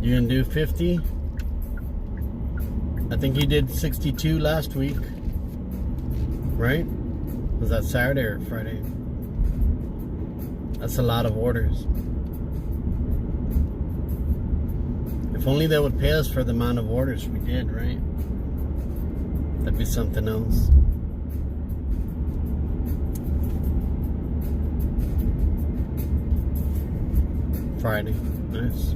[SPEAKER 1] You gonna do 50? I think you did 62 last week, right? Was that Saturday or Friday? That's a lot of orders. If only they would pay us for the amount of orders we did, right? That'd be something else. Friday, nice.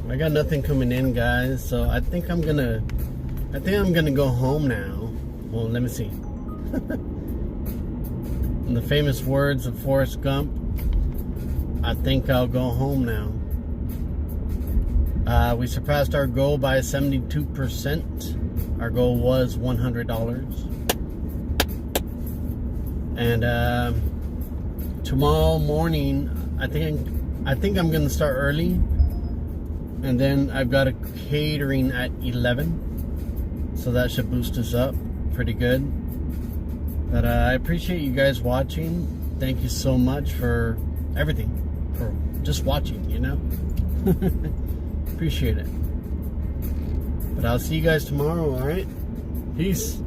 [SPEAKER 1] I got nothing coming in, guys, so I think I'm gonna go home now. Well, let me see. In the famous words of Forrest Gump, I think I'll go home now. We surpassed our goal by 72%. Our goal was $100. And tomorrow morning, I think I'm gonna start early. And then I've got a catering at 11. So that should boost us up pretty good. But I appreciate you guys watching. Thank you so much for everything. For just watching, you know? Appreciate it. But I'll see you guys tomorrow, alright? Peace.